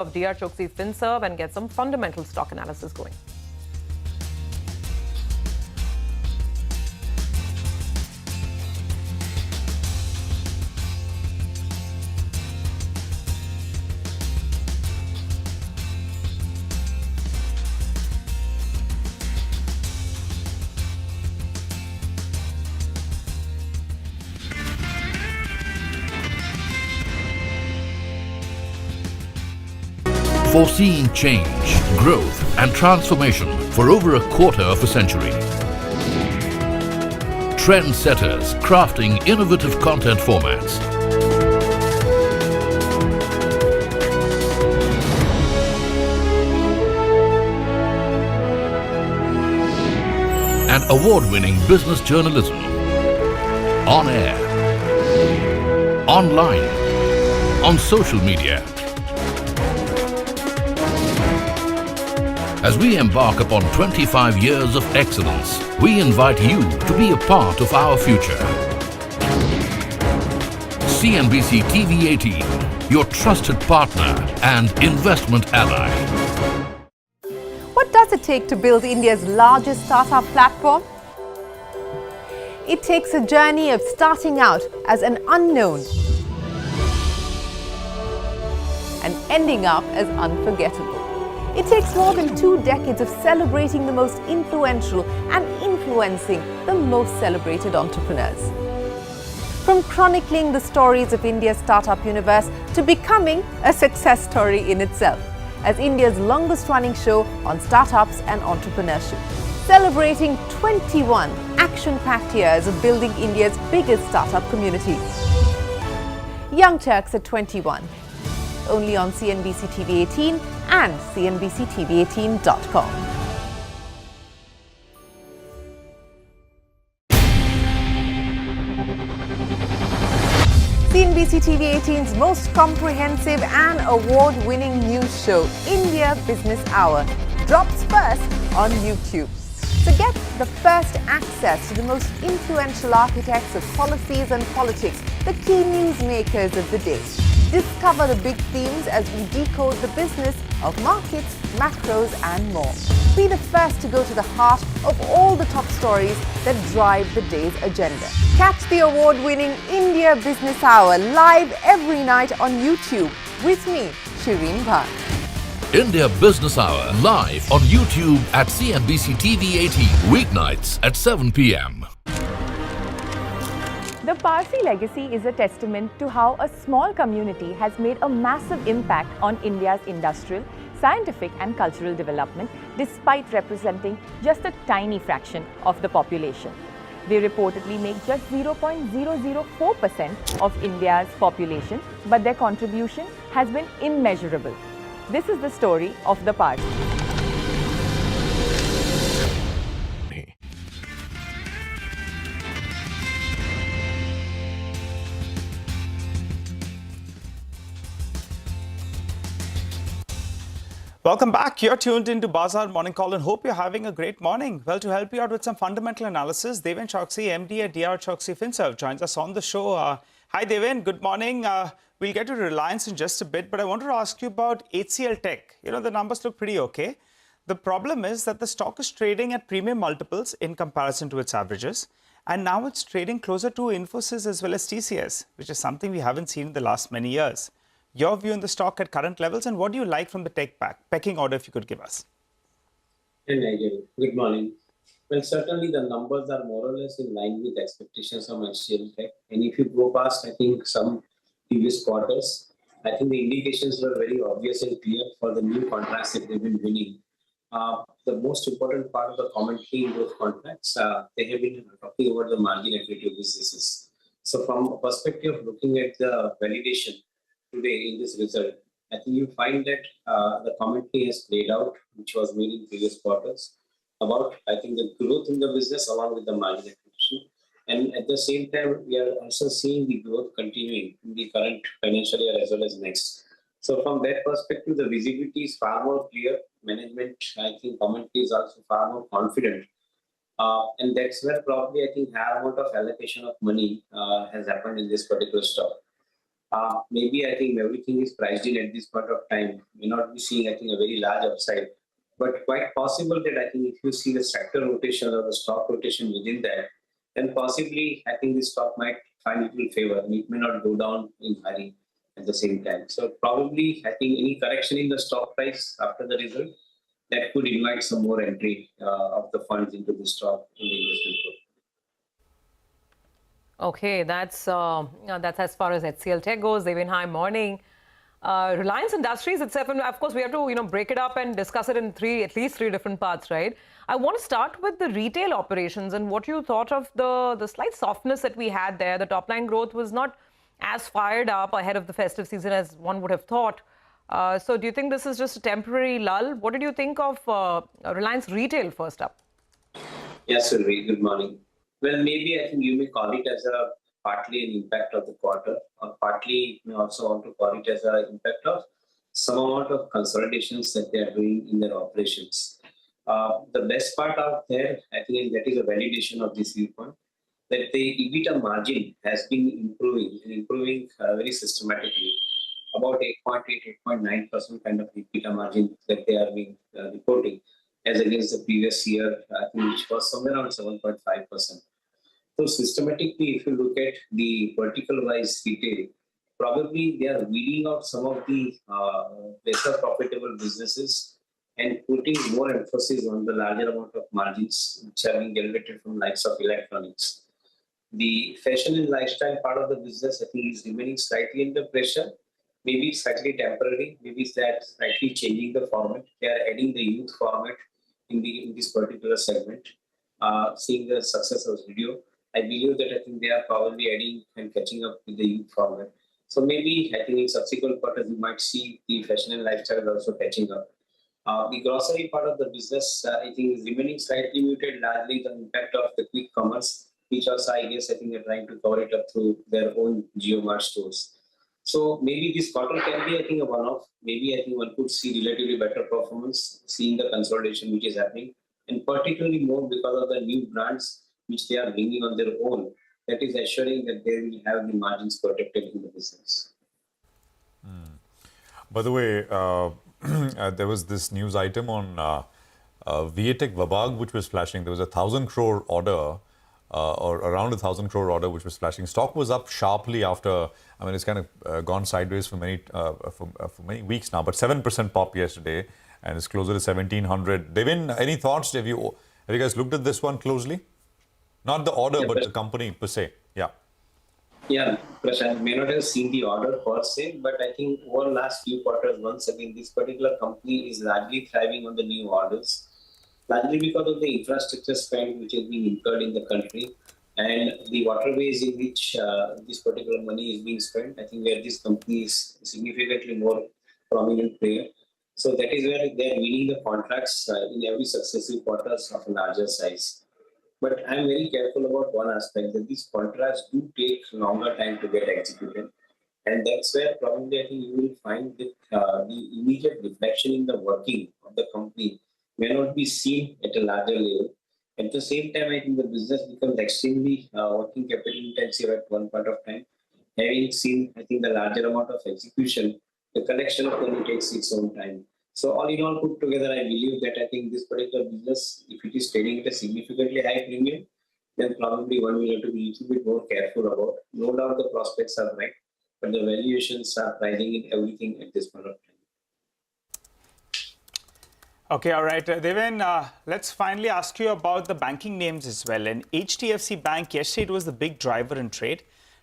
of DR Choksi FinServ and get some fundamental stock analysis going. Foreseeing change, growth and transformation for over a quarter of a century. Trendsetters crafting innovative content formats. And award-winning business journalism. On air, online, on social media. As we embark upon 25 years of excellence, we invite you to be a part of our future. CNBC-TV18, your trusted partner and investment ally. What does it take to build India's largest startup platform? It takes a journey of starting out as an unknown and ending up as unforgettable. It takes more than 2 decades of celebrating the most influential and influencing the most celebrated entrepreneurs. From chronicling the stories of India's startup universe to becoming a success story in itself as India's longest running show on startups and entrepreneurship. Celebrating 21 action-packed years of building India's biggest startup community. Young Turks at 21. Only on CNBC-TV18 and CNBC-TV18.com. CNBC-TV18's most comprehensive and award-winning news show, India Business Hour, drops first on YouTube. So get the first access to the most influential architects of policies and politics, the key newsmakers of the day. Discover the big themes as we decode the business of markets, macros and more. Be the first to go to the heart of all the top stories that drive the day's agenda. Catch the award-winning India Business Hour live every night on YouTube with me, Shireen Bhatt. India Business Hour live on YouTube at CNBC-TV18 weeknights at 7 p.m. The Parsi legacy is a testament to how a small community has made a massive impact on India's industrial, scientific and cultural development despite representing just a tiny fraction of the population. They reportedly make just 0.004% of India's population, but their contribution has been immeasurable. This is the story of the Parsi. Welcome back. You're tuned into Bazaar Morning Call and hope you're having a great morning. Well, to help you out with some fundamental analysis, Deven Choksi, MD at DR Choksi FinServ, joins us on the show. Hi, Deven. Good morning. We'll get to Reliance in just a bit, but I wanted to ask you about HCL Tech. You know, the numbers look pretty okay. The problem is that the stock is trading at premium multiples in comparison to its averages. And now it's trading closer to Infosys as well as TCS, which is something we haven't seen in the last many years. Your view on the stock at current levels and what do you like from the tech pecking order if you could give us? Hey Nigel, good morning. Well, certainly the numbers are more or less in line with expectations from HCL Tech. And if you go past, I think some previous quarters, I think the indications were very obvious and clear for the new contracts that they've been winning. The most important part of the commentary in those contracts, they have been talking about the margin accretive businesses. So from a perspective of looking at the validation today in this result, I think you find that the commentary has played out, which was made in previous quarters, about, I think, the growth in the business along with the margin acquisition. And at the same time, we are also seeing the growth continuing in the current financial year as well as next. So from that perspective, the visibility is far more clear. Management, I think, commentary is also far more confident. And that's where probably, I think, higher amount of allocation of money has happened in this particular stock. Maybe I think everything is priced in at this point of time. May not be seeing, I think, a very large upside. But quite possible that I think if you see the sector rotation or the stock rotation within that, then possibly I think the stock might find it will favor and it may not go down in hurry at the same time. So probably I think any correction in the stock price after the result that could invite some more entry of the funds into the stock in the investment portfolio. Okay, that's as far as HCL Tech goes. Devin, hi, morning. Reliance Industries itself, and of course we have to break it up and discuss it in at least three different parts, right? I want to start with the retail operations and what you thought of the slight softness that we had there. The top line growth was not as fired up ahead of the festive season as one would have thought. So do you think this is just a temporary lull? What did you think of Reliance Retail first up? Yes, Sylvie, good morning. Well, maybe I think you may call it as a partly an impact of the quarter, or partly you may also want to call it as an impact of some amount of consolidations that they are doing in their operations. The best part out there, I think that is a validation of this viewpoint, that the EBITDA margin has been improving very systematically. About 8.8, 8.9% kind of EBITDA margin that they are being reporting, as against the previous year, I think which was somewhere around 7.5%. So systematically, if you look at the vertical-wise retail, probably they are weeding out some of the lesser profitable businesses and putting more emphasis on the larger amount of margins which are being generated from likes of electronics. The fashion and lifestyle part of the business, I think, is remaining slightly under pressure. Maybe slightly temporary. Maybe it's that slightly changing the format. They are adding the youth format in this particular segment. Seeing the success of video, I believe that I think they are probably adding and catching up with the youth format. So maybe I think in subsequent quarters you might see the fashion and lifestyle also catching up. The grocery part of the business, I think, is remaining slightly muted, largely the impact of the quick commerce, which also I guess I think they're trying to cover it up through their own GeoMart stores. So maybe this quarter can be, I think, a one-off. Maybe I think one could see relatively better performance, seeing the consolidation which is happening, and particularly more because of the new brands which they are bringing on their own. That is assuring that they will have the margins protected in the business. By the way, there was this news item on Viatech Vabag which was flashing. There was 1,000 crore order. Or around 1,000 crore order which was flashing. Stock was up sharply after, I mean, it's kind of gone sideways for many weeks now, but 7% pop yesterday and it's closer to 1,700. Devin, any thoughts? Have you guys looked at this one closely? Not the order, but the company per se. Yeah. Yeah, Prashant may not have seen the order per se, but I think over the last few quarters, once again, this particular company is largely thriving on the new orders. Largely because of the infrastructure spend which is being incurred in the country and the waterways in which this particular money is being spent. I think where this company is significantly more prominent player. So that is where they are winning the contracts in every successive quarters of a larger size. But I'm very careful about one aspect, that these contracts do take longer time to get executed. And that's where probably I think you will find that the immediate reflection in the working of the company may not be seen at a larger level. At the same time, I think the business becomes extremely working capital intensive at one point of time. Having seen, I think, the larger amount of execution, the collection of money takes its own time. So all in all put together, I believe that I think this particular business, if it is trading at a significantly high premium, then probably one will have to be a little bit more careful about. No doubt the prospects are right, but the valuations are pricing in everything at this point of time. Okay, all right. Devin, let's finally ask you about the banking names as well. And HDFC Bank, yesterday it was the big driver in trade.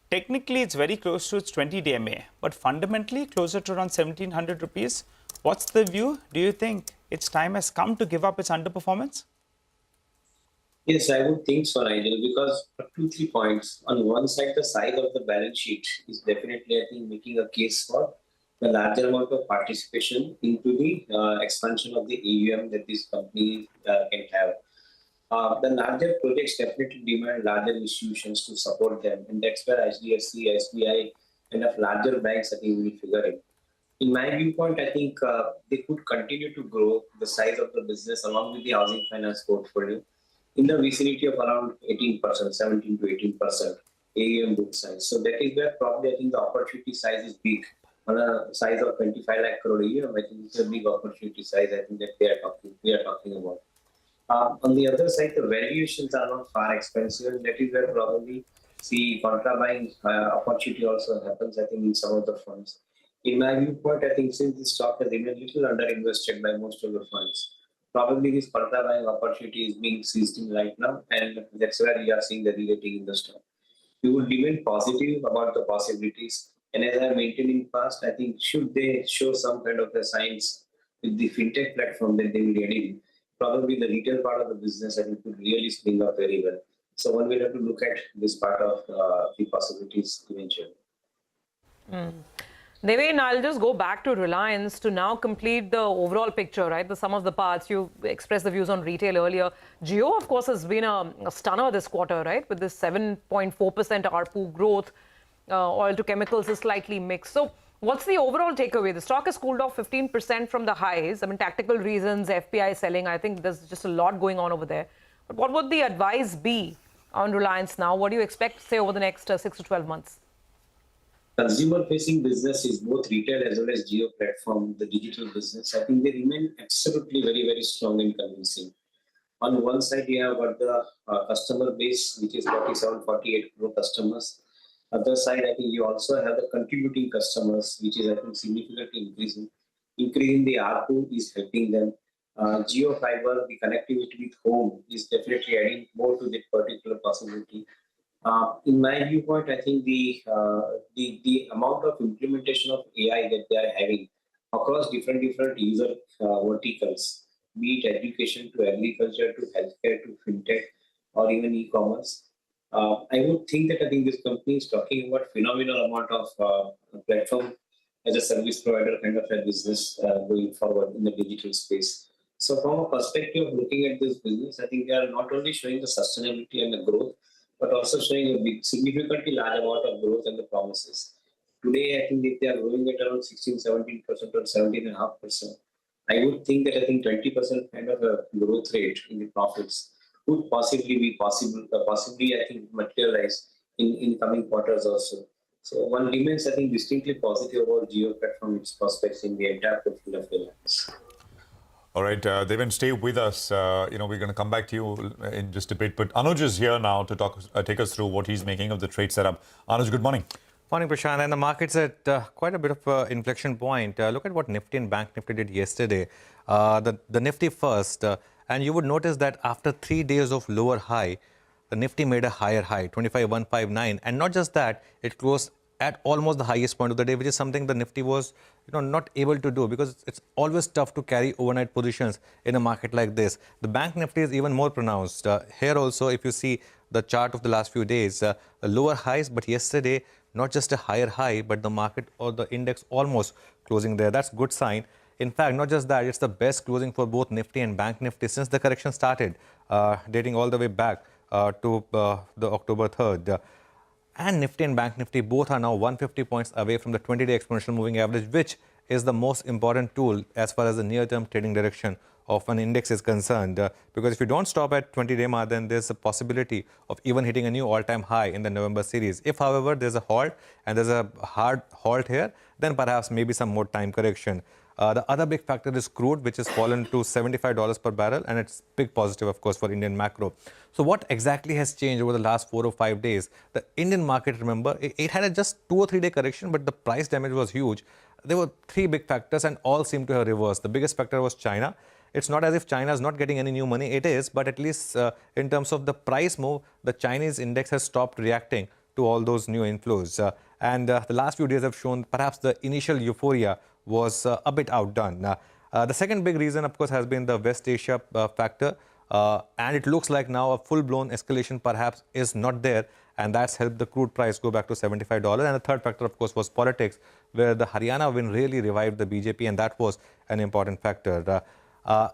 Technically, it's very close to its 20-day MA, but fundamentally closer to around 1,700 rupees. What's the view? Do you think its time has come to give up its underperformance? Yes, I would think so, Nigel, because 2-3 points. On one side, the size of the balance sheet is definitely, I think, making a case for the larger amount of participation into the expansion of the AUM that this company can have. The larger projects definitely demand larger institutions to support them, and that's where HDFC, SBI, kind of larger banks, I think, will figure in. In my viewpoint, I think they could continue to grow the size of the business along with the housing finance portfolio in the vicinity of around 18%, 17 to 18%. AUM book size. So that is where probably I think the opportunity size is big. On a size of 25 lakh crore a year, I think it's a big opportunity size. I think that we are talking about. On the other side, the valuations are not far expensive, and that is where probably see contra buying opportunity also happens. I think in some of the funds. In my viewpoint, I think since this stock has been a little underinvested by most of the funds, probably this contra buying opportunity is being seized in right now, and that's where we are seeing the re-rating in the stock. We would remain positive about the possibilities. And as I maintained in past, I think should they show some kind of a signs with the fintech platform that they will get in, probably the retail part of the business I think could really spring up very well. So one will have to look at this part of the possibilities eventually. Devin, I'll just go back to Reliance to now complete the overall picture, right? The sum of the parts. You expressed the views on retail earlier. Jio, of course, has been a stunner this quarter, right? With this 7.4% ARPU growth. Oil to chemicals is slightly mixed. So what's the overall takeaway? The stock has cooled off 15% from the highs. I mean, tactical reasons, FPI selling. I think there's just a lot going on over there. But what would the advice be on Reliance now? What do you expect, say, over the next 6 to 12 months? Consumer-facing business is both retail as well as Jio platform, the digital business. I think they remain absolutely very, very strong and convincing. On one side, you have got the customer base, which is 47, 48 crore customers. Other side, I think you also have the contributing customers, which is, I think, significantly increasing. Increasing the ARPU is helping them. Jio Fiber, the connectivity with home is definitely adding more to that particular possibility. In my viewpoint, I think the amount of implementation of AI that they are having across different user verticals, be it education to agriculture to healthcare to fintech or even e-commerce, I would think that I think this company is talking about phenomenal amount of platform as a service provider kind of a business going forward in the digital space. So from a perspective of looking at this business, I think they are not only showing the sustainability and the growth, but also showing a big, significantly large amount of growth and the promises. Today, I think if they are growing at around 16, 17% or 17.5%, I would think that I think 20% kind of a growth rate in the profits would possibly be possible, possibly I think materialize in coming quarters also. So one remains, I think, distinctly positive about Jio platform, its prospects in the entire portfolio of Reliance. All right, Devan, stay with us. We're going to come back to you in just a bit. But Anuj is here now to take us through what he's making of the trade setup. Anuj, good morning. Morning, Prashant. And the market's at quite a bit of an inflection point. Look at what Nifty and Bank Nifty did yesterday. The Nifty first. And you would notice that after 3 days of lower high, the Nifty made a higher high, 25,159. And not just that, it closed at almost the highest point of the day, which is something the Nifty was not able to do because it's always tough to carry overnight positions in a market like this. The Bank Nifty is even more pronounced. Here also, if you see the chart of the last few days, lower highs, but yesterday, not just a higher high, but the market or the index almost closing there. That's a good sign. In fact, not just that, it's the best closing for both Nifty and Bank Nifty since the correction started, dating all the way back to the October 3rd. And Nifty and Bank Nifty both are now 150 points away from the 20-day exponential moving average, which is the most important tool as far as the near-term trading direction of an index is concerned. Because if you don't stop at 20-day mark, then there's a possibility of even hitting a new all-time high in the November series. If, however, there's a halt and there's a hard halt here, then perhaps maybe some more time correction. The other big factor is crude, which has fallen to $75 per barrel, and it's big positive, of course, for Indian macro. So what exactly has changed over the last 4 or 5 days? The Indian market, remember, it had a just 2 or 3 day correction, but the price damage was huge. There were 3 big factors, and all seem to have reversed. The biggest factor was China. It's not as if China is not getting any new money. It is, but at least in terms of the price move, the Chinese index has stopped reacting to all those new inflows. The last few days have shown perhaps the initial euphoria was a bit outdone. The second big reason, of course, has been the West Asia factor. And it looks like now a full-blown escalation perhaps is not there. And that's helped the crude price go back to $75. And the third factor, of course, was politics, where the Haryana win really revived the BJP. And that was an important factor.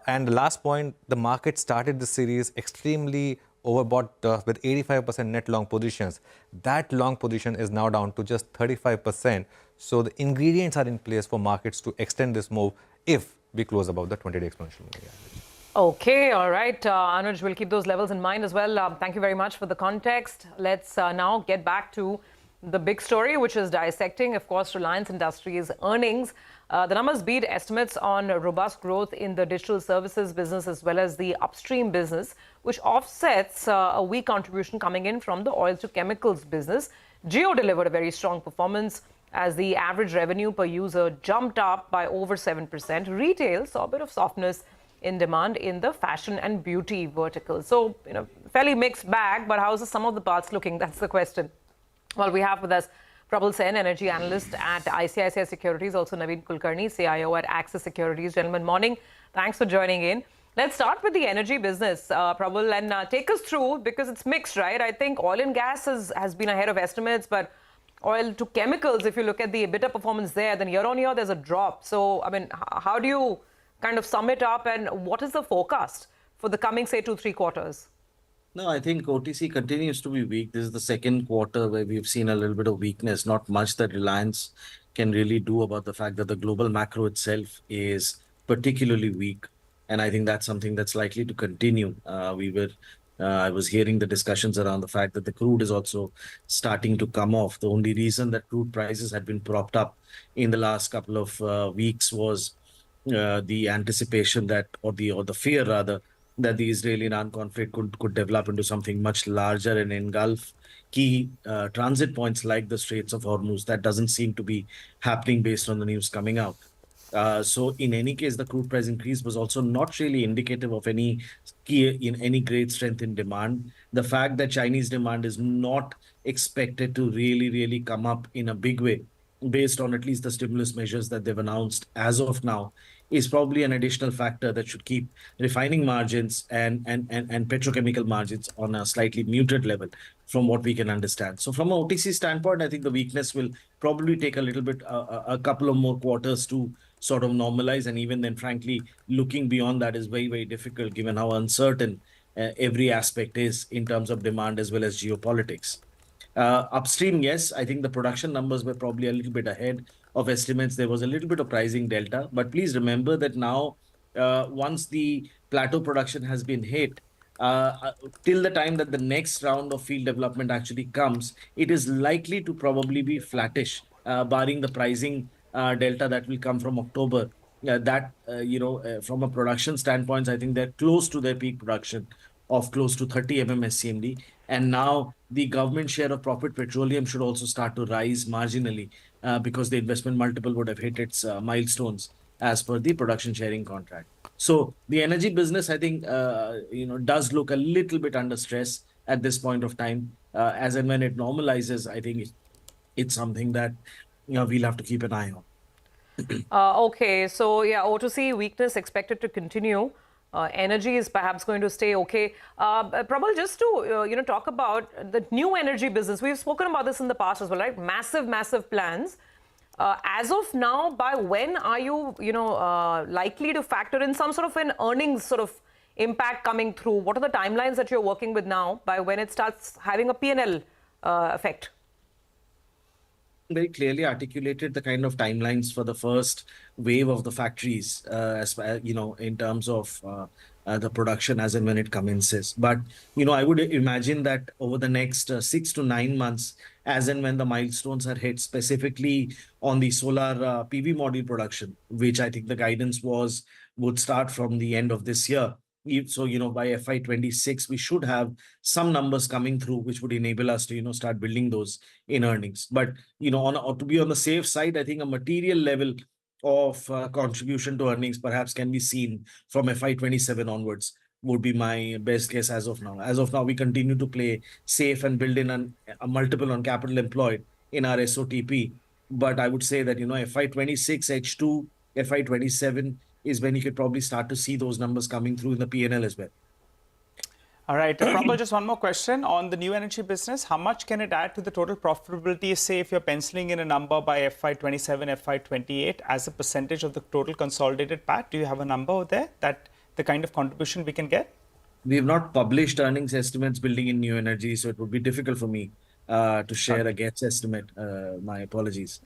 And the last point, the market started the series extremely overbought with 85% net long positions. That long position is now down to just 35%. So the ingredients are in place for markets to extend this move if we close above the 20-day exponential moving average. Okay, all right. Anuj, we'll keep those levels in mind as well. Thank you very much for the context. Let's now get back to the big story, which is dissecting, of course, Reliance Industries' earnings. The numbers beat estimates on robust growth in the digital services business as well as the upstream business, which offsets a weak contribution coming in from the oil to chemicals business. Jio delivered a very strong performance as the average revenue per user jumped up by over 7%. Retail saw a bit of softness in demand in the fashion and beauty vertical. So, fairly mixed bag, but how's the sum of the parts looking? That's the question. Well, we have with us Prabal Sen, energy analyst at ICICI Securities, also Naveen Kulkarni, CIO at Axis Securities. Gentlemen, morning. Thanks for joining in. Let's start with the energy business, Prabal, and take us through, because it's mixed, right? I think oil and gas has been ahead of estimates, but oil to chemicals, if you look at the EBITDA performance there, then year on year, there's a drop. So, I mean, how do you kind of sum it up, and what is the forecast for the coming, say, 2-3 quarters? No, I think OTC continues to be weak. This is the second quarter where we've seen a little bit of weakness, not much that Reliance can really do about the fact that the global macro itself is particularly weak. And I think that's something that's likely to continue. I was hearing the discussions around the fact that the crude is also starting to come off. The only reason that crude prices had been propped up in the last couple of weeks was the anticipation that, or the fear rather, that the Israeli-Iran conflict could develop into something much larger and engulf key transit points like the Straits of Hormuz. That doesn't seem to be happening based on the news coming out. So in any case, the crude price increase was also not really indicative of any great strength in demand. The fact that Chinese demand is not expected to really come up in a big way, based on at least the stimulus measures that they've announced as of now, is probably an additional factor that should keep refining margins and petrochemical margins on a slightly muted level from what we can understand. So from an OTC standpoint, I think the weakness will probably take a little bit, a couple of more quarters to sort of normalize. And even then, frankly, looking beyond that is very difficult given how uncertain every aspect is in terms of demand as well as geopolitics. Upstream, yes, I think the production numbers were probably a little bit ahead of estimates. There was a little bit of pricing delta, but please remember that now, once the plateau production has been hit, till the time that the next round of field development actually comes, it is likely to probably be flattish, barring the pricing delta that will come from October. From a production standpoint, I think they're close to their peak production of close to 30 SCMD. And now the government share of profit petroleum should also start to rise marginally because the investment multiple would have hit its milestones as per the production sharing contract. So the energy business, I think, does look a little bit under stress at this point of time. As and when it normalizes, I think it's something that we'll have to keep an eye on. Okay, so yeah, O2C weakness expected to continue. Energy is perhaps going to stay okay. Prabal, just to talk about the new energy business. We've spoken about this in the past as well, right? Massive plans. As of now, by when are you likely to factor in some sort of an earnings sort of impact coming through? What are the timelines that you're working with now by when it starts having a P&L effect? Very clearly articulated the kind of timelines for the first wave of the factories, in terms of the production as and when it commences. But, I would imagine that over the next 6 to 9 months, as and when the milestones are hit, specifically on the solar PV module production, which I think the guidance would start from the end of this year. So, by FY26, we should have some numbers coming through, which would enable us to, start building those in earnings. But, to be on the safe side, I think a material level of contribution to earnings perhaps can be seen from FY27 onwards would be my best guess as of now. As of now, we continue to play safe and build in a multiple on capital employed in our SOTP. But I would say that, FY26, H2, FY27, is when you could probably start to see those numbers coming through in the P&L as well. All right, Prabal, just one more question on the new energy business. How much can it add to the total profitability, say, if you're penciling in a number by FY27, FY28 as a percentage of the total consolidated PAT? Do you have a number there that the kind of contribution we can get? We have not published earnings estimates building in new energy, so it would be difficult for me to share a guess estimate. My apologies.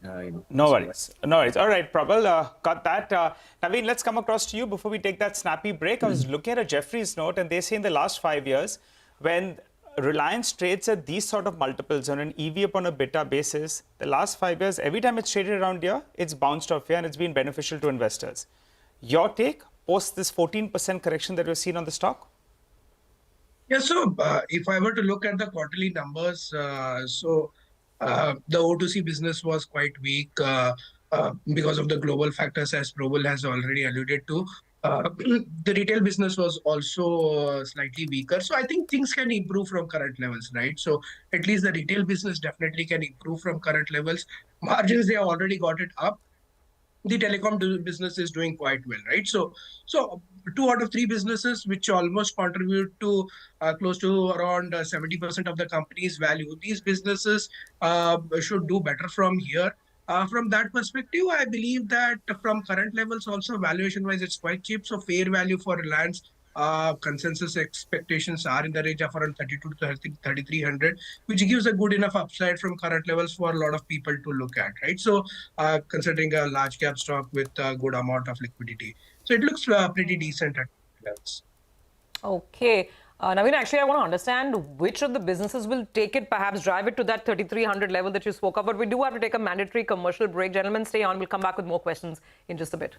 No worries. No worries. All right, Prabal, got that. Naveen, let's come across to you before we take that snappy break. I was looking at a Jefferies note, and they say in the last 5 years, when Reliance trades at these sort of multiples on an EV upon a beta basis, the last 5 years, every time it's traded around here, it's bounced off here and it's been beneficial to investors. Your take post this 14% correction that we've seen on the stock? Yeah, so if I were to look at the quarterly numbers, the O2C business was quite weak because of the global factors, as Prabal has already alluded to. The retail business was also slightly weaker. So I think things can improve from current levels, right? So at least the retail business definitely can improve from current levels. Margins, they have already got it up. The telecom business is doing quite well, right? So 2 out of 3 businesses which almost contribute to close to around 70% of the company's value. These businesses should do better from here. From that perspective, I believe that from current levels also valuation-wise, it's quite cheap. So fair value for Reliance, consensus expectations are in the range of around 32 to 3,300, which gives a good enough upside from current levels for a lot of people to look at, right? So considering a large cap stock with a good amount of liquidity. So it looks pretty decent at levels. Okay. Naveen, actually, I want to understand which of the businesses will take it, perhaps drive it to that 3,300 level that you spoke of. But we do have to take a mandatory commercial break. Gentlemen, stay on. We'll come back with more questions in just a bit.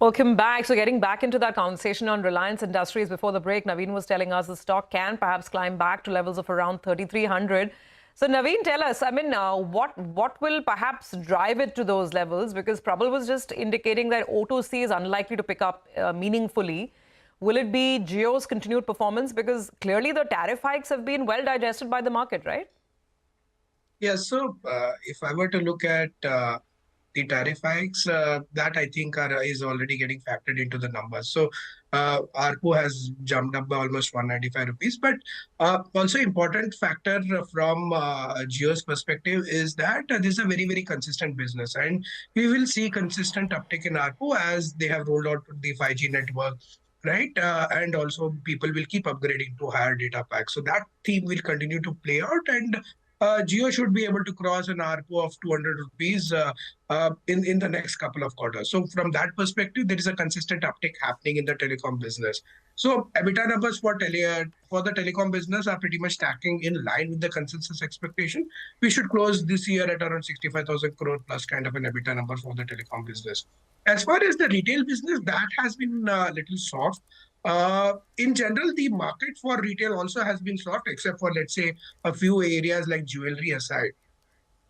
Welcome back. So getting back into that conversation on Reliance Industries before the break, Naveen was telling us the stock can perhaps climb back to levels of around 3,300. So Naveen, tell us, I mean, what will perhaps drive it to those levels? Because Prabal was just indicating that O2C is unlikely to pick up meaningfully. Will it be Jio's continued performance? Because clearly the tariff hikes have been well digested by the market, right? Yeah, so if I were to look at the tariff hikes, that I think is already getting factored into the numbers. So ARPU has jumped up by almost 195 rupees. But also important factor from Jio's perspective is that this is a very, very consistent business. And we will see consistent uptick in ARPU as they have rolled out the 5G network. Right. And also people will keep upgrading to higher data packs. So that theme will continue to play out. And Jio should be able to cross an ARPU of 200 rupees in the next couple of quarters. So from that perspective, there is a consistent uptick happening in the telecom business. So EBITDA numbers for the telecom business are pretty much stacking in line with the consensus expectation. We should close this year at around 65,000 crore plus kind of an EBITDA number for the telecom business. As far as the retail business, that has been a little soft. In general, the market for retail also has been soft, except for, let's say, a few areas like jewelry aside.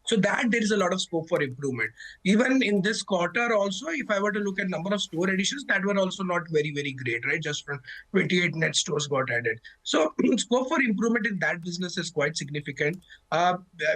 So that there is a lot of scope for improvement. Even in this quarter also, if I were to look at number of store additions, that were also not very, very great, right? Just from 28 net stores got added. So scope for improvement in that business is quite significant.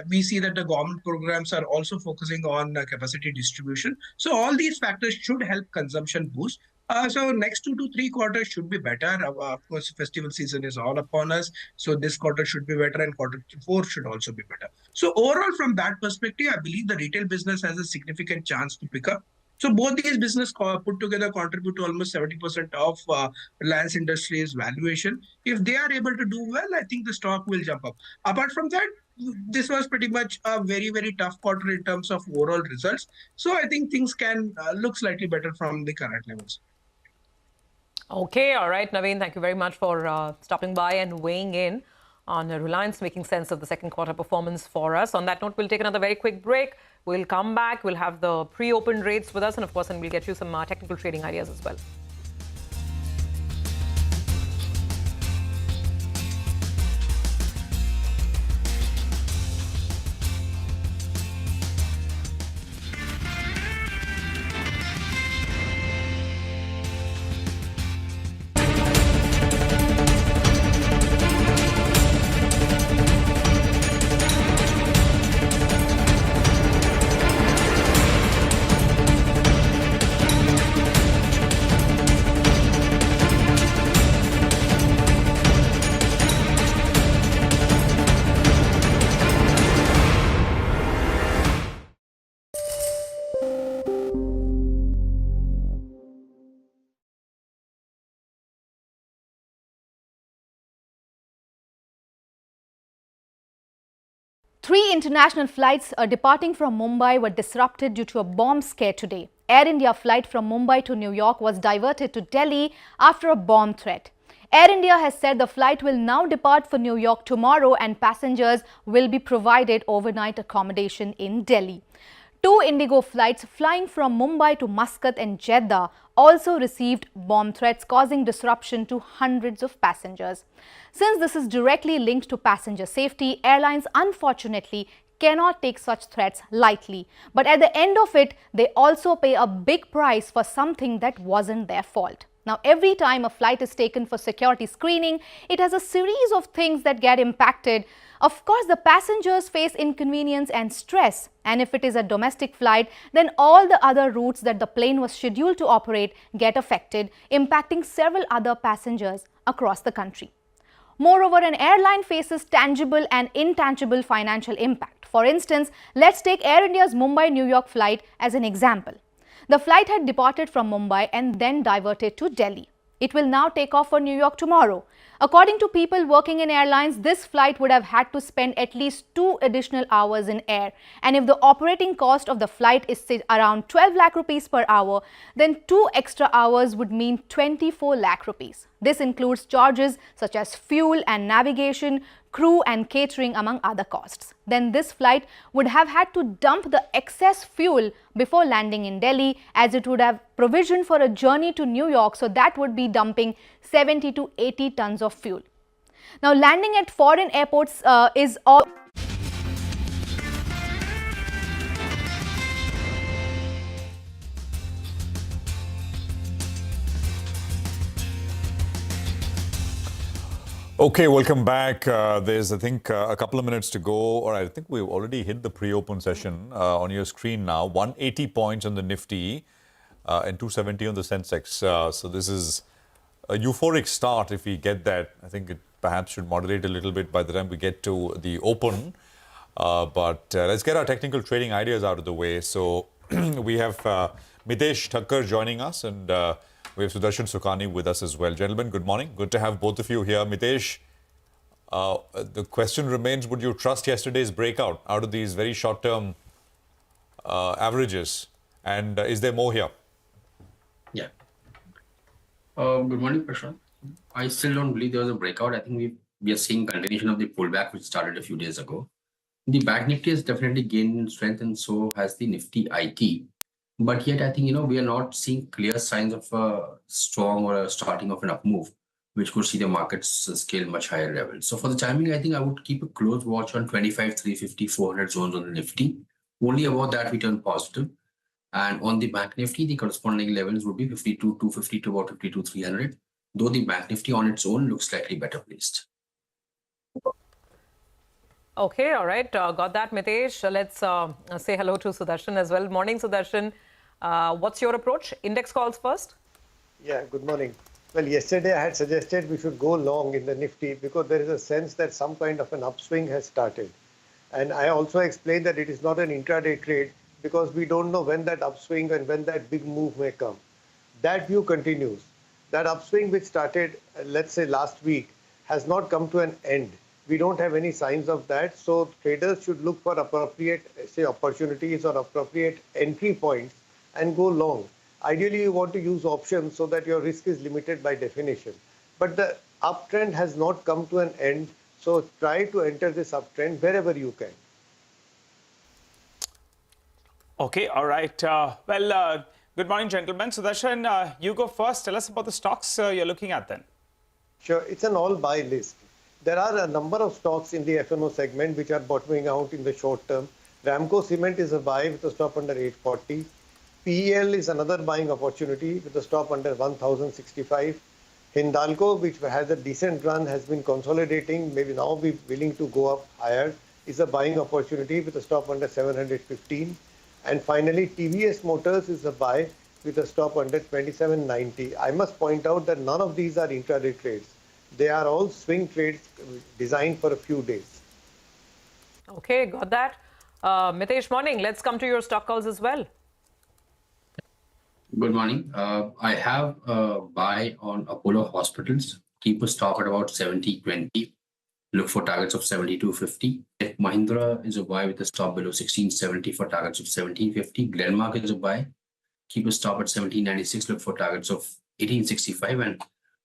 We see that the government programs are also focusing on capacity distribution. So all these factors should help consumption boost. So next 2 to 3 quarters should be better. Of course, festival season is all upon us. So this quarter should be better and quarter 4 should also be better. So overall, from that perspective, I believe the retail business has a significant chance to pick up. So both these business put together contribute to almost 70% of Reliance Industries' valuation. If they are able to do well, I think the stock will jump up. Apart from that, this was pretty much a very, very tough quarter in terms of overall results. So I think things can look slightly better from the current levels. Okay, all right, Naveen, thank you very much for stopping by and weighing in on Reliance, making sense of the second quarter performance for us. On that note, we'll take another very quick break. We'll come back. We'll have the pre-open rates with us. And of course, we'll get you some technical trading ideas as well. Three international flights departing from Mumbai were disrupted due to a bomb scare today. Air India flight from Mumbai to New York was diverted to Delhi after a bomb threat. Air India has said the flight will now depart for New York tomorrow and passengers will be provided overnight accommodation in Delhi. Two Indigo flights flying from Mumbai to Muscat and Jeddah also received bomb threats, causing disruption to hundreds of passengers. Since this is directly linked to passenger safety, airlines unfortunately cannot take such threats lightly. But at the end of it, they also pay a big price for something that wasn't their fault. Now, every time a flight is taken for security screening, it has a series of things that get impacted. Of course, the passengers face inconvenience and stress. And if it is a domestic flight, then all the other routes that the plane was scheduled to operate get affected, impacting several other passengers across the country. Moreover, an airline faces tangible and intangible financial impact. For instance, let's take Air India's Mumbai-New York flight as an example. The flight had departed from Mumbai and then diverted to Delhi. It will now take off for New York tomorrow. According to people working in airlines, this flight would have had to spend at least 2 additional hours in air. And if the operating cost of the flight is around 12 lakh rupees per hour, then 2 extra hours would mean 24 lakh rupees. This includes charges such as fuel and navigation, crew and catering, among other costs. Then this flight would have had to dump the excess fuel before landing in Delhi, as it would have provisioned for a journey to New York, so that would be dumping 70 to 80 tons of fuel. Now, landing at foreign airports is all. Okay, welcome back. There's, I think, a couple of minutes to go. Or I think we've already hit the pre-open session on your screen now. 180 points on the Nifty and 270 on the Sensex. So this is a euphoric start if we get that. I think it perhaps should moderate a little bit by the time we get to the open. But let's get our technical trading ideas out of the way. So we have Mitesh Thakkar joining us, and we have Sudarshan Sukhani with us as well. Gentlemen, good morning. Good to have both of you here. Mitesh, the question remains, would you trust yesterday's breakout out of these very short-term averages? And is there more here? Yeah. Good morning, Prashant. I still don't believe there was a breakout. I think we are seeing continuation of the pullback which started a few days ago. The Bank Nifty has definitely gained strength, and so has the Nifty IT. But yet, I think, we are not seeing clear signs of a strong or a starting of an up move, which could see the markets scale much higher levels. So for the timing, I think I would keep a close watch on 25, 350, 400 zones on the Nifty. Only about that we turn positive. And on the Bank Nifty, the corresponding levels would be 52, 250 to about 52, 300. Though the Bank Nifty on its own looks slightly better placed. Okay, all right. Got that, Mitesh. Let's say hello to Sudarshan as well. Morning, Sudarshan. What's your approach? Index calls first? Yeah, good morning. Well, yesterday I had suggested we should go long in the Nifty because there is a sense that some kind of an upswing has started. And I also explained that it is not an intraday trade because we don't know when that upswing and when that big move may come. That view continues. That upswing which started, let's say last week, has not come to an end. We don't have any signs of that. So traders should look for appropriate, say, opportunities or appropriate entry points and go long. Ideally, you want to use options so that your risk is limited by definition. But the uptrend has not come to an end. So try to enter this uptrend wherever you can. Okay, all right. Good morning, gentlemen. Sudarshan, you go first. Tell us about the stocks you're looking at then. Sure, it's an all-buy list. There are a number of stocks in the F&O segment which are bottoming out in the short term. Ramco Cement is a buy with a stop under 840. PEL is another buying opportunity with a stop under 1065. Hindalco, which has a decent run, has been consolidating, maybe now be willing to go up higher, is a buying opportunity with a stop under 715. And finally, TVS Motors is a buy with a stop under 2790. I must point out that none of these are intraday trades. They are all swing trades designed for a few days. Okay, got that. Mitesh, morning. Let's come to your stock calls as well. Good morning. I have a buy on Apollo Hospitals. Keep a stop at about 70.20. Look for targets of 72.50. Mahindra is a buy with a stop below 16.70 for targets of 17.50. Glenmark is a buy. Keep a stop at 17.96. Look for targets of 18.65. And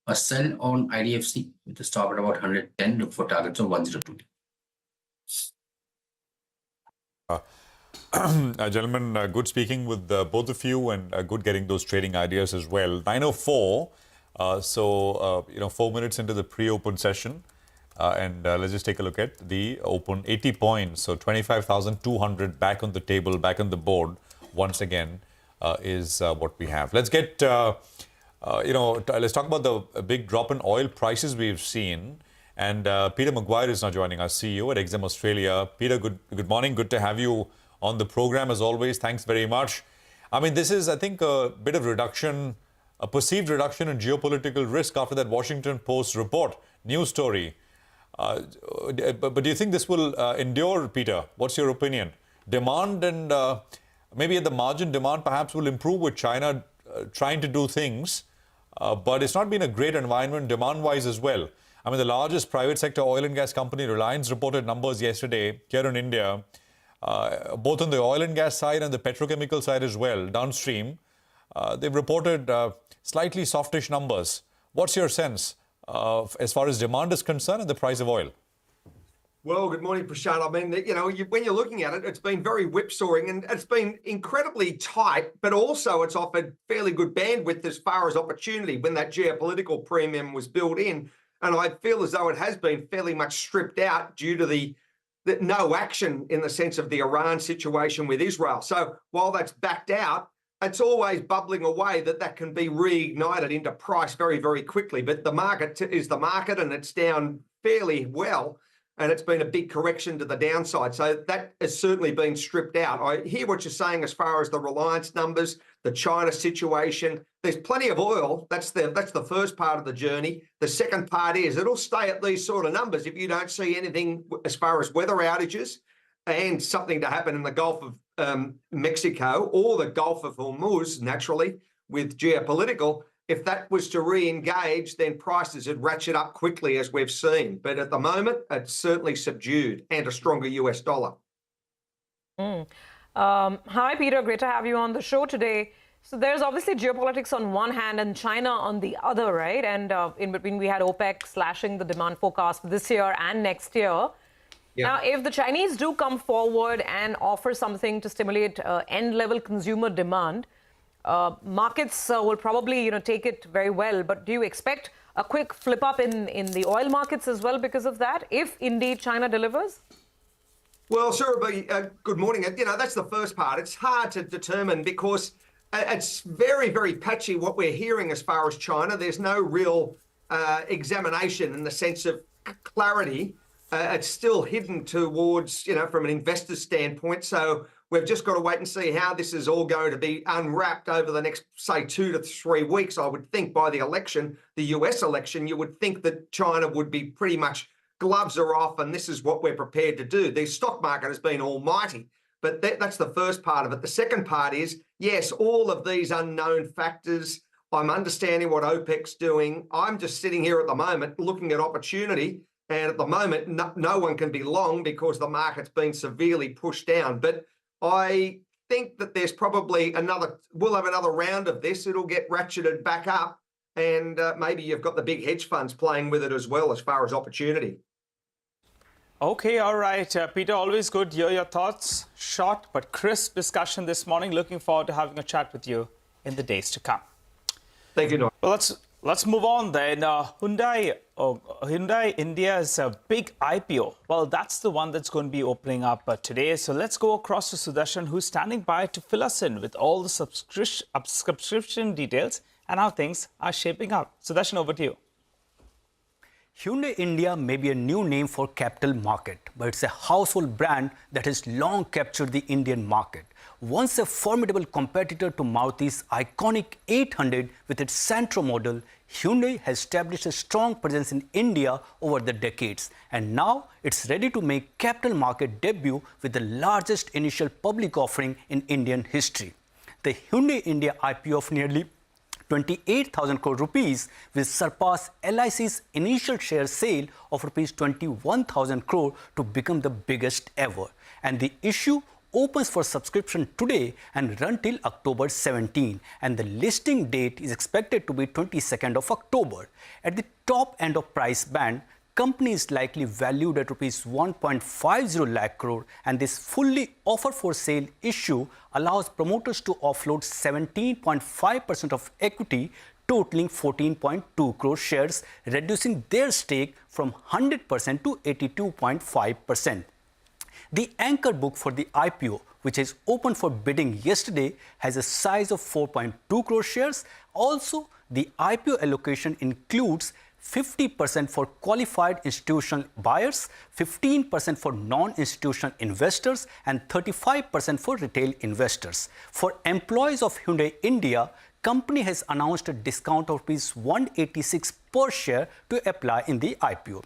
a sell on IDFC with a stop at about 110. Look for targets of 102. Gentlemen, good speaking with both of you, and good getting those trading ideas as well. 9:04, 4 minutes into the pre-open session, and let's just take a look at the open. 80 points, so 25,200 back on the table, back on the board once again is what we have. Let's get, let's talk about the big drop in oil prices we've seen. And Peter Maguire is now joining us, CEO at Exim Australia. Peter, good morning. Good to have you on the program as always. Thanks very much. I mean, this is, I think, a bit of reduction, a perceived reduction in geopolitical risk after that Washington Post report, news story. But do you think this will endure, Peter? What's your opinion? Demand and maybe at the margin, demand perhaps will improve with China trying to do things. But it's not been a great environment demand-wise as well. I mean, the largest private sector oil and gas company, Reliance, reported numbers yesterday here in India, both on the oil and gas side and the petrochemical side as well, downstream. They've reported slightly softish numbers. What's your sense as far as demand is concerned and the price of oil? Well, good morning, Prashant. I mean, when you're looking at it, it's been very whipsawing and it's been incredibly tight, but also it's offered fairly good bandwidth as far as opportunity when that geopolitical premium was built in. And I feel as though it has been fairly much stripped out due to the no action in the sense of the Iran situation with Israel. So while that's backed out, it's always bubbling away that can be reignited into price very, very quickly. But the market is the market, and it's down fairly well, and it's been a big correction to the downside. So that has certainly been stripped out. I hear what you're saying as far as the Reliance numbers, the China situation. There's plenty of oil. That's the first part of the journey. The second part is it'll stay at these sort of numbers if you don't see anything as far as weather outages and something to happen in the Gulf of Mexico or the Gulf of Hormuz, naturally, with geopolitical. If that was to re-engage, then prices would ratchet up quickly, as we've seen. But at the moment, it's certainly subdued, and a stronger US dollar. Hi, Peter. Great to have you on the show today. So there's obviously geopolitics on one hand and China on the other, right? And in between, we had OPEC slashing the demand forecast for this year and next year. Yeah. Now, if the Chinese do come forward and offer something to stimulate end-level consumer demand, markets will probably, take it very well. But do you expect a quick flip-up in the oil markets as well because of that, if indeed China delivers? Well, Surabhi, good morning. That's the first part. It's hard to determine because it's very, very patchy what we're hearing as far as China. There's no real examination in the sense of clarity. It's still hidden towards, from an investor's standpoint. So we've just got to wait and see how this is all going to be unwrapped over the next, say, 2 to 3 weeks. I would think by the election, the US election, you would think that China would be pretty much gloves are off and this is what we're prepared to do. The stock market has been almighty, but that's the first part of it. The second part is, yes, all of these unknown factors. I'm understanding what OPEC's doing. I'm just sitting here at the moment looking at opportunity. And at the moment, no one can be long because the market's been severely pushed down. But I think that there's probably we'll have another round of this. It'll get ratcheted back up. And maybe you've got the big hedge funds playing with it as well as far as opportunity. Okay, all right. Peter, always good to hear your thoughts. Short but crisp discussion this morning. Looking forward to having a chat with you in the days to come. Thank you, Don. Well, let's move on then. Hyundai India's big IPO. Well, that's the one that's going to be opening up today. So let's go across to Sudarshan, who's standing by to fill us in with all the subscription details and how things are shaping up. Sudarshan, over to you. Hyundai India may be a new name for capital market, but it's a household brand that has long captured the Indian market. Once a formidable competitor to Maruti's iconic 800 with its Santro model, Hyundai has established a strong presence in India over the decades, and now it's ready to make capital market debut with the largest initial public offering in Indian history. The Hyundai India IPO of nearly 28,000 crore rupees will surpass LIC's initial share sale of rupees 21,000 crore to become the biggest ever. And the issue opens for subscription today and run till October 17. And the listing date is expected to be 22nd of October. At the top end of price band, company is likely valued at rupees 1.50 lakh crore, and this fully offer for sale issue allows promoters to offload 17.5% of equity, totaling 14.2 crore shares, reducing their stake from 100% to 82.5%. The anchor book for the IPO, which is open for bidding yesterday, has a size of 4.2 crore shares. Also, the IPO allocation includes 50% for qualified institutional buyers, 15% for non-institutional investors, and 35% for retail investors. For employees of Hyundai India, company has announced a discount of rupees 186 per share to apply in the IPO.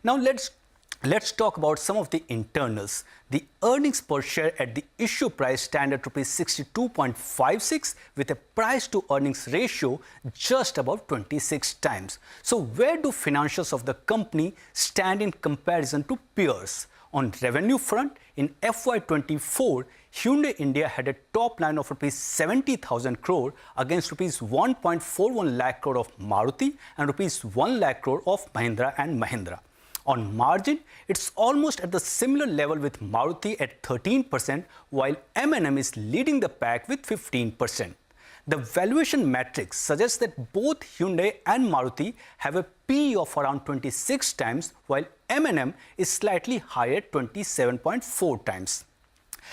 Now let's talk about some of the internals. The earnings per share at the issue price stand at rupees 62.56 with a price to earnings ratio just above 26 times. So where do financials of the company stand in comparison to peers? On revenue front, in FY24, Hyundai India had a top line of rupees 70,000 crore against rupees 1.41 lakh crore of Maruti and rupees 1 lakh crore of Mahindra and Mahindra. On margin, it's almost at the similar level with Maruti at 13%, while M&M is leading the pack with 15%. The valuation metrics suggest that both Hyundai and Maruti have a PE of around 26 times, while M&M is slightly higher at 27.4 times.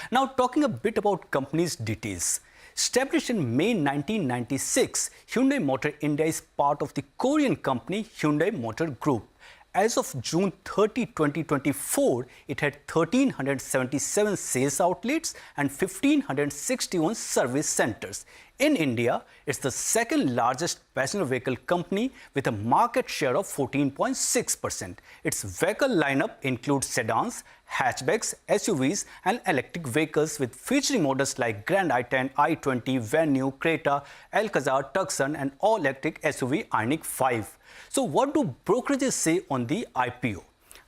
Now, talking a bit about company's details. Established in May 1996, Hyundai Motor India is part of the Korean company Hyundai Motor Group. As of June 30, 2024, it had 1,377 sales outlets and 1,561 service centers. In India, it's the second largest passenger vehicle company with a market share of 14.6%. Its vehicle lineup includes sedans, hatchbacks, SUVs and electric vehicles with featuring models like Grand i10, i20, Venue, Creta, Alcazar, Tucson and all-electric SUV Ioniq 5. So what do brokerages say on the IPO?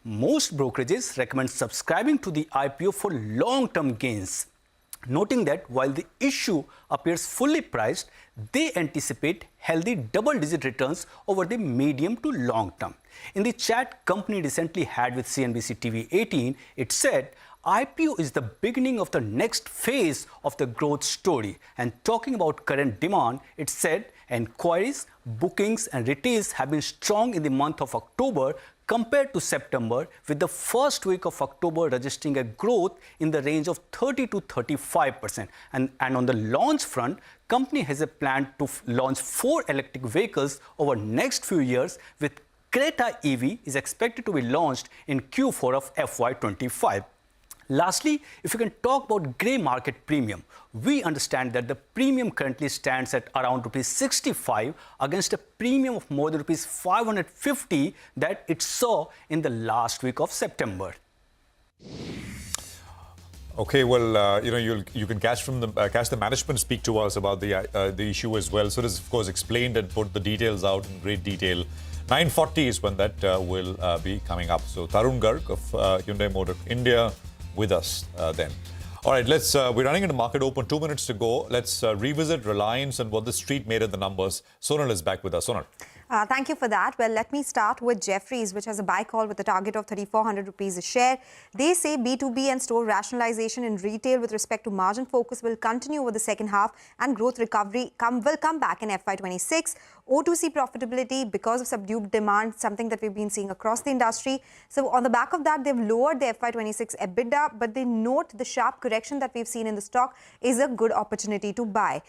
Most brokerages recommend subscribing to the IPO for long-term gains, noting that while the issue appears fully priced, they anticipate healthy double-digit returns over the medium to long term. In the chat company recently had with CNBC-TV18, it said, IPO is the beginning of the next phase of the growth story. And talking about current demand, it said, inquiries, bookings and retails have been strong in the month of October compared to September, with the first week of October registering a growth in the range of 30 to 35%. And on the launch front, company has a plan to launch 4 electric vehicles over next few years, with Creta EV is expected to be launched in Q4 of FY25. Lastly, if you can talk about grey market premium, we understand that the premium currently stands at around rupees 65 against a premium of more than rupees 550 that it saw in the last week of September. Okay, well, you can catch the management speak to us about the issue as well. So it is, of course, explained and put the details out in great detail. 9:40 is when that will be coming up. So Tarun Garg of Hyundai Motor India with us then. All right, we're running into market open, 2 minutes to go. Let's revisit Reliance and what the street made of the numbers. Sonal is back with us. Sonal. Thank you for that. Well, let me start with Jefferies, which has a buy call with a target of 3,400 rupees a share. They say B2B and store rationalization in retail with respect to margin focus will continue over the second half and growth recovery will come back in FY26. O2C profitability because of subdued demand, something that we've been seeing across the industry. So on the back of that, they've lowered their FY26 EBITDA, but they note the sharp correction that we've seen in the stock is a good opportunity to buy.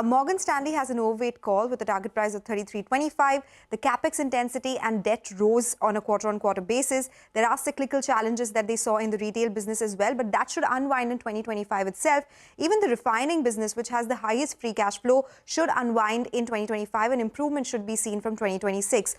Morgan Stanley has an overweight call with a target price of 33.25. The capex intensity and debt rose on a quarter-on-quarter basis. There are cyclical challenges that they saw in the retail business as well, but that should unwind in 2025 itself. Even the refining business, which has the highest free cash flow, should unwind in 2025 and improvement should be seen from 2026.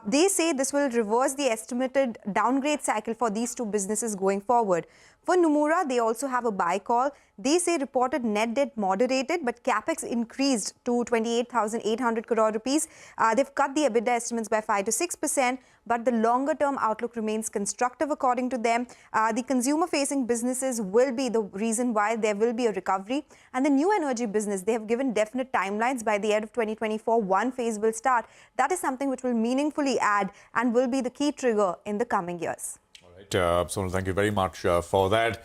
They say this will reverse the estimated downgrade cycle for these two businesses going forward. For Nomura, they also have a buy call. They say reported net debt moderated, but capex increased to 28,800 crore rupees. They've cut the EBITDA estimates by 5 to 6%, but the longer-term outlook remains constructive according to them. The consumer-facing businesses will be the reason why there will be a recovery. And the new energy business, they have given definite timelines. By the end of 2024, one phase will start. That is something which will meaningfully add and will be the key trigger in the coming years. Sonal, thank you very much for that.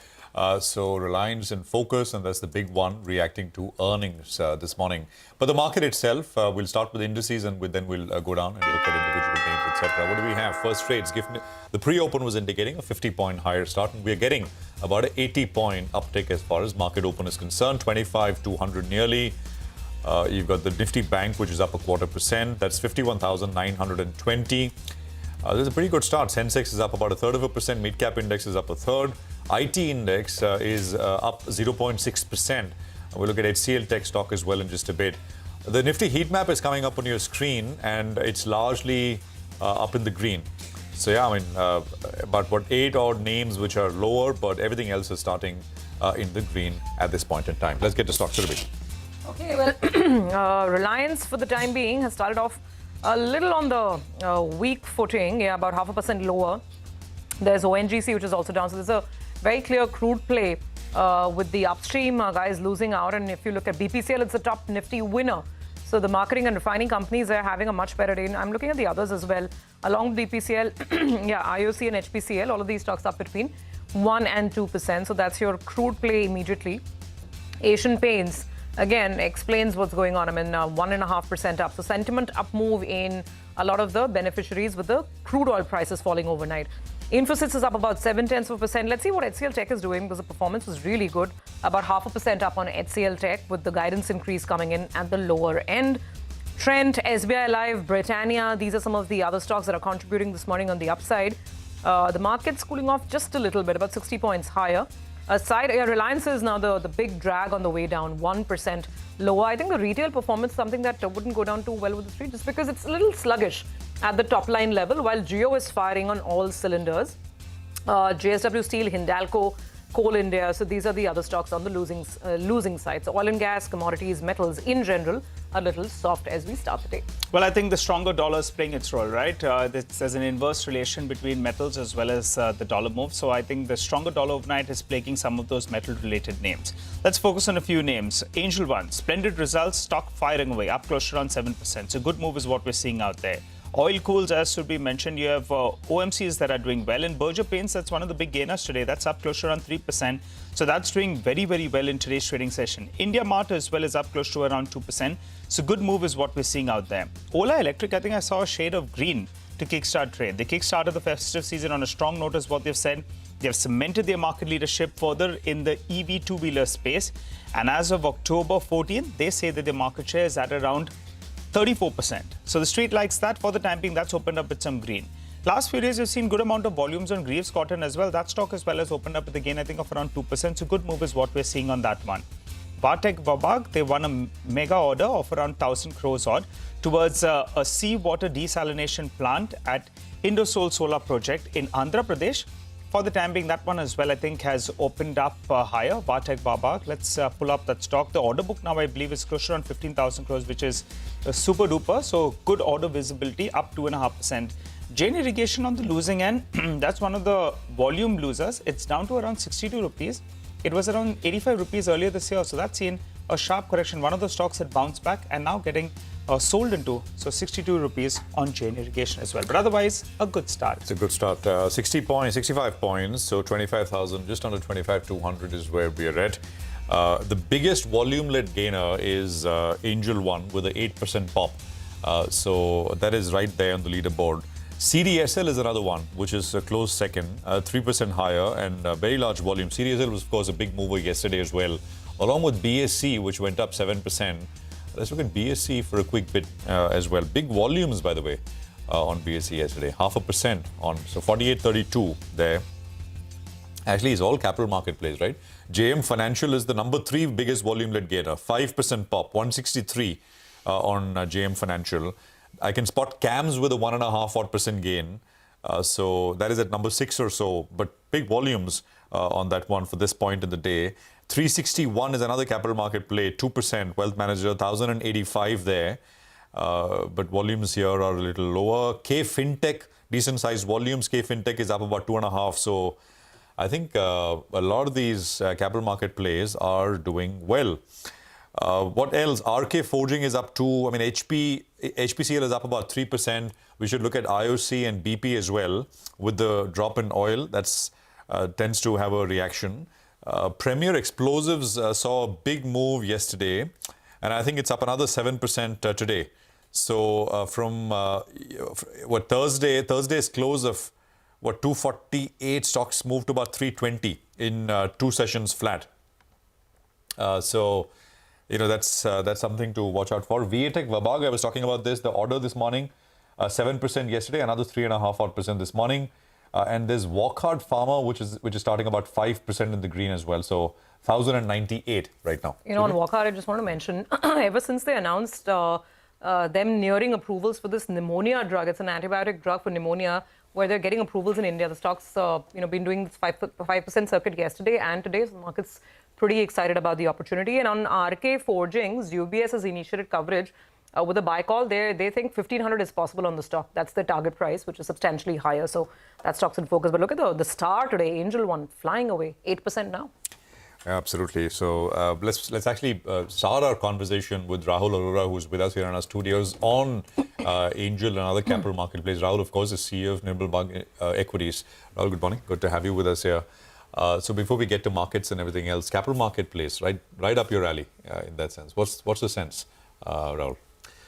So Reliance in focus, and that's the big one reacting to earnings this morning. But the market itself, we'll start with indices and then we'll go down and look at individual names, etc. What do we have? First trades, the pre-open was indicating a 50-point higher start, and we're getting about an 80-point uptick as far as market open is concerned, 25,200 nearly. You've got the Nifty Bank, which is up 0.25%. That's 51,920. There's a pretty good start. Sensex is up about 1/3%. Mid-cap index is up 1/3. IT index is up 0.6%. We'll look at HCL Tech stock as well in just a bit. The Nifty heat map is coming up on your screen, and it's largely up in the green. So yeah, I mean, about 8 odd names which are lower, but everything else is starting in the green at this point in time. Let's get to stock, Surabhi. Okay, well, Reliance for the time being has started off a little on the weak footing, yeah, about 0.5% lower. There's ONGC, which is also down. So there's a very clear crude play with the upstream guys losing out. And if you look at BPCL, it's the top Nifty winner. So the marketing and refining companies are having a much better day. And I'm looking at the others as well. Along with BPCL, yeah, IOC and HPCL, all of these stocks up between 1 and 2%. So that's your crude play immediately. Asian Paints, again, explains what's going on. I mean, 1.5% up. So sentiment up move in a lot of the beneficiaries with the crude oil prices falling overnight. Infosys is up about 0.7%. Let's see what HCL Tech is doing because the performance was really good. About 0.5% up on HCL Tech with the guidance increase coming in at the lower end. Trent, SBI Life, Britannia, these are some of the other stocks that are contributing this morning on the upside. The market's cooling off just a little bit, about 60 points higher. Reliance is now the big drag on the way down, 1% lower. I think the retail performance is something that wouldn't go down too well with the street just because it's a little sluggish at the top line level, while Jio is firing on all cylinders. JSW Steel, Hindalco, Coal India. So these are the other stocks on the losing side. So oil and gas, commodities, metals in general, a little soft as we start the day. Well, I think the stronger dollar is playing its role, right? There's an inverse relation between metals as well as the dollar move. So I think the stronger dollar overnight is plaguing some of those metal-related names. Let's focus on a few names. Angel One, splendid results, stock firing away, up close to around 7%. So good move is what we're seeing out there. Oil cools, as should be mentioned, you have OMCs that are doing well. In Berger Paints, that's one of the big gainers today. That's up close to around 3%. So that's doing very, very well in today's trading session. India Mart as well is up close to around 2%. So good move is what we're seeing out there. Ola Electric, I think I saw a shade of green to kickstart trade. They kickstarted the festive season on a strong note, is what they've said. They've cemented their market leadership further in the EV two-wheeler space. And as of October 14th, they say that their market share is at around 34%. So the street likes that. For the time being, that's opened up with some green. Last few days, we've seen good amount of volumes on Greaves Cotton as well. That stock as well has opened up with a gain, I think, of around 2%. So good move is what we're seeing on that one. Bharti Airtel, they won a mega order of around 1,000 crores odd towards a seawater desalination plant at Indosol Solar Project in Andhra Pradesh. For the time being, that one as well, I think, has opened up higher. Bharti Airtel, let's pull up that stock. The order book now, I believe, is close to around 15,000 crores, which is super duper. So good order visibility, up 2.5%. Jain Irrigation on the losing end, that's one of the volume losers. It's down to around 62 rupees. It was around 85 rupees earlier this year. So that's seen a sharp correction. One of the stocks had bounced back and now getting sold into. So 62 rupees on Jain Irrigation as well. But otherwise, a good start. It's a good start. 65 points. So 25,000, just under 25,200 is where we are at. The biggest volume-led gainer is Angel One with an 8% pop. So that is right there on the leaderboard. CDSL is another one, which is a close second, 3% higher and very large volume. CDSL was, of course, a big mover yesterday as well, along with BSC, which went up 7%. Let's look at BSC for a quick bit as well. Big volumes, by the way, on BSC yesterday. 0.5% on, so 48.32 there. Actually, it's all capital market plays, right? JM Financial is the number 3 biggest volume-led gainer, 5% pop, 163 on JM Financial. I can spot CAMS with a 1.5% gain. So that is at number 6 or so, but big volumes on that one for this point in the day. 361 is another capital market play, 2%. Wealth Manager, 1,085 there. But volumes here are a little lower. K Fintech, decent sized volumes. K Fintech is up about 2.5. So I think a lot of these capital market plays are doing well. What else? RK Forging is up 2. I mean, HPCL is up about 3%. We should look at IOC and BP as well. With the drop in oil, that's tends to have a reaction. Premier Explosives saw a big move yesterday, and I think it's up another 7% today. So from what Thursday's close of 248, stocks moved to about 320 in 2 sessions flat. So you know, that's something to watch out for. Viatec Vabag, I was talking about this, the order this morning, 7% yesterday, another 3.5% this morning. And there's Wockhardt Pharma, which is starting about 5% in the green as well. So 1,098 right now. You know, on Wockhardt, I just want to mention, ever since they announced them nearing approvals for this pneumonia drug, it's an antibiotic drug for pneumonia, where they're getting approvals in India. The stock's been doing this 5% circuit yesterday and today. So the market's pretty excited about the opportunity. And on RK Forgings, UBS has initiated coverage with a buy call. They think 1,500 is possible on the stock. That's the target price, which is substantially higher. So that stock's in focus. But look at the star today, Angel One, flying away, 8% now. Absolutely. So let's actually start our conversation with Rahul Arora, who's with us here in our studios on Angel and other capital marketplace. Rahul, of course, is CEO of Nirmal Bang Equities. Rahul, good morning. Good to have you with us here. So before we get to markets and everything else, capital marketplace, right up your alley in that sense. What's the sense, Rahul?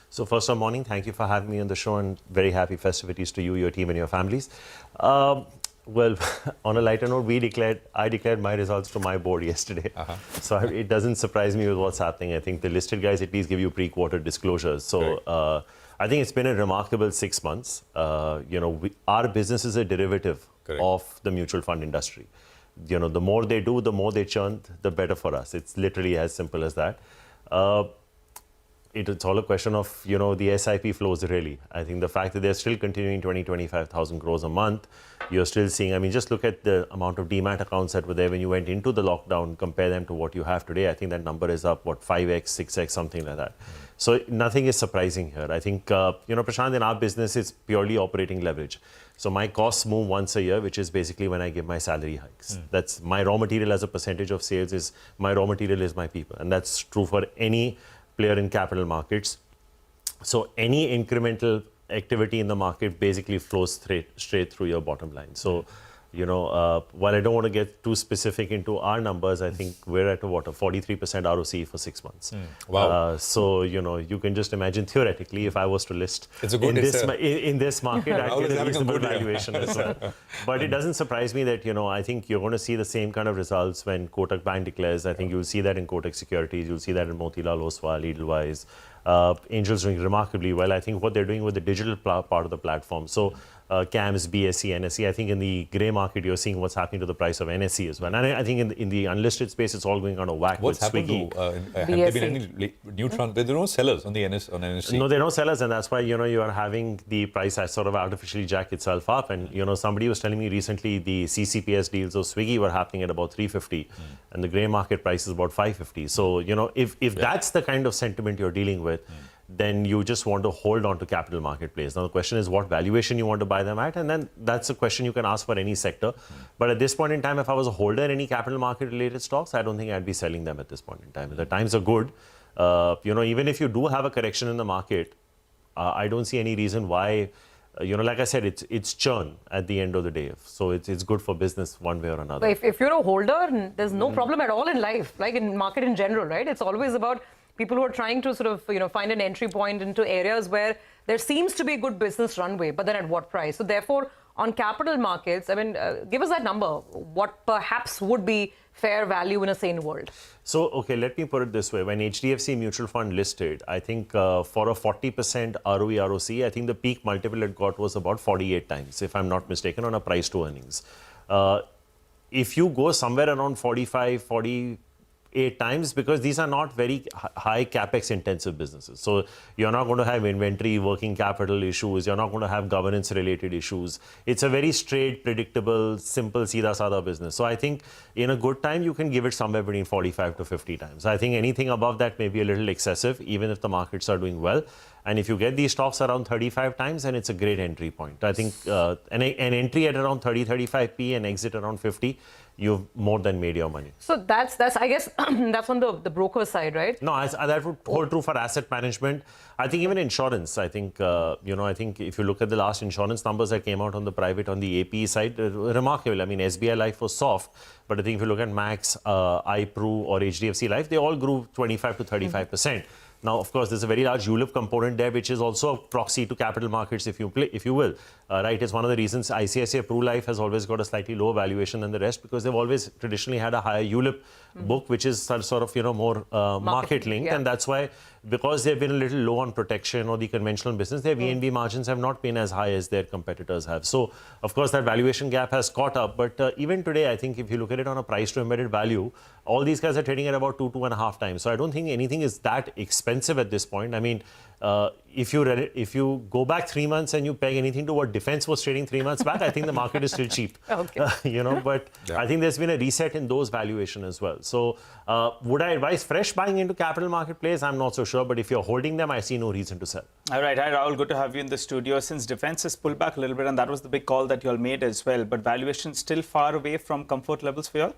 So first of all, morning, thank you for having me on the show and very happy festivities to you, your team and your families. Well, on a lighter note, I declared my results to my board yesterday. So it doesn't surprise me with what's happening. I think the listed guys at least give you pre-quarter disclosures. So I think it's been a remarkable 6 months. Our business is a derivative of the mutual fund industry. The more they do, the more they churn, the better for us. It's literally as simple as that. It's all a question of, the SIP flows really. I think the fact that they're still continuing 25,000 crores a month, you're still seeing, just look at the amount of demat accounts that were there when you went into the lockdown, compare them to what you have today. I think that number is up, 5x, 6x, something like that. So nothing is surprising here. I think, Prashant, in our business, it's purely operating leverage. So my costs move once a year, which is basically when I give my salary hikes. That's my raw material as a percentage of sales my raw material is my people. And that's true for any player in capital markets. So any incremental activity in the market basically flows straight through your bottom line. So, while I don't want to get too specific into our numbers, I think we're at a 43% ROCE for 6 months. Wow. So, you can just imagine theoretically, if I was to list in this market, I'd get a reasonable valuation as well. But it doesn't surprise me that, I think you're going to see the same kind of results when Kotak Bank declares. I think you'll see that in Kotak Securities, you'll see that in Motilal Oswal, Edelweiss. Angel's doing remarkably well. I think what they're doing with the digital part of the platform. So CAMS, BSE, NSE, I think in the grey market, you're seeing what's happening to the price of NSE as well. And I think in the unlisted space, it's all going on a whack. What's happened to, have there been any neutron? There are no sellers on NSE. No, there are no sellers. And that's why, you are having the price sort of artificially jack itself up. And, somebody was telling me recently the CCPS deals of Swiggy were happening at about 350 and the grey market price is about 550. So, if that's the kind of sentiment you're dealing with, then you just want to hold on to capital market plays. Now, the question is what valuation you want to buy them at, and then that's a question you can ask for any sector. But at this point in time, if I was a holder in any capital market related stocks, I don't think I'd be selling them at this point in time. The times are good. Even if you do have a correction in the market, I don't see any reason why, like I said, it's churn at the end of the day. So it's good for business one way or another. But if you're a holder, there's no problem at all in life, like in market in general, right? It's always about people who are trying to sort of, find an entry point into areas where there seems to be good business runway, but then at what price? So therefore, on capital markets, give us that number. What perhaps would be fair value in a sane world? So, okay, let me put it this way. When HDFC Mutual Fund listed, I think for a 40% ROE, ROC, I think the peak multiple it got was about 48 times, if I'm not mistaken, on a price to earnings. If you go somewhere around 45, 48 times, because these are not very high capex intensive businesses. So you're not going to have inventory, working capital issues. You're not going to have governance related issues. It's a very straight, predictable, simple, seedha sada business. So I think in a good time, you can give it somewhere between 45 to 50 times. I think anything above that may be a little excessive, even if the markets are doing well. And if you get these stocks around 35 times, then it's a great entry point. I think an entry at around 30, 35p and exit around 50, you've more than made your money. So that's I guess, that's on the broker side, right? No, that would hold true for asset management. I think even insurance, I think, I think if you look at the last insurance numbers that came out on the private, on the APE side, remarkable. SBI Life was soft, but I think if you look at Max, iPru or HDFC Life, they all grew 25 to 35%. Now, of course, there's a very large ULIP component there, which is also a proxy to capital markets, if you will. Right, it's one of the reasons ICICI Pru Life has always got a slightly lower valuation than the rest, because they've always traditionally had a higher ULIP book, which is sort of more market linked, and that's why, because they've been a little low on protection or the conventional business, their VNB margins have not been as high as their competitors have. So, of course, that valuation gap has caught up. But even today, I think if you look at it on a price to embedded value, all these guys are trading at about 2.5 times. So I don't think anything is that expensive at this point. If you go back 3 months and you peg anything to what defense was trading 3 months back, I think the market is still cheap. Okay. But I think there's been a reset in those valuation as well. So would I advise fresh buying into capital market plays? I'm not so sure. But if you're holding them, I see no reason to sell. All right. Hi, Rahul. Good to have you in the studio. Since defense has pulled back a little bit, and that was the big call that you all made as well, but valuation still far away from comfort levels for you all?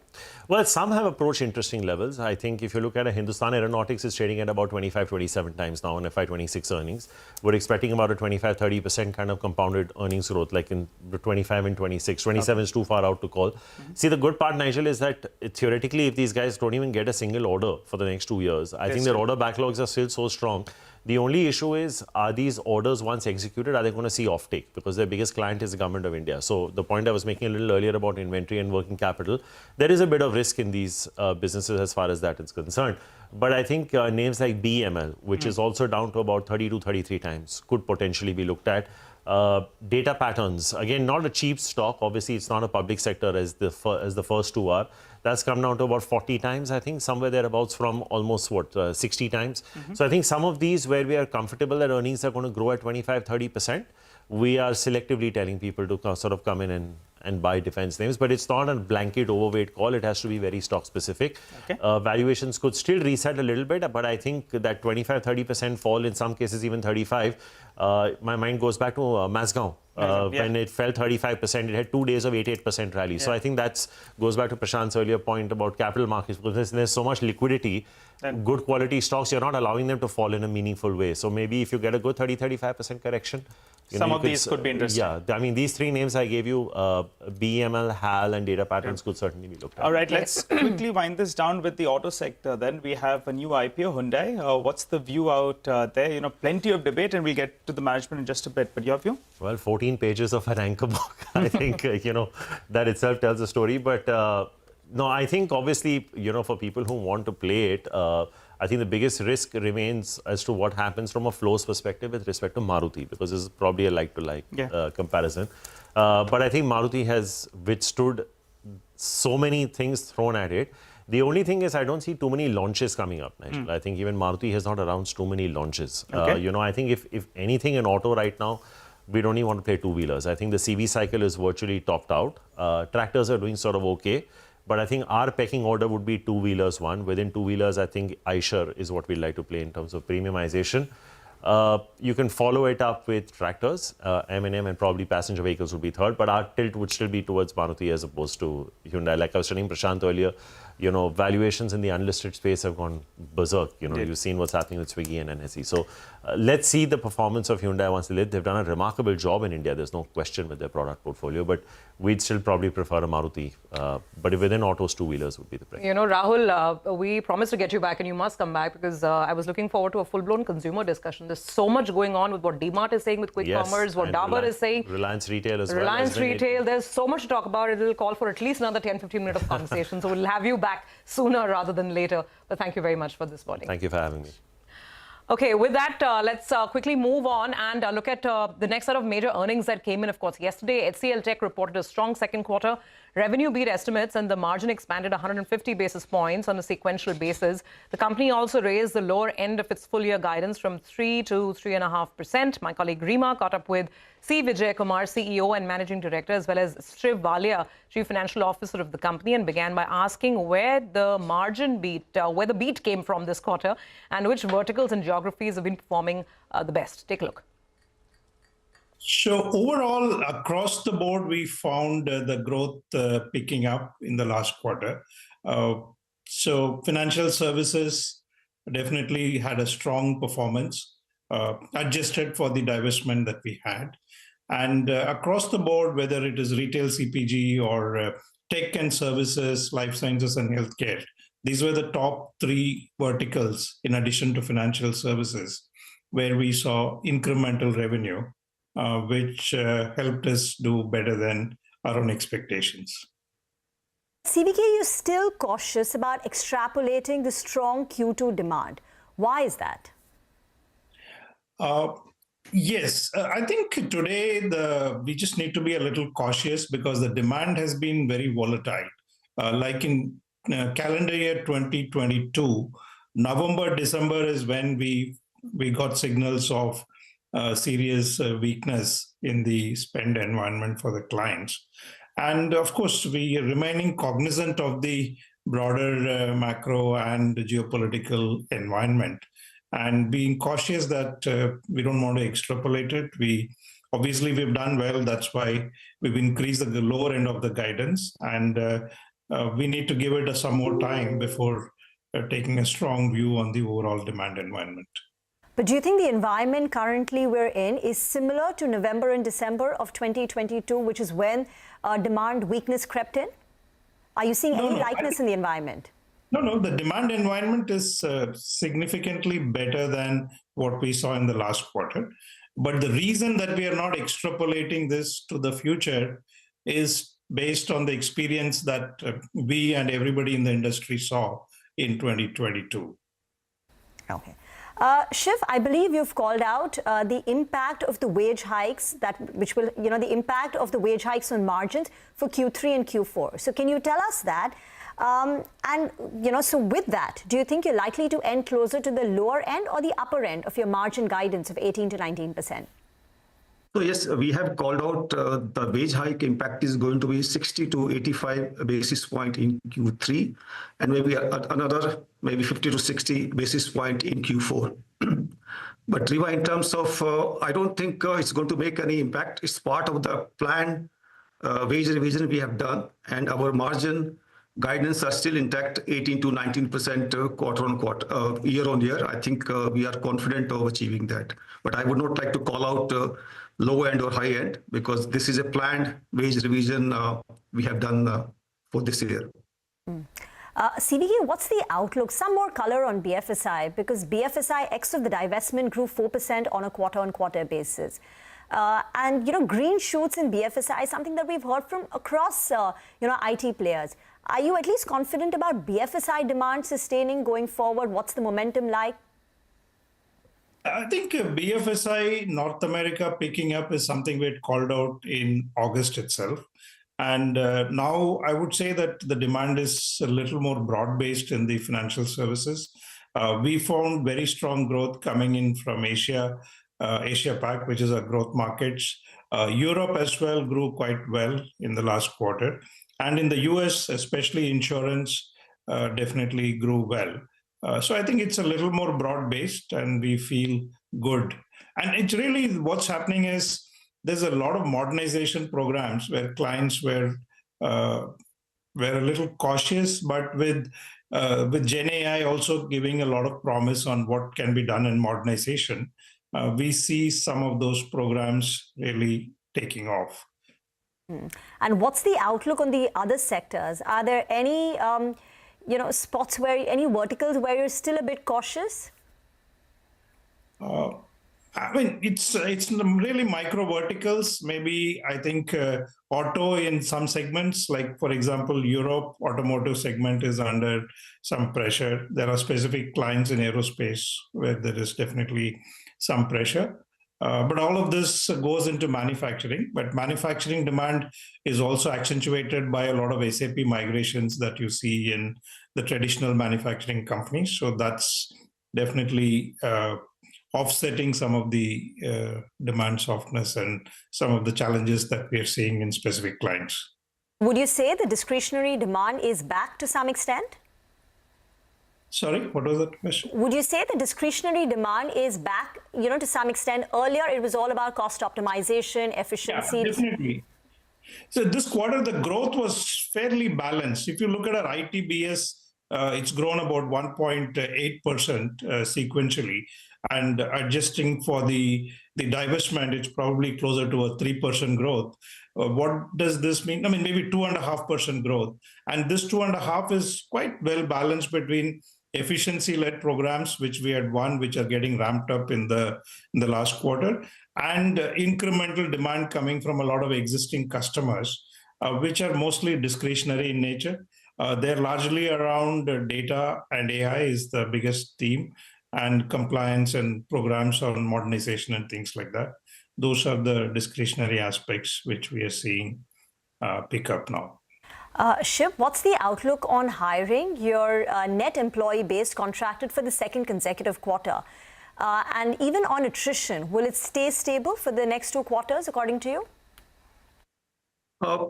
Well, some have approached interesting levels. I think if you look at Hindustan Aeronautics is trading at about 25, 27 times now on FY26 earnings. We're expecting about a 25-30% kind of compounded earnings growth, like in 25 and 26. 27 is too far out to call. See, the good part, Nigel, is that theoretically, if these guys don't even get a single order for the next 2 years, I think their order backlogs are still so strong The only issue is, are these orders once executed, are they going to see offtake? Because their biggest client is the government of India. So the point I was making a little earlier about inventory and working capital, there is a bit of risk in these businesses as far as that is concerned. But I think names like BEML, which is also down to about 30 to 33 times, could potentially be looked at. Data patterns, again, not a cheap stock. Obviously, it's not a public sector as the first two are. That's come down to about 40 times, I think, somewhere thereabouts from almost, 60 times. So I think some of these where we are comfortable that earnings are going to grow at 25-30%, we are selectively telling people to sort of come in and buy defense names. But it's not a blanket overweight call. It has to be very stock specific. Okay. Valuations could still reset a little bit, but I think that 25-30% fall, in some cases even 35, my mind goes back to Mazgaon. When it fell 35%, it had 2 days of 88% rally. So I think that goes back to Prashant's earlier point about capital markets, because there's so much liquidity, good quality stocks, you're not allowing them to fall in a meaningful way. So maybe if you get a good 30-35% correction, some of these could be interesting. Yeah, I mean, these three names I gave you, BEML, HAL and data patterns could certainly be looked at. All right, let's quickly wind this down with the auto sector. Then we have a new IPO, Hyundai. What's the view out there? You know, plenty of debate, and we'll get to the management in just a bit. But your view? Well, 14 pages of an anchor book. I think, that itself tells a story. But no, I think obviously, for people who want to play it, I think the biggest risk remains as to what happens from a flows perspective with respect to Maruti, because this is probably a like-to-like comparison. But I think Maruti has withstood so many things thrown at it. The only thing is I don't see too many launches coming up, Nigel. I think even Maruti has not announced too many launches. Okay. I think if anything in auto right now, we don't even want to play two-wheelers. I think the CV cycle is virtually topped out. Tractors are doing sort of okay. But I think our pecking order would be two-wheelers one. Within two-wheelers, I think Eicher is what we'd like to play in terms of premiumization. You can follow it up with tractors, M&M, and probably passenger vehicles would be third. But our tilt would still be towards Maruti as opposed to Hyundai. Like I was telling Prashant earlier, valuations in the unlisted space have gone berserk. You've seen what's happening with Swiggy and NSE. So let's see the performance of Hyundai once they live. They've done a remarkable job in India. There's no question with their product portfolio. But we'd still probably prefer a Maruti. But within autos, two-wheelers would be the preference. Rahul, we promised to get you back and you must come back, because I was looking forward to a full-blown consumer discussion. There's so much going on with what DMart is saying with quick commerce, what Dabur is saying. Reliance Retail as well. Reliance Retail, there's so much to talk about. It will call for at least another 10-15 minutes of conversation. So we'll have you back sooner rather than later. But thank you very much for this morning. Thank you for having me. Okay, with that, let's quickly move on and look at the next set of major earnings that came in. Of course, yesterday, HCL Tech reported a strong second quarter. Revenue beat estimates and the margin expanded 150 basis points on a sequential basis. The company also raised the lower end of its full-year guidance from 3 to 3.5%. My colleague Rima caught up with C. Vijay Kumar, CEO and Managing Director, as well as Shiv Walia, Chief Financial Officer of the company, and began by asking where the margin beat, where the beat came from this quarter, and which verticals and geographies have been performing the best. Take a look. So overall, across the board, we found the growth picking up in the last quarter. So financial services definitely had a strong performance, adjusted for the divestment that we had. And across the board, whether it is retail CPG or tech and services, life sciences and healthcare, these were the top three verticals in addition to financial services, where we saw incremental revenue, which helped us do better than our own expectations. CVK, you're still cautious about extrapolating the strong Q2 demand. Why is that? Yes, I think today we just need to be a little cautious because the demand has been very volatile. Like in calendar year 2022, November, December is when we got signals of serious weakness in the spend environment for the clients. And of course, we are remaining cognizant of the broader macro and geopolitical environment and being cautious that we don't want to extrapolate it. Obviously, we've done well. That's why we've increased the lower end of the guidance. And we need to give it some more time before taking a strong view on the overall demand environment. But do you think the environment currently we're in is similar to November and December of 2022, which is when demand weakness crept in? Are you seeing any lightness in the environment? No, the demand environment is significantly better than what we saw in the last quarter. But the reason that we are not extrapolating this to the future is based on the experience that we and everybody in the industry saw in 2022. Okay. Shiv, I believe you've called out the impact of the wage hikes the impact of the wage hikes on margins for Q3 and Q4. So can you tell us that? So with that, do you think you're likely to end closer to the lower end or the upper end of your margin guidance of 18 to 19%? So yes, we have called out the wage hike impact is going to be 60 to 85 basis point in Q3, and maybe another 50 to 60 basis point in Q4. But Riva, in terms of, I don't think it's going to make any impact. It's part of the planned wage revision we have done, and our margin guidance are still intact, 18 to 19% quarter on quarter, year on year. I think we are confident of achieving that. But I would not like to call out low end or high end, because this is a planned wage revision we have done for this year. CVK, what's the outlook? Some more color on BFSI, because BFSI ex of the divestment grew 4% on a quarter-on-quarter basis. And green shoots in BFSI is something that we've heard from across IT players. Are you at least confident about BFSI demand sustaining going forward? What's the momentum like? I think BFSI North America picking up is something we had called out in August itself. And now I would say that the demand is a little more broad-based in the financial services. We found very strong growth coming in from Asia Pac, which is our growth markets. Europe as well grew quite well in the last quarter. And in the US, especially insurance, definitely grew well. So I think it's a little more broad-based and we feel good. And it's really what's happening is there's a lot of modernization programs where clients were a little cautious, but with Gen AI also giving a lot of promise on what can be done in modernization, we see some of those programs really taking off. And what's the outlook on the other sectors? Are there any spots any verticals where you're still a bit cautious? I mean, it's really micro verticals. Maybe I think auto in some segments, like for example, Europe automotive segment is under some pressure. There are specific clients in aerospace where there is definitely some pressure. But all of this goes into manufacturing. But manufacturing demand is also accentuated by a lot of SAP migrations that you see in the traditional manufacturing companies. So that's definitely offsetting some of the demand softness and some of the challenges that we are seeing in specific clients. Would you say the discretionary demand is back to some extent? Sorry, what was that question? Would you say the discretionary demand is back, to some extent? Earlier, it was all about cost optimization, efficiency. Yeah, definitely. So this quarter, the growth was fairly balanced. If you look at our ITBS, it's grown about 1.8% sequentially. And adjusting for the divestment, it's probably closer to a 3% growth. What does this mean? I mean, maybe 2.5% growth. And this 2.5% is quite well balanced between efficiency-led programs, which we had won, which are getting ramped up in the last quarter, and incremental demand coming from a lot of existing customers, which are mostly discretionary in nature. They're largely around data, and AI is the biggest theme, and compliance and programs on modernization and things like that. Those are the discretionary aspects which we are seeing pick up now. Shiv, what's the outlook on hiring? Your net employee base contracted for the second consecutive quarter. And even on attrition, will it stay stable for the next 2 quarters, according to you?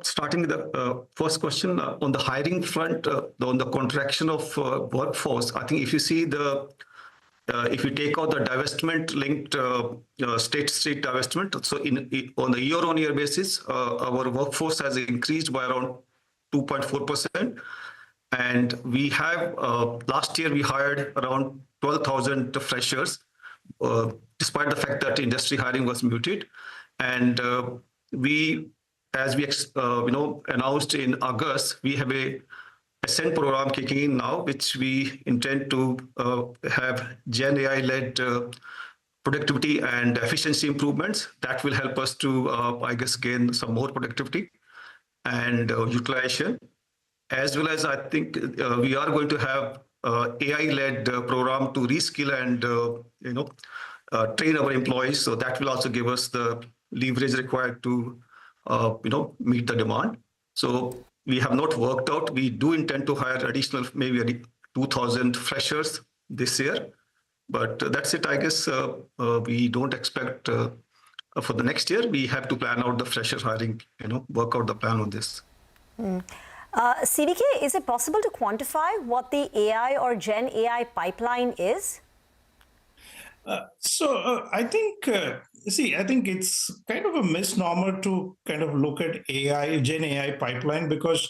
Starting with the first question, on the hiring front, on the contraction of workforce, I think if you see if you take out the divestment-linked State Street divestment, so on a year-on-year basis, our workforce has increased by around 2.4%. And we have, last year, we hired around 12,000 freshers, despite the fact that industry hiring was muted. And as we announced in August, we have a Ascent program kicking in now, which we intend to have Gen AI-led productivity and efficiency improvements. That will help us to, I guess, gain some more productivity and utilization. As well as I think we are going to have AI-led program to reskill and train our employees. So that will also give us the leverage required to meet the demand. So we have not worked out. We do intend to hire additional maybe 2,000 freshers this year, but that's it. I guess we don't expect for the next year. We have to plan out the fresher hiring. Work out the plan on this. CVK, is it possible to quantify what the AI or Gen AI pipeline is? I think, I think it's kind of a misnomer to kind of look at Gen AI pipeline, because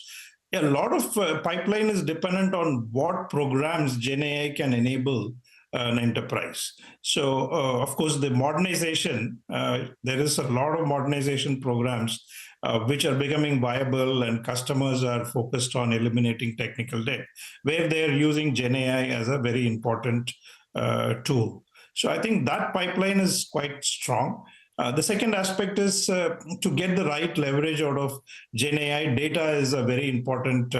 a lot of pipeline is dependent on what programs Gen AI can enable an enterprise. So, of course, the modernization, there is a lot of modernization programs which are becoming viable, and customers are focused on eliminating technical debt, where they're using Gen AI as a very important tool. So I think that pipeline is quite strong. The second aspect is to get the right leverage out of Gen AI. Data is a very important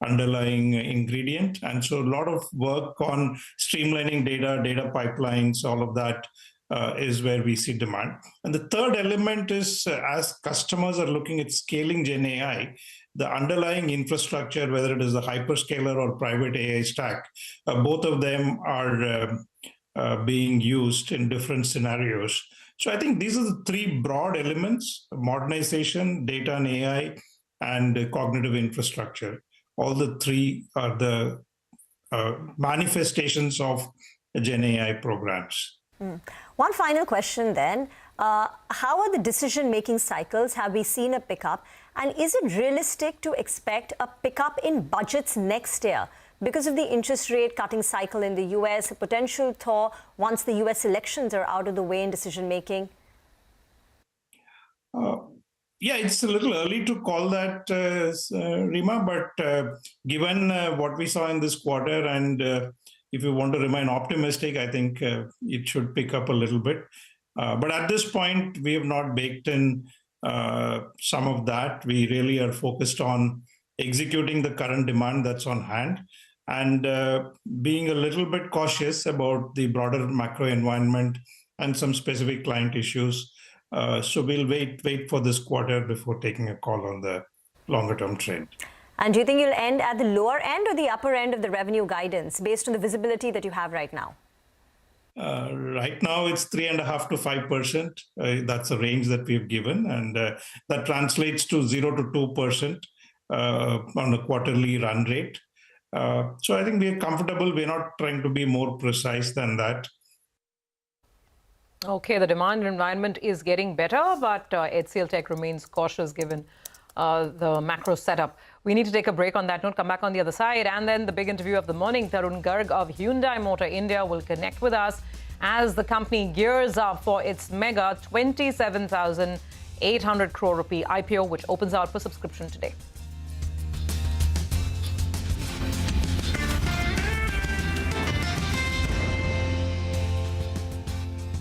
underlying ingredient. And so a lot of work on streamlining data pipelines, all of that is where we see demand. And the third element is as customers are looking at scaling Gen AI, the underlying infrastructure, whether it is a hyperscaler or private AI stack, both of them are being used in different scenarios. So I think these are the three broad elements: modernization, data and AI, and cognitive infrastructure. All the three are the manifestations of Gen AI programs. One final question then. How are the decision-making cycles? Have we seen a pickup? And is it realistic to expect a pickup in budgets next year? Because of the interest rate cutting cycle in the US, a potential thaw once the US elections are out of the way in decision-making? Yeah, it's a little early to call that, Rima, but given what we saw in this quarter, and if you want to remain optimistic, I think it should pick up a little bit. But at this point, we have not baked in some of that. We really are focused on executing the current demand that's on hand, and being a little bit cautious about the broader macro environment and some specific client issues. So we'll wait for this quarter before taking a call on the longer-term trend. And do you think you'll end at the lower end or the upper end of the revenue guidance based on the visibility that you have right now? Right now, it's 3.5% to 5%. That's a range that we've given, and that translates to 0 to 2% on a quarterly run rate. So I think we're comfortable. We're not trying to be more precise than that. Okay, the demand environment is getting better, but HCL Tech remains cautious given the macro setup. We need to take a break on that note, come back on the other side, and then the big interview of the morning. Tarun Garg of Hyundai Motor India will connect with us as the company gears up for its mega 27,800 crore rupee IPO, which opens out for subscription today.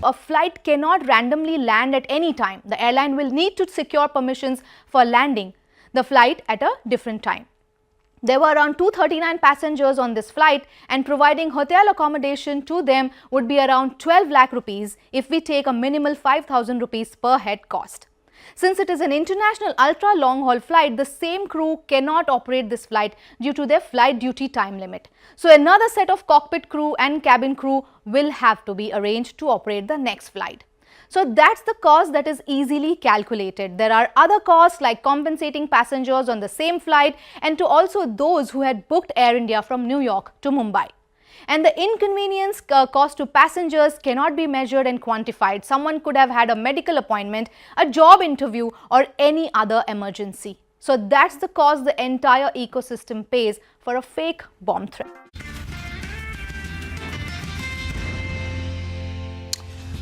A flight cannot randomly land at any time. The airline will need to secure permissions for landing the flight at a different time. There were around 239 passengers on this flight, and providing hotel accommodation to them would be around 12 lakh rupees if we take a minimal 5,000 rupees per head cost. Since it is an international ultra long haul flight, the same crew cannot operate this flight due to their flight duty time limit. So another set of cockpit crew and cabin crew will have to be arranged to operate the next flight. So that's the cost that is easily calculated. There are other costs like compensating passengers on the same flight, and to also those who had booked Air India from New York to Mumbai. And the inconvenience cost to passengers cannot be measured and quantified. Someone could have had a medical appointment, a job interview, or any other emergency. So that's the cost the entire ecosystem pays for a fake bomb threat.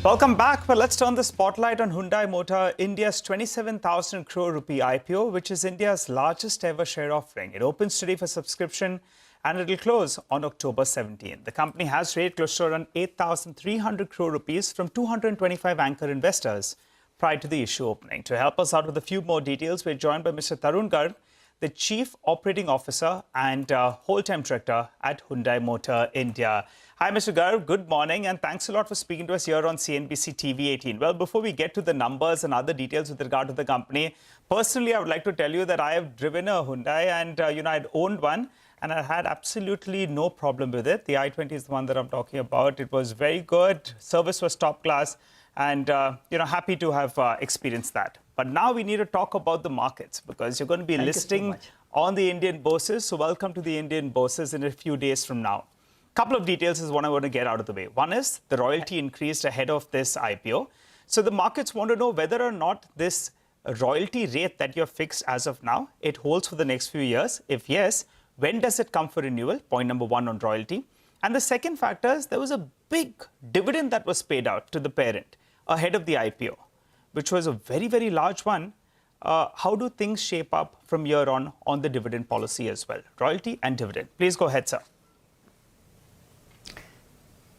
Welcome back. Well, let's turn the spotlight on Hyundai Motor India's 27,000 crore rupee IPO, which is India's largest ever share offering. It opens today for subscription and it will close on October 17th. The company has raised close to around 8,300 crore rupees from 225 anchor investors prior to the issue opening. To help us out with a few more details, we're joined by Mr. Tarun Garg, the Chief Operating Officer and Whole-Time Director at Hyundai Motor India. Hi, Mr. Garg. Good morning, and thanks a lot for speaking to us here on CNBC-TV18. Well, before we get to the numbers and other details with regard to the company, personally, I would like to tell you that I have driven a Hyundai and, I'd owned one, and I had absolutely no problem with it. The i20 is the one that I'm talking about. It was very good. Service was top class, and, happy to have experienced that. But now we need to talk about the markets because you're going to be listing on the Indian bourses. So welcome to the Indian bourses in a few days from now. Couple of details is what I want to get out of the way. One is the royalty increased ahead of this IPO. So the markets want to know whether or not this royalty rate that you're fixed as of now, it holds for the next few years. If yes, when does it come for renewal? Point number one on royalty. And the second factor is there was a big dividend that was paid out to the parent ahead of the IPO, which was a very, very large one. How do things shape up from here on the dividend policy as well? Royalty and dividend. Please go ahead, sir.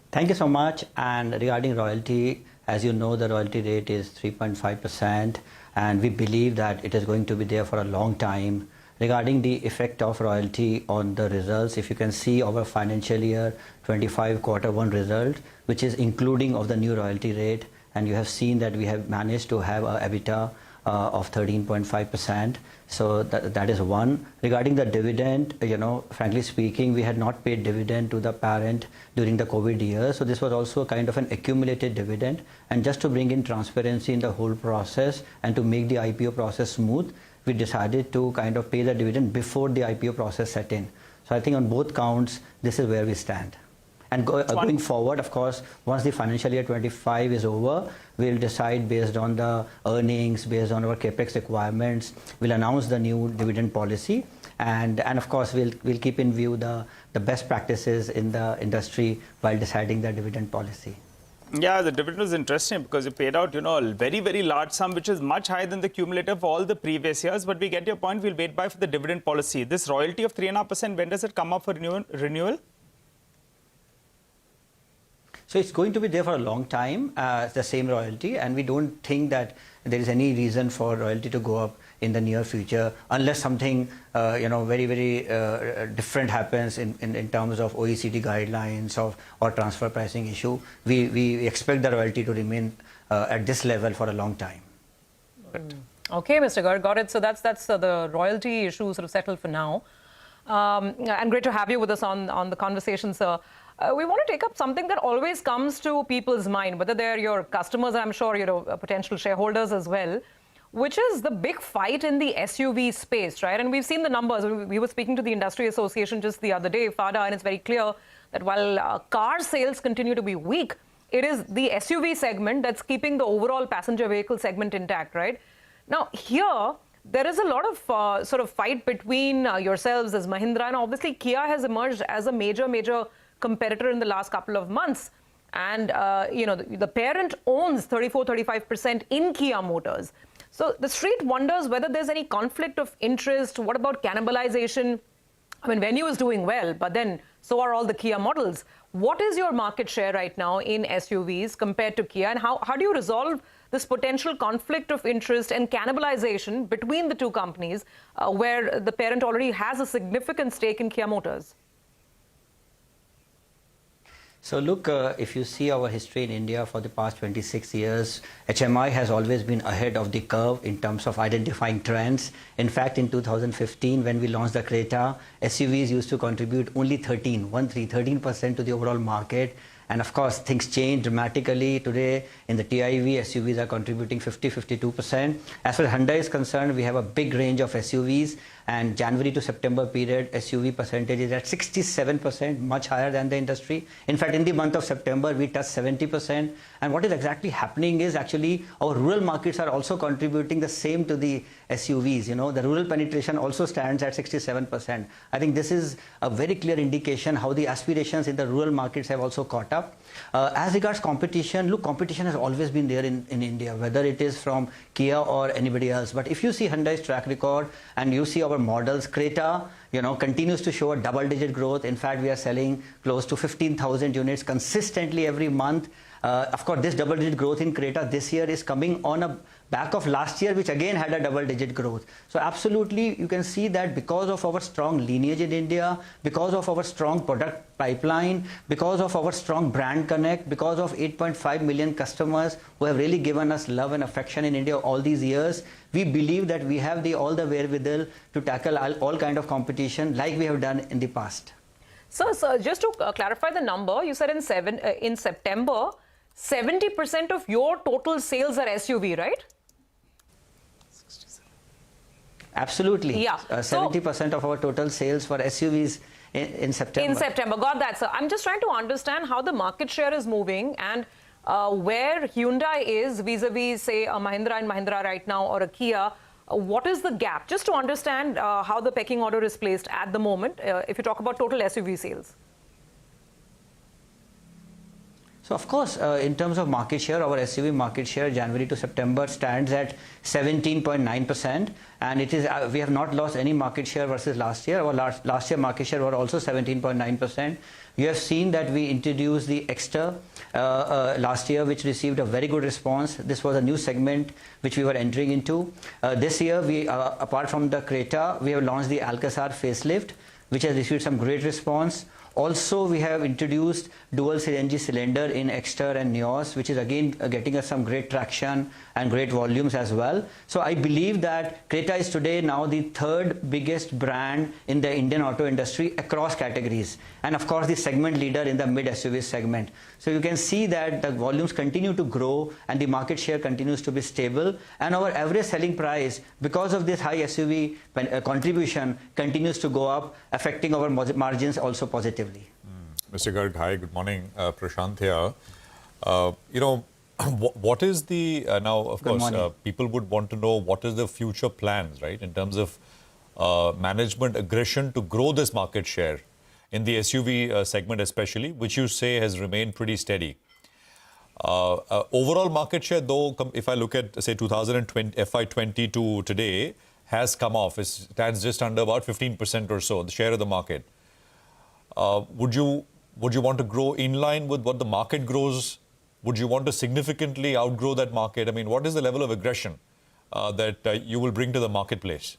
Thank you so much. And regarding royalty, as you know, the royalty rate is 3.5%, and we believe that it is going to be there for a long time. Regarding the effect of royalty on the results, if you can see our financial year 25 quarter 1 result, which is including of the new royalty rate, and you have seen that we have managed to have a EBITDA of 13.5%. So that is one. Regarding the dividend, frankly speaking, we had not paid dividend to the parent during the COVID year. So this was also kind of an accumulated dividend. And just to bring in transparency in the whole process and to make the IPO process smooth, we decided to kind of pay the dividend before the IPO process set in. So I think on both counts, this is where we stand. And going forward, of course, once the financial year 25 is over, we'll decide based on the earnings, based on our capex requirements. We'll announce the new dividend policy, and of course, we'll keep in view the best practices in the industry while deciding the dividend policy. Yeah, the dividend was interesting because you paid out, a very, very large sum, which is much higher than the cumulative for all the previous years. But we get your point. We'll wait by for the dividend policy. This royalty of 3.5%, when does it come up for renewal? So it's going to be there for a long time, the same royalty, and we don't think that there is any reason for royalty to go up in the near future unless something very, very different happens in terms of OECD guidelines or transfer pricing issue. We expect the royalty to remain at this level for a long time. Okay, Mr. Garg, got it. So that's the royalty issue sort of settled for now. And great to have you with us on the conversation, sir. We want to take up something that always comes to people's mind, whether they're your customers, and I'm sure, potential shareholders as well, which is the big fight in the SUV space, right? And we've seen the numbers. We were speaking to the Industry Association just the other day, FADA, and it's very clear that while car sales continue to be weak, it is the SUV segment that's keeping the overall passenger vehicle segment intact, right? Now, here, there is a lot of sort of fight between yourselves as Mahindra, and obviously Kia has emerged as a major competitor in the last couple of months. And, the parent owns 34-35% in Kia Motors. So the street wonders whether there's any conflict of interest. What about cannibalization? I mean, Venue is doing well, but then so are all the Kia models. What is your market share right now in SUVs compared to Kia? And how do you resolve this potential conflict of interest and cannibalization between the two companies where the parent already has a significant stake in Kia Motors? So look, if you see our history in India for the past 26 years, HMI has always been ahead of the curve in terms of identifying trends. In fact, in 2015, when we launched the Creta, SUVs used to contribute only 13% to the overall market. And of course, things changed dramatically. Today, in the TIV, SUVs are contributing 50-52%. As far as Hyundai is concerned, we have a big range of SUVs. And January to September period, SUV percentage is at 67%, much higher than the industry. In fact, in the month of September, we touched 70%. And what is exactly happening is actually our rural markets are also contributing the same to the SUVs. The rural penetration also stands at 67%. I think this is a very clear indication how the aspirations in the rural markets have also caught up. As regards competition, look, competition has always been there in India, whether it is from Kia or anybody else. But if you see Hyundai's track record and you see our our models. Creta, continues to show a double-digit growth. In fact, we are selling close to 15,000 units consistently every month. Of course, this double-digit growth in Creta this year is coming on a back of last year, which again had a double-digit growth. So absolutely, you can see that because of our strong lineage in India, because of our strong product pipeline, because of our strong brand connect, because of 8.5 million customers who have really given us love and affection in India all these years, we believe that we have all the wherewithal to tackle all kind of competition like we have done in the past. So just to clarify the number, you said in September, 70% of your total sales are SUV, right? Absolutely. Yeah. 70% of our total sales for SUVs in September. In September, got that. So I'm just trying to understand how the market share is moving and where Hyundai is vis-a-vis, say, a Mahindra and Mahindra right now or a Kia. What is the gap? Just to understand how the pecking order is placed at the moment, if you talk about total SUV sales. So of course, in terms of market share, our SUV market share January to September stands at 17.9%, and it is we have not lost any market share versus last year. Our last year market share was also 17.9%. You have seen that we introduced the Exter last year, which received a very good response. This was a new segment which we were entering into. This year, we apart from the Creta, we have launched the Alcazar facelift, which has received some great response. Also, we have introduced dual CNG cylinder in Exter and Nios, which is again getting us some great traction and great volumes as well. So I believe that Creta is today now the third biggest brand in the Indian auto industry across categories. And of course, the segment leader in the mid SUV segment. So you can see that the volumes continue to grow and the market share continues to be stable. And our average selling price, because of this high SUV contribution, continues to go up, affecting our margins also positively. Mr. Garg, hi, good morning. Prashant here. What is the, now of course, people would want to know what is the future plans, right, in terms of management aggression to grow this market share in the SUV segment especially, which you say has remained pretty steady. Overall market share, though, if I look at, say, 2020, FY20 to today, has come off. It stands just under about 15% or so, the share of the market. Would you want to grow in line with what the market grows? Would you want to significantly outgrow that market? I mean, what is the level of aggression that you will bring to the marketplace?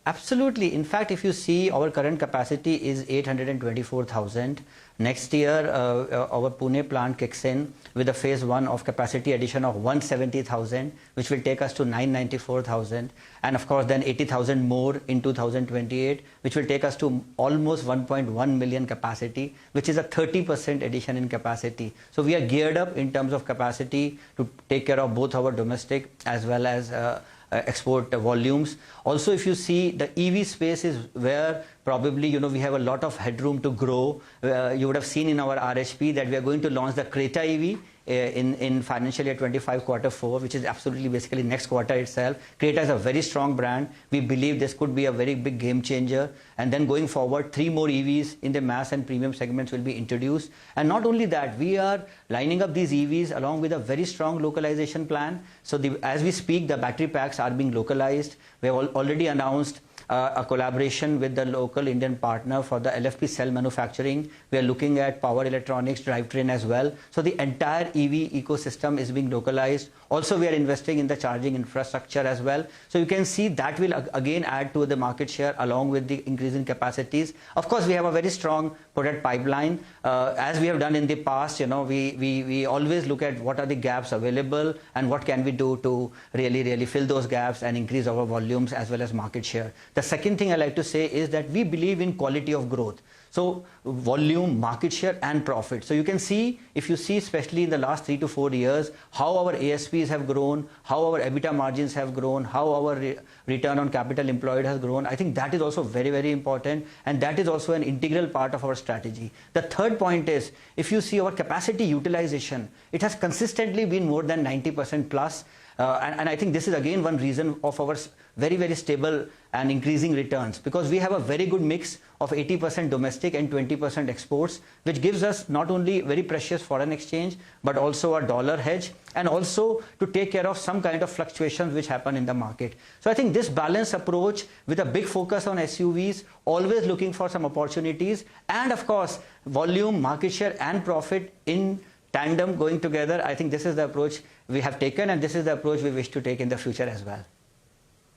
Absolutely. In fact, if you see, our current capacity is 824,000. Next year, our Pune plant kicks in with a phase 1 of capacity addition of 170,000, which will take us to 994,000. And of course, then 80,000 more in 2028, which will take us to almost 1.1 million capacity, which is a 30% addition in capacity. So we are geared up in terms of capacity to take care of both our domestic as well as export volumes. Also, if you see, the EV space is where probably we have a lot of headroom to grow. You would have seen in our RHP that we are going to launch the Creta EV in financial year 25 Q4, which is absolutely basically next quarter itself. Creta is a very strong brand. We believe this could be a very big game changer. And then going forward, 3 more EVs in the mass and premium segments will be introduced. And not only that, we are lining up these EVs along with a very strong localization plan. So as we speak, the battery packs are being localized. We have already announced a collaboration with the local Indian partner for the LFP cell manufacturing. We are looking at power electronics, drivetrain as well. So the entire EV ecosystem is being localized. Also, we are investing in the charging infrastructure as well. So you can see that will again add to the market share along with the increase in capacities. Of course, we have a very strong product pipeline. As we have done in the past, we always look at what are the gaps available and what can we do to really fill those gaps and increase our volumes as well as market share. The second thing I like to say is that we believe in quality of growth. So volume, market share and profit. So you can see, if you see especially in the last 3 to 4 years, how our ASPs have grown, how our EBITDA margins have grown, how our return on capital employed has grown. I think that is also very important, and that is also an integral part of our strategy. The third point is, if you see our capacity utilization, it has consistently been more than 90% plus. And I think this is again one reason of our very stable and increasing returns, because we have a very good mix of 80% domestic and 20% exports, which gives us not only very precious foreign exchange, but also a dollar hedge, and also to take care of some kind of fluctuations which happen in the market. So I think this balanced approach with a big focus on SUVs, always looking for some opportunities, and of course, volume, market share and profit in tandem going together. I think this is the approach we have taken, and this is the approach we wish to take in the future as well.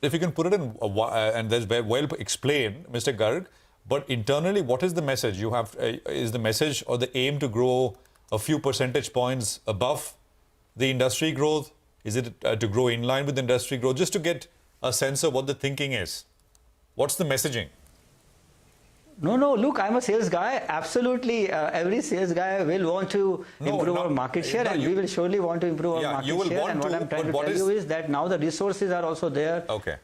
If you can put it in, and that's very well explained, Mr. Garg, but internally, what is the message? You have, is the message or the aim to grow a few percentage points above the industry growth? Is it to grow in line with industry growth? Just to get a sense of what the thinking is. What's the messaging? No, look, I'm a sales guy. Absolutely, every sales guy will want to improve our market share, and we will surely want to improve our market share. And what I'm trying to tell you is that now the resources are also there. Okay.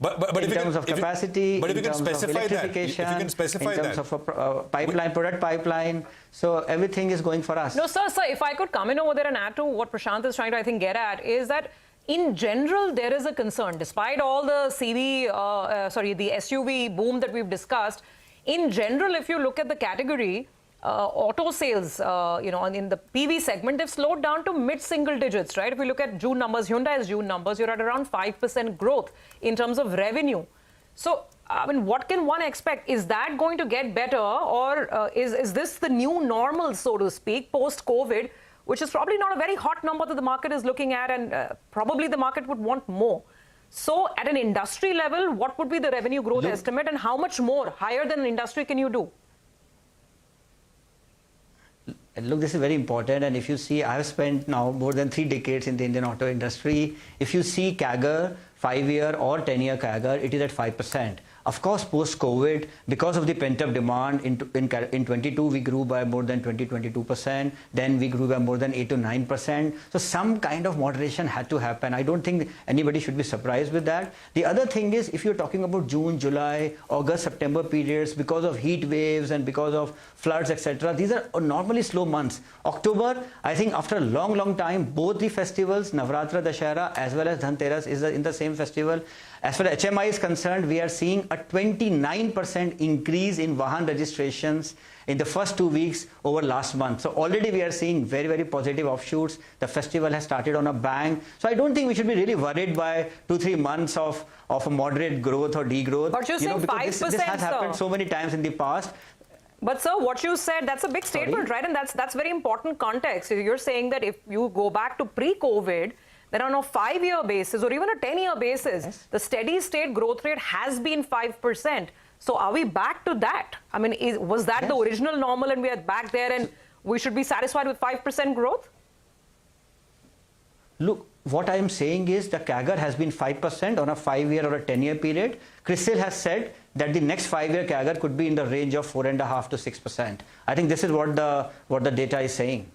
But in terms of capacity, in terms of electrification, in terms of a pipeline, product pipeline, so everything is going for us. No, sir, if I could come in over there and add to what Prashant is trying to, I think, get at, is that in general, there is a concern, despite all the the SUV boom that we've discussed. In general, if you look at the category, auto sales, in the PV segment, they've slowed down to mid-single digits, right? If we look at June numbers, Hyundai's June numbers, you're at around 5% growth in terms of revenue. So, I mean, what can one expect? Is that going to get better, or is this the new normal, so to speak, post-COVID, which is probably not a very hot number that the market is looking at, and probably the market would want more? So, at an industry level, what would be the revenue growth estimate, and how much more, higher than an industry, can you do? Look, this is very important, and if you see, I have spent now more than 3 decades in the Indian auto industry. If you see CAGR, 5-year or 10-year CAGR, it is at 5%. Of course, post-COVID, because of the pent-up demand, in 22 we grew by more than 22%. Then we grew by more than 8 to 9%. So some kind of moderation had to happen. I don't think anybody should be surprised with that. The other thing is, if you're talking about June, July, August, September periods, because of heat waves and because of floods, etc., these are normally slow months. October, I think after a long time, both the festivals, Navratra, Dashera, as well as Dhanteras, is in the same festival. As far as HMI is concerned, we are seeing a 29% increase in Vahan registrations in the first 2 weeks over last month. So already we are seeing very positive offshoots. The festival has started on a bang. So I don't think we should be really worried by 2-3 months of a moderate growth or degrowth. But you're saying 5%, this has happened so many times in the past. But sir, what you said, that's a big statement, right? And that's very important context. You're saying that if you go back to pre-COVID, then on a 5-year basis or even a 10-year basis, the steady state growth rate has been 5%. So are we back to that? I mean, was that the original normal and we are back there and we should be satisfied with 5% growth? Look, what I am saying is the CAGR has been 5% on a 5-year or a 10-year period. CRISIL has said that the next 5-year CAGR could be in the range of 4.5% to 6%. I think this is what the data is saying.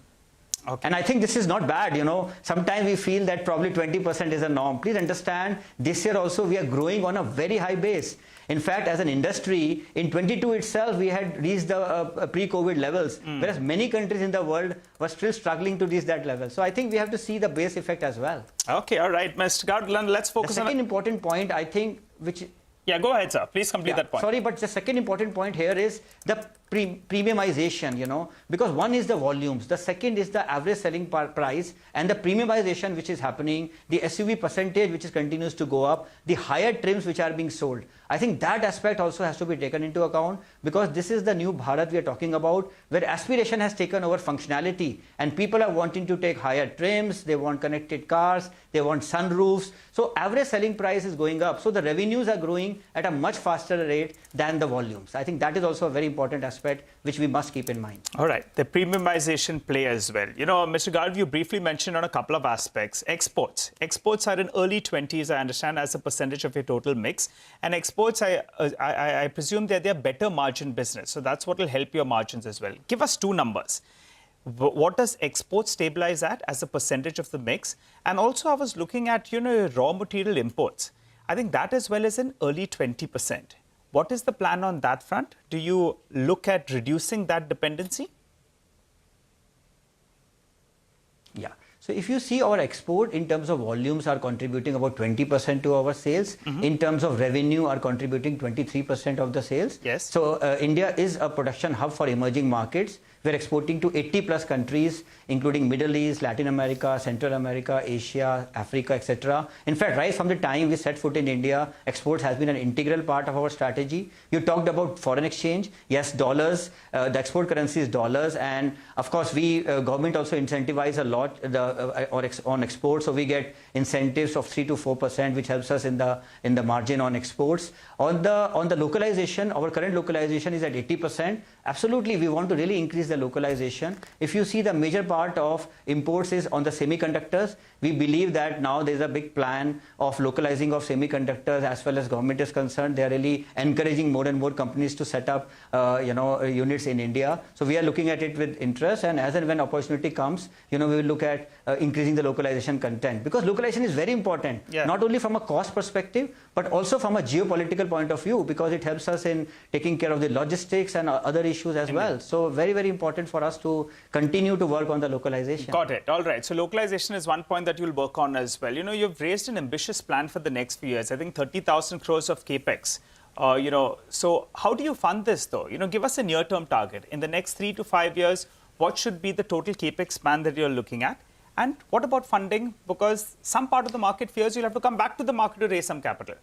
Okay. And I think this is not bad, Sometimes we feel that probably 20% is a norm. Please understand, this year also we are growing on a very high base. In fact, as an industry, in 22 itself, we had reached the pre-COVID levels, whereas many countries in the world were still struggling to reach that level. So I think we have to see the base effect as well. Okay, all right, Mr. Garg, let's focus on... The second important point, I think, which... Yeah, go ahead, sir. Please complete that point. Sorry, but the second important point here is the premiumization, because one is the volumes, the second is the average selling price, and the premiumization which is happening, the SUV percentage which continues to go up, the higher trims which are being sold. I think that aspect also has to be taken into account, because this is the new Bharat we are talking about, where aspiration has taken over functionality, and people are wanting to take higher trims, they want connected cars, they want sunroofs. So average selling price is going up. So the revenues are growing at a much faster rate than the volumes. I think that is also a very important aspect which we must keep in mind. All right, the premiumization play as well. Mr. Garg, you briefly mentioned on a couple of aspects. Exports are in early 20s, I understand, as a percentage of your total mix. And exports, I presume they're better margin business. So that's what will help your margins as well. Give us 2 numbers. What does export stabilize at as a percentage of the mix? And also I was looking at, raw material imports. I think that as well is in early 20%. What is the plan on that front? Do you look at reducing that dependency? Yeah. So if you see our export in terms of volumes are contributing about 20% to our sales. In terms of revenue are contributing 23% of the sales. Yes. So India is a production hub for emerging markets. We're exporting to 80 plus countries, including Middle East, Latin America, Central America, Asia, Africa, etc. In fact, right from the time we set foot in India, exports has been an integral part of our strategy. You talked about foreign exchange. Yes, dollars, the export currency is dollars. And of course, we, government also incentivize a lot on exports. So we get incentives of 3 to 4%, which helps us in the margin on exports. On the localization, our current localization is at 80%. Absolutely, we want to really increase the localization. If you see, the major part of imports is on the semiconductors. We believe that now there's a big plan of localizing of semiconductors as well as government is concerned. They are really encouraging more and more companies to set up units in India. So we are looking at it with interest, and as and when opportunity comes, we will look at increasing the localization content, because localization is very important, not only from a cost perspective, but also from a geopolitical point of view, because it helps us in taking care of the logistics and other issues as well. So very, very important for us to continue to work on the localization. Got it. All right. So localization is one point that you'll work on as well. You've raised an ambitious plan for the next few years. I think 30,000 crores of capex. So how do you fund this though? Give us a near-term target. In the next 3 to 5 years, what should be the total capex plan that you're looking at? And what about funding? Because some part of the market fears you'll have to come back to the market to raise some capital.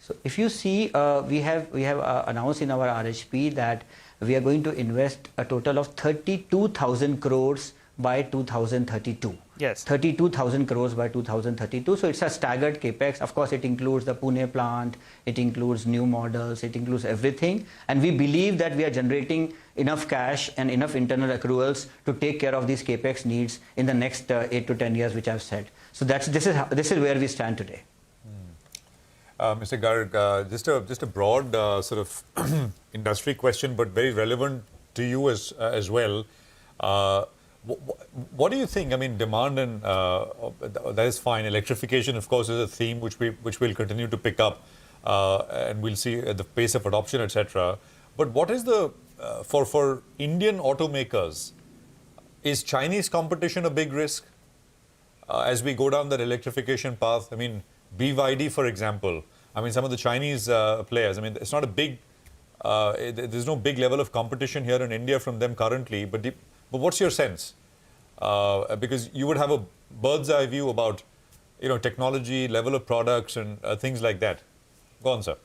So if you see, we have announced in our RHP that we are going to invest a total of 32,000 crores by 2032. Yes. 32,000 crores by 2032. So it's a staggered capex. Of course, it includes the Pune plant, it includes new models, it includes everything. And we believe that we are generating enough cash and enough internal accruals to take care of these capex needs in the next 8 to 10 years, which I've said. So this is where we stand today. Mr. Garg, just a broad sort of industry question, but very relevant to you as well. What do you think? I mean, demand and that is fine. Electrification, of course, is a theme which will continue to pick up, and we'll see at the pace of adoption, etc. But what is the for Indian automakers? Is Chinese competition a big risk as we go down that electrification path? I mean, BYD, for example. I mean, some of the Chinese players. I mean, it's not a big. There's no big level of competition here in India from them currently. But what's your sense? Because you would have a bird's eye view about, technology, level of products, and things like that. Go on, sir.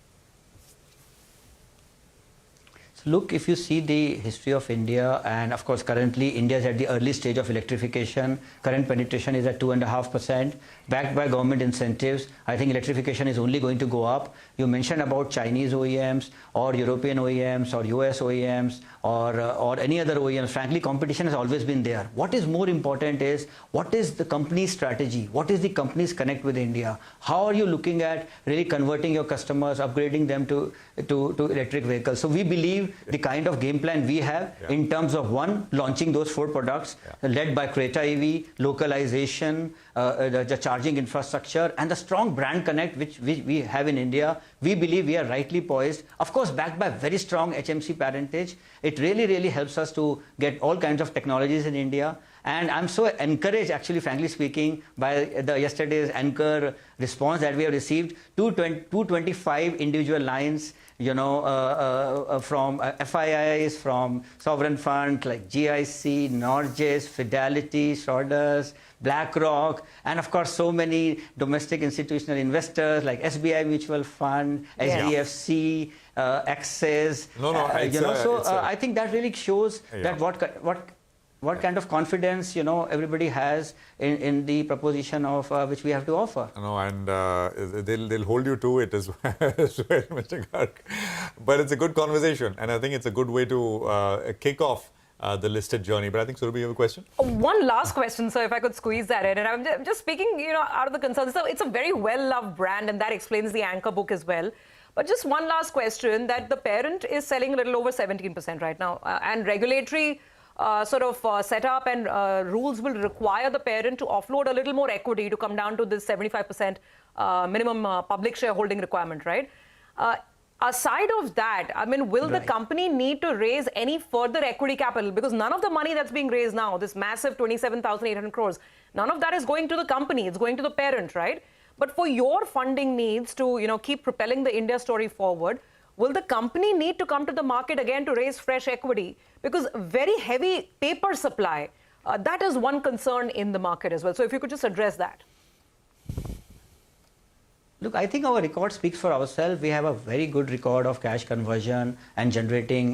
So look, if you see the history of India, and of course currently India is at the early stage of electrification. Current penetration is at 2.5%, backed by government incentives. I think electrification is only going to go up. You mentioned about Chinese OEMs or European OEMs or US OEMs or any other OEMs. Frankly, competition has always been there. What is more important is what is the company's strategy? What is the company's connect with India? How are you looking at really converting your customers, upgrading them to electric vehicles? So we believe the kind of game plan we have in terms of launching those 4 products led by Creta EV, localization, the charging infrastructure, and the strong brand connect which we have in India. We believe we are rightly poised, of course backed by very strong HMC parentage. It really helps us to get all kinds of technologies in India. And I'm so encouraged, actually, frankly speaking, by yesterday's anchor response that we have received. 225 individual lines, from FIIs, from sovereign funds like GIC, Norges, Fidelity, Schroders, BlackRock, and of course so many domestic institutional investors like SBI Mutual Fund, HDFC, Axis. I think that really shows that what kind of confidence everybody has in the proposition of which we have to offer. No, and they'll hold you to it as well, Mr. Garg. But it's a good conversation, and I think it's a good way to kick off the listed journey. But I think, Surabhi, you have a question? One last question, sir, if I could squeeze that in. And I'm just speaking, out of the concerns. So it's a very well-loved brand, and that explains the anchor book as well. But just one last question, that the parent is selling a little over 17% right now, and regulatory setup and rules will require the parent to offload a little more equity to come down to this 75% minimum public shareholding requirement, right? Aside of that, I mean, will the company need to raise any further equity capital? Because none of the money that's being raised now, this massive 27,800 crores, none of that is going to the company. It's going to the parent, right? But for your funding needs to, keep propelling the India story forward, will the company need to come to the market again to raise fresh equity? Because very heavy paper supply, that is one concern in the market as well. So if you could just address that. Look, I think our record speaks for ourselves. We have a very good record of cash conversion and generating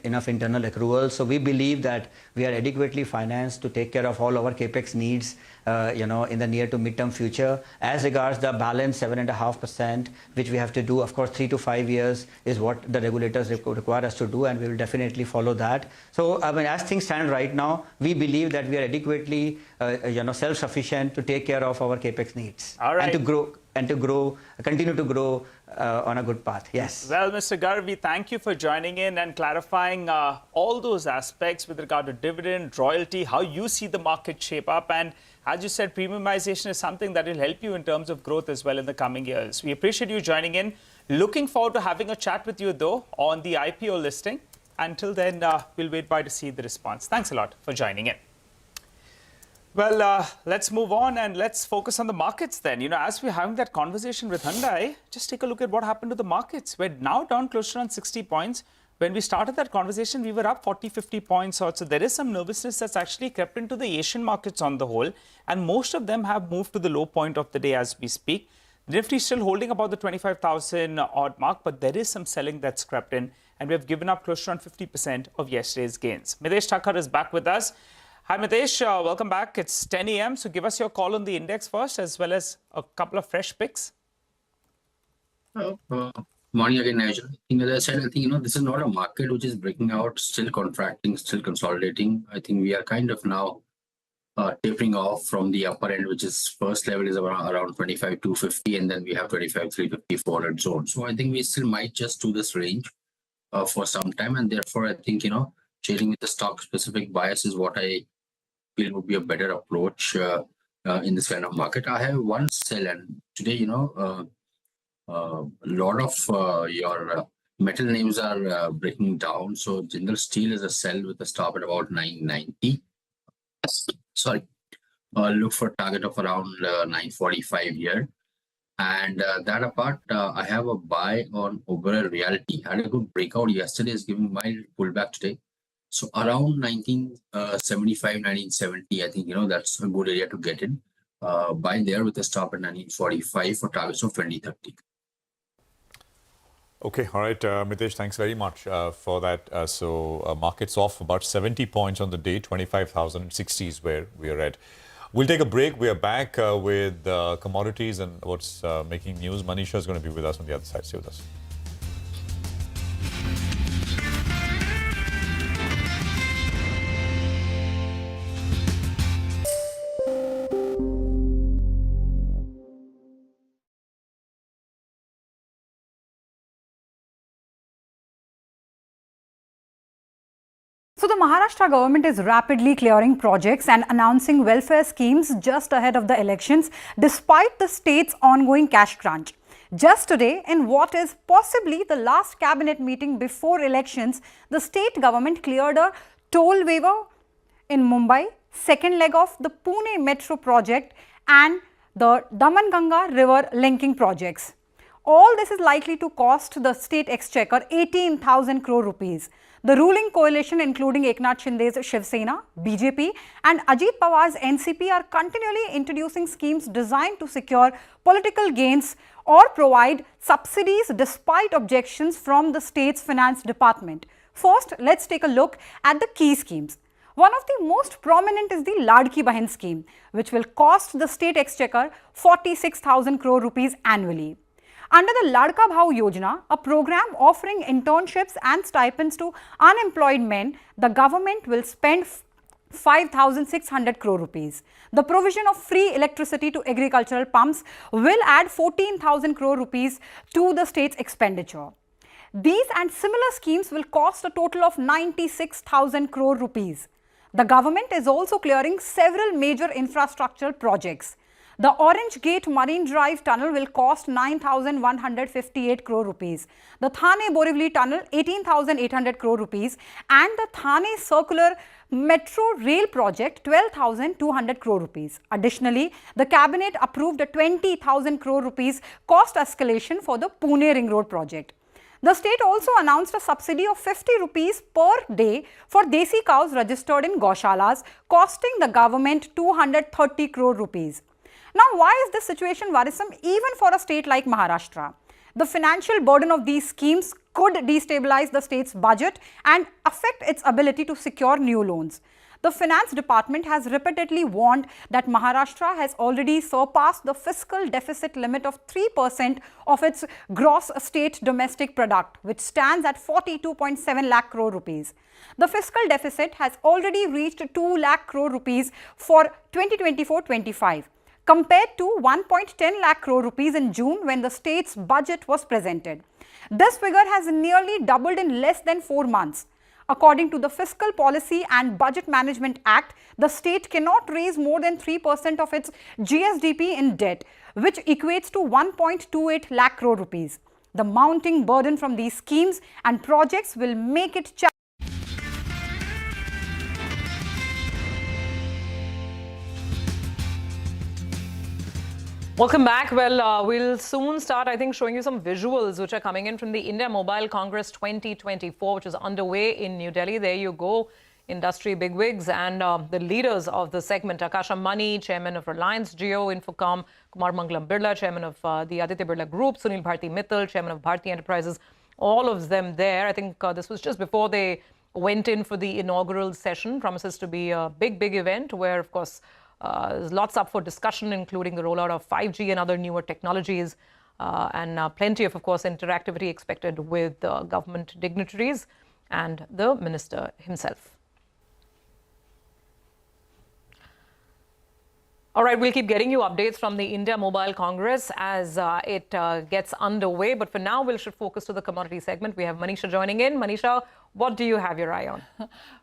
enough internal accruals. So we believe that we are adequately financed to take care of all our capex needs, in the near to midterm future. As regards the balance 7.5%, which we have to do, of course, 3 to 5 years is what the regulators require us to do, and we will definitely follow that. So, I mean, as things stand right now, we believe that we are adequately, self-sufficient to take care of our capex needs. All right. And to grow, continue to grow on a good path. Yes. Well, Mr. Garg, we thank you for joining in and clarifying all those aspects with regard to dividend, royalty, how you see the market shape up. And as you said, premiumization is something that will help you in terms of growth as well in the coming years. We appreciate you joining in. Looking forward to having a chat with you, though, on the IPO listing. Until then, we'll wait by to see the response. Thanks a lot for joining in. Well, let's move on and let's focus on the markets then. As we're having that conversation with Hyundai, just take a look at what happened to the markets. We're now down close to around 60 points. When we started that conversation, we were up 40, 50 points or so. There is some nervousness that's actually crept into the Asian markets on the whole. And most of them have moved to the low point of the day as we speak. The Nifty is still holding about the 25,000 odd mark, but there is some selling that's crept in. And we have given up close to around 50% of yesterday's gains. Mitesh Thakkar is back with us. Hi, Mitesh. Welcome back. It's 10 a.m. So give us your call on the index first, as well as a couple of fresh picks. Morning again, Nigel. As I said, I think, this is not a market which is breaking out, still contracting, still consolidating. I think we are kind of now tapering off from the upper end, which is first level is around 25,250, and then we have 25,350, 400 zone. So I think we still might just do this range for some time. And therefore, I think, chasing with the stock specific bias is what I feel would be a better approach in this kind of market. I have one sell, and today, a lot of your metal names are breaking down. So Jindal Steel is a sell with a stop at about 990. Sorry, look for a target of around 945 here. And that apart, I have a buy on Oberoi Realty. Had a good breakout yesterday, is giving mild pullback today. So around 1975, 1970, I think, that's a good area to get in. Buy there with a stop at 1945 for targets of 2030. Okay, all right, Mitesh, thanks very much for that. So markets off about 70 points on the day, 25,060 is where we are at. We'll take a break. We are back with commodities and what's making news. Manisha is going to be with us on the other side. Stay with us. So the Maharashtra government is rapidly clearing projects and announcing welfare schemes just ahead of the elections, despite the state's ongoing cash crunch. Just today, in what is possibly the last cabinet meeting before elections, the state government cleared a toll waiver in Mumbai, second leg of the Pune Metro project and the Daman-Ganga river linking projects. All this is likely to cost the state exchequer 18,000 crore rupees. The ruling coalition, including Eknath Shinde's Shiv Sena, BJP and Ajit Pawar's NCP, are continually introducing schemes designed to secure political gains or provide subsidies despite objections from the state's finance department. First, let's take a look at the key schemes. One of the most prominent is the Ladki Bahin scheme, which will cost the state exchequer 46,000 crore rupees annually. Under the Ladka Bhau Yojana, a program offering internships and stipends to unemployed men, the government will spend 5,600 crore rupees. The provision of free electricity to agricultural pumps will add 14,000 crore rupees to the state's expenditure. These and similar schemes will cost a total of 96,000 crore rupees. The government is also clearing several major infrastructural projects. The Orange Gate Marine Drive tunnel will cost 9,158 crore rupees. The Thane-Borivali tunnel 18,800 crore rupees and the Thane Circular Metro Rail project 12,200 crore rupees. Additionally, the cabinet approved a 20,000 crore rupees cost escalation for the Pune Ring Road project. The state also announced a subsidy of 50 rupees per day for desi cows registered in Gaushalas, costing the government 230 crore rupees. Now, why is this situation worrisome even for a state like Maharashtra? The financial burden of these schemes could destabilize the state's budget and affect its ability to secure new loans. The Finance Department has repeatedly warned that Maharashtra has already surpassed the fiscal deficit limit of 3% of its gross state domestic product, which stands at 42.7 lakh crore rupees. The fiscal deficit has already reached 2 lakh crore rupees for 2024-25. compared to 1.10 lakh crore rupees in June when the state's budget was presented. This figure has nearly doubled in less than 4 months. According to the Fiscal Policy and Budget Management Act, the state cannot raise more than 3% of its GSDP in debt, which equates to 1.28 lakh crore rupees. The mounting burden from these schemes and projects will make it challenging. Welcome back. Well, we'll soon start, I think, showing you some visuals which are coming in from the India Mobile Congress 2024, which is underway in New Delhi. There you go. Industry bigwigs and the leaders of the segment. Akash Ambani, Chairman of Reliance Jio Infocom, Kumar Mangalam Birla, Chairman of the Aditya Birla Group, Sunil Bharti Mittal, Chairman of Bharti Enterprises, all of them there. I think this was just before they went in for the inaugural session. Promises to be a big, big event where, of course, there's lots up for discussion, including the rollout of 5G and other newer technologies, and plenty of course, interactivity expected with government dignitaries and the minister himself. All right, we'll keep getting you updates from the India Mobile Congress as it gets underway. But for now, we'll shift focus to the commodity segment. We have Manisha joining in. Manisha, what do you have your eye on?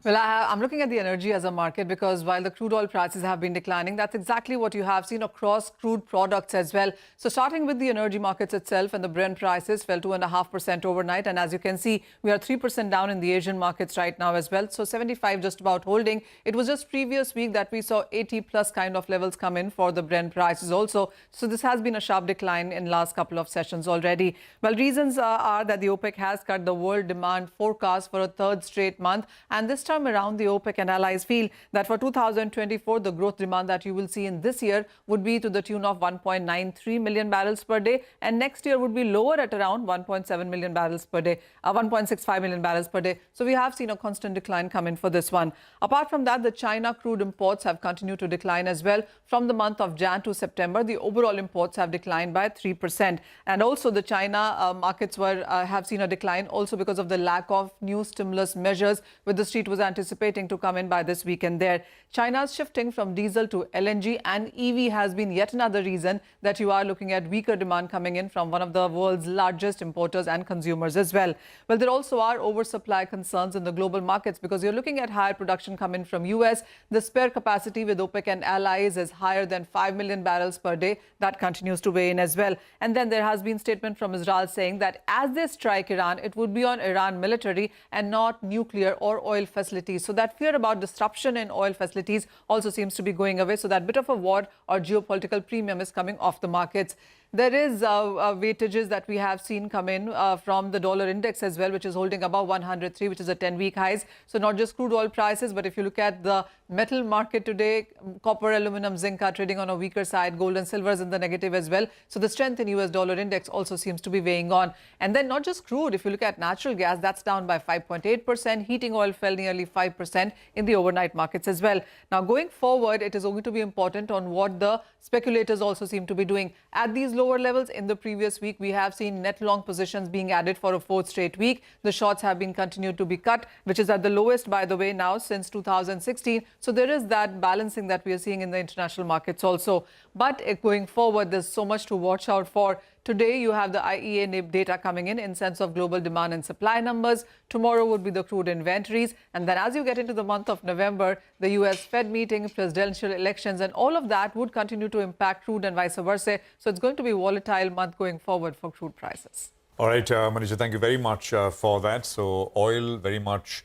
Well, I'm looking at the energy as a market because while the crude oil prices have been declining, that's exactly what you have seen across crude products as well. So starting with the energy markets itself, and the Brent prices fell 2.5% overnight. And as you can see, we are 3% down in the Asian markets right now as well. So 75 just about holding. It was just previous week that we saw 80 plus kind of levels come in for the Brent prices also. So this has been a sharp decline in last couple of sessions already. Well, reasons are that the OPEC has cut the world demand forecast for a third straight month, and this time around the OPEC and allies feel that for 2024 the growth demand that you will see in this year would be to the tune of 1.93 million barrels per day, and next year would be lower at around 1.7 million barrels per day, 1.65 million barrels per day. So we have seen a constant decline come in for this one. Apart from that, the China crude imports have continued to decline as well. From the month of Jan to September, the overall imports have declined by 3%, and also the China markets have seen a decline also because of the lack of new stimulus measures which the street was anticipating to come in by this weekend there. China's shifting from diesel to LNG and EV has been yet another reason that you are looking at weaker demand coming in from one of the world's largest importers and consumers as well. Well, there also are oversupply concerns in the global markets because you're looking at higher production coming from US. The spare capacity with OPEC and allies is higher than 5 million barrels per day. That continues to weigh in as well. And then there has been statement from Israel saying that as they strike Iran, it would be on Iran military and not nuclear or oil facilities. So that fear about disruption in oil facilities also seems to be going away. So that bit of a war or geopolitical premium is coming off the markets. There is weightages that we have seen come in from the dollar index as well, which is holding above 103, which is a 10-week highs. So not just crude oil prices, but if you look at the metal market today, copper, aluminum, zinc are trading on a weaker side. Gold and silver is in the negative as well. So the strength in US dollar index also seems to be weighing on. And then not just crude, if you look at natural gas, that's down by 5.8%. Heating oil fell nearly 5% in the overnight markets as well. Now going forward, it is going to be important on what the speculators also seem to be doing. At these lower levels in the previous week, we have seen net long positions being added for a fourth straight week. The shorts have been continued to be cut, which is at the lowest, by the way, now since 2016. So there is that balancing that we are seeing in the international markets also. But going forward, there's so much to watch out for. Today, you have the IEA NIB data coming in sense of global demand and supply numbers. Tomorrow would be the crude inventories. And then as you get into the month of November, the US Fed meeting, presidential elections, and all of that would continue to impact crude and vice versa. So it's going to be a volatile month going forward for crude prices. All right, Manisha, thank you very much for that. So oil very much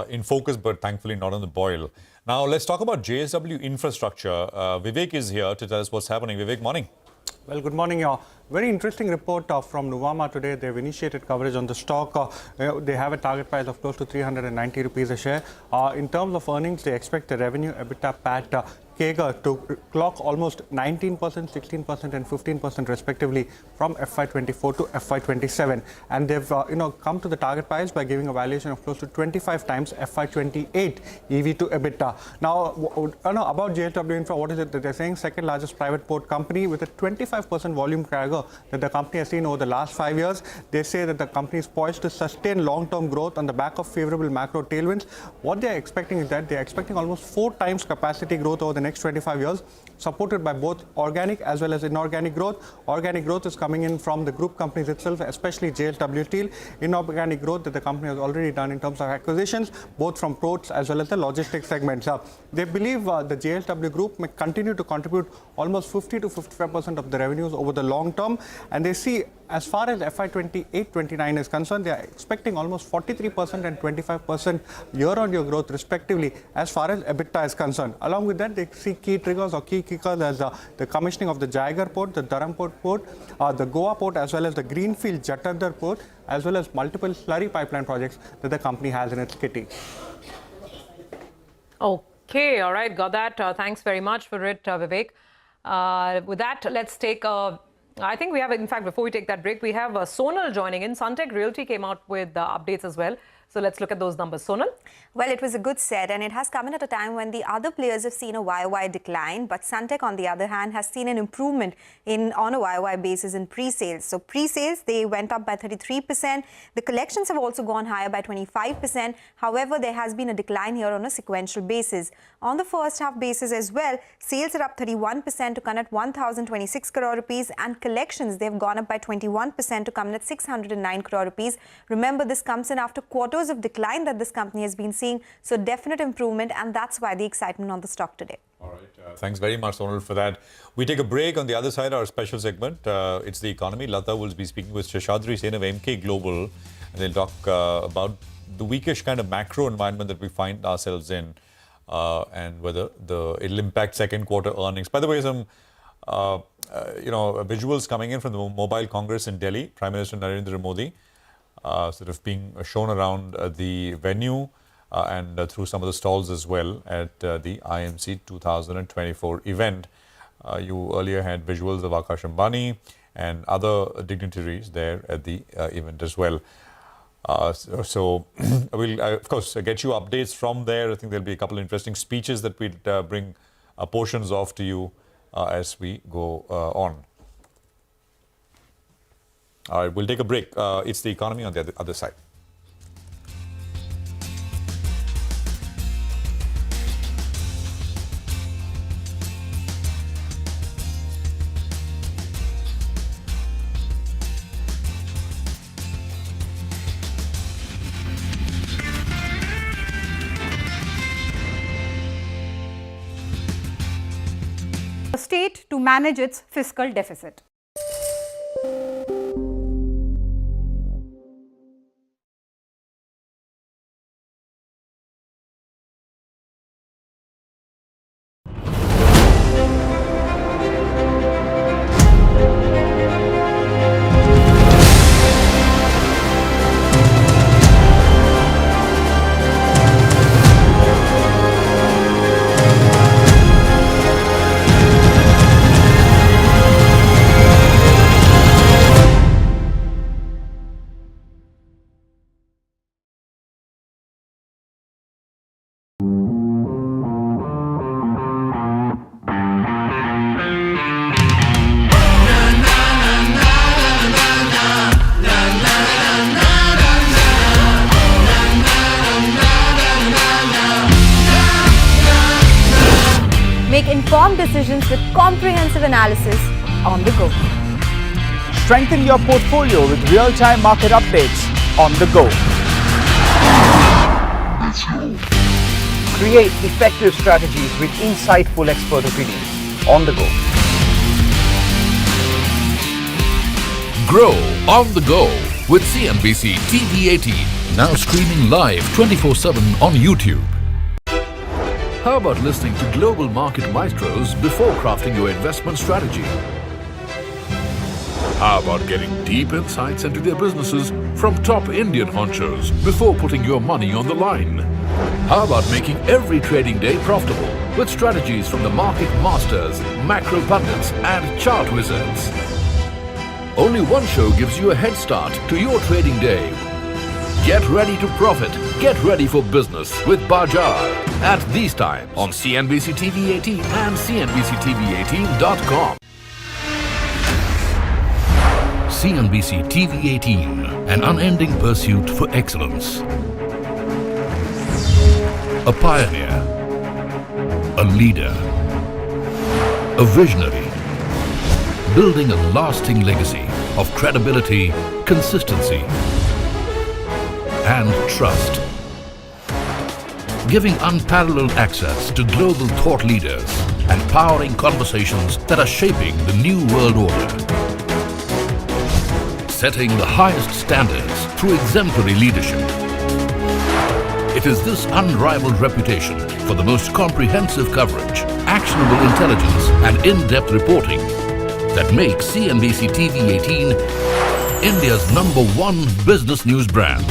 in focus, but thankfully not on the boil. Now, let's talk about JSW infrastructure. Vivek is here to tell us what's happening. Vivek, morning. Well, good morning. Very interesting report from Nuvama today. They've initiated coverage on the stock. They have a target price of close to 390 rupees a share. In terms of earnings, they expect the revenue, EBITDA, PAT, CAGR to clock almost 19%, 16% and 15% respectively from FY24 to FY27. And they've come to the target price by giving a valuation of close to 25 times FY28 EV to EBITDA. Now, about JSW Infra, what is it that they're saying? Second largest private port company with a 25% volume CAGR that the company has seen over the last 5 years. They say that the company is poised to sustain long-term growth on the back of favorable macro tailwinds. What they're expecting is that they're expecting almost 4 times capacity growth over the next 25 years, supported by both organic as well as inorganic growth. Organic growth is coming in from the group companies itself, especially JSW Steel. Inorganic growth that the company has already done in terms of acquisitions, both from ports as well as the logistics segments. They believe the JSW group may continue to contribute almost 50 to 55% of the revenues over the long term. And they see, as far as FY28-29 is concerned, they are expecting almost 43% and 25% year-on-year growth respectively as far as EBITDA is concerned. Along with that, they see key triggers or key kickers as the commissioning of the Jaigarh port, the Dharampur port, the Goa port, as well as the Greenfield Jatadhar port, as well as multiple slurry pipeline projects that the company has in its kitty. Okay, all right, got that. Thanks very much for it, Vivek. With that, let's take a... I think we have, in fact, before we take that break, we have Sonal joining in. Suntec Realty came out with updates as well. So let's look at those numbers. Sonal? Well, it was a good set, and it has come in at a time when the other players have seen a YOY decline. But Suntec, on the other hand, has seen an improvement on a YOY basis in pre-sales. So pre-sales, they went up by 33%. The collections have also gone higher by 25%. However, there has been a decline here on a sequential basis. On the first half basis as well, sales are up 31% to come at 1,026 crore rupees, and collections, they've gone up by 21% to come at 609 crore rupees. Remember, this comes in after quarters of decline that this company has been seeing. So definite improvement, and that's why the excitement on the stock today. All right. Thanks very much, Sonal, for that. We take a break. On the other side, our special segment, it's the economy. Lata will be speaking with Sheshadri Sen of MK Global, and they'll talk about the weakish kind of macro environment that we find ourselves in, and whether it'll impact second quarter earnings. By the way, some visuals coming in from the Mobile Congress in Delhi. Prime Minister Narendra Modi sort of being shown around the venue and through some of the stalls as well at the IMC 2024 event. You earlier had visuals of Akash Ambani and other dignitaries there at the event as well. So we'll, of course, get you updates from there. I think there'll be a couple of interesting speeches that we'll bring portions of to you as we go on. All right, we'll take a break. It's the economy on the other side. The state to manage its fiscal deficit. Make informed decisions with comprehensive analysis on the go. Strengthen your portfolio with real-time market updates on the go. Create effective strategies with insightful expert opinions on the go. Grow on the go with CNBC-TV18, now streaming live 24/7 on YouTube. How about listening to global market maestros before crafting your investment strategy? How about getting deep insights into their businesses from top Indian honchos before putting your money on the line? How about making every trading day profitable with strategies from the market masters, macro pundits and chart wizards? Only one show gives you a head start to your trading day. Get ready to profit. Get ready for business with Bajaj at these times on CNBC-TV18 and CNBC-TV18.com. CNBC-TV18, an unending pursuit for excellence. A pioneer, a leader, a visionary, building a lasting legacy of credibility, consistency, and trust. Giving unparalleled access to global thought leaders and powering conversations that are shaping the new world order. Setting the highest standards through exemplary leadership. It is this unrivaled reputation for the most comprehensive coverage, actionable intelligence, and in-depth reporting that makes CNBC-TV18 India's #1 business news brand.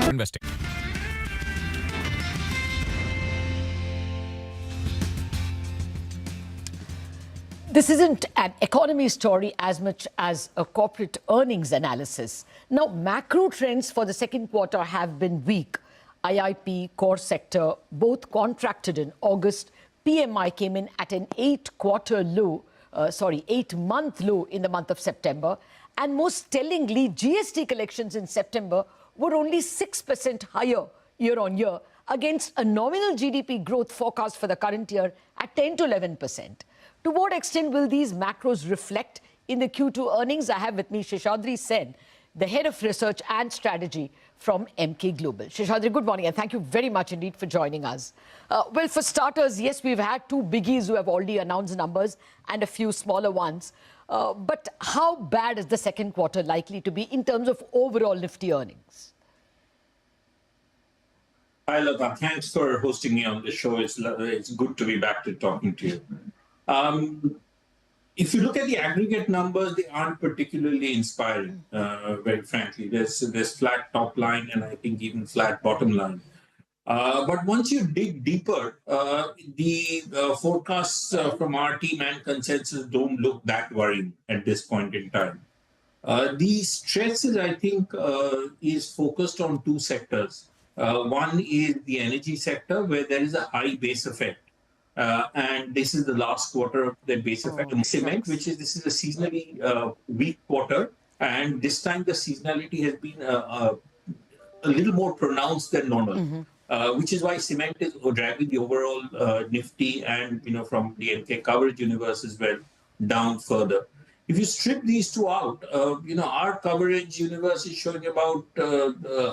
Investing. This isn't an economy story as much as a corporate earnings analysis. Now, macro trends for the second quarter have been weak. IIP, core sector, both contracted in August. PMI came in at an 8-month low in the month of September. And most tellingly, GST collections in September were only 6% higher year on year against a nominal GDP growth forecast for the current year at 10 to 11%. To what extent will these macros reflect in the Q2 earnings? I have with me Sheshadri Sen, the head of research and strategy from Emkay Global. Sheshadri, good morning and thank you very much indeed for joining us. Well, for starters, yes, we've had two biggies who have already announced numbers and a few smaller ones. But how bad is the second quarter likely to be in terms of overall Nifty earnings? Hi, Lata. Thanks for hosting me on the show. It's good to be back to talking to you. If you look at the aggregate numbers, they aren't particularly inspiring, very frankly. There's flat top line and I think even flat bottom line. But once you dig deeper, the forecasts from our team and consensus don't look that worrying at this point in time. The stresses, I think, is focused on two sectors. One is the energy sector, where there is a high base effect. And this is the last quarter of the base effect. Cement, this is a seasonally weak quarter. And this time the seasonality has been a little more pronounced than normal. Which is why cement is dragging the overall Nifty and, from the NK coverage universe as well, down further. If you strip these two out, our coverage universe is showing about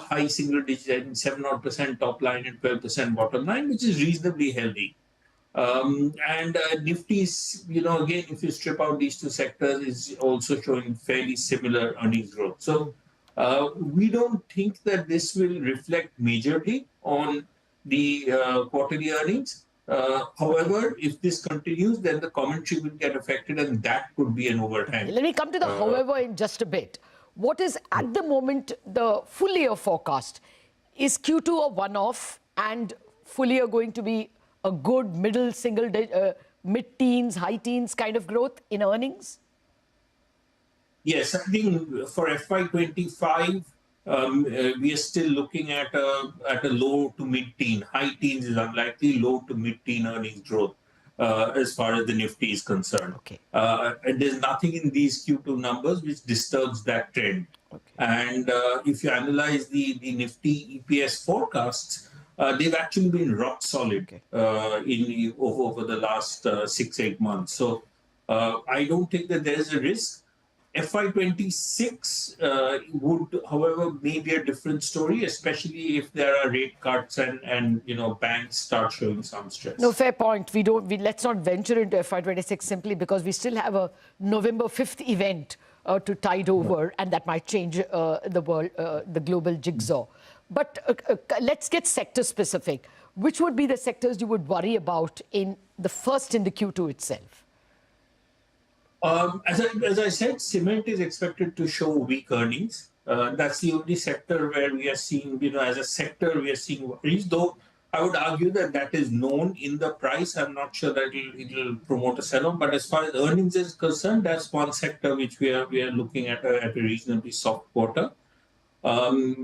high single digit, 7% top line and 12% bottom line, which is reasonably healthy. And Nifty's, again, if you strip out these two sectors, is also showing fairly similar earnings growth. So we don't think that this will reflect majorly on the quarterly earnings. However, if this continues, then the commentary will get affected and that could be an overhang. Let me come to the however in just a bit. What is at the moment the full year forecast? Is Q2 a one-off and full year going to be a good middle single mid-teens, high teens kind of growth in earnings? Yes, I think for FY25, we are still looking at a low to mid-teen. High teens is unlikely, low to mid-teen earnings growth as far as the Nifty is concerned. Okay. And there's nothing in these Q2 numbers which disturbs that trend. Okay. And if you analyze the Nifty EPS forecasts, they've actually been rock solid over the last 6-8 months. So I don't think that there is a risk. FY26 would, however, may be a different story, especially if there are rate cuts and banks start showing some stress. No, fair point. Let's not venture into FY26 simply because we still have a November 5th event to tide over, and that might change the world, the global jigsaw. But let's get sector specific. Which would be the sectors you would worry about in the Q2 itself? As I said, cement is expected to show weak earnings. That's the only sector where we are seeing, as a sector, we are seeing worries, though I would argue that that is known in the price. I'm not sure that it'll promote a sell-off, but as far as earnings is concerned, that's one sector which we are looking at a reasonably soft quarter. That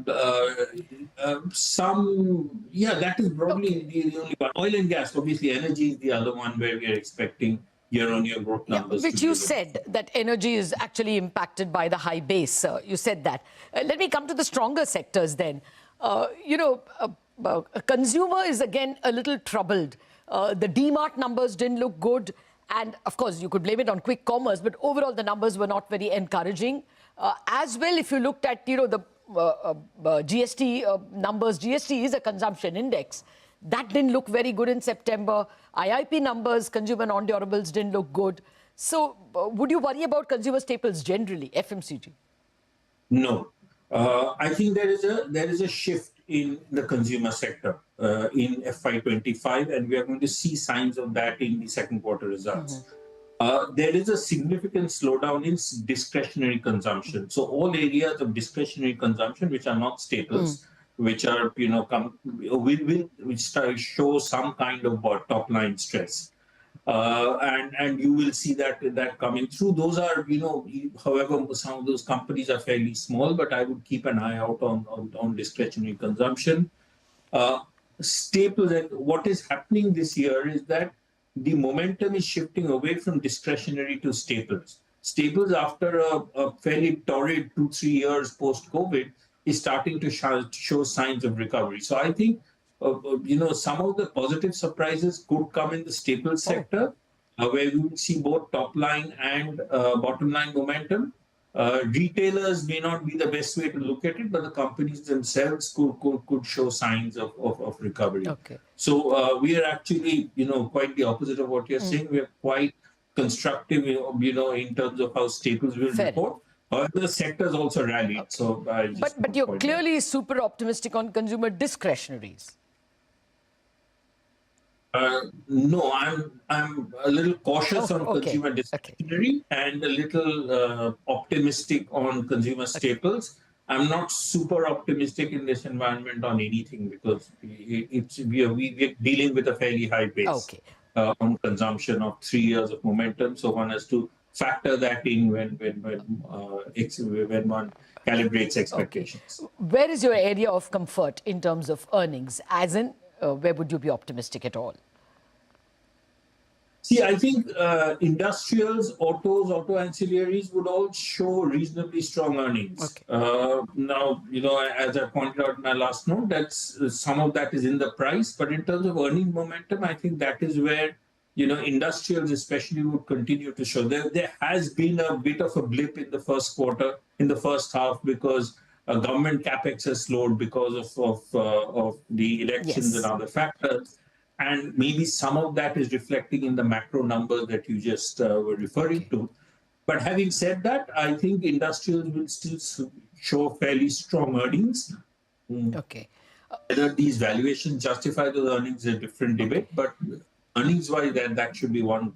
is broadly the only one. Oil and gas, obviously, energy is the other one where we are expecting year-on-year growth numbers. Which you said that energy is actually impacted by the high base. You said that. Let me come to the stronger sectors then. Consumer is again a little troubled. The DMart numbers didn't look good. And of course, you could blame it on quick commerce, but overall the numbers were not very encouraging. As well, if you looked at, the GST numbers, GST is a consumption index. That didn't look very good in September. IIP numbers, consumer non-durables didn't look good. So would you worry about consumer staples generally, FMCG? No. I think there is a shift in the consumer sector in FY25, and we are going to see signs of that in the second quarter results. There is a significant slowdown in discretionary consumption. So all areas of discretionary consumption, which are not staples, which are, will show some kind of top line stress. And you will see that coming through. Those are, however, some of those companies are fairly small, but I would keep an eye out on discretionary consumption. Staples, and what is happening this year is that the momentum is shifting away from discretionary to staples. Staples, after a fairly torrid 2-3 years post-COVID, is starting to show signs of recovery. So I think, some of the positive surprises could come in the staples sector, where we will see both top line and bottom line momentum. Retailers may not be the best way to look at it, but the companies themselves could show signs of recovery. Okay. So we are actually, quite the opposite of what you're saying. We are quite constructive, in terms of how staples will report. The sectors also rallied. So, but you're clearly super optimistic on consumer discretionaries. No, I'm a little cautious on consumer discretionary and a little optimistic on consumer staples. I'm not super optimistic in this environment on anything because we are dealing with a fairly high base on consumption of 3 years of momentum. So one has to factor that in when one calibrates expectations. Where is your area of comfort in terms of earnings? As in, where would you be optimistic at all? See, I think industrials, auto ancillaries would all show reasonably strong earnings. Now, as I pointed out in my last note, that's some of that is in the price. But in terms of earning momentum, I think that is where, industrials especially would continue to show. There has been a bit of a blip in the first quarter, in the first half, because government capex has slowed because of the elections and other factors. And maybe some of that is reflecting in the macro numbers that you just were referring to. But having said that, I think industrials will still show fairly strong earnings. Whether these valuations justify those earnings is a different debate, but earnings-wise, that should be one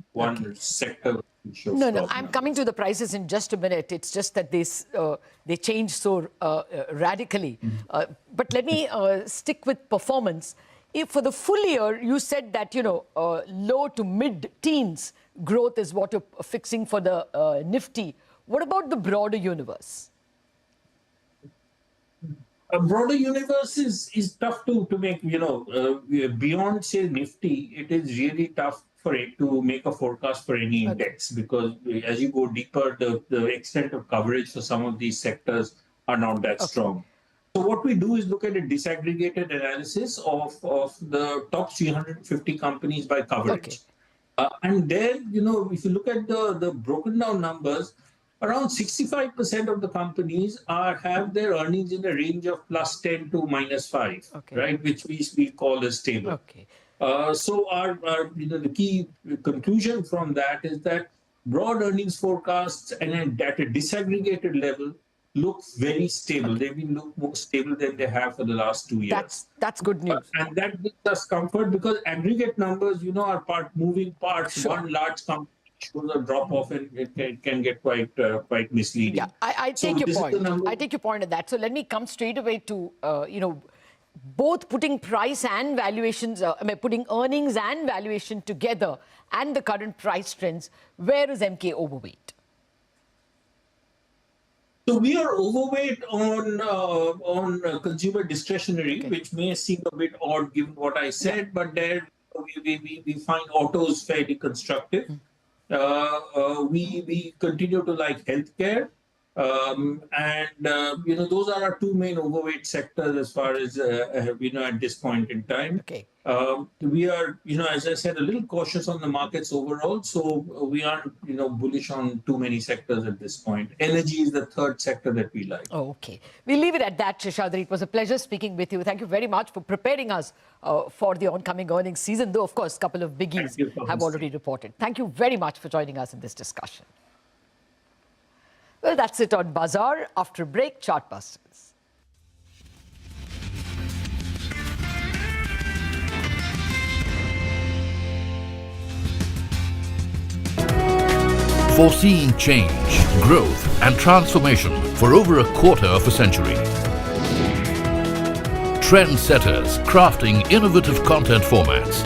sector. No, I'm coming to the prices in just a minute. It's just that they change so radically. But let me stick with performance. If for the full year, you said that, low to mid-teens growth is what you're fixing for the Nifty. What about the broader universe? A broader universe is tough to make, beyond, say, Nifty, it is really tough for it to make a forecast for any index because as you go deeper, the extent of coverage for some of these sectors are not that strong. So what we do is look at a disaggregated analysis of the top 350 companies by coverage. And there, if you look at the broken down numbers, around 65% of the companies have their earnings in the range of +10 to -5, right? Which we call as stable. So our the key conclusion from that is that broad earnings forecasts and at a disaggregated level look very stable. They've been more stable than they have for the last 2 years. That's good news. And that gives us comfort because aggregate numbers, are moving parts. Sure. One large company shows a drop off and it can get quite misleading. Yeah, I take your point. I take your point on that. So let me come straight away to, both putting price and valuations, putting earnings and valuation together and the current price trends. Where is MK overweight? So we are overweight on consumer discretionary, which may seem a bit odd given what I said, but there we find autos fairly constructive. We continue to like healthcare, those are our two main overweight sectors as far as at this point in time. We are, as I said, a little cautious on the markets overall, so we aren't, bullish on too many sectors at this point. Energy is the third sector that we like. Okay, we'll leave it at that, Shishadri. It was a pleasure speaking with you. Thank you very much for preparing us for the oncoming earnings season, though, of course, a couple of biggies have already reported. Thank you very much for joining us in this discussion. Well, that's it on Bazaar. After break, Chartbusters. Foreseeing change, growth and transformation for over a quarter of a century. Trendsetters crafting innovative content formats.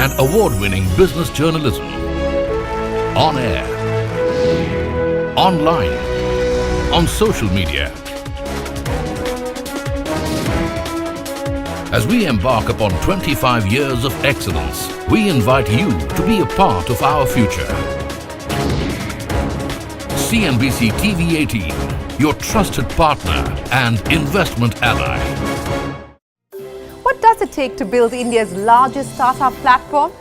And award-winning business journalism. On air, online, on social media. As we embark upon 25 years of excellence, we invite you to be a part of our future. CNBC-TV18, your trusted partner and investment ally. What does it take to build India's largest startup platform?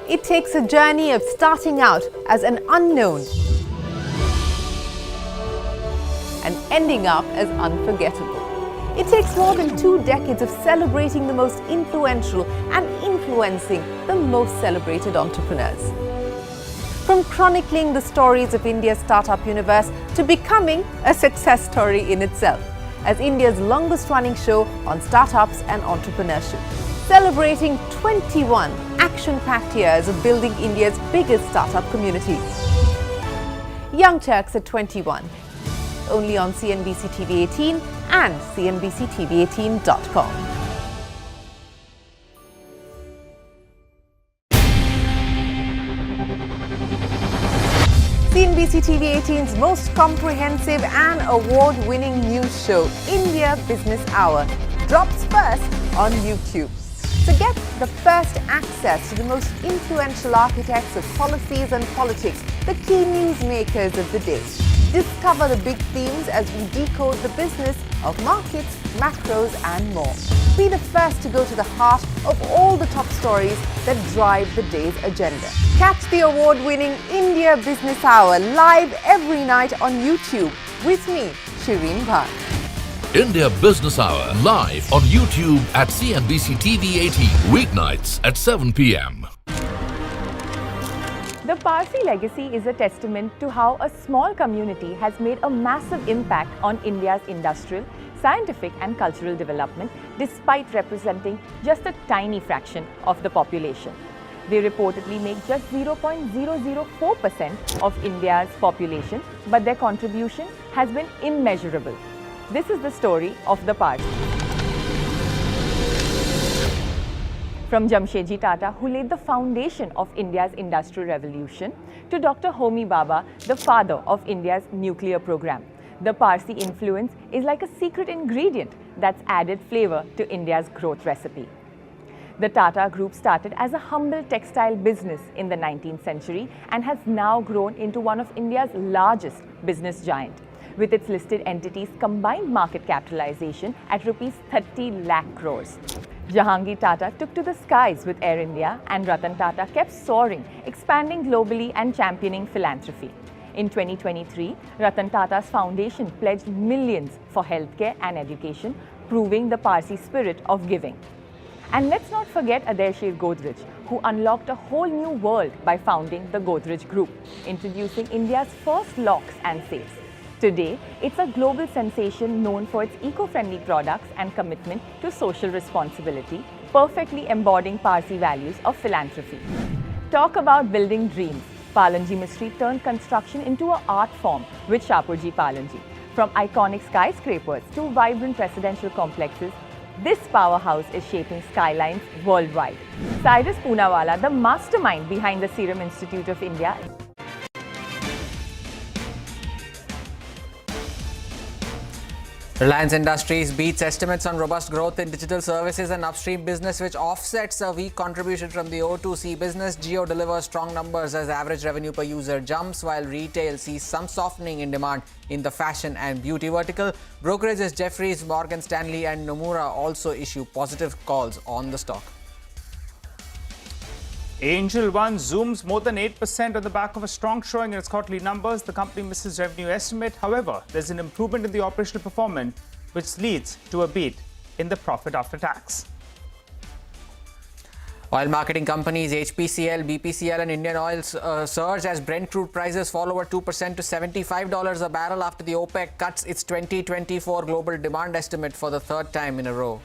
It takes a journey of starting out as an unknown and ending up as unforgettable. It takes more than 2 decades of celebrating the most influential and influencing the most celebrated entrepreneurs. From chronicling the stories of India's startup universe to becoming a success story in itself, as India's longest running show on startups and entrepreneurship, celebrating 21 action-packed years of building India's biggest startup community. Young Turks at 21, only on CNBC-TV18 and CNBC-TV18.com. CNBC-TV18's most comprehensive and award-winning news show, India Business Hour, drops first on YouTube. So get the first access to the most influential architects of policies and politics, the key newsmakers of the day. Discover the big themes as we decode the business of markets, macros and more. Be the first to go to the heart of all the top stories that drive the day's agenda. Catch the award-winning India Business Hour live every night on YouTube with me, Shireen Bhatt. India Business Hour live on YouTube at CNBC-TV18 weeknights at 7 p.m. The Parsi legacy is a testament to how a small community has made a massive impact on India's industrial, scientific and cultural development despite representing just a tiny fraction of the population. They reportedly make just 0.004% of India's population, but their contribution has been immeasurable. This is the story of the Parsi. From Jamshedji Tata, who laid the foundation of India's industrial revolution, to Dr. Homi Bhabha, the father of India's nuclear program. The Parsi influence is like a secret ingredient that's added flavor to India's growth recipe. The Tata Group started as a humble textile business in the 19th century and has now grown into one of India's largest business giant, with its listed entities' combined market capitalization at rupees 30 lakh crores. Jahangir Tata took to the skies with Air India, and Ratan Tata kept soaring, expanding globally and championing philanthropy. In 2023, Ratan Tata's foundation pledged millions for healthcare and education, proving the Parsi spirit of giving. And let's not forget Adair Godrej, who unlocked a whole new world by founding the Godrej Group, introducing India's first locks and safes. Today, it's a global sensation known for its eco-friendly products and commitment to social responsibility, perfectly embodying Parsi values of philanthropy. Talk about building dreams. Palanji Mystery turned construction into an art form with Shapurji Palanji. From iconic skyscrapers to vibrant residential complexes, this powerhouse is shaping skylines worldwide. Cyrus Poonawalla, the mastermind behind the Serum Institute of India, Reliance Industries beats estimates on robust growth in digital services and upstream business, which offsets a weak contribution from the O2C business. Jio delivers strong numbers as average revenue per user jumps, while retail sees some softening in demand in the fashion and beauty vertical. Brokerages Jefferies, Morgan Stanley and Nomura also issue positive calls on the stock. Angel One zooms more than 8% on the back of a strong showing in its quarterly numbers. The company misses revenue estimate. However, there's an improvement in the operational performance, which leads to a beat in the profit after tax. Oil marketing companies HPCL, BPCL and Indian Oil surge as Brent crude prices fall over 2% to $75 a barrel after the OPEC cuts its 2024 global demand estimate for the third time in a row.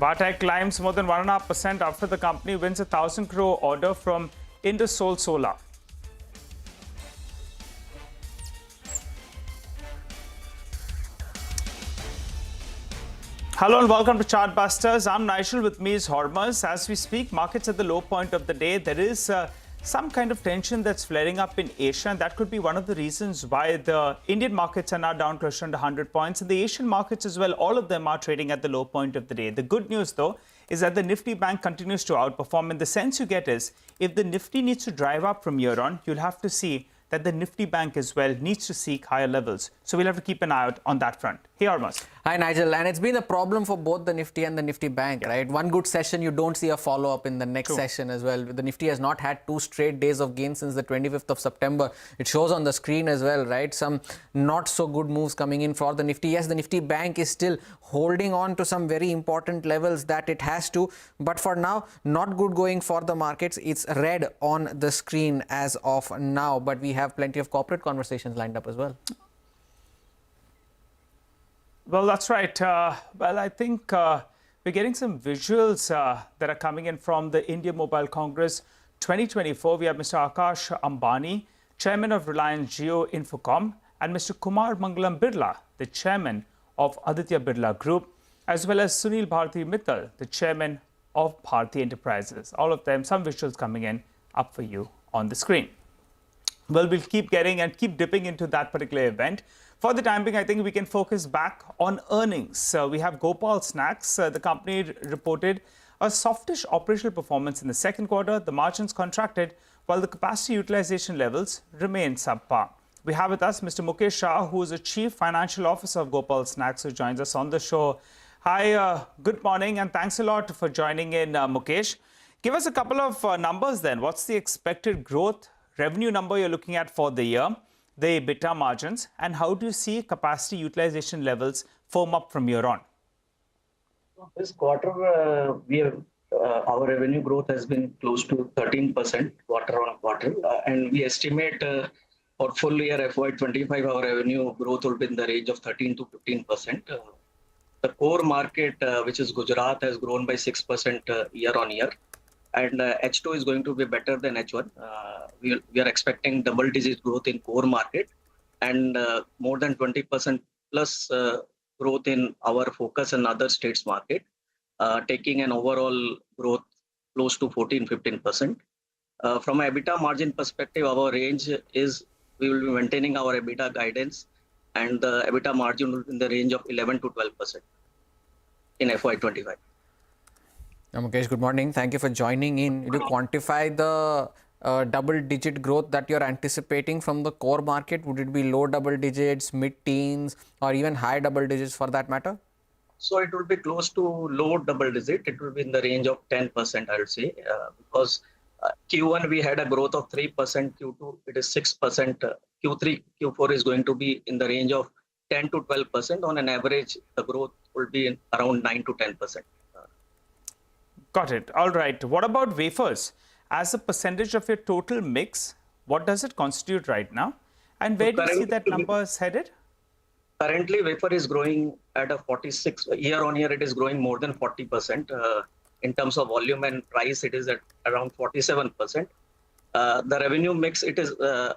Bharti climbs more than 1.5% after the company wins a 1,000 crore order from Indusol Solar. Hello and welcome to Chartbusters. I'm Nigel, with me is Hormuz. As we speak, markets at the low point of the day. There is some kind of tension that's flaring up in Asia, and that could be one of the reasons why the Indian markets are now down close to 100 points. And the Asian markets as well, all of them are trading at the low point of the day. The good news, though, is that the Nifty Bank continues to outperform. And the sense you get is, if the Nifty needs to drive up from here on, you'll have to see that the Nifty Bank as well needs to seek higher levels. So we'll have to keep an eye out on that front. Hey, Hormuz. Hi, Nigel. And it's been a problem for both the Nifty and the Nifty Bank, right? One good session, you don't see a follow-up in the next session as well. The Nifty has not had 2 straight days of gain since the 25th of September. It shows on the screen as well, right? Some not so good moves coming in for the Nifty. Yes, the Nifty Bank is still holding on to some very important levels that it has to. But for now, not good going for the markets. It's red on the screen as of now. But we have plenty of corporate conversations lined up as well. Well, that's right. Well, I think we're getting some visuals that are coming in from the India Mobile Congress 2024. We have Mr. Akash Ambani, Chairman of Reliance Jio Infocom, and Mr. Kumar Mangalam Birla, the Chairman of Aditya Birla Group, as well as Sunil Bharti Mittal, the Chairman of Bharti Enterprises. All of them, some visuals coming in up for you on the screen. Well, we'll keep getting and keep dipping into that particular event. For the time being, I think we can focus back on earnings. We have Gopal Snacks. The company reported a softish operational performance in the second quarter. The margins contracted while the capacity utilization levels remain subpar. We have with us Mr. Mukesh Shah, who is the Chief Financial Officer of Gopal Snacks, who joins us on the show. Hi, good morning, and thanks a lot for joining in, Mukesh. Give us a couple of numbers then. What's the expected growth revenue number you're looking at for the year, the EBITDA margins, and how do you see capacity utilization levels firm up from here on? This quarter, our revenue growth has been close to 13% quarter on quarter, and we estimate for full year FY25 our revenue growth will be in the range of 13 to 15%. The core market, which is Gujarat, has grown by 6% year on year, and H2 is going to be better than H1. We are expecting double-digit growth in core market and more than 20% plus growth in our focus and other states market, taking an overall growth close to 14-15%. From an EBITDA margin perspective, our range is we will be maintaining our EBITDA guidance, and the EBITDA margin will be in the range of 11 to 12% in FY25. Mukesh, good morning. Thank you for joining in. Will you quantify the double-digit growth that you're anticipating from the core market? Would it be low double digits, mid-teens, or even high double digits for that matter? So it will be close to low double digit. It will be in the range of 10%, I would say, because Q1 we had a growth of 3%, Q2 it is 6%, Q3, Q4 is going to be in the range of 10 to 12%. On an average, the growth will be around 9 to 10%. Got it. All right. What about wafers? As a percentage of your total mix, what does it constitute right now? And where do you see that number headed? Currently, wafer is growing at a 46, year on year, it is growing more than 40%. In terms of volume and price, it is at around 47%. The revenue mix, it is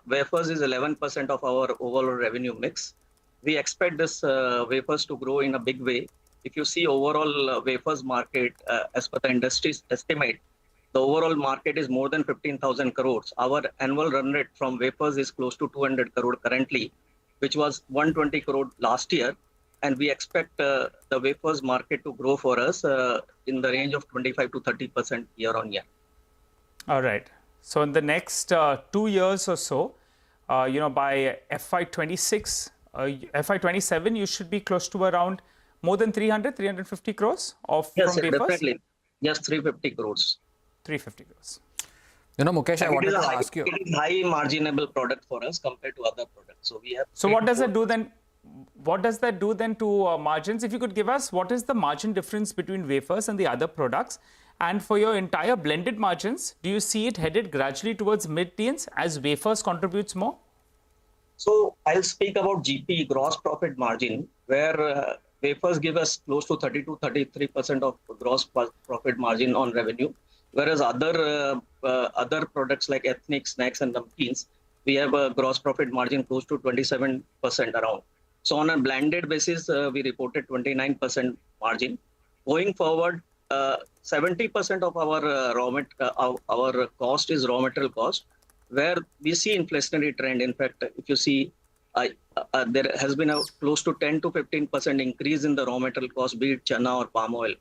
wafers is 11% of our overall revenue mix. We expect this wafers to grow in a big way. If you see overall wafers market, as per the industry's estimate, the overall market is more than 15,000 crores. Our annual run rate from wafers is close to 200 crore currently, which was 120 crore last year. And we expect the wafers market to grow for us in the range of 25 to 30% year on year. All right. So in the next 2 years or so, by FY26, FY27, you should be close to around more than 350 crores of yes, from wafers? Definitely. Yes, 350 crores. 350 crores. Mukesh, I wanted to ask you. It is high marginable product for us compared to other products. So we have. So what does it do then? What does that do then to margins? If you could give us, what is the margin difference between wafers and the other products? And for your entire blended margins, do you see it headed gradually towards mid-teens as wafers contributes more? So I'll speak about GP, gross profit margin, where wafers give us close to 30 to 33% of gross profit margin on revenue, whereas other products like ethnic snacks and namkeens, we have a gross profit margin close to 27% around. So on a blended basis, we reported 29% margin. Going forward, 70% of our cost is raw material cost, where we see inflationary trend. In fact, if you see, there has been a close to 10 to 15% increase in the raw material cost, be it chana or palm oil.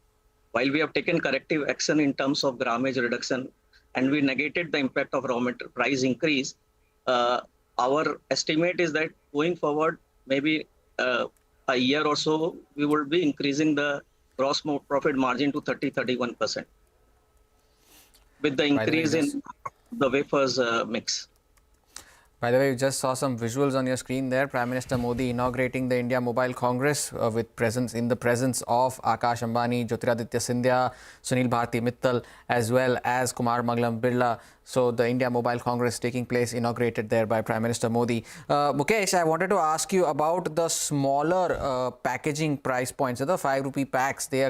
While we have taken corrective action in terms of grammage reduction, and we negated the impact of raw material price increase, our estimate is that going forward, maybe a year or so, we will be increasing the gross profit margin to 30-31% with the increase in the wafers mix. By the way, you just saw some visuals on your screen there. Prime Minister Modi inaugurating the India Mobile Congress in the presence of Akash Ambani, Jyotiraditya Scindia, Sunil Bharti Mittal, as well as Kumar Mangalam Birla. So the India Mobile Congress taking place, inaugurated there by Prime Minister Modi. Mukesh, I wanted to ask you about the smaller packaging price points. So the 5 rupee packs, they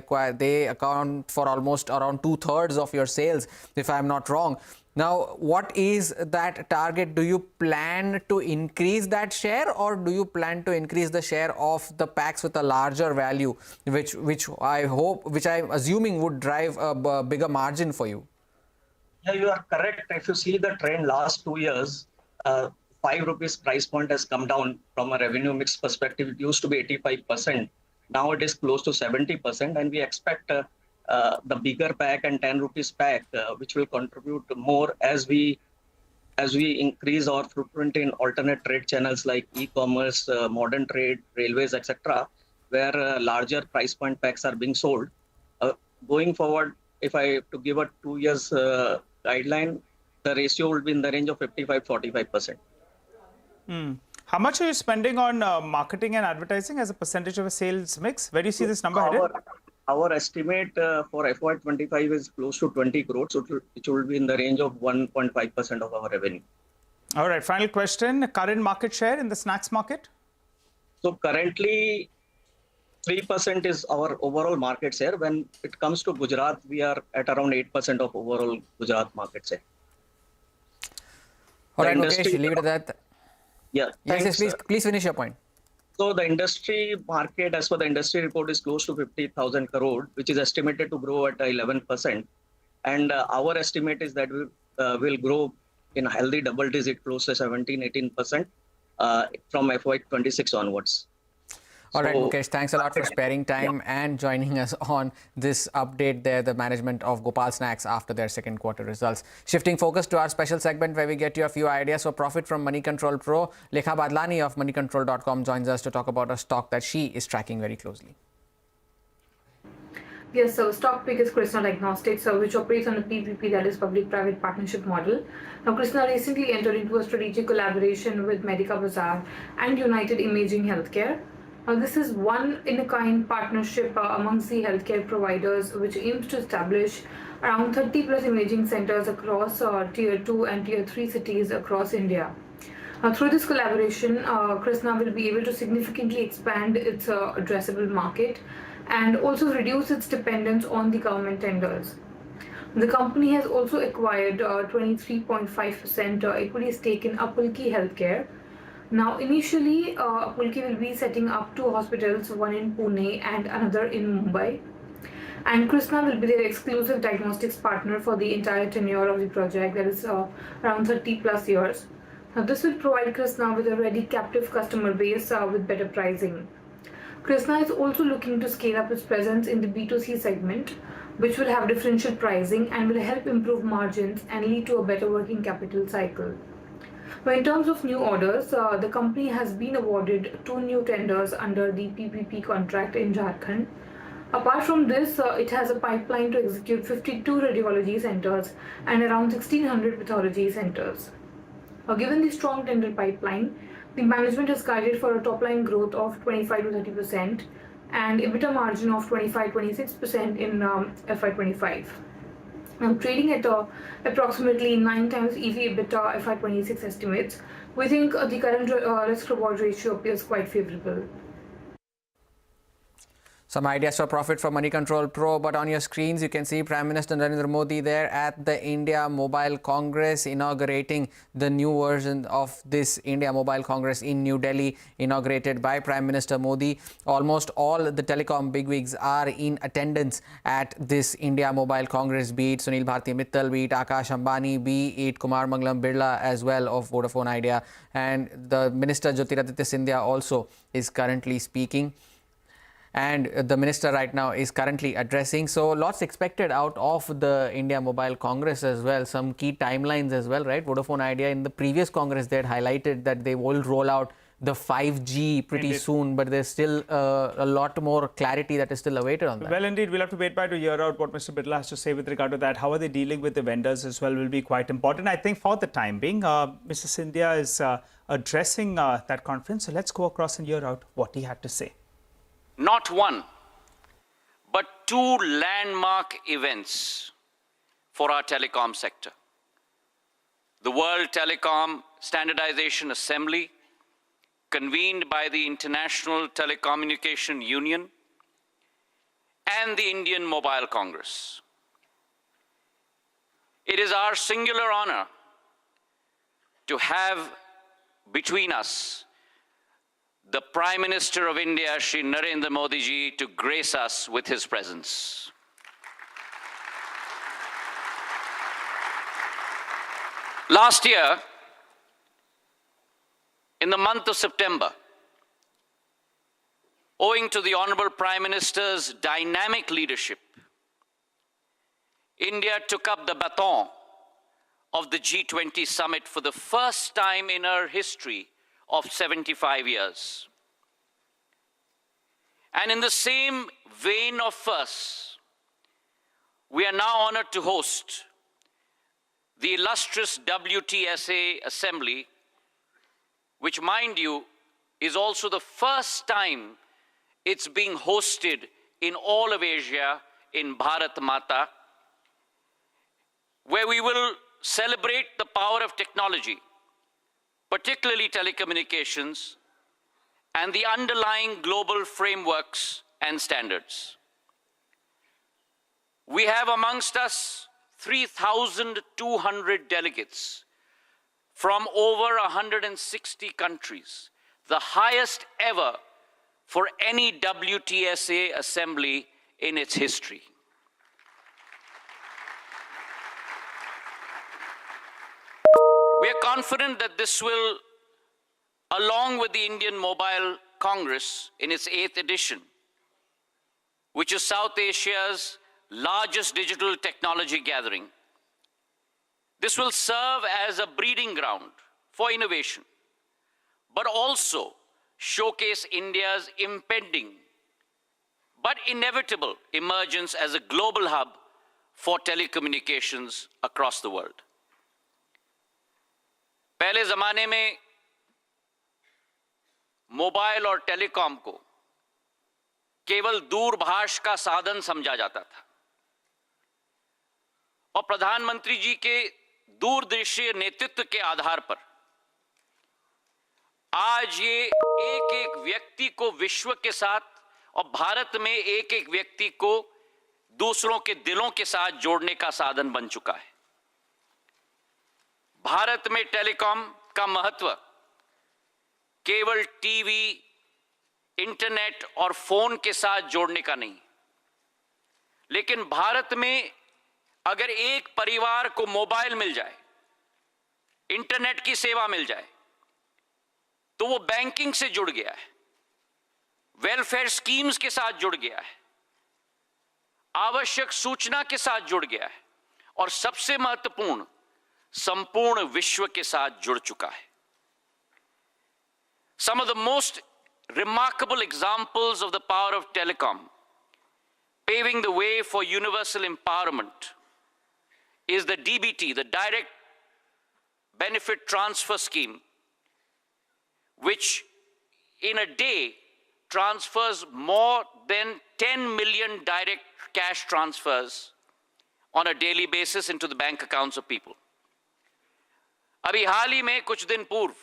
account for almost around 2/3 of your sales, if I'm not wrong. Now, what is that target? Do you plan to increase that share, or do you plan to increase the share of the packs with a larger value, which I'm assuming would drive a bigger margin for you? Yeah, you are correct. If you see the trend last 2 years, 5 rupees price point has come down from a revenue mix perspective. It used to be 85%. Now it is close to 70%, and we expect the bigger pack and 10 rupees pack, which will contribute more as we increase our footprint in alternate trade channels like e-commerce, modern trade, railways, etc., where larger price point packs are being sold. Going forward, if I have to give a 2 years guideline, the ratio will be in the range of 55-45%. How much are you spending on marketing and advertising as a percentage of a sales mix? Where do you see this number headed? Our estimate for FY25 is close to 20 crores, which will be in the range of 1.5% of our revenue. All right. Final question. Current market share in the snacks market? So currently, 3% is our overall market share. When it comes to Gujarat, we are at around 8% of overall Gujarat market share. All right, Mukesh, leave it at that. Yeah. Yes, please finish your point. So the industry market, as per the industry report, is close to 50,000 crore, which is estimated to grow at 11%. And our estimate is that we will grow in a healthy double digit, close to 17-18% from FY26 onwards. All right, So, Mukesh, thanks a lot for sparing time and joining us on this update there, the management of Gopal Snacks after their second quarter results. Shifting focus to our special segment where we get you a few ideas for profit from Money Control Pro. Lekha Badlani of moneycontrol.com joins us to talk about a stock that she is tracking very closely. Yes, so stock pick is Krishna Diagnostics, which operates on a PPP, that is public-private partnership model. Now, Krishna recently entered into a strategic collaboration with Medica Bazaar and United Imaging Healthcare. This is one-in-a-kind partnership amongst the healthcare providers, which aims to establish around 30 plus imaging centers across tier 2 and tier 3 cities across India. Through this collaboration, Krishna will be able to significantly expand its addressable market and also reduce its dependence on the government tenders. The company has also acquired 23.5% equity stake in Apulki Healthcare. Now, initially, Apulki will be setting up 2 hospitals, one in Pune and another in Mumbai. And Krishna will be their exclusive diagnostics partner for the entire tenure of the project, that is around 30 plus years. Now, this will provide Krishna with a ready captive customer base with better pricing. Krishna is also looking to scale up its presence in the B2C segment, which will have differential pricing and will help improve margins and lead to a better working capital cycle. But in terms of new orders, the company has been awarded 2 new tenders under the PPP contract in Jharkhand. Apart from this, it has a pipeline to execute 52 radiology centers and around 1600 pathology centers. Given the strong tender pipeline, the management has guided for a top-line growth of 25 to 30% and EBITDA margin of 25-26% in FY25. Trading at approximately 9 times EV/EBITDA FY26 estimates, we think the current risk-reward ratio appears quite favorable. Some ideas for profit from Money Control Pro, but on your screens you can see Prime Minister Narendra Modi there at the India Mobile Congress inaugurating the new version of this India Mobile Congress in New Delhi, inaugurated by Prime Minister Modi. Almost all the telecom bigwigs are in attendance at this India Mobile Congress, be it Sunil Bharti Mittal, be it Akash Ambani, be it Kumar Mangalam Birla as well of Vodafone Idea, and the Minister Jyotiraditya Scindia also is currently speaking. And the minister right now is currently addressing. So lots expected out of the India Mobile Congress as well. Some key timelines as well, right? Vodafone Idea in the previous Congress, they had highlighted that they will roll out the 5G pretty soon, but there's still a lot more clarity that is still awaited on that. Well, indeed, we'll have to wait by to hear out what Mr. Birla has to say with regard to that. How are they dealing with the vendors as well will be quite important. I think for the time being, Mr. Scindia is addressing that conference. So let's go across and hear out what he had to say. Not one, but 2 landmark events for our telecom sector. The World Telecom Standardization Assembly, convened by the International Telecommunication Union, and the Indian Mobile Congress. It is our singular honor to have between us the Prime Minister of India, Shri Narendra Modi ji, to grace us with his presence. Last year, in the month of September, owing to the Honorable Prime Minister's dynamic leadership, India took up the baton of the G20 summit for the first time in her history of 75 years. And in the same vein of firsts, we are now honored to host the illustrious WTSA Assembly, which, mind you, is also the first time it's being hosted in all of Asia in Bharat Mata, where we will celebrate the power of technology, particularly telecommunications, and the underlying global frameworks and standards. We have amongst us 3,200 delegates from over 160 countries, the highest ever for any WTSA assembly in its history. We are confident that this will, along with the Indian Mobile Congress in its 8th edition, which is South Asia's largest digital technology gathering. This will serve as a breeding ground for innovation, but also showcase India's impending but inevitable emergence as a global hub for telecommunications across the world. पहले ज़माने में mobile और telecom को केवल दूरभाष का साधन समझा जाता था और प्रधानमंत्री जी के दूरदृष्टि नेतृत्व के आधार पर आज ये एक-एक व्यक्ति को विश्व के साथ और भारत में एक-एक व्यक्ति को दूसरों के दिलों के साथ जोड़ने का साधन बन चुका है। भारत में टेलीकॉम का महत्व केवल टीवी, इंटरनेट और फोन के साथ जोड़ने का नहीं, लेकिन भारत में अगर एक परिवार को मोबाइल मिल जाए, इंटरनेट की सेवा मिल जाए, तो वो बैंकिंग से जुड़ गया है, वेलफेयर स्कीम्स के साथ जुड़ गया है, आवश्यक सूचना के साथ जुड़ गया है और सबसे महत्वपूर्ण संपूर्ण विश्व के साथ जुड़ चुका है। Some of the most remarkable examples of the power of telecom, paving the way for universal empowerment, is the DBT, the Direct Benefit Transfer Scheme, which in a day transfers more than 10 million direct cash transfers on a daily basis into the bank accounts of people. अभी हाल ही में कुछ दिन पूर्व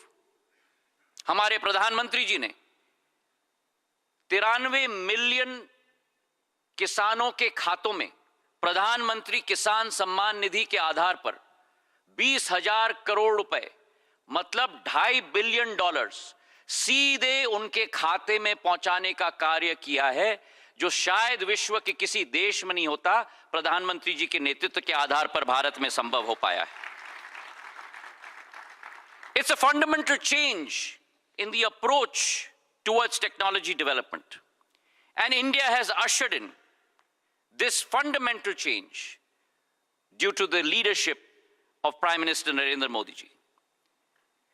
हमारे प्रधानमंत्री जी ने 93 million किसानों के खातों में प्रधानमंत्री किसान सम्मान निधि के आधार पर 20,000 करोड़ रुपए, मतलब $2.5 बिलियन सीधे उनके खाते में पहुंचाने का कार्य किया है, जो शायद विश्व के किसी देश में नहीं होता, प्रधानमंत्री जी के नेतृत्व के आधार पर भारत में संभव हो पाया है। It's a fundamental change in the approach towards technology development. And India has ushered in this fundamental change due to the leadership of Prime Minister Narendra Modi ji,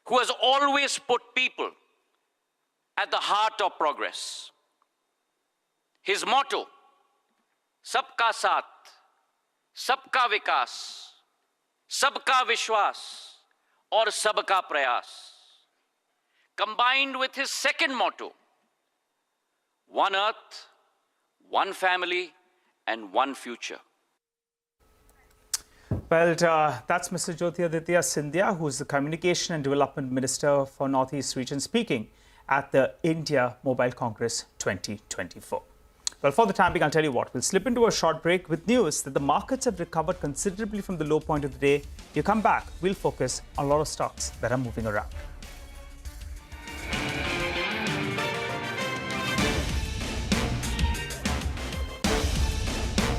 who has always put people at the heart of progress. His motto, Sabka Saath, Sabka Vikas, Sabka Vishwas, or Sabka Prayas, combined with his second motto, One Earth, One Family, and One Future. Well, that's Mr. Jyotiraditya Scindia, who is the Communication and Development Minister for Northeast Region, speaking at the India Mobile Congress 2024. Well, for the time being, I'll tell you what, we'll slip into a short break with news that the markets have recovered considerably from the low point of the day. You come back, we'll focus on a lot of stocks that are moving around.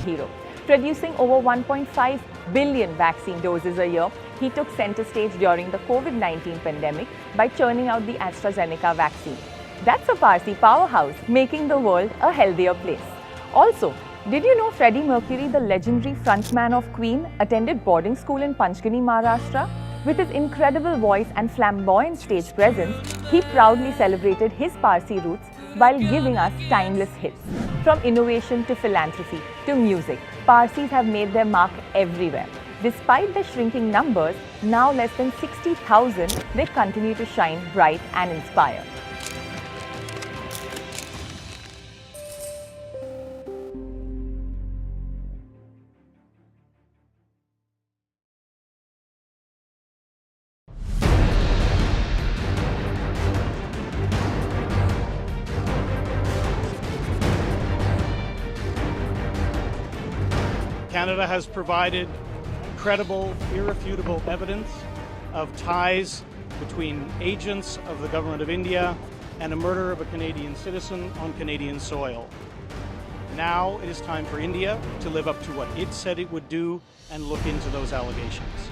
Hero. Producing over 1.5 billion vaccine doses a year, he took center stage during the COVID-19 pandemic by churning out the AstraZeneca vaccine. That's a Parsi powerhouse, making the world a healthier place. Also, did you know Freddie Mercury, the legendary frontman of Queen, attended boarding school in Panchgani, Maharashtra? With his incredible voice and flamboyant stage presence, he proudly celebrated his Parsi roots while giving us timeless hits. From innovation to philanthropy to music, Parsis have made their mark everywhere. Despite their shrinking numbers, now less than 60,000, they continue to shine bright and inspire. Canada has provided credible, irrefutable evidence of ties between agents of the Government of India and a murder of a Canadian citizen on Canadian soil. Now it is time for India to live up to what it said it would do and look into those allegations.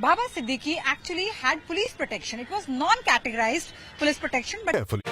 Baba Siddiqui actually had police protection. It was non-categorized police protection, but Carefully.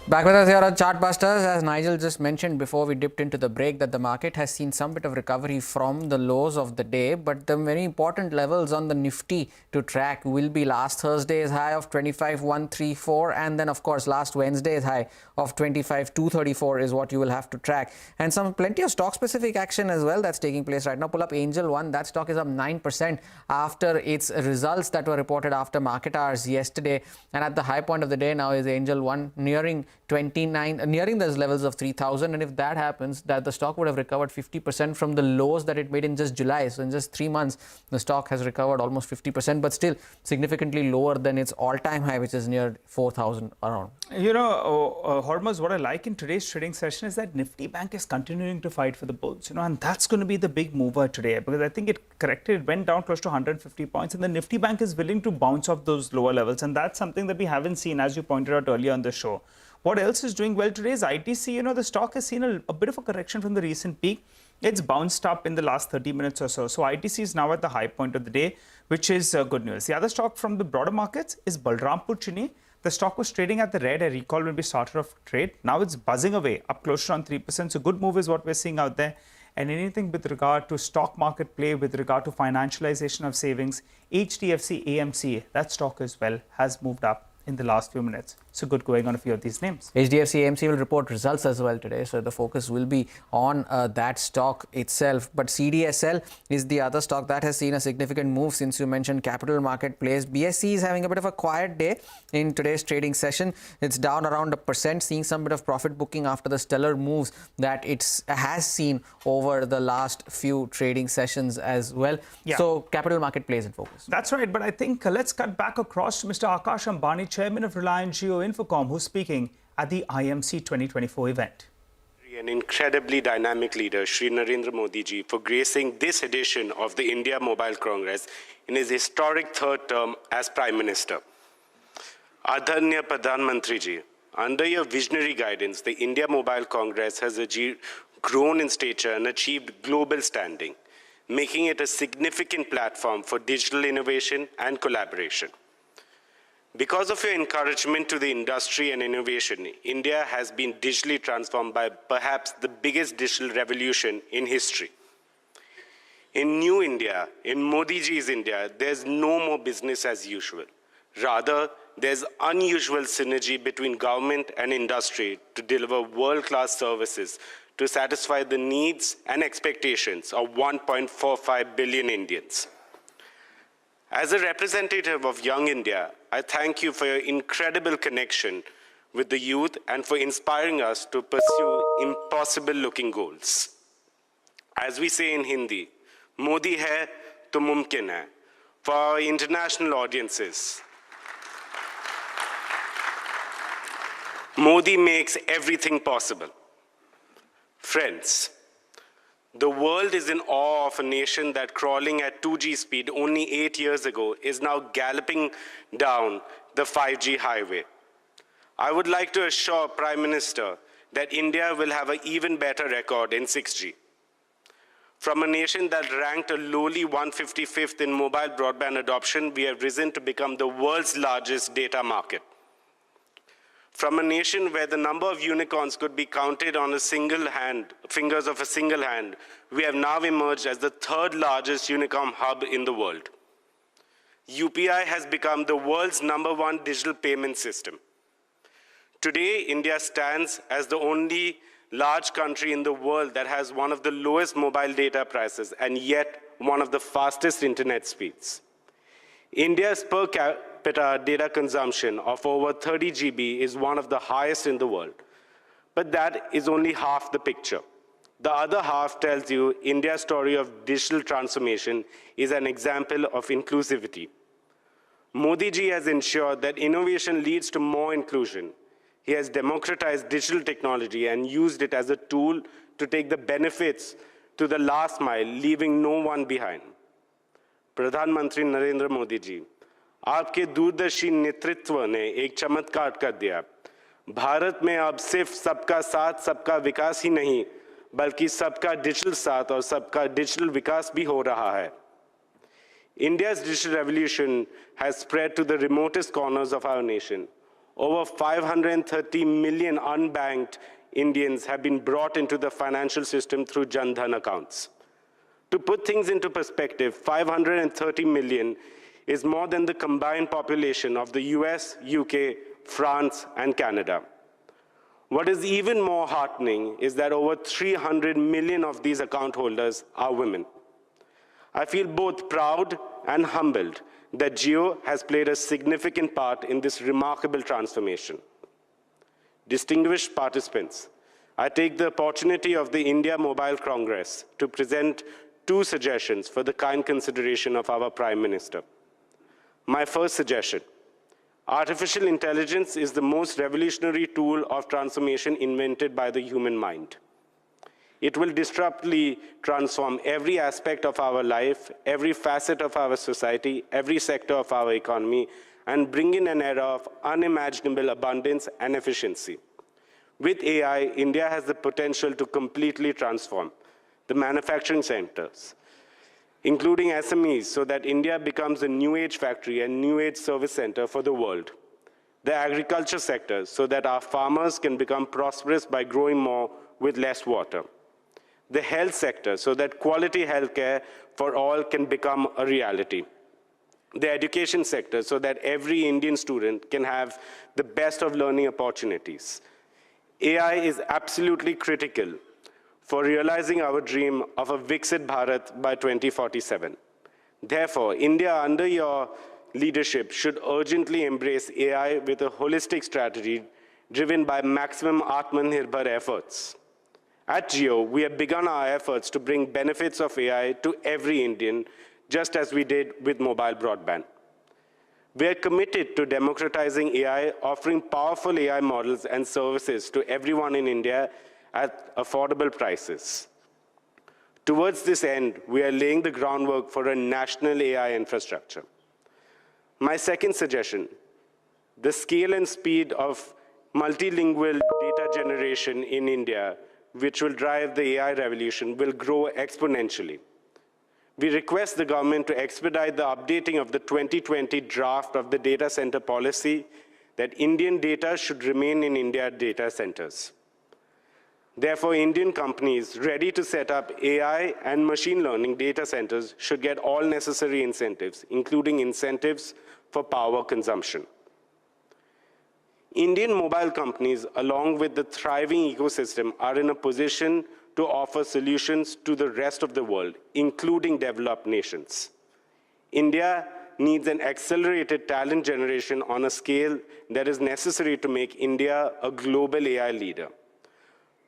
Back with us here on Chartbusters. As Nigel just mentioned before we dipped into the break, that the market has seen some bit of recovery from the lows of the day, but the very important levels on the Nifty to track will be last Thursday's high of 25,134, and then of course last Wednesday's high of 25,234 is what you will have to track, and plenty of stock specific action as well that's taking place right now. Pull up Angel One. That stock is up 9% after its results that were reported after market hours yesterday, and at the high point of the day now is Angel One nearing those levels of 3,000, and if that happens, that the stock would have recovered 50% from the lows that it made in just July. So in just 3 months, the stock has recovered almost 50%, but still significantly lower than its all-time high, which is near 4,000 around. You know, Hormuz, what I like in today's trading session is that Nifty Bank is continuing to fight for the bulls, you know, and that's going to be the big mover today, because I think it corrected, it went down close to 150 points, and the Nifty Bank is willing to bounce off those lower levels, and that's something that we haven't seen, as you pointed out earlier on the show. What else is doing well today is ITC. You know, the stock has seen a bit of a correction from the recent peak. It's bounced up in the last 30 minutes or so. So ITC is now at the high point of the day, which is good news. The other stock from the broader markets is Balrampur Chini. The stock was trading at the red, I recall, when we started off trade. Now it's buzzing away, up close to around 3%. So good move is what we're seeing out there. And anything with regard to stock market play, with regard to financialization of savings, HDFC, AMC, that stock as well has moved up in the last few minutes. So good going on a few of these names. HDFC AMC will report results as well today, so the focus will be on that stock itself. But CDSL is the other stock that has seen a significant move since you mentioned capital market plays. BSE is having a bit of a quiet day in today's trading session. It's down around 1%, seeing some bit of profit booking after the stellar moves that it has seen over the last few trading sessions as well. Yeah. So capital market plays in focus. That's right, but I think let's cut back across to Mr. Akash Ambani, Chairman of Reliance Jio Infocom, who's speaking at the IMC 2024 event. An incredibly dynamic leader, Shri Narendra Modi ji, for gracing this edition of the India Mobile Congress in his historic third term as Prime Minister. Adharnya Pradhan Mantri ji, under your visionary guidance, the India Mobile Congress has grown in stature and achieved global standing, making it a significant platform for digital innovation and collaboration. Because of your encouragement to the industry and innovation, India has been digitally transformed by perhaps the biggest digital revolution in history. In New India, in Modi ji's India, there's no more business as usual. Rather, there's unusual synergy between government and industry to deliver world-class services to satisfy the needs and expectations of 1.45 billion Indians. As a representative of Young India, I thank you for your incredible connection with the youth and for inspiring us to pursue impossible-looking goals. As we say in Hindi, Modi hai to mumkin hai. For our international audiences, Modi makes everything possible. Friends, the world is in awe of a nation that, crawling at 2G speed only 8 years ago, is now galloping down the 5G highway. I would like to assure Prime Minister that India will have an even better record in 6G. From a nation that ranked a lowly 155th in mobile broadband adoption, we have risen to become the world's largest data market. From a nation where the number of unicorns could be counted on fingers of a single hand, we have now emerged as the third largest unicorn hub in the world. UPI has become the world's #1 digital payment system. Today, India stands as the only large country in the world that has one of the lowest mobile data prices and yet one of the fastest internet speeds. India's per capita data consumption of over 30 GB is one of the highest in the world. But that is only half the picture. The other half tells you India's story of digital transformation is an example of inclusivity. Modi ji has ensured that innovation leads to more inclusion. He has democratized digital technology and used it as a tool to take the benefits to the last mile, leaving no one behind. Pradhan Mantri Narendra Modi ji, आपके दूरदर्शी नेतृत्व ने एक चमत्कार कर दिया. भारत में अब सिर्फ सबका साथ, सबका विकास ही नहीं, बल्कि सबका डिजिटल साथ और सबका डिजिटल विकास भी हो रहा है. India's digital revolution has spread to the remotest corners of our nation. Over 530 million unbanked Indians have been brought into the financial system through Jan Dhan accounts. To put things into perspective, 530 million is more than the combined population of the US, UK, France, and Canada. What is even more heartening is that over 300 million of these account holders are women. I feel both proud and humbled that Jio has played a significant part in this remarkable transformation. Distinguished participants, I take the opportunity of the India Mobile Congress to present 2 suggestions for the kind consideration of our Prime Minister. My first suggestion: artificial intelligence is the most revolutionary tool of transformation invented by the human mind. It will disruptively transform every aspect of our life, every facet of our society, every sector of our economy, and bring in an era of unimaginable abundance and efficiency. With AI, India has the potential to completely transform the manufacturing sectors, including SMEs, so that India becomes a new age factory and new age service center for the world. The agriculture sector, so that our farmers can become prosperous by growing more with less water. The health sector, so that quality healthcare for all can become a reality. The education sector, so that every Indian student can have the best of learning opportunities. AI is absolutely critical for realizing our dream of a Viksit Bharat by 2047. Therefore, India, under your leadership, should urgently embrace AI with a holistic strategy driven by maximum Atmanirbhar efforts. At Jio, we have begun our efforts to bring benefits of AI to every Indian, just as we did with mobile broadband. We are committed to democratizing AI, offering powerful AI models and services to everyone in India at affordable prices. Towards this end, we are laying the groundwork for a national AI infrastructure. My second suggestion: the scale and speed of multilingual data generation in India, which will drive the AI revolution, will grow exponentially. We request the government to expedite the updating of the 2020 draft of the data center policy that Indian data should remain in India data centers. Therefore, Indian companies ready to set up AI and machine learning data centers should get all necessary incentives, including incentives for power consumption. Indian mobile companies, along with the thriving ecosystem, are in a position to offer solutions to the rest of the world, including developed nations. India needs an accelerated talent generation on a scale that is necessary to make India a global AI leader.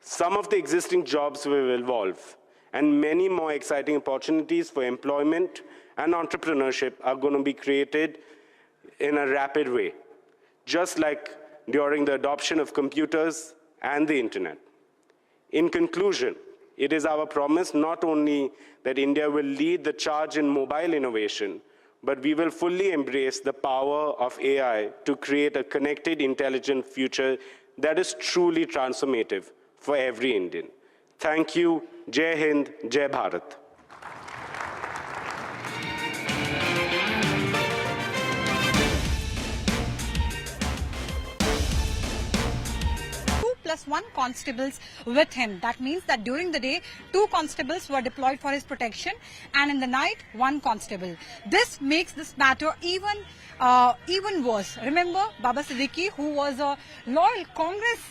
Some of the existing jobs will evolve, and many more exciting opportunities for employment and entrepreneurship are going to be created in a rapid way, just like during the adoption of computers and the internet. In conclusion, it is our promise not only that India will lead the charge in mobile innovation, but we will fully embrace the power of AI to create a connected, intelligent future that is truly transformative for every Indian. Thank you. Jai Hind, Jai Bharat. 1 constables with him. That means that during the day, 2 constables were deployed for his protection, and in the night, 1 constable. This makes this matter even worse. Remember Baba Siddiqui, who was a loyal Congress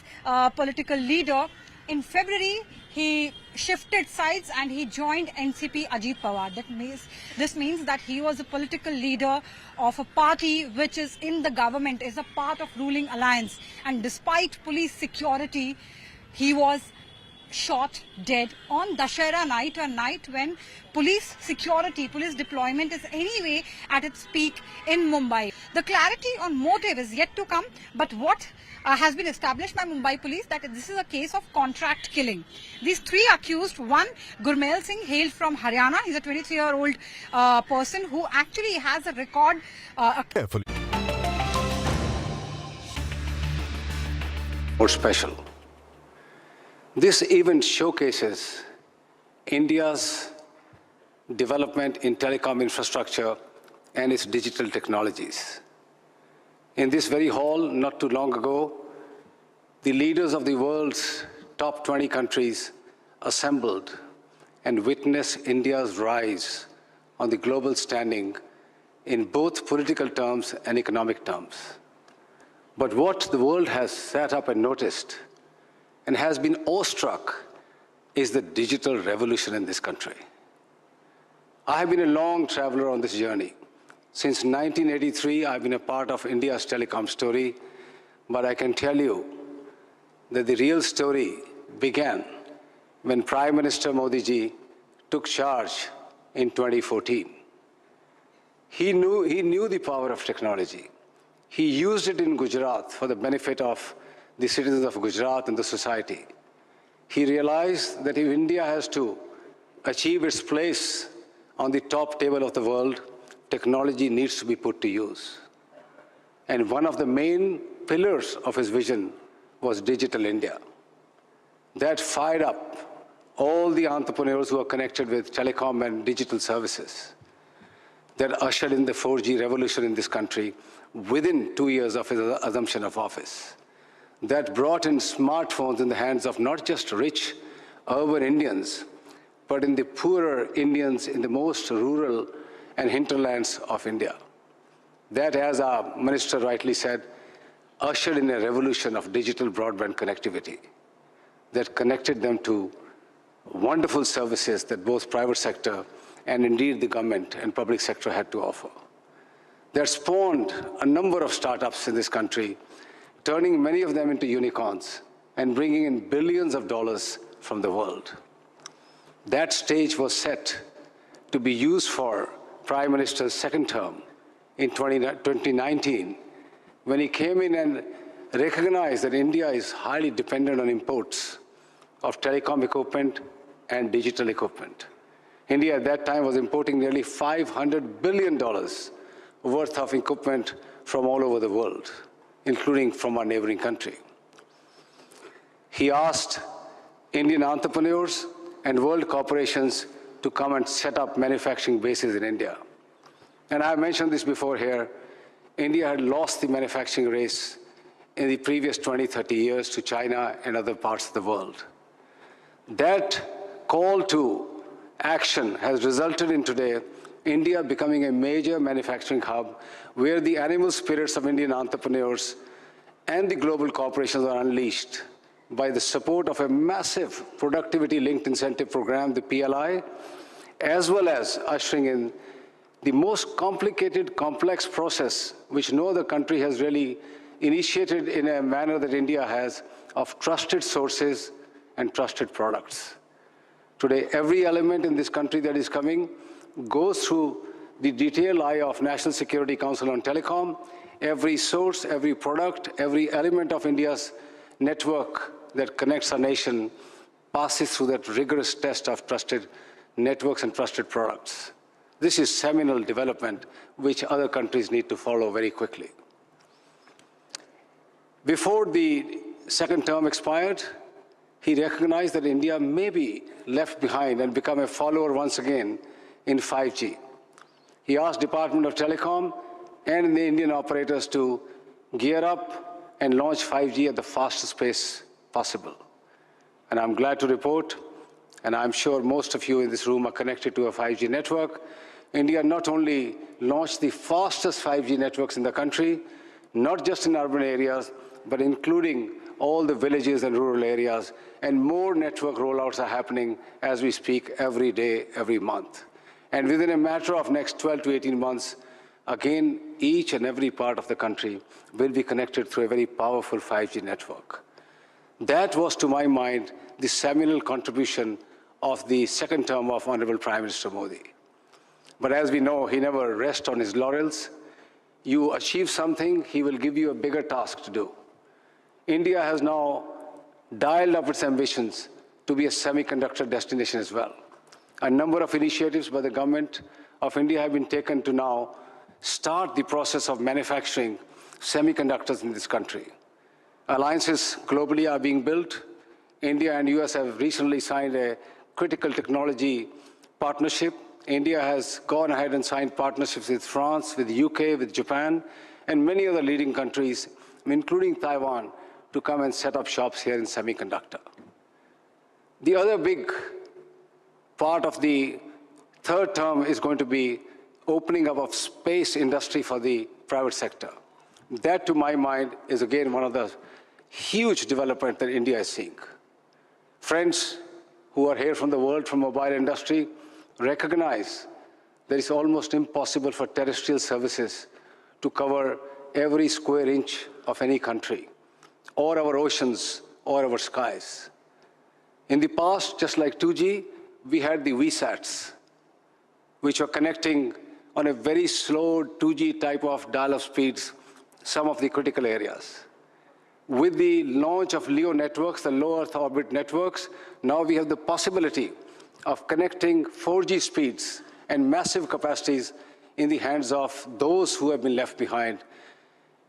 political leader. In February, he shifted sides and he joined NCP Ajit Pawar. This means that he was a political leader of a party which is in the government, is a part of ruling alliance. And despite police security, he was shot dead on Dussehra night, a night when police security, police deployment is anyway at its peak in Mumbai. The clarity on motive is yet to come, but what has been established by Mumbai police that this is a case of contract killing. These 3 accused, one Gurmail Singh, hailed from Haryana. He's a 23-year-old person who actually has a record. Carefully. More special. This event showcases India's development in telecom infrastructure and its digital technologies. In this very hall, not too long ago, the leaders of the world's top 20 countries assembled and witnessed India's rise on the global standing in both political terms and economic terms. But what the world has sat up and noticed and has been awestruck is the digital revolution in this country. I have been a long traveler on this journey. Since 1983, I've been a part of India's telecom story, but I can tell you that the real story began when Prime Minister Modi ji took charge in 2014. He knew the power of technology. He used it in Gujarat for the benefit of the citizens of Gujarat and the society. He realized that if India has to achieve its place on the top table of the world, technology needs to be put to use. And one of the main pillars of his vision was Digital India. That fired up all the entrepreneurs who are connected with telecom and digital services. That ushered in the 4G revolution in this country within 2 years of his assumption of office. That brought in smartphones in the hands of not just rich urban Indians, but in the poorer Indians in the most rural and hinterlands of India. That, as our minister rightly said, ushered in a revolution of digital broadband connectivity that connected them to wonderful services that both private sector and indeed the government and public sector had to offer. That spawned a number of startups in this country, turning many of them into unicorns and bringing in billions of dollars from the world. That stage was set to be used for Prime Minister's second term in 2019, when he came in and recognized that India is highly dependent on imports of telecom equipment and digital equipment. India at that time was importing nearly $500 billion worth of equipment from all over the world, including from our neighboring country. He asked Indian entrepreneurs and world corporations to come and set up manufacturing bases in India. And I have mentioned this before here, India had lost the manufacturing race in the previous 20, 30 years to China and other parts of the world. That call to action has resulted in today India becoming a major manufacturing hub where the animal spirits of Indian entrepreneurs and the global corporations are unleashed by the support of a massive productivity-linked incentive program, the PLI, as well as ushering in the most complicated, complex process, which no other country has really initiated in a manner that India has, of trusted sources and trusted products. Today, every element in this country that is coming goes through the detailed eye of National Security Council on Telecom. Every source, every product, every element of India's network that connects our nation passes through that rigorous test of trusted networks and trusted products. This is seminal development which other countries need to follow very quickly. Before the second term expired, he recognized that India may be left behind and become a follower once again in 5G. He asked Department of Telecom and the Indian operators to gear up and launch 5G at the fastest pace possible. And I'm glad to report, and I'm sure most of you in this room are connected to a 5G network, India not only launched the fastest 5G networks in the country, not just in urban areas, but including all the villages and rural areas, and more network rollouts are happening as we speak every day, every month. And within a matter of next 12 to 18 months, again, each and every part of the country will be connected through a very powerful 5G network. That was, to my mind, the seminal contribution of the second term of Honorable Prime Minister Modi. But as we know, he never rests on his laurels. You achieve something, he will give you a bigger task to do. India has now dialed up its ambitions to be a semiconductor destination as well. A number of initiatives by the government of India have been taken to now start the process of manufacturing semiconductors in this country. Alliances globally are being built. India and US have recently signed a critical technology partnership. India has gone ahead and signed partnerships with France, with UK, with Japan, and many other leading countries, including Taiwan, to come and set up shops here in semiconductor. The other big part of the third term is going to be opening up of space industry for the private sector. That, to my mind, is again one of the huge developments that India is seeing. Friends who are here from the world, from mobile industry, recognize that it's almost impossible for terrestrial services to cover every square inch of any country, or our oceans, or our skies. In the past, just like 2G, we had the VSATs, which were connecting on a very slow 2G type of dial-up speeds some of the critical areas. With the launch of LEO networks, the low Earth orbit networks, now we have the possibility of connecting 4G speeds and massive capacities in the hands of those who have been left behind.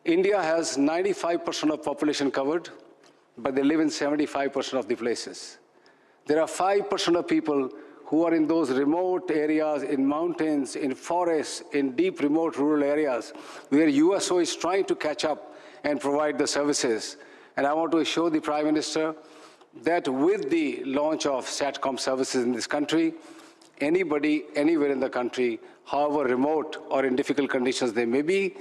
India has 95% of population covered, but they live in 75% of the places. There are 5% of people who are in those remote areas, in mountains, in forests, in deep remote rural areas, where USO is trying to catch up and provide the services. And I want to assure the Prime Minister that with the launch of SATCOM services in this country, anybody, anywhere in the country, however remote or in difficult conditions they may be,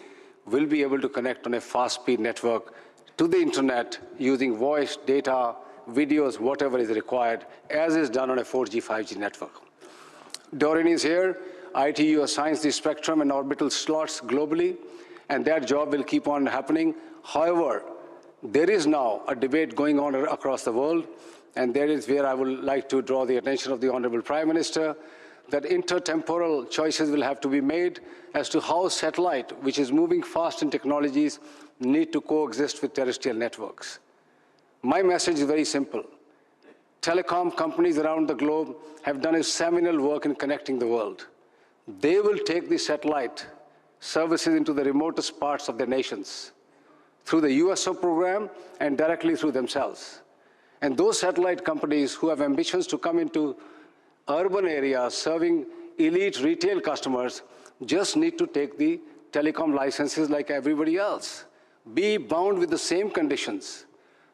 will be able to connect on a fast-speed network to the internet using voice, data, videos, whatever is required, as is done on a 4G, 5G network. Doreen is here. ITU assigns the spectrum and orbital slots globally, and that job will keep on happening. However, there is now a debate going on across the world, and that is where I would like to draw the attention of the Honorable Prime Minister, that intertemporal choices will have to be made as to how satellite, which is moving fast in technologies, need to coexist with terrestrial networks. My message is very simple. Telecom companies around the globe have done a seminal work in connecting the world. They will take the satellite services into the remotest parts of their nations through the USO program and directly through themselves. And those satellite companies who have ambitions to come into urban areas serving elite retail customers just need to take the telecom licenses like everybody else, be bound with the same conditions.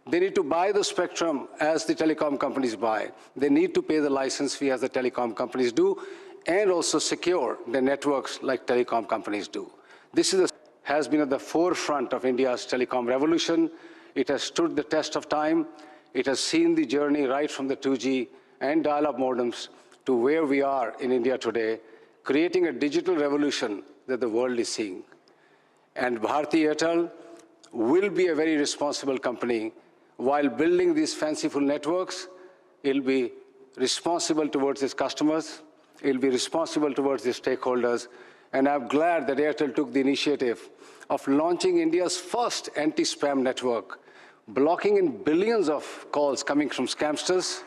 They need to buy the spectrum as the telecom companies buy. They need to pay the license fee as the telecom companies do, and also secure the networks like telecom companies do. This has been at the forefront of India's telecom revolution. It has stood the test of time. It has seen the journey right from the 2G and dial-up modems to where we are in India today, creating a digital revolution that the world is seeing. And Bharti Airtel will be a very responsible company. While building these fanciful networks, it'll be responsible towards its customers, it'll be responsible towards its stakeholders, and I'm glad that Airtel took the initiative of launching India's first anti-spam network, blocking in billions of calls coming from scamsters,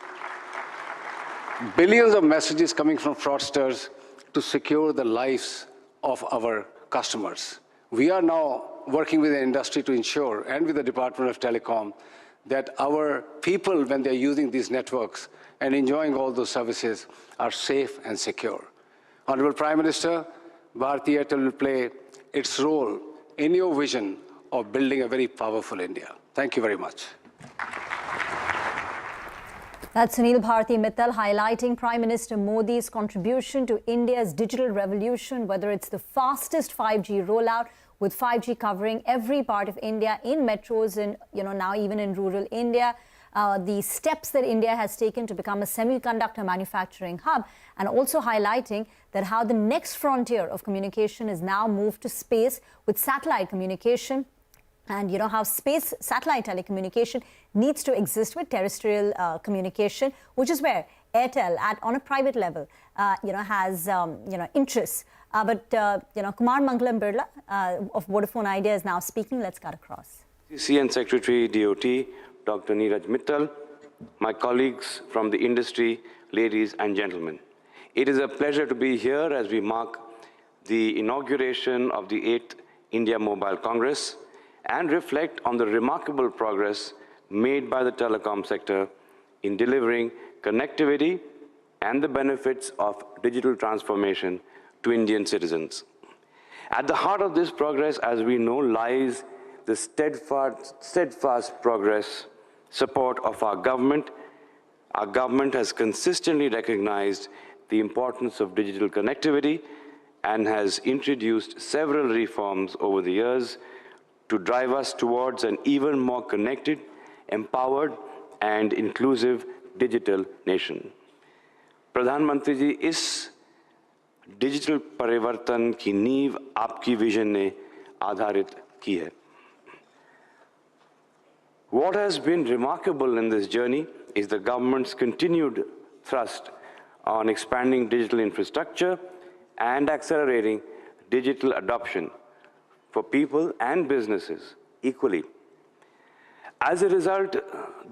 billions of messages coming from fraudsters to secure the lives of our customers. We are now working with the industry to ensure, and with the Department of Telecom, that our people, when they're using these networks and enjoying all those services, are safe and secure. Honorable Prime Minister, Bharti Airtel will play its role in your vision of building a very powerful India. Thank you very much. That's Sunil Bharti Mittal highlighting Prime Minister Modi's contribution to India's digital revolution, whether it's the fastest 5G rollout, with 5G covering every part of India in metros and, now even in rural India, the steps that India has taken to become a semiconductor manufacturing hub, and also highlighting that how the next frontier of communication is now moved to space with satellite communication, and how space satellite telecommunication needs to exist with terrestrial communication, which is where Airtel, on a private level, has interests. But Kumar Mangalam Birla of Vodafone Idea is now speaking. Let's cut across. CN Secretary DOT, Dr. Neeraj Mittal, my colleagues from the industry, ladies and gentlemen. It is a pleasure to be here as we mark the inauguration of the 8th India Mobile Congress and reflect on the remarkable progress made by the telecom sector in delivering connectivity and the benefits of digital transformation to Indian citizens. At the heart of this progress, as we know, lies the steadfast progress support of our government. Our government has consistently recognized the importance of digital connectivity and has introduced several reforms over the years to drive us towards an even more connected, empowered, and inclusive digital nation. Pradhan Mantri ji, इस digital परिवर्तन की नींव आपकी vision ने आधारित की है. What has been remarkable in this journey is the government's continued thrust on expanding digital infrastructure and accelerating digital adoption for people and businesses equally. As a result,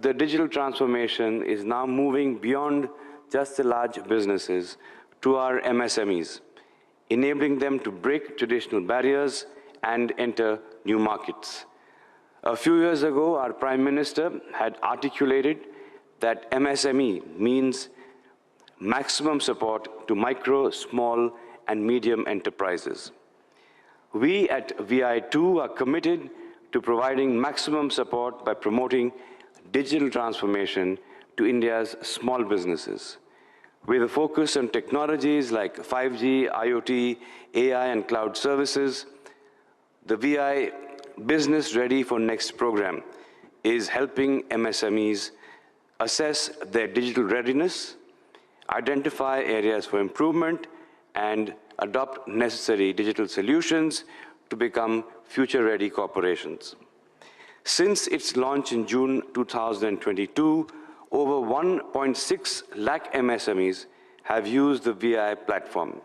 the digital transformation is now moving beyond just the large businesses to our MSMEs, enabling them to break traditional barriers and enter new markets. A few years ago, our Prime Minister had articulated that MSME means maximum support to micro, small, and medium enterprises. We at VI2 are committed to providing maximum support by promoting digital transformation to India's small businesses. With a focus on technologies like 5G, IoT, AI, and cloud services, the VI Business Ready for Next program is helping MSMEs assess their digital readiness, identify areas for improvement, and adopt necessary digital solutions to become future-ready corporations. Since its launch in June 2022, over 1.6 lakh MSMEs have used the VI platform.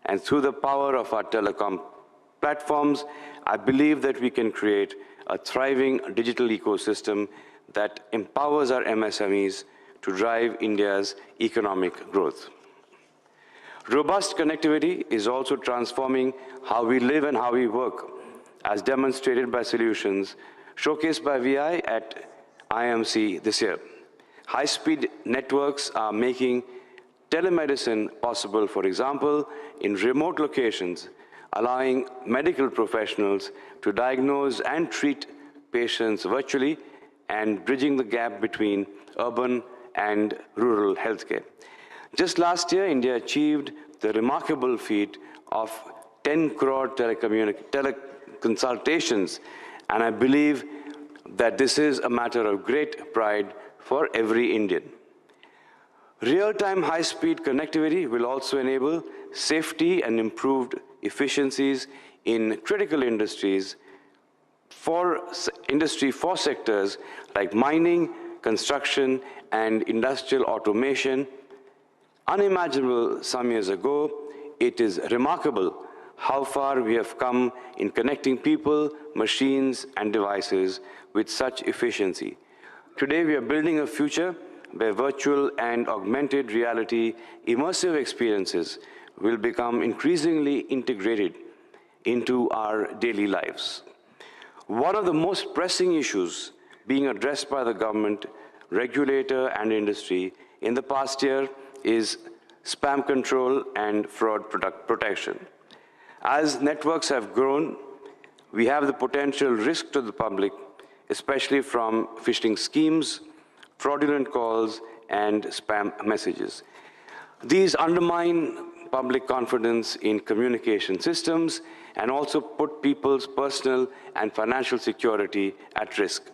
And through the power of our telecom platforms, I believe that we can create a thriving digital ecosystem that empowers our MSMEs to drive India's economic growth. Robust connectivity is also transforming how we live and how we work, as demonstrated by solutions showcased by VI at IMC this year. High-speed networks are making telemedicine possible, for example, in remote locations, allowing medical professionals to diagnose and treat patients virtually and bridging the gap between urban and rural healthcare. Just last year, India achieved the remarkable feat of 10 crore teleconsultations, and I believe that this is a matter of great pride for every Indian. Real-time high-speed connectivity will also enable safety and improved efficiencies in critical industries for sectors like mining, construction, and industrial automation. Unimaginable some years ago, it is remarkable how far we have come in connecting people, machines, and devices with such efficiency. Today, we are building a future where virtual and augmented reality immersive experiences will become increasingly integrated into our daily lives. One of the most pressing issues being addressed by the government, regulator, and industry in the past year is spam control and fraud protection. As networks have grown, we have the potential risk to the public, especially from phishing schemes, fraudulent calls, and spam messages. These undermine public confidence in communication systems and also put people's personal and financial security at risk.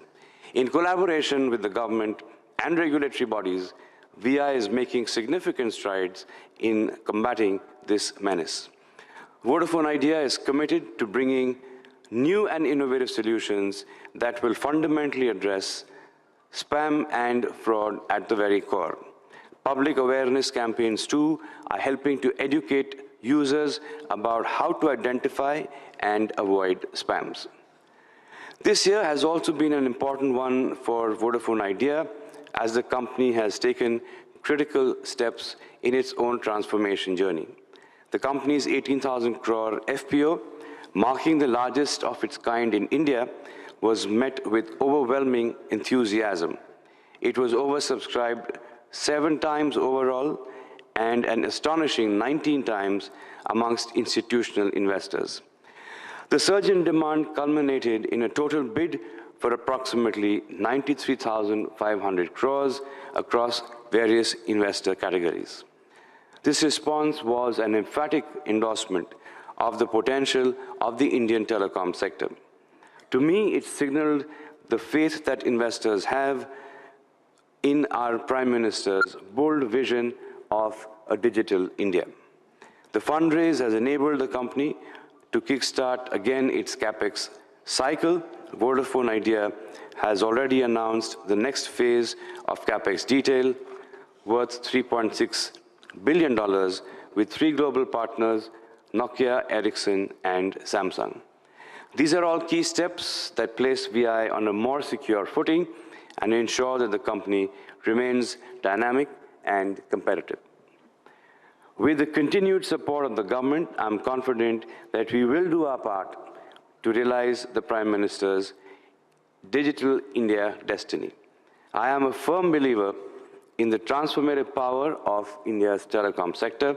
In collaboration with the government and regulatory bodies, VI is making significant strides in combating this menace. Vodafone Idea is committed to bringing new and innovative solutions that will fundamentally address spam and fraud at the very core. Public awareness campaigns, too, are helping to educate users about how to identify and avoid spams. This year has also been an important one for Vodafone Idea, as the company has taken critical steps in its own transformation journey. The company's 18,000 crore FPO, marking the largest of its kind in India, was met with overwhelming enthusiasm. It was oversubscribed 7 times overall and an astonishing 19 times amongst institutional investors. The surge in demand culminated in a total bid for approximately 93,500 crores across various investor categories. This response was an emphatic endorsement of the potential of the Indian telecom sector. To me, it signaled the faith that investors have in our Prime Minister's bold vision of a digital India. The fundraise has enabled the company to kickstart again its capex cycle. Vodafone Idea has already announced the next phase of capex detail worth $3.6 billion with 3 global partners, Nokia, Ericsson, and Samsung. These are all key steps that place VI on a more secure footing and ensure that the company remains dynamic and competitive. With the continued support of the government, I'm confident that we will do our part to realize the Prime Minister's Digital India destiny. I am a firm believer in the transformative power of India's telecom sector,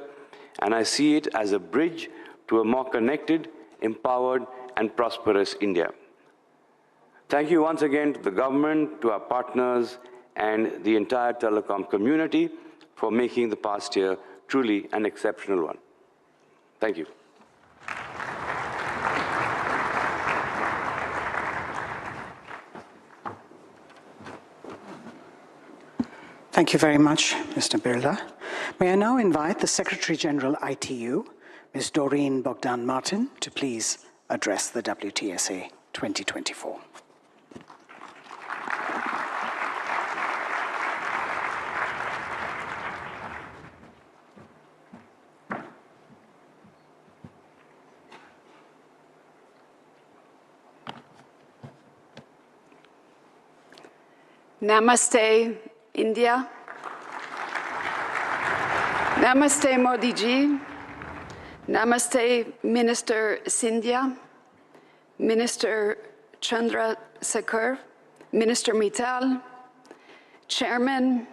and I see it as a bridge to a more connected, empowered, and prosperous India. Thank you once again to the government, to our partners, and the entire telecom community for making the past year truly an exceptional one. Thank you. Thank you very much, Mr. Birla. May I now invite the Secretary General ITU, Ms. Doreen Bogdan-Martin, to please address the WTSA 2024. Namaste, India. Namaste, Modi ji. Namaste, Minister Sindhya, Minister Chandrasekhar, Minister Mittal, Chairman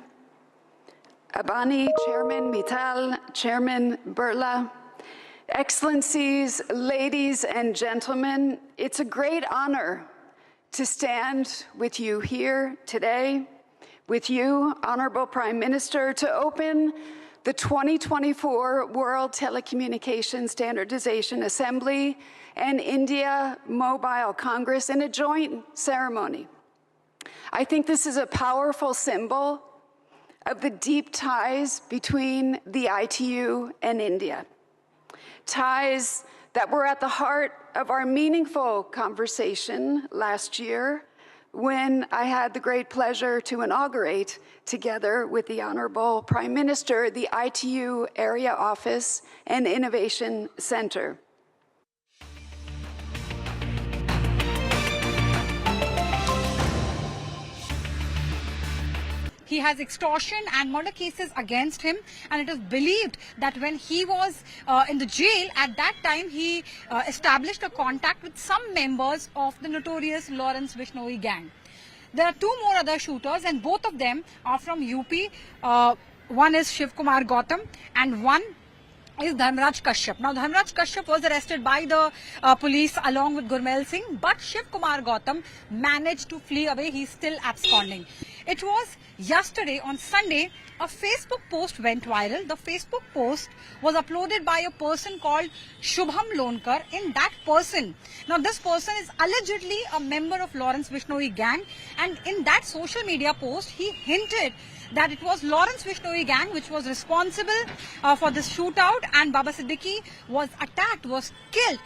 Abani, Chairman Mittal, Chairman Birla, Excellencies, ladies and gentlemen, it's a great honor to stand with you here today, with you, Honorable Prime Minister, to open the 2024 World Telecommunications Standardization Assembly and India Mobile Congress in a joint ceremony. I think this is a powerful symbol of the deep ties between the ITU and India. Ties that were at the heart of our meaningful conversation last year when I had the great pleasure to inaugurate, together with the Honorable Prime Minister, the ITU Area Office and Innovation Center. He has extortion and murder cases against him, and it is believed that when he was in the jail, at that time he established a contact with some members of the notorious Lawrence Vishnoi gang. There are 2 more other shooters, and both of them are from UP. One is Shiv Kumar Gautam and one is Dharmraj Kashyap. Now, Dharmraj Kashyap was arrested by the police along with Gurmail Singh, but Shiv Kumar Gautam managed to flee away. He's still absconding. It was yesterday, on Sunday, a Facebook post went viral. The Facebook post was uploaded by a person called Shubham Lonkar. In that person, now this person is allegedly a member of Lawrence Vishnoi gang, and in that social media post, he hinted that it was Lawrence Vishnoi gang which was responsible for this shootout, and Baba Siddiqui was attacked, was killed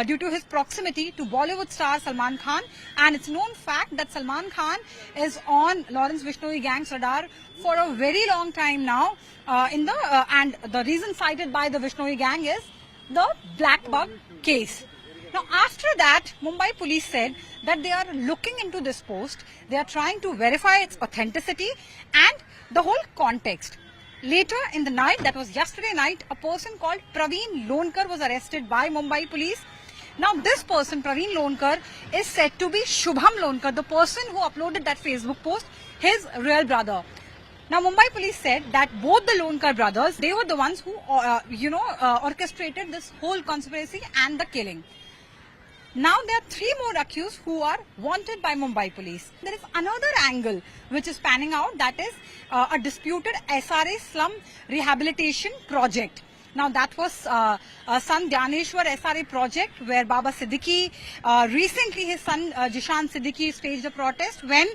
due to his proximity to Bollywood star Salman Khan. And it's known fact that Salman Khan is on Lawrence Vishnoi gang's radar for a very long time now. And the reason cited by the Vishnoi gang is the Black Bug case. Now, after that, Mumbai police said that they are looking into this post. They are trying to verify its authenticity and the whole context. Later in the night, that was yesterday night, a person called Praveen Lonkar was arrested by Mumbai police. Now this person, Praveen Lonkar, is said to be Shubham Lonkar, the person who uploaded that Facebook post, his real brother. Now Mumbai police said that both the Lonkar brothers, they were the ones who orchestrated this whole conspiracy and the killing. Now there are 3 more accused who are wanted by Mumbai police. There is another angle which is panning out, that is a disputed SRA slum rehabilitation project. Now that was son Dhyaneshwar SRA project where Baba Siddiqui, recently his son Jishan Siddiqui staged a protest when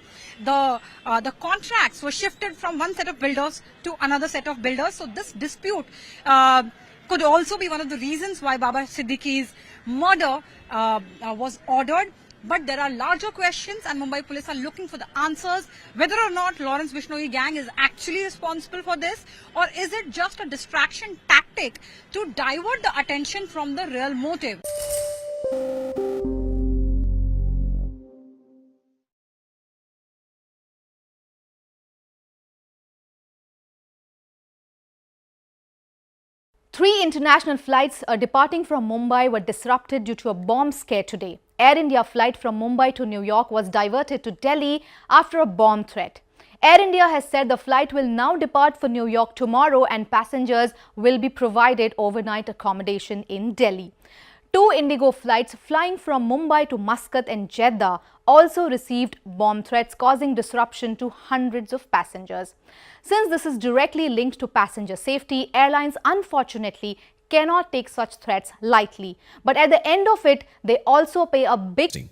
the contracts were shifted from one set of builders to another set of builders. So this dispute could also be one of the reasons why Baba Siddiqui's murder was ordered. But there are larger questions and Mumbai police are looking for the answers whether or not Lawrence Bishnoi gang is actually responsible for this, or is it just a distraction tactic to divert the attention from the real motive. Three international flights departing from Mumbai were disrupted due to a bomb scare today. Air India flight from Mumbai to New York was diverted to Delhi after a bomb threat. Air India has said the flight will now depart for New York tomorrow and passengers will be provided overnight accommodation in Delhi. 2 Indigo flights flying from Mumbai to Muscat and Jeddah also received bomb threats, causing disruption to hundreds of passengers. Since this is directly linked to passenger safety, airlines unfortunately cannot take such threats lightly. But at the end of it, they also pay a big...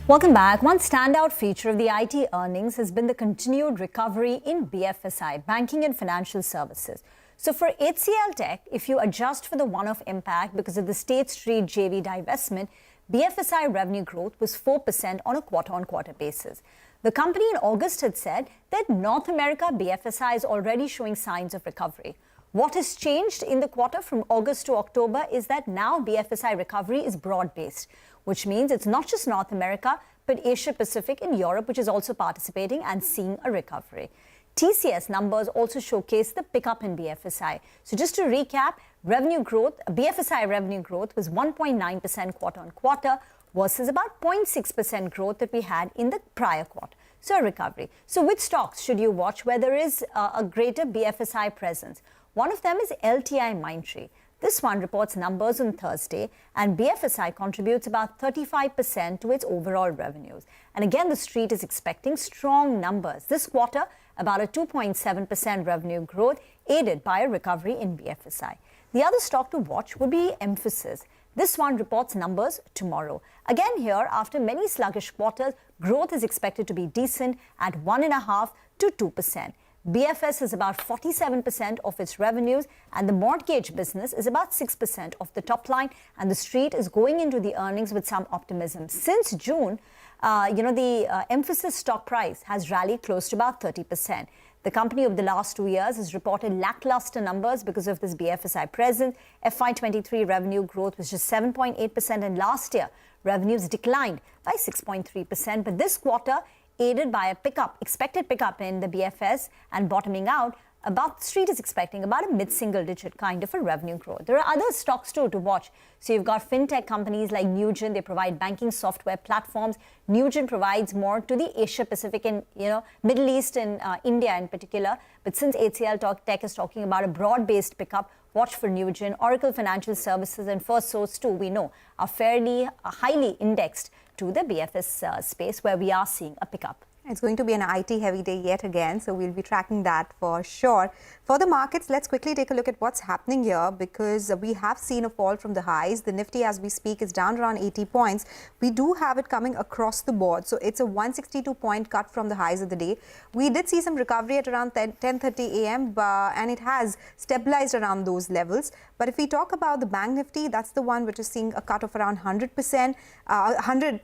Welcome back. One standout feature of the IT earnings has been the continued recovery in BFSI, banking and financial services. So for HCL Tech, if you adjust for the one-off impact because of the State Street JV divestment, BFSI revenue growth was 4% on a quarter-on-quarter basis. The company in August had said that North America BFSI is already showing signs of recovery. What has changed in the quarter from August to October is that now BFSI recovery is broad-based, which means it's not just North America, but Asia Pacific and Europe, which is also participating and seeing a recovery. TCS numbers also showcase the pickup in BFSI. So just to recap, revenue growth, BFSI revenue growth was 1.9% quarter-on-quarter versus about 0.6% growth that we had in the prior quarter. So a recovery. So which stocks should you watch where there is a greater BFSI presence? One of them is LTI Mindtree. This one reports numbers on Thursday, and BFSI contributes about 35% to its overall revenues. And again, the street is expecting strong numbers. This quarter, about a 2.7% revenue growth, aided by a recovery in BFSI. The other stock to watch would be Mphasis. This one reports numbers tomorrow. Again here, after many sluggish quarters, growth is expected to be decent at 1.5% to 2%. BFS is about 47% of its revenues, and the mortgage business is about 6% of the top line, and the street is going into the earnings with some optimism. Since June, the Mphasis stock price has rallied close to about 30%. The company over the last 2 years has reported lackluster numbers because of this BFSI presence. FY23 revenue growth was just 7.8%, and last year revenues declined by 6.3%. But this quarter, aided by a expected pickup in the BFS and bottoming out, the street is expecting about a mid-single-digit kind of a revenue growth. There are other stocks too to watch. So you've got fintech companies like Newgen. They provide banking software platforms. Newgen provides more to the Asia Pacific and Middle East and India in particular. But since HCL Tech is talking about a broad-based pickup, watch for Newgen. Oracle Financial Services and First Source too, we know, are fairly highly indexed to the BFS space where we are seeing a pickup. It's going to be an IT heavy day yet again, so we'll be tracking that for sure. For the markets, let's quickly take a look at what's happening here, because we have seen a fall from the highs. The Nifty, as we speak, is down around 80 points. We do have it coming across the board, so it's a 162-point cut from the highs of the day. We did see some recovery at around 10:30 a.m. And it has stabilized around those levels. But if we talk about the Bank Nifty, that's the one which is seeing a cut of around 100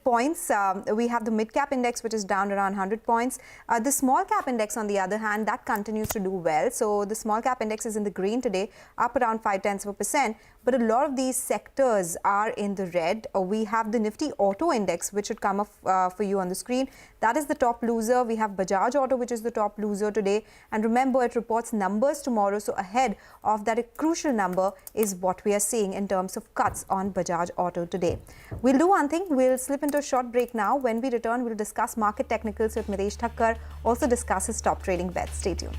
points. We have the mid-cap index, which is down around 100 points. The small-cap index, on the other hand, that continues to do well. So the small-cap index is in the green today, up around 0.5%. But a lot of these sectors are in the red. We have the Nifty Auto Index, which should come up for you on the screen. That is the top loser. We have Bajaj Auto, which is the top loser today. And remember, it reports numbers tomorrow. So ahead of that, a crucial number is what we are seeing in terms of cuts on Bajaj Auto today. We'll do one thing. We'll slip into a short break now. When we return, we'll discuss market technicals with Miresh Thakkar. Also discuss his top trading bets. Stay tuned.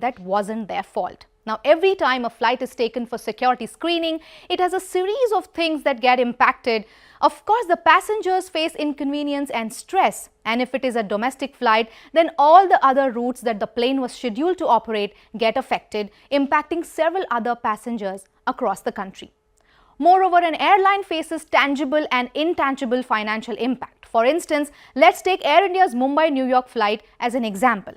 That wasn't their fault. Now, every time a flight is taken for security screening, it has a series of things that get impacted. Of course, the passengers face inconvenience and stress. And if it is a domestic flight, then all the other routes that the plane was scheduled to operate get affected, impacting several other passengers across the country. Moreover, an airline faces tangible and intangible financial impact. For instance, let's take Air India's Mumbai-New York flight as an example.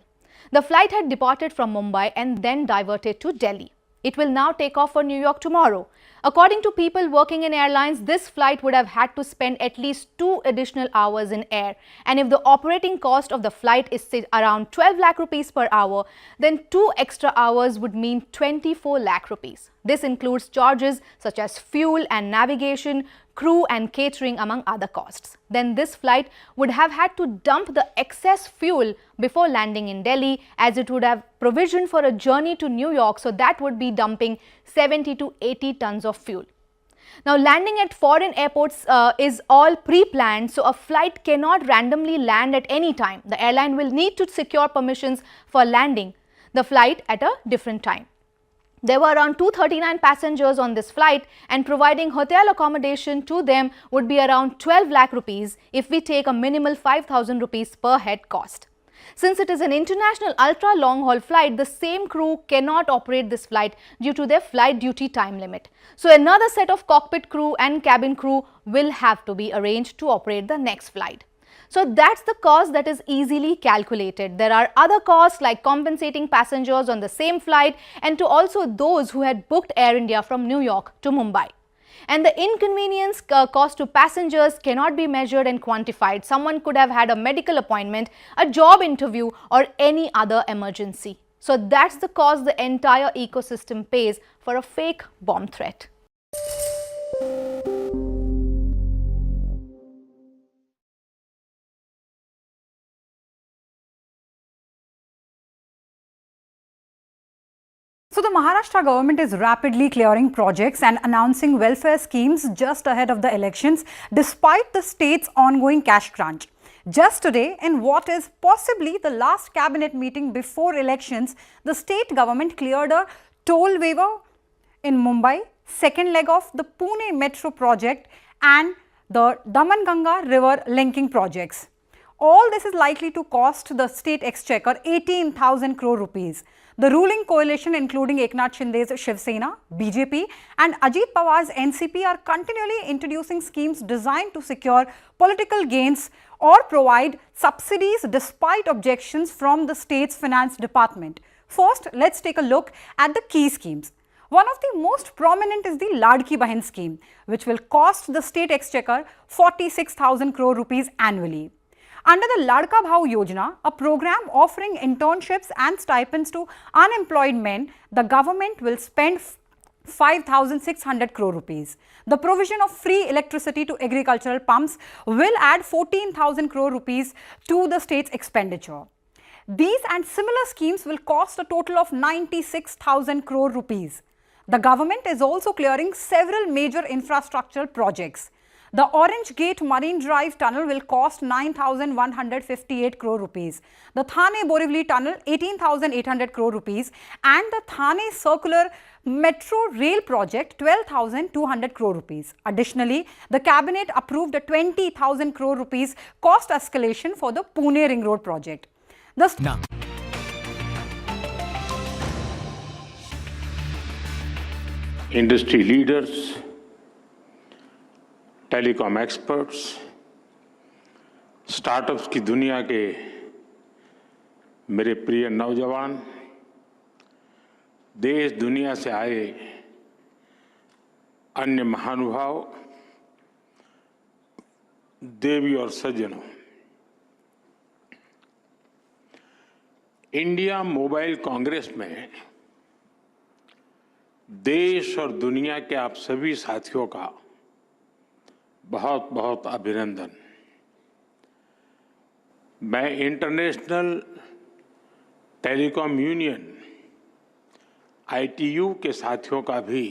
The flight had departed from Mumbai and then diverted to Delhi. It will now take off for New York tomorrow. According to people working in airlines, this flight would have had to spend at least 2 additional hours in air. And if the operating cost of the flight is around 12 lakh rupees per hour, then 2 extra hours would mean 24 lakh rupees. This includes charges such as fuel and navigation, crew and catering, among other costs. Then this flight would have had to dump the excess fuel before landing in Delhi, as it would have provisioned for a journey to New York, so that would be dumping 70 to 80 tons of fuel. Now, landing at foreign airports is all pre-planned, so a flight cannot randomly land at any time. The airline will need to secure permissions for landing the flight at a different time. There were around 239 passengers on this flight, and providing hotel accommodation to them would be around 12 lakh rupees if we take a minimal 5,000 rupees per head cost. Since it is an international ultra long haul flight, the same crew cannot operate this flight due to their flight duty time limit. So another set of cockpit crew and cabin crew will have to be arranged to operate the next flight. So that's the cost that is easily calculated. There are other costs like compensating passengers on the same flight and to also those who had booked Air India from New York to Mumbai. And the inconvenience cost to passengers cannot be measured and quantified. Someone could have had a medical appointment, a job interview, or any other emergency. So that's the cost the entire ecosystem pays for a fake bomb threat. So the Maharashtra government is rapidly clearing projects and announcing welfare schemes just ahead of the elections, despite the state's ongoing cash crunch. Just today, in what is possibly the last cabinet meeting before elections, the state government cleared a toll waiver in Mumbai, second leg of the Pune Metro project and the Daman-Ganga river linking projects. All this is likely to cost the state exchequer 18,000 crore rupees. The ruling coalition, including Eknath Shinde's Shiv Sena, BJP and Ajit Pawar's NCP, are continually introducing schemes designed to secure political gains or provide subsidies despite objections from the state's finance department. First, let's take a look at the key schemes. One of the most prominent is the Ladki Bahin scheme, which will cost the state exchequer 46,000 crore rupees annually. Under the Ladka Bhau Yojana, a program offering internships and stipends to unemployed men, the government will spend 5,600 crore rupees. The provision of free electricity to agricultural pumps will add 14,000 crore rupees to the state's expenditure. These and similar schemes will cost a total of 96,000 crore rupees. The government is also clearing several major infrastructural projects. The Orange Gate Marine Drive Tunnel will cost 9,158 crore rupees. The Thane-Borivali Tunnel 18,800 crore rupees and the Thane Circular Metro Rail Project 12,200 crore rupees. Additionally, the cabinet approved a 20,000 crore rupees cost escalation for the Pune Ring Road project. Industry leaders, telecom experts, startups की दुनिया के मेरे प्रिय नौजवान, देश दुनिया से आए अन्य महानुभाव, देवी और सज्जनों, इंडिया मोबाइल कांग्रेस में देश और दुनिया के आप सभी साथियों का बहुत बहुत अभिनंदन। मैं इंटरनेशनल टेलीकॉम यूनियन ITU के साथियों का भी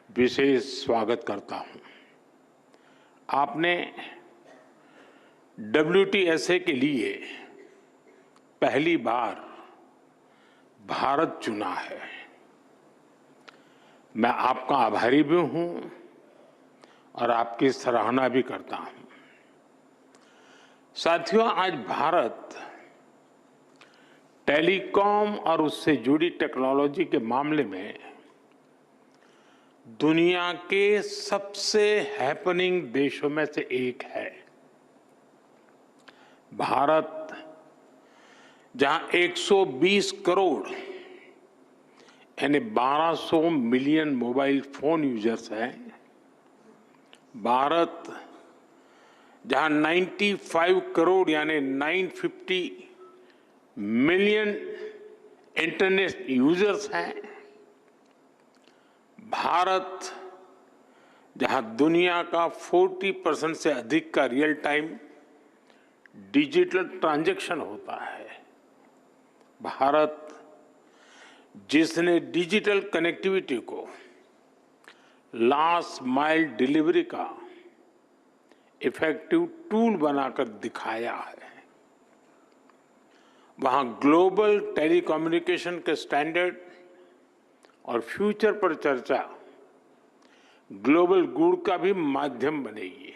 विशेष स्वागत करता हूं। आपने WTSA के लिए पहली बार भारत चुना है। मैं आपका आभारी भी हूं और आपकी सराहना भी करता हूं। साथियों, आज भारत टेलीकॉम और उससे जुड़ी टेक्नोलॉजी के मामले में दुनिया के सबसे हैपनिंग देशों में से एक है। भारत जहां 120 करोड़ यानी 1200 मिलियन मोबाइल फोन यूजर्स हैं, भारत जहां 95 करोड़ यानी 950 मिलियन इंटरनेट यूजर्स हैं, भारत जहां दुनिया का 40% से अधिक का रियल टाइम डिजिटल ट्रांजैक्शन होता है, भारत जिसने डिजिटल कनेक्टिविटी को लास्ट माइल डिलीवरी का इफेक्टिव टूल बनाकर दिखाया है, वहां ग्लोबल टेलीकम्युनिकेशन के स्टैंडर्ड और फ्यूचर पर चर्चा ग्लोबल गुड का भी माध्यम बनेगी।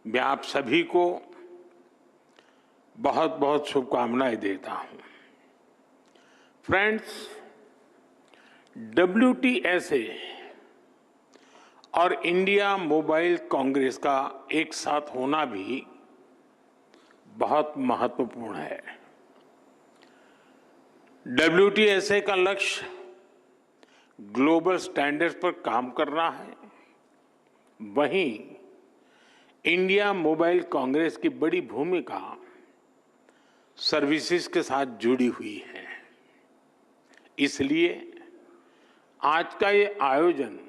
मैं आप सभी को बहुत बहुत शुभकामनाएं देता हूं। फ्रेंड्स, WTSA और इंडिया मोबाइल कांग्रेस का एक साथ होना भी बहुत महत्वपूर्ण है। WTSA का लक्ष्य ग्लोबल स्टैंडर्ड्स पर काम करना है, वहीं इंडिया मोबाइल कांग्रेस की बड़ी भूमिका सर्विसेज के साथ जुड़ी हुई है। इसलिए आज का ये आयोजन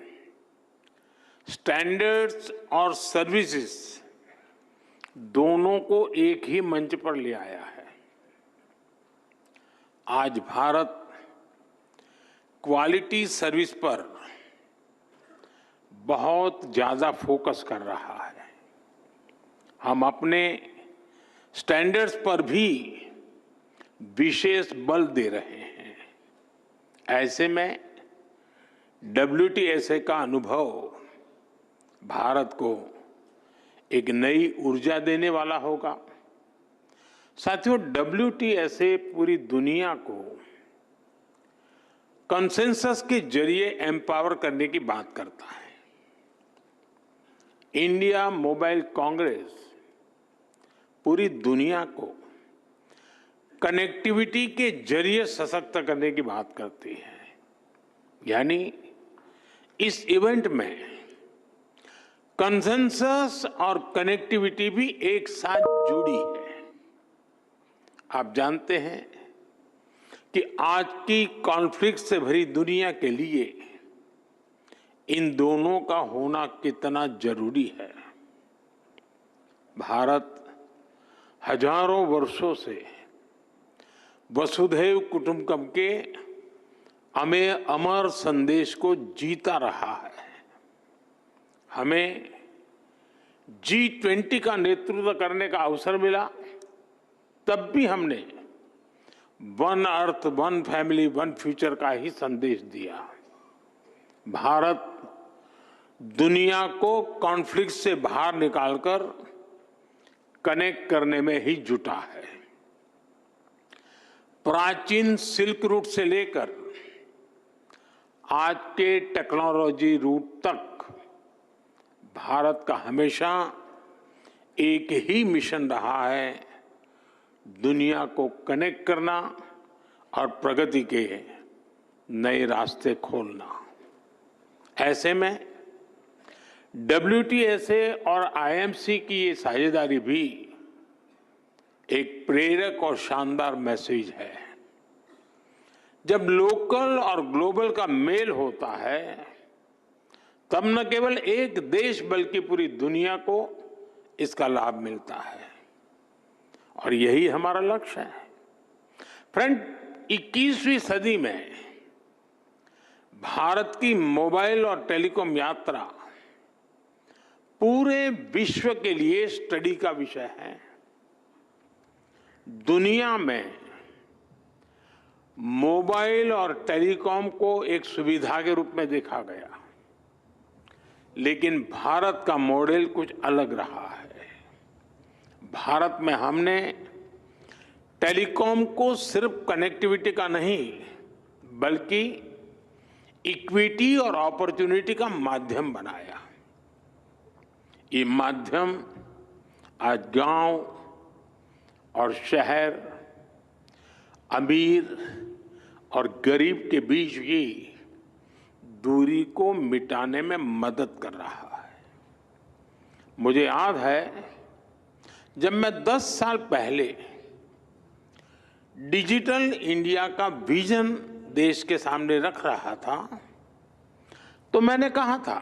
स्टैंडर्ड्स और सर्विसेज दोनों को एक ही मंच पर ले आया है। आज भारत क्वालिटी सर्विस पर बहुत ज्यादा फोकस कर रहा है। हम अपने स्टैंडर्ड्स पर भी विशेष बल दे रहे हैं। ऐसे में WTSA का अनुभव भारत को एक नई ऊर्जा देने वाला होगा। साथियों, WTSA पूरी दुनिया को कंसेंसस के जरिए एम्पावर करने की बात करता है। इंडिया मोबाइल कांग्रेस पूरी दुनिया को कनेक्टिविटी के जरिए सशक्त करने की बात करती है। यानी इस इवेंट में कंसेंसस और कनेक्टिविटी भी एक साथ जुड़ी है। आप जानते हैं कि आज की कॉन्फ्लिक्ट से भरी दुनिया के लिए इन दोनों का होना कितना जरूरी है। भारत हजारों वर्षों से वसुधैव कुटुंबकम के अमर संदेश को जीता रहा है। हमें G20 का नेतृत्व करने का अवसर मिला, तब भी हमने one earth, one family, one future का ही संदेश दिया। भारत दुनिया को कॉन्फ्लिक्ट से बाहर निकालकर कनेक्ट करने में ही जुटा है। प्राचीन सिल्क रूट से लेकर आज के टेक्नोलॉजी रूट तक भारत का हमेशा एक ही मिशन रहा है, दुनिया को कनेक्ट करना और प्रगति के नए रास्ते खोलना। ऐसे में WTSA और IMC की ये साझेदारी भी एक प्रेरक और शानदार मैसेज है। जब लोकल और ग्लोबल का मेल होता है, तब न केवल एक देश बल्कि पूरी दुनिया को इसका लाभ मिलता है, और यही हमारा लक्ष्य है। फ्रेंड, 21वीं सदी में भारत की मोबाइल और टेलीकॉम यात्रा पूरे विश्व के लिए स्टडी का विषय है। दुनिया में मोबाइल और टेलीकॉम को एक सुविधा के रूप में देखा गया, लेकिन भारत का मॉडल कुछ अलग रहा है। भारत में हमने टेलीकॉम को सिर्फ कनेक्टिविटी का नहीं, बल्कि इक्विटी और अपॉर्चुनिटी का माध्यम बनाया। ये माध्यम आज गांव और शहर, अमीर और गरीब के बीच की दूरी को मिटाने में मदद कर रहा है। मुझे याद है, जब मैं 10 साल पहले डिजिटल इंडिया का विजन देश के सामने रख रहा था, तो मैंने कहा था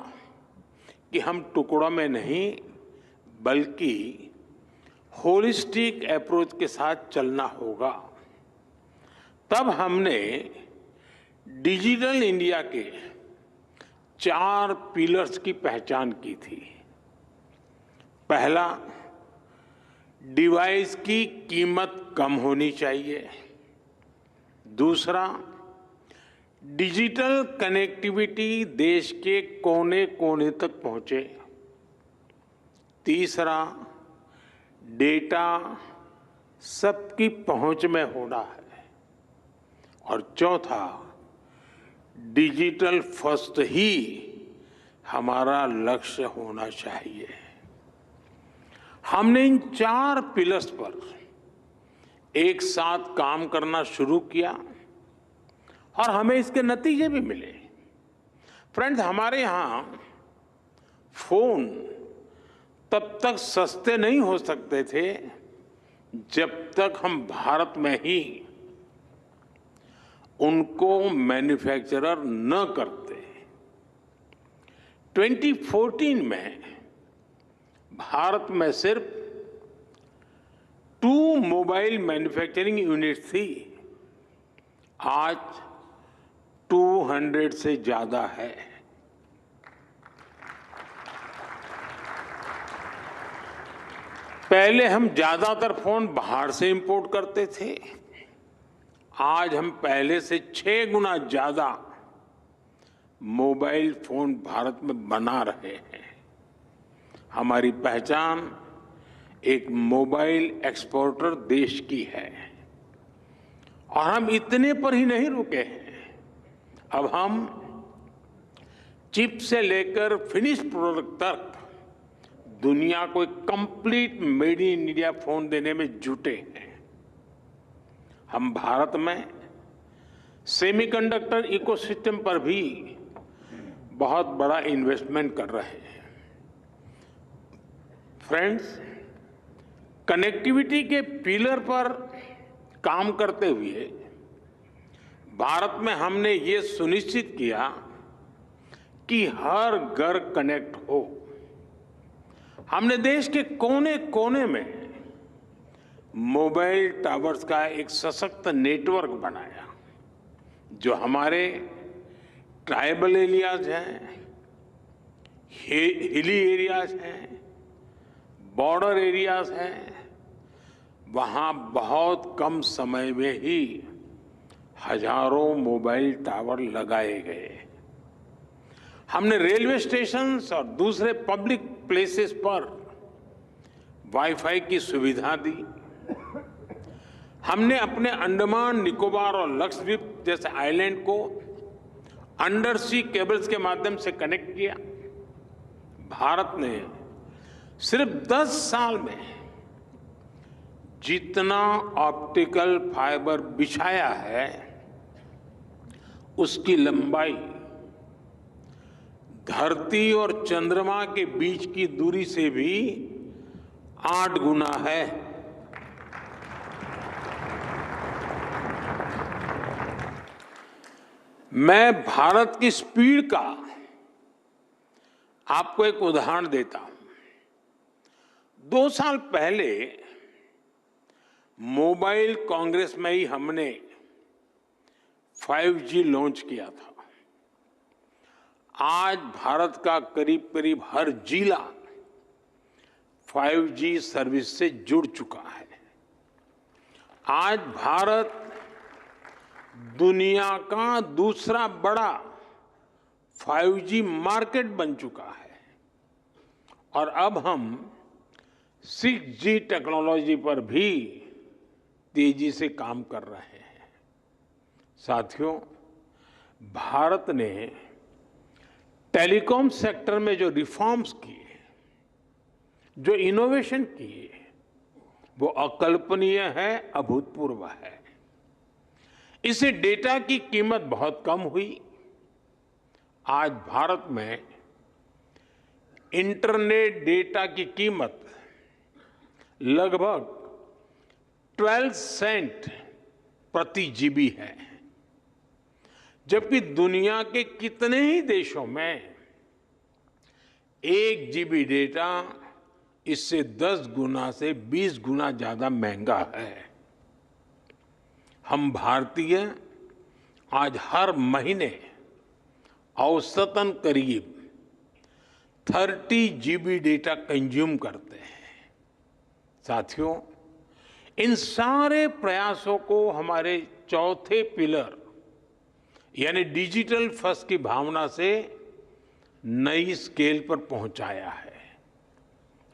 कि हम टुकड़ों में नहीं बल्कि होलिस्टिक अप्रोच के साथ चलना होगा। तब हमने डिजिटल इंडिया के 4 पिलर्स की पहचान की थी। पहला, डिवाइस की कीमत कम होनी चाहिए। दूसरा, डिजिटल कनेक्टिविटी देश के कोने कोने तक पहुंचे। तीसरा, डेटा सबकी पहुंच में होना है। और चौथा, डिजिटल फर्स्ट ही हमारा लक्ष्य होना चाहिए। हमने इन 4 पिलर्स पर एक साथ काम करना शुरू किया और हमें इसके नतीजे भी मिले। फ्रेंड्स, हमारे यहाँ फोन तब तक सस्ते नहीं हो सकते थे जब तक हम भारत में ही उनको मैन्युफैक्चरर न करते। 2014 में भारत में सिर्फ 2 मोबाइल मैन्युफैक्चरिंग यूनिट थी। आज 200 से ज्यादा है। पहले हम ज्यादातर फोन बाहर से इंपोर्ट करते थे। आज हम पहले से 6 गुना ज्यादा मोबाइल फोन भारत में बना रहे हैं। हमारी पहचान एक मोबाइल एक्सपोर्टर देश की है, और हम इतने पर ही नहीं रुके हैं। अब हम चिप से लेकर फिनिश प्रोडक्ट तक दुनिया को एक complete made in India phone देने में जुटे हैं। हम भारत में सेमीकंडक्टर इकोसिस्टम पर भी बहुत बड़ा इन्वेस्टमेंट कर रहे हैं। फ्रेंड्स, कनेक्टिविटी के पिलर पर काम करते हुए भारत में हमने ये सुनिश्चित किया कि हर घर कनेक्ट हो। हमने देश के कोने कोने में मोबाइल टावर्स का एक सशक्त नेटवर्क बनाया, जो हमारे ट्राइबल एरियाज हैं, हिली एरियाज हैं, बॉर्डर एरियाज हैं, वहाँ बहुत कम समय में ही हजारों मोबाइल टावर लगाए गए। हमने रेलवे स्टेशन और दूसरे पब्लिक प्लेसेस पर वाईफाई की सुविधा दी। हमने अपने अंडमान निकोबार और लक्षद्वीप जैसे आइलैंड को अंडर सी केबल्स के माध्यम से कनेक्ट किया। भारत ने सिर्फ 10 साल में जितना ऑप्टिकल फाइबर बिछाया है, उसकी लंबाई धरती और चंद्रमा के बीच की दूरी से भी 8 गुना है। मैं भारत की स्पीड का आपको एक उदाहरण देता हूं। 2 साल पहले मोबाइल कांग्रेस में ही हमने 5G लॉन्च किया था। आज भारत का करीब करीब हर जिला 5G सर्विस से जुड़ चुका है। आज भारत दुनिया का दूसरा बड़ा 5G मार्केट बन चुका है और अब हम 6G टेक्नोलॉजी पर भी तेजी से काम कर रहे हैं। साथियों, भारत ने टेलीकॉम सेक्टर में जो रिफॉर्म्स किए, जो इनोवेशन किए, वो अकल्पनीय है, अभूतपूर्व है। इससे डेटा की कीमत बहुत कम हुई। आज भारत में इंटरनेट डेटा की कीमत लगभग 12 सेंट प्रति जीबी है, जबकि दुनिया के कितने ही देशों में 1 जीबी डेटा इससे 10 गुना से 20 गुना ज्यादा महंगा है। हम भारतीय आज हर महीने औसतन करीब 30 जीबी डेटा कंज्यूम करते हैं। साथियों, इन सारे प्रयासों को हमारे चौथे पिलर यानी डिजिटल फर्स्ट की भावना से नई स्केल पर पहुंचाया है।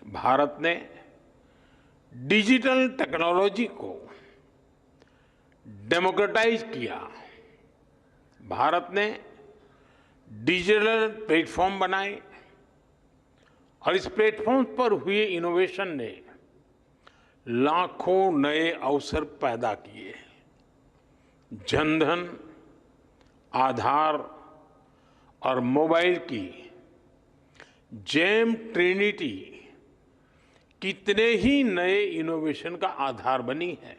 भारत ने डिजिटल टेक्नोलॉजी को डेमोक्रेटाइज किया। भारत ने डिजिटल प्लेटफॉर्म बनाए और इस प्लेटफॉर्म पर हुए इनोवेशन ने लाखों नए अवसर पैदा किए। जनधन, आधार और मोबाइल की जेम ट्रिनिटी कितने ही नए इनोवेशन का आधार बनी है।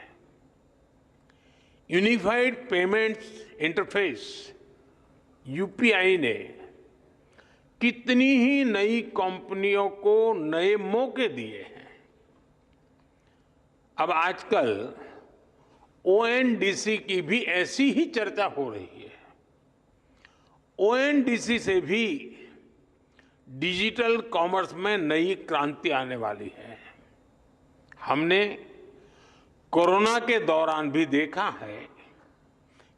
यूनिफाइड पेमेंट्स इंटरफेस यूपीआई ने कितनी ही नई कंपनियों को नए मौके दिए हैं। अब आजकल ओएनडीसी की भी ऐसी ही चर्चा हो रही है। ओएनडीसी से भी डिजिटल कॉमर्स में नई क्रांति आने वाली है। हमने कोरोना के दौरान भी देखा है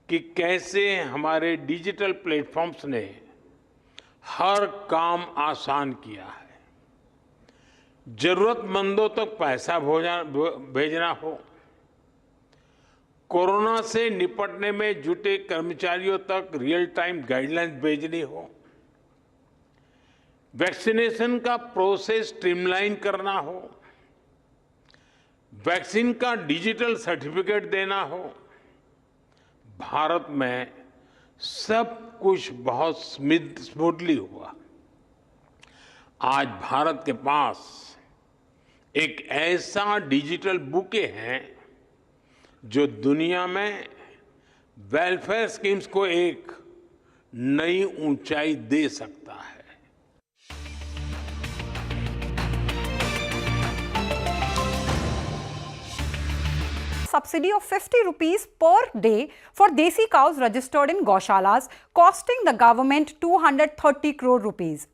कि कैसे हमारे डिजिटल प्लेटफॉर्म्स ने हर काम आसान किया है। जरूरतमंदों तक पैसा भेजना हो, कोरोना से निपटने में जुटे कर्मचारियों तक रियल टाइम गाइडलाइंस भेजनी हो, वैक्सीनेशन का प्रोसेस स्ट्रीमलाइन करना हो, वैक्सीन का डिजिटल सर्टिफिकेट देना हो, भारत में सब कुछ बहुत स्मूथली हुआ। आज भारत के पास एक ऐसा डिजिटल बुके है जो दुनिया में वेलफेयर स्कीम्स को एक नई ऊंचाई दे सकता है। Subsidy of 50 rupees per day for desi cows registered in Gaushalas, costing the government 230 crore rupees.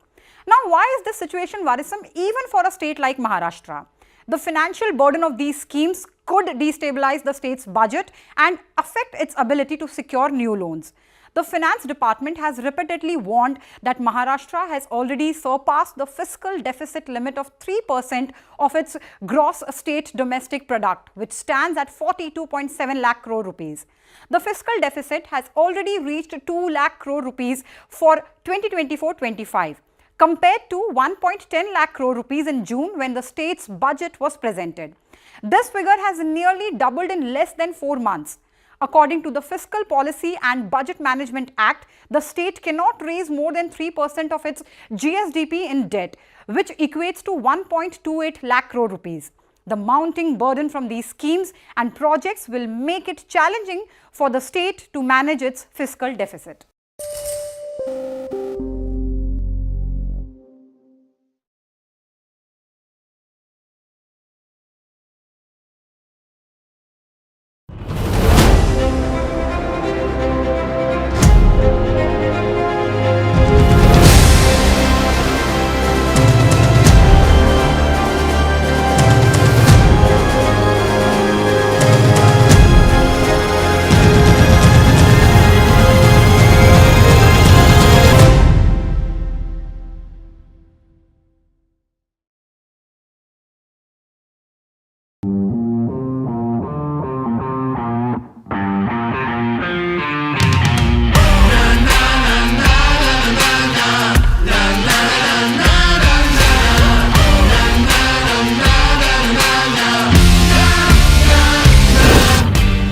Now, why is this situation worrisome even for a state like Maharashtra? The financial burden of these schemes could destabilize the state's budget and affect its ability to secure new loans. The finance department has repeatedly warned that Maharashtra has already surpassed the fiscal deficit limit of 3% of its gross state domestic product, which stands at 42.7 lakh crore rupees. The fiscal deficit has already reached 2 lakh crore rupees for 2024-25. compared to 1.10 lakh crore rupees in June when the state's budget was presented. This figure has nearly doubled in less than 4 months. According to the Fiscal Policy and Budget Management Act, the state cannot raise more than 3% of its GSDP in debt, which equates to 1.28 lakh crore rupees. The mounting burden from these schemes and projects will make it challenging for the state to manage its fiscal deficit.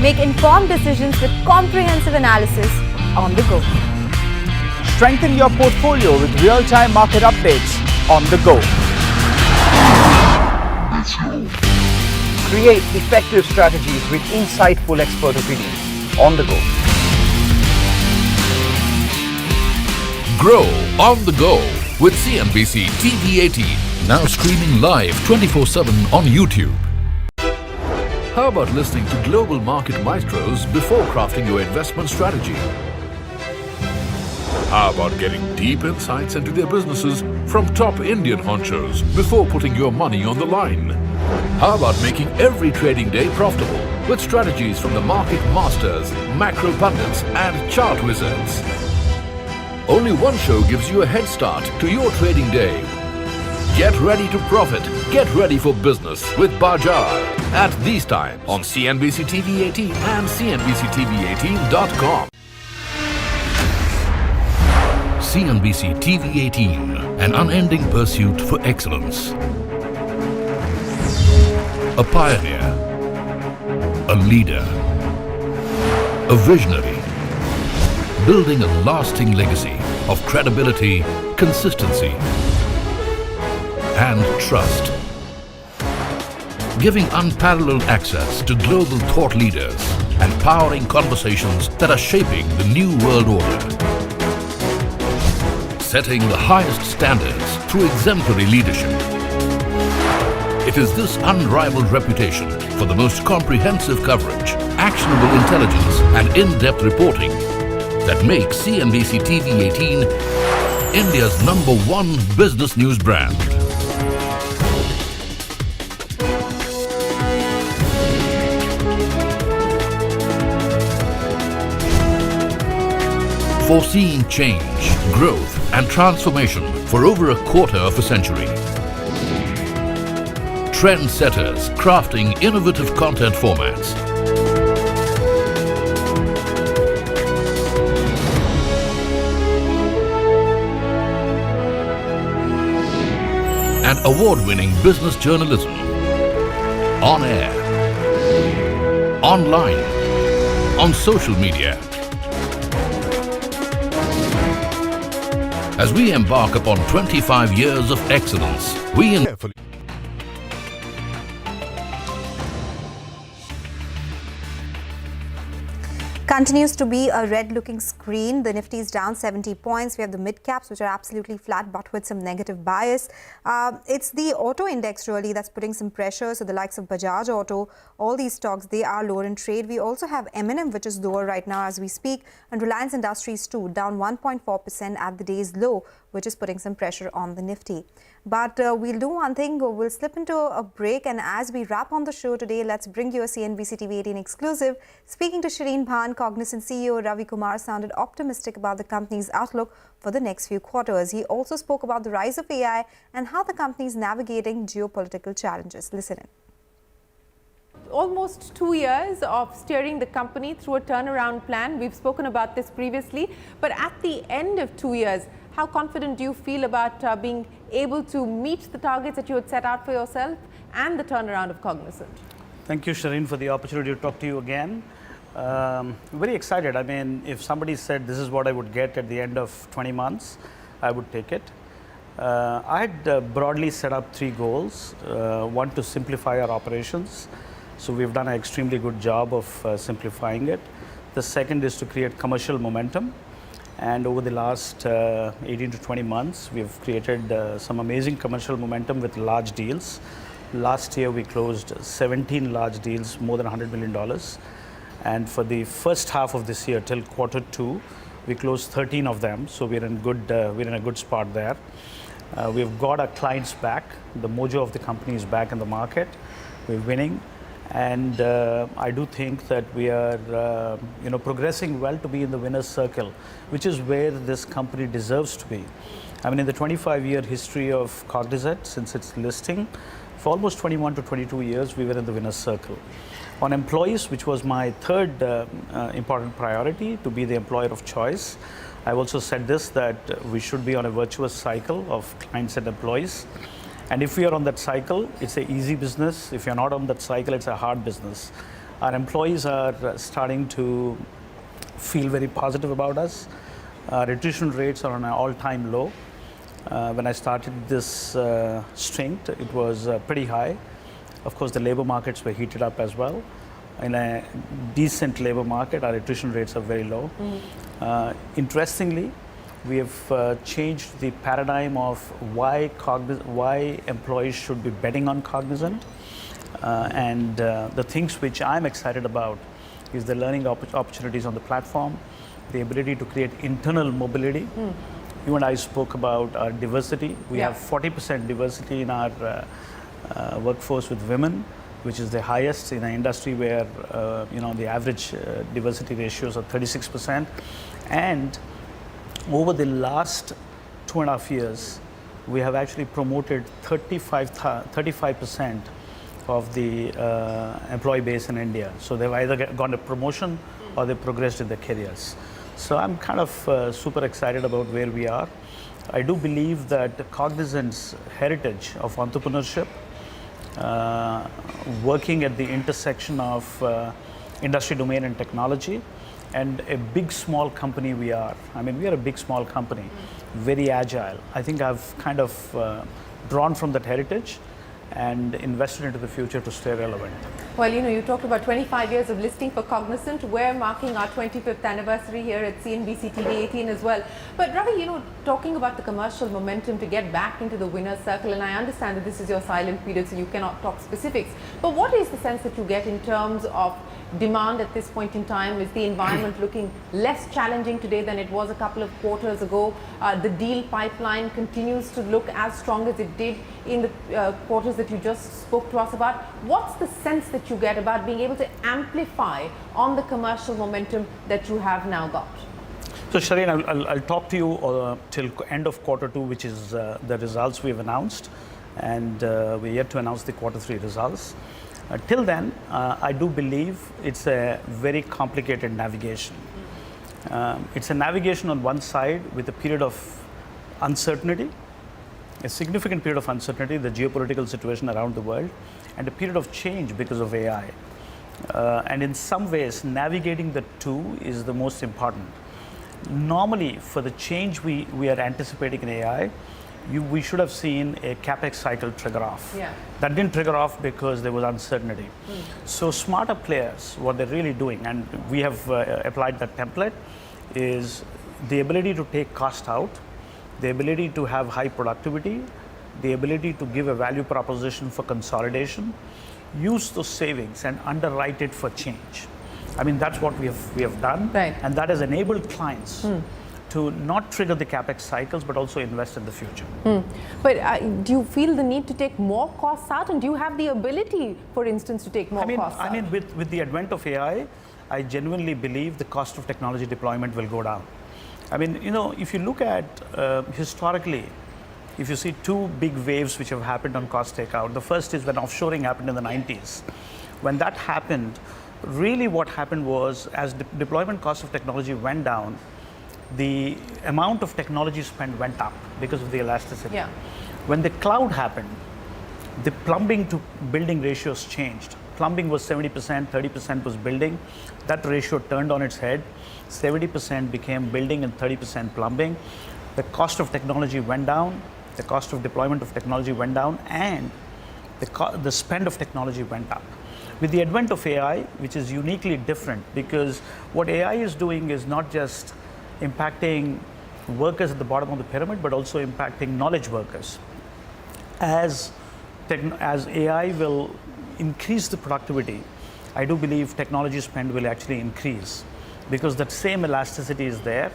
Make informed decisions with comprehensive analysis on the go. Strengthen your portfolio with real-time market updates on the go. Create effective strategies with insightful expert opinions on the go. Grow on the go with CNBC-TV18, now streaming live 24/7 on YouTube. How about listening to global market maestros before crafting your investment strategy? How about getting deep insights into their businesses from top Indian honchos before putting your money on the line? How about making every trading day profitable with strategies from the market masters, macro pundits and chart wizards? Only one show gives you a head start to your trading day. Get ready to profit. Get ready for business with Bajaj at these times on CNBC-TV18 and CNBC-TV18.com. CNBC-TV18, an unending pursuit for excellence. A pioneer, a leader, a visionary, building a lasting legacy of credibility, consistency, and trust. Giving unparalleled access to global thought leaders and powering conversations that are shaping the new world order. Setting the highest standards through exemplary leadership. It is this unrivaled reputation for the most comprehensive coverage, actionable intelligence, and in-depth reporting that makes CNBC-TV18 India's #1 business news brand. Foreseeing change, growth, and transformation for over a quarter of a century. Trendsetters crafting innovative content formats. And award-winning business journalism. On air, online, on social media. As we embark upon 25 years of excellence, we Continues to be a red-looking screen. The Nifty is down 70 points. We have the mid-caps, which are absolutely flat, but with some negative bias. It's the auto index, really, that's putting some pressure. So the likes of Bajaj Auto, all these stocks, they are lower in trade. We also have M&M, which is lower right now as we speak, and Reliance Industries too, down 1.4% at the day's low, which is putting some pressure on the Nifty. But we'll do one thing, we'll slip into a break, and as we wrap on the show today, let's bring you a CNBC-TV18 exclusive. Speaking to Shireen Bhan, Cognizant CEO Ravi Kumar sounded optimistic about the company's outlook for the next few quarters. He also spoke about the rise of AI and how the company is navigating geopolitical challenges. Listen in. Almost 2 years of steering the company through a turnaround plan. We've spoken about this previously, but at the end of 2 years, How confident do you feel about being able to meet the targets that you had set out for yourself and the turnaround of Cognizant? Thank you, Shireen, for the opportunity to talk to you again. Very excited. I mean, if somebody said this is what I would get at the end of 20 months, I would take it. I had broadly set up 3 goals. One, to simplify our operations. So we've done an extremely good job of simplifying it. The second is to create commercial momentum. And over the last 18 to 20 months, we've created some amazing commercial momentum with large deals. Last year, we closed 17 large deals, more than $100 million. And for the first half of this year, till Q2, we closed 13 of them. So we're in a good spot there. We've got our clients back. The mojo of the company is back in the market. We're winning. And I do think that we are progressing well to be in the winner's circle, which is where this company deserves to be. I mean, in the 25-year history of Cognizant, since its listing, for almost 21 to 22 years, we were in the winner's circle. On employees, which was my third important priority, to be the employer of choice, I've also said this, that we should be on a virtuous cycle of clients and employees. And if we are on that cycle, it's an easy business. If you're not on that cycle, it's a hard business. Our employees are starting to feel very positive about us. Our attrition rates are on an all-time low. When I started this stint, it was pretty high. Of course, the labor markets were heated up as well. In a decent labor market, our attrition rates are very low. Interestingly, we have changed the paradigm of why employees should be betting on Cognizant. And the things which I'm excited about is the learning opportunities on the platform, the ability to create internal mobility. You and I spoke about our diversity. We have 40% diversity in our workforce with women, which is the highest in an industry where the average diversity ratios are 36%. And over the last 2.5 years, we have actually promoted 35% of the employee base in India. So they've either gone a promotion or they progressed in their careers. So I'm kind of super excited about where we are. I do believe that Cognizant's heritage of entrepreneurship, working at the intersection of industry, domain, and technology, and a big small company we are. I mean, we are a big small company, very agile. I think I've kind of drawn from that heritage and invested into the future to stay relevant. Well, you talked about 25 years of listing for Cognizant. We're marking our 25th anniversary here at CNBC-TV18 as well. But Ravi, talking about the commercial momentum to get back into the winner's circle, and I understand that this is your silent period, so you cannot talk specifics. But what is the sense that you get in terms of demand at this point in time? Is the environment looking less challenging today than it was a couple of quarters ago? The deal pipeline continues to look as strong as it did in the quarters that you just spoke to us about. What's the sense that you get about being able to amplify on the commercial momentum that you have now got? So Shireen, I'll talk to you till end of Q2, which is the results we've announced, and we're yet to announce the Q3 results. Till then, I do believe it's a very complicated navigation. It's a navigation on one side with a period of uncertainty, a significant period of uncertainty, the geopolitical situation around the world, and a period of change because of AI. And in some ways, navigating the two is the most important. Normally, for the change we are anticipating in AI, we should have seen a capex cycle trigger off. That didn't trigger off because there was uncertainty. So smarter players, what they're really doing, and we have applied that template, is the ability to take cost out, the ability to have high productivity, the ability to give a value proposition for consolidation, use those savings and underwrite it for change. I mean, that's what we have done, and that has enabled clients to not trigger the capex cycles, but also invest in the future. But do you feel the need to take more costs out, and do you have the ability, for instance, to take more costs out? I mean, with the advent of AI, I genuinely believe the cost of technology deployment will go down. I mean, if you look at historically, if you see two big waves which have happened on cost takeout, the first is when offshoring happened in the 90s. When that happened, really what happened was, as deployment cost of technology went down, the amount of technology spend went up because of the elasticity. Yeah. When the cloud happened, the plumbing to building ratios changed. Plumbing was 70%, 30% was building. That ratio turned on its head. 70% became building and 30% plumbing. The cost of technology went down, the cost of deployment of technology went down, and the spend of technology went up. With the advent of AI, which is uniquely different, because what AI is doing is not just impacting workers at the bottom of the pyramid, but also impacting knowledge workers. As AI will increase the productivity, I do believe technology spend will actually increase, because that same elasticity is there.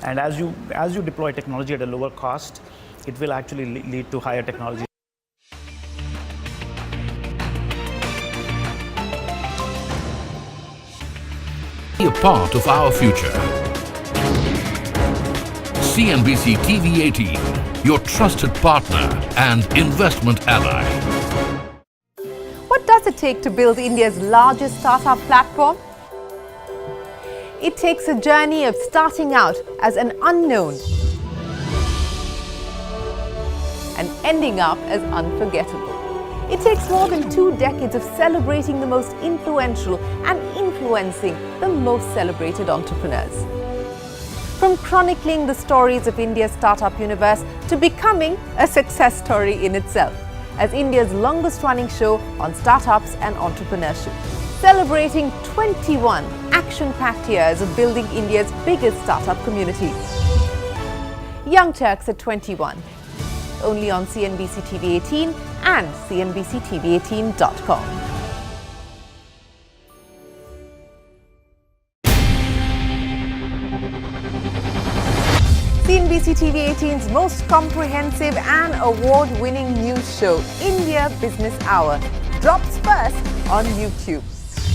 And as you deploy technology at a lower cost, it will actually lead to higher technology. Be a part of our future. CNBC-TV18, your trusted partner and investment ally. What does it take to build India's largest startup platform? It takes a journey of starting out as an unknown and ending up as unforgettable. It takes more than 2 decades of celebrating the most influential and influencing the most celebrated entrepreneurs. From chronicling the stories of India's startup universe to becoming a success story in itself, as India's longest running show on startups and entrepreneurship, celebrating 21 action-packed years of building India's biggest startup community. Young Turks at 21, only on CNBC-TV18 and CNBC-TV18.com. CNBC-TV18's most comprehensive and award-winning news show, India Business Hour, drops first on YouTube.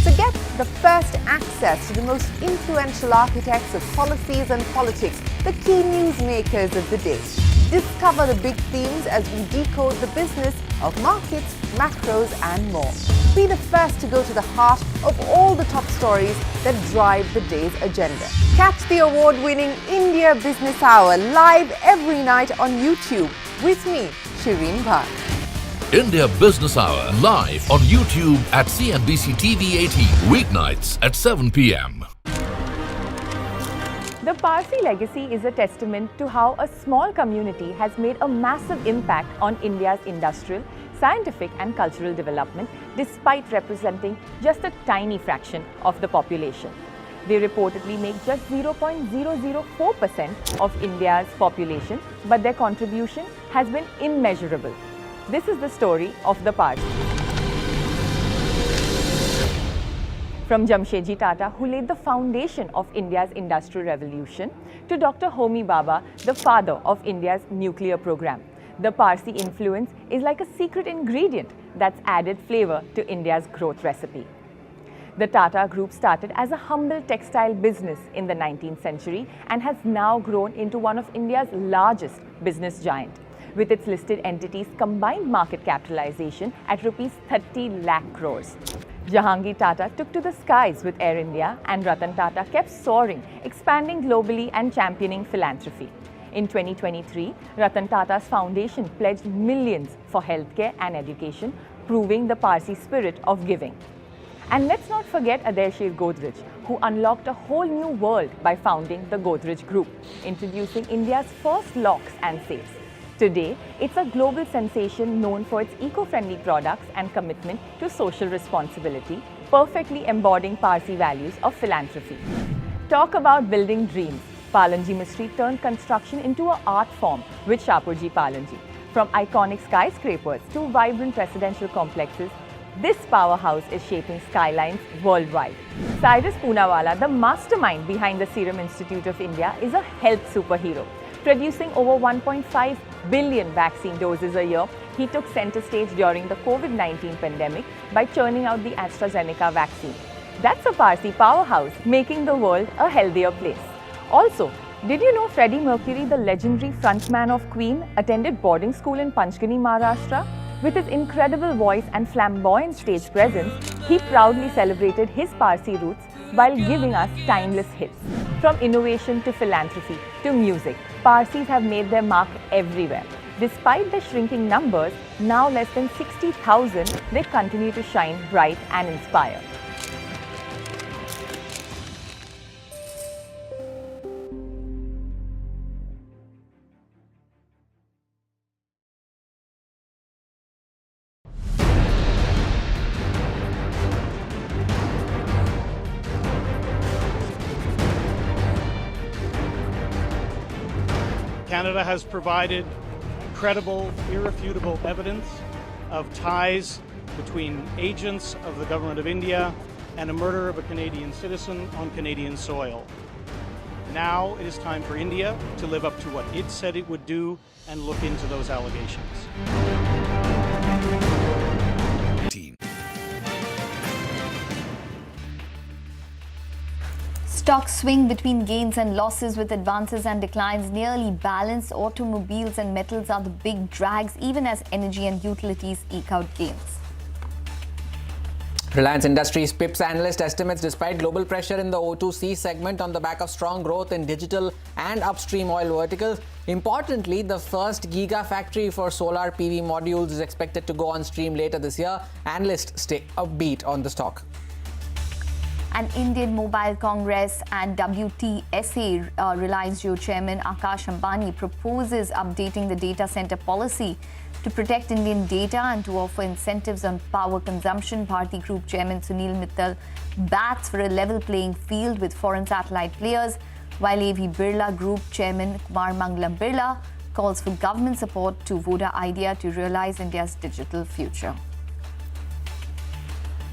So get the first access to the most influential architects of policies and politics, the key newsmakers of the day. Discover the big themes as we decode the business of markets, macros and more. Be the first to go to the heart of all the top stories that drive the day's agenda. Catch the award-winning India Business Hour live every night on YouTube with me, Shireen Bhatt. India Business Hour live on YouTube at CNBC-TV18, weeknights at 7 p.m. The Parsi legacy is a testament to how a small community has made a massive impact on India's industrial, scientific and cultural development despite representing just a tiny fraction of the population. They reportedly make just 0.004% of India's population, but their contribution has been immeasurable. This is the story of the Parsi. From Jamshedji Tata, who laid the foundation of India's industrial revolution, to Dr. Homi Bhabha, the father of India's nuclear program, the Parsi influence is like a secret ingredient that's added flavor to India's growth recipe. The Tata Group started as a humble textile business in the 19th century and has now grown into one of India's largest business giant, with its listed entities' combined market capitalization at rupees 30 lakh crores. Jahangir Tata took to the skies with Air India, and Ratan Tata kept soaring, expanding globally and championing philanthropy. In 2023, Ratan Tata's foundation pledged millions for healthcare and education, proving the Parsi spirit of giving. And let's not forget Adair Godrej, who unlocked a whole new world by founding the Godrej Group, introducing India's first locks and safes. Today, it's a global sensation known for its eco-friendly products and commitment to social responsibility, perfectly embodying Parsi values of philanthropy. Talk about building dreams. Palanji Mistry turned construction into an art form with Shapurji Palanji. From iconic skyscrapers to vibrant residential complexes, this powerhouse is shaping skylines worldwide. Cyrus Poonawalla, the mastermind behind the Serum Institute of India, is a health superhero. Producing over 1.5 billion vaccine doses a year, he took center stage during the COVID-19 pandemic by churning out the AstraZeneca vaccine. That's a Parsi powerhouse, making the world a healthier place. Also, did you know Freddie Mercury, the legendary frontman of Queen, attended boarding school in Panchgani, Maharashtra? With his incredible voice and flamboyant stage presence, he proudly celebrated his Parsi roots while giving us timeless hits. From innovation to philanthropy to music, Parsis have made their mark everywhere. Despite their shrinking numbers, now less than 60,000, they continue to shine bright and inspire. Canada has provided credible, irrefutable evidence of ties between agents of the government of India and a murder of a Canadian citizen on Canadian soil. Now it is time for India to live up to what it said it would do and look into those allegations. Stocks swing between gains and losses with advances and declines nearly balanced. Automobiles and metals are the big drags, even as energy and utilities eke out gains. Reliance Industries pips analyst estimates despite global pressure in the O2C segment on the back of strong growth in digital and upstream oil verticals. Importantly, the first gigafactory for solar PV modules is expected to go on stream later this year. Analysts stay upbeat on the stock. An Indian Mobile Congress and WTSA Reliance Jio chairman Akash Ambani proposes updating the data center policy to protect Indian data and to offer incentives on power consumption. Bharti Group chairman Sunil Mittal bats for a level playing field with foreign satellite players, while AV Birla Group chairman Kumar Mangalam Birla calls for government support to Voda Idea to realize India's digital future.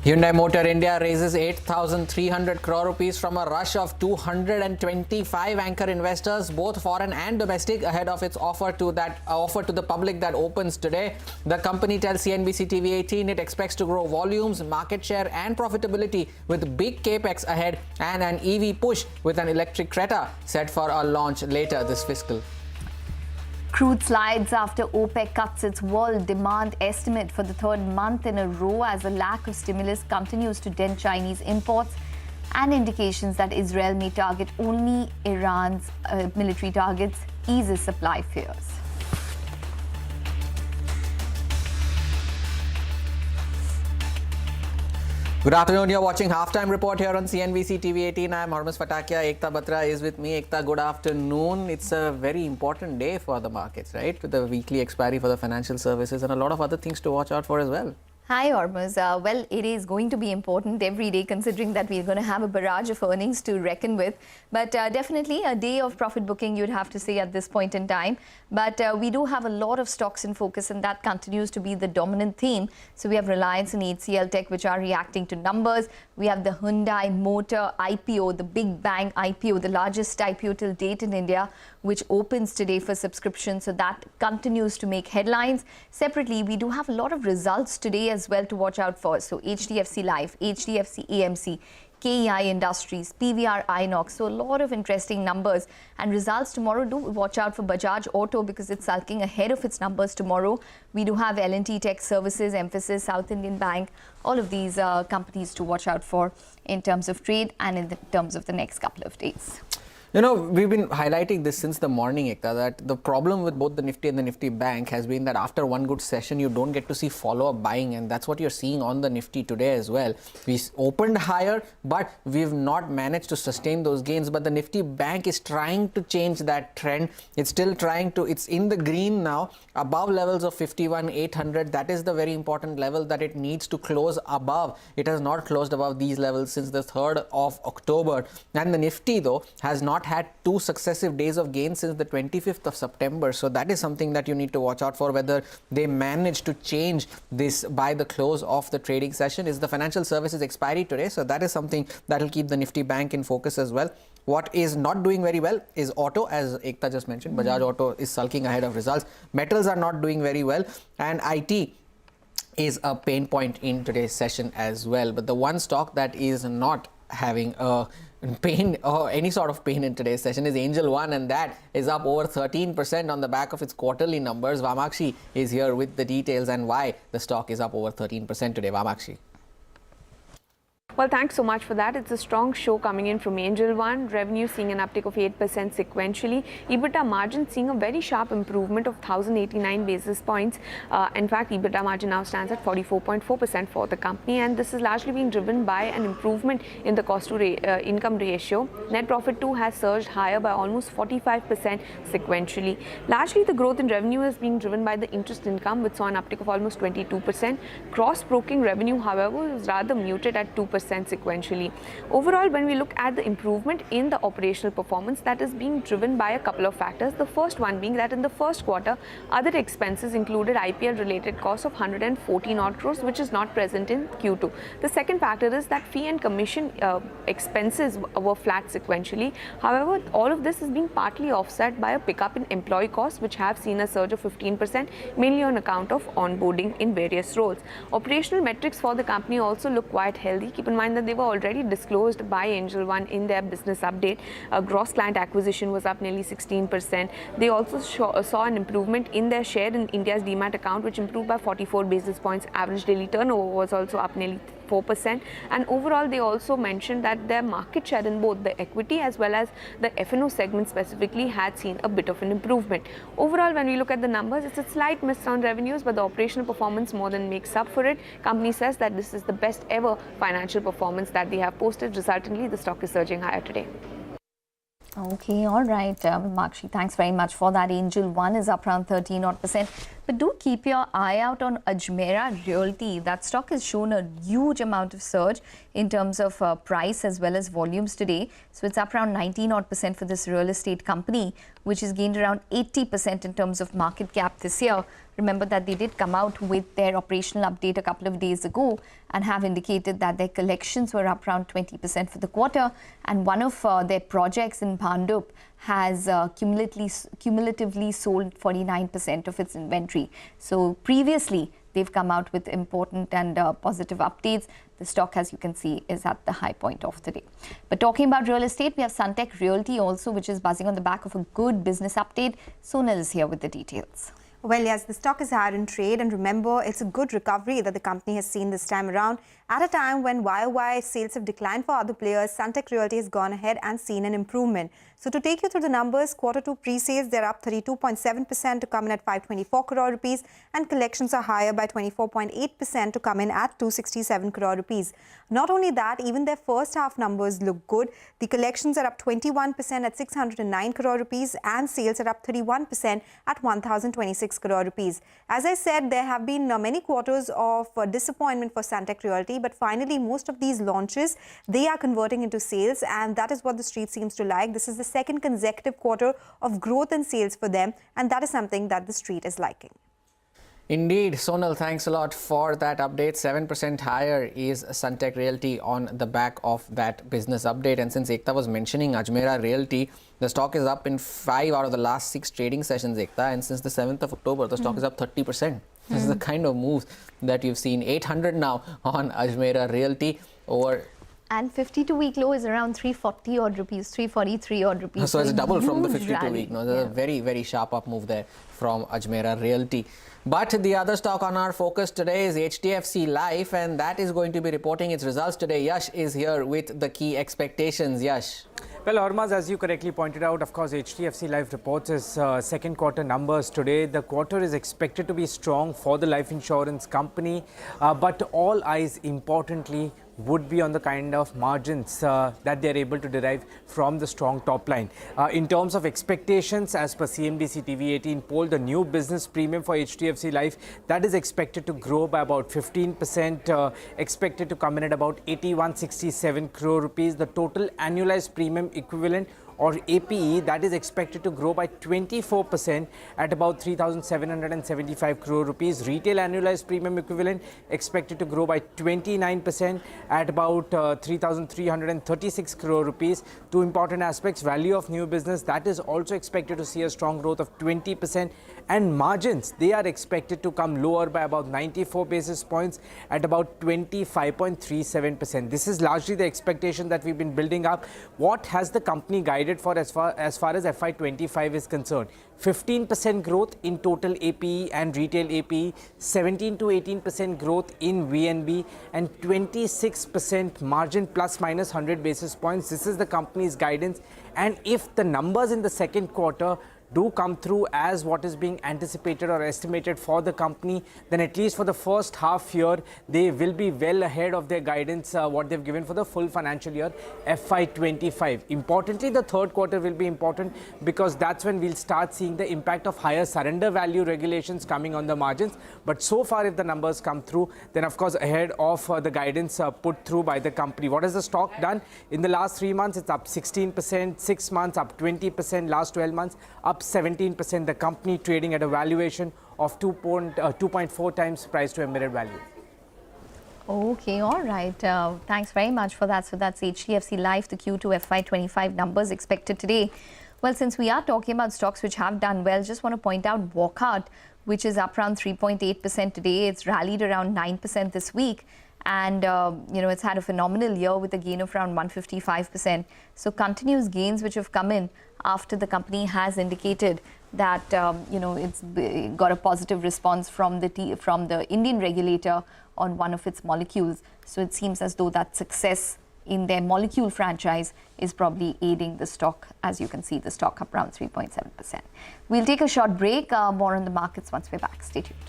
Hyundai Motor India raises 8,300 crore rupees from a rush of 225 anchor investors, both foreign and domestic, ahead of its offer to the public that opens today. The company tells CNBC-TV18 it expects to grow volumes, market share and profitability with big capex ahead and an EV push with an electric Creta set for a launch later this fiscal. Crude slides after OPEC cuts its world demand estimate for the third month in a row as a lack of stimulus continues to dent Chinese imports, and indications that Israel may target only Iran's military targets eases supply fears. Good afternoon. You're watching Halftime Report here on CNBC TV18. I'm Hormuz Fatakia. Ekta Batra is with me. Ekta, good afternoon. It's a very important day for the markets, right? With the weekly expiry for the financial services and a lot of other things to watch out for as well. Hi, Hormuz. Well, it is going to be important every day, considering that we're going to have a barrage of earnings to reckon with. But definitely a day of profit booking, you'd have to say at this point in time. But we do have a lot of stocks in focus, and that continues to be the dominant theme. So we have Reliance and HCL Tech, which are reacting to numbers. We have the Hyundai Motor IPO, the big bang IPO, the largest IPO till date in India, which opens today for subscription. So that continues to make headlines. Separately, we do have a lot of results today as well to watch out for. So HDFC Life, HDFC AMC, KEI Industries, PVR Inox. So a lot of interesting numbers and results tomorrow. Do watch out for Bajaj Auto because it's sulking ahead of its numbers tomorrow. We do have L&T Tech Services, Emphasis, South Indian Bank, all of these companies to watch out for in terms of trade and in terms of the next couple of days. You know, we've been highlighting this since the morning, Ekta, that the problem with both the Nifty and the Nifty Bank has been that after one good session, you don't get to see follow-up buying, and that's what you're seeing on the Nifty today as well. We opened higher, but we've not managed to sustain those gains. But the Nifty Bank is trying to change that trend. It's still trying to, it's in the green now, above levels of 51,800. That is the very important level that it needs to close above. It has not closed above these levels since the 3rd of October. And the Nifty, though, has not had two successive days of gains since the 25th of September. So that is something that you need to watch out for, whether they manage to change this by the close of the trading session. Is the financial services expiry today? So that is something that will keep the Nifty Bank in focus as well. What is not doing very well is auto, as Ekta just mentioned. Bajaj Auto is sulking ahead of results. Metals are not doing very well, and IT is a pain point in today's session as well. But the one stock that is not having a pain or any sort of pain in today's session is Angel One, and that is up over 13% on the back of its quarterly numbers. Vamakshi is here with the details and why the stock is up over 13% today. Vamakshi. Well, thanks so much for that. It's a strong show coming in from Angel One. Revenue seeing an uptick of 8% sequentially. EBITDA margin seeing a very sharp improvement of 1,089 basis points. In fact, EBITDA margin now stands at 44.4% for the company, and this is largely being driven by an improvement in the cost to income ratio. Net profit too has surged higher by almost 45% sequentially. Largely, the growth in revenue is being driven by the interest income, which saw an uptick of almost 22%. Cross broking revenue, however, was rather muted at 2% sequentially. Overall, when we look at the improvement in the operational performance, that is being driven by a couple of factors. The first one being that in the first quarter, other expenses included IPL related costs of 114 odd crores, which is not present in Q2. The second factor is that fee and commission expenses were flat sequentially. However, all of this is being partly offset by a pickup in employee costs, which have seen a surge of 15%, mainly on account of onboarding in various roles. Operational metrics for the company also look quite healthy. Keep in mind that they were already disclosed by Angel One in their business update. Gross client acquisition was up nearly 16%. They also saw an improvement in their share in India's demat account, which improved by 44 basis points. Average daily turnover was also up nearly 4%, and overall they also mentioned that their market share in both the equity as well as the F&O segment specifically had seen a bit of an improvement. Overall, when we look at the numbers, it's a slight miss on revenues, but the operational performance more than makes up for it. Company says that this is the best ever financial performance that they have posted. Resultantly, the stock is surging higher today. Okay, all right, Makshi, thanks very much for that. Angel One is up around 13%. But do keep your eye out on Ajmera Realty. That stock has shown a huge amount of surge in terms of price as well as volumes today. So it's up around 19% for this real estate company, which has gained around 80% in terms of market cap this year. Remember that they did come out with their operational update a couple of days ago and have indicated that their collections were up around 20% for the quarter. And one of their projects in Bhandup has cumulatively sold 49% of its inventory. So previously, they've come out with important and positive updates. The stock, as you can see, is at the high point of the day. But talking about real estate, we have Sunteck Realty also, which is buzzing on the back of a good business update. Sonal is here with the details. Well, yes, the stock is higher in trade, and remember, it's a good recovery that the company has seen this time around. At a time when YOY sales have declined for other players, Sunteck Realty has gone ahead and seen an improvement. So to take you through the numbers, Q2 pre-sales, they're up 32.7% to come in at 524 crore rupees, and collections are higher by 24.8% to come in at 267 crore rupees. Not only that, even their first half numbers look good. The collections are up 21% at 609 crore rupees, and sales are up 31% at 1,026 crore rupees. As I said, there have been many quarters of disappointment for Sunteck Realty, but finally most of these launches, they are converting into sales, and that is what the street seems to like. This is the second consecutive quarter of growth in sales for them, and that is something that the street is liking. Indeed, Sonal, thanks a lot for that update. 7% higher is Sunteck Realty on the back of that business update. And since Ekta was mentioning Ajmera Realty, the stock is up in 5 out of the last 6 trading sessions, Ekta. And since the 7th of October, the stock is up 30%. This is the kind of moves that you've seen. 800 now on Ajmera Realty over. And 52-week low is around 340 odd rupees, 343 odd rupees. So it's double from the 52-week. rally. No, there's a very, very sharp up move there from Ajmera Realty. But the other stock on our focus today is HDFC Life, and that is going to be reporting its results today. Yash is here with the key expectations. Yash. Well, Hormaz, as you correctly pointed out, of course, HDFC Life reports its second quarter numbers today. The quarter is expected to be strong for the life insurance company, but all eyes importantly would be on the kind of margins that they're able to derive from the strong top line. In terms of expectations, as per CNBC-TV18 poll, the new business premium for HDFC Life, that is expected to grow by about 15%, expected to come in at about 8167 crore rupees. The total annualized premium equivalent, or APE, that is expected to grow by 24% at about 3,775 crore rupees. Retail annualized premium equivalent expected to grow by 29% at about 3,336 crore rupees. Two important aspects: value of new business, that is also expected to see a strong growth of 20%, and margins, they are expected to come lower by about 94 basis points at about 25.37%. This is largely the expectation that we've been building up. What has the company guided guided for as far as FY25 is concerned. 15% growth in total APE and retail APE, 17 to 18% growth in VNB, and 26% margin plus minus 100 basis points. This is the company's guidance. And if the numbers in the second quarter do come through as what is being anticipated or estimated for the company, then at least for the first half year, they will be well ahead of their guidance, what they've given for the full financial year, FY25. Importantly, the third quarter will be important because that's when we'll start seeing the impact of higher surrender value regulations coming on the margins. But so far, if the numbers come through, then of course ahead of the guidance put through by the company. What has the stock done? In the last 3 months, it's up 16%, 6 months up 20%, last 12 months up 17%, the company trading at a valuation of 2.4 times price to embedded value. Okay, all right. Thanks very much for that. So that's HDFC Life, the Q2 FY25 numbers expected today. Well, since we are talking about stocks which have done well, just want to point out Bharti, which is up around 3.8% today. It's rallied around 9% this week. And, it's had a phenomenal year with a gain of around 155%. So continuous gains which have come in after the company has indicated that, it's got a positive response from the Indian regulator on one of its molecules. So it seems as though that success in their molecule franchise is probably aiding the stock. As you can see, the stock up around 3.7%. We'll take a short break. More on the markets once we're back. Stay tuned.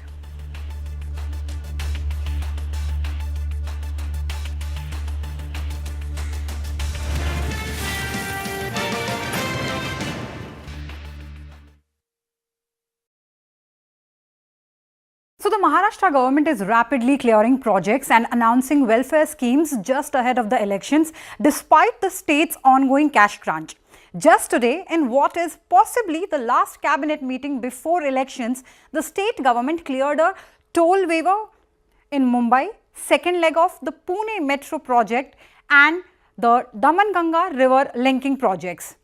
So the Maharashtra government is rapidly clearing projects and announcing welfare schemes just ahead of the elections, despite the state's ongoing cash crunch. Just today, in what is possibly the last cabinet meeting before elections, the state government cleared a toll waiver in Mumbai, second leg of the Pune Metro project and the Daman-Ganga river linking projects.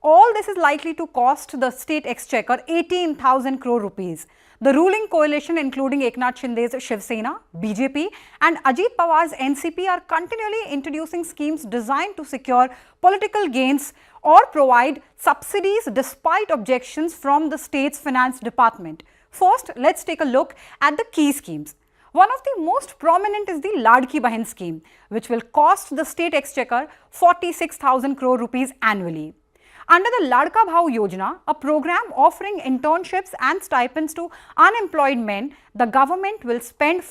All this is likely to cost the state exchequer 18,000 crore rupees. The ruling coalition, including Eknath Shinde's Shiv Sena, BJP and Ajit Pawar's NCP, are continually introducing schemes designed to secure political gains or provide subsidies despite objections from the state's finance department. First, let's take a look at the key schemes. One of the most prominent is the Ladki Bahin scheme, which will cost the state exchequer 46,000 crore rupees annually. Under the Ladka Bhau Yojana, a program offering internships and stipends to unemployed men, the government will spend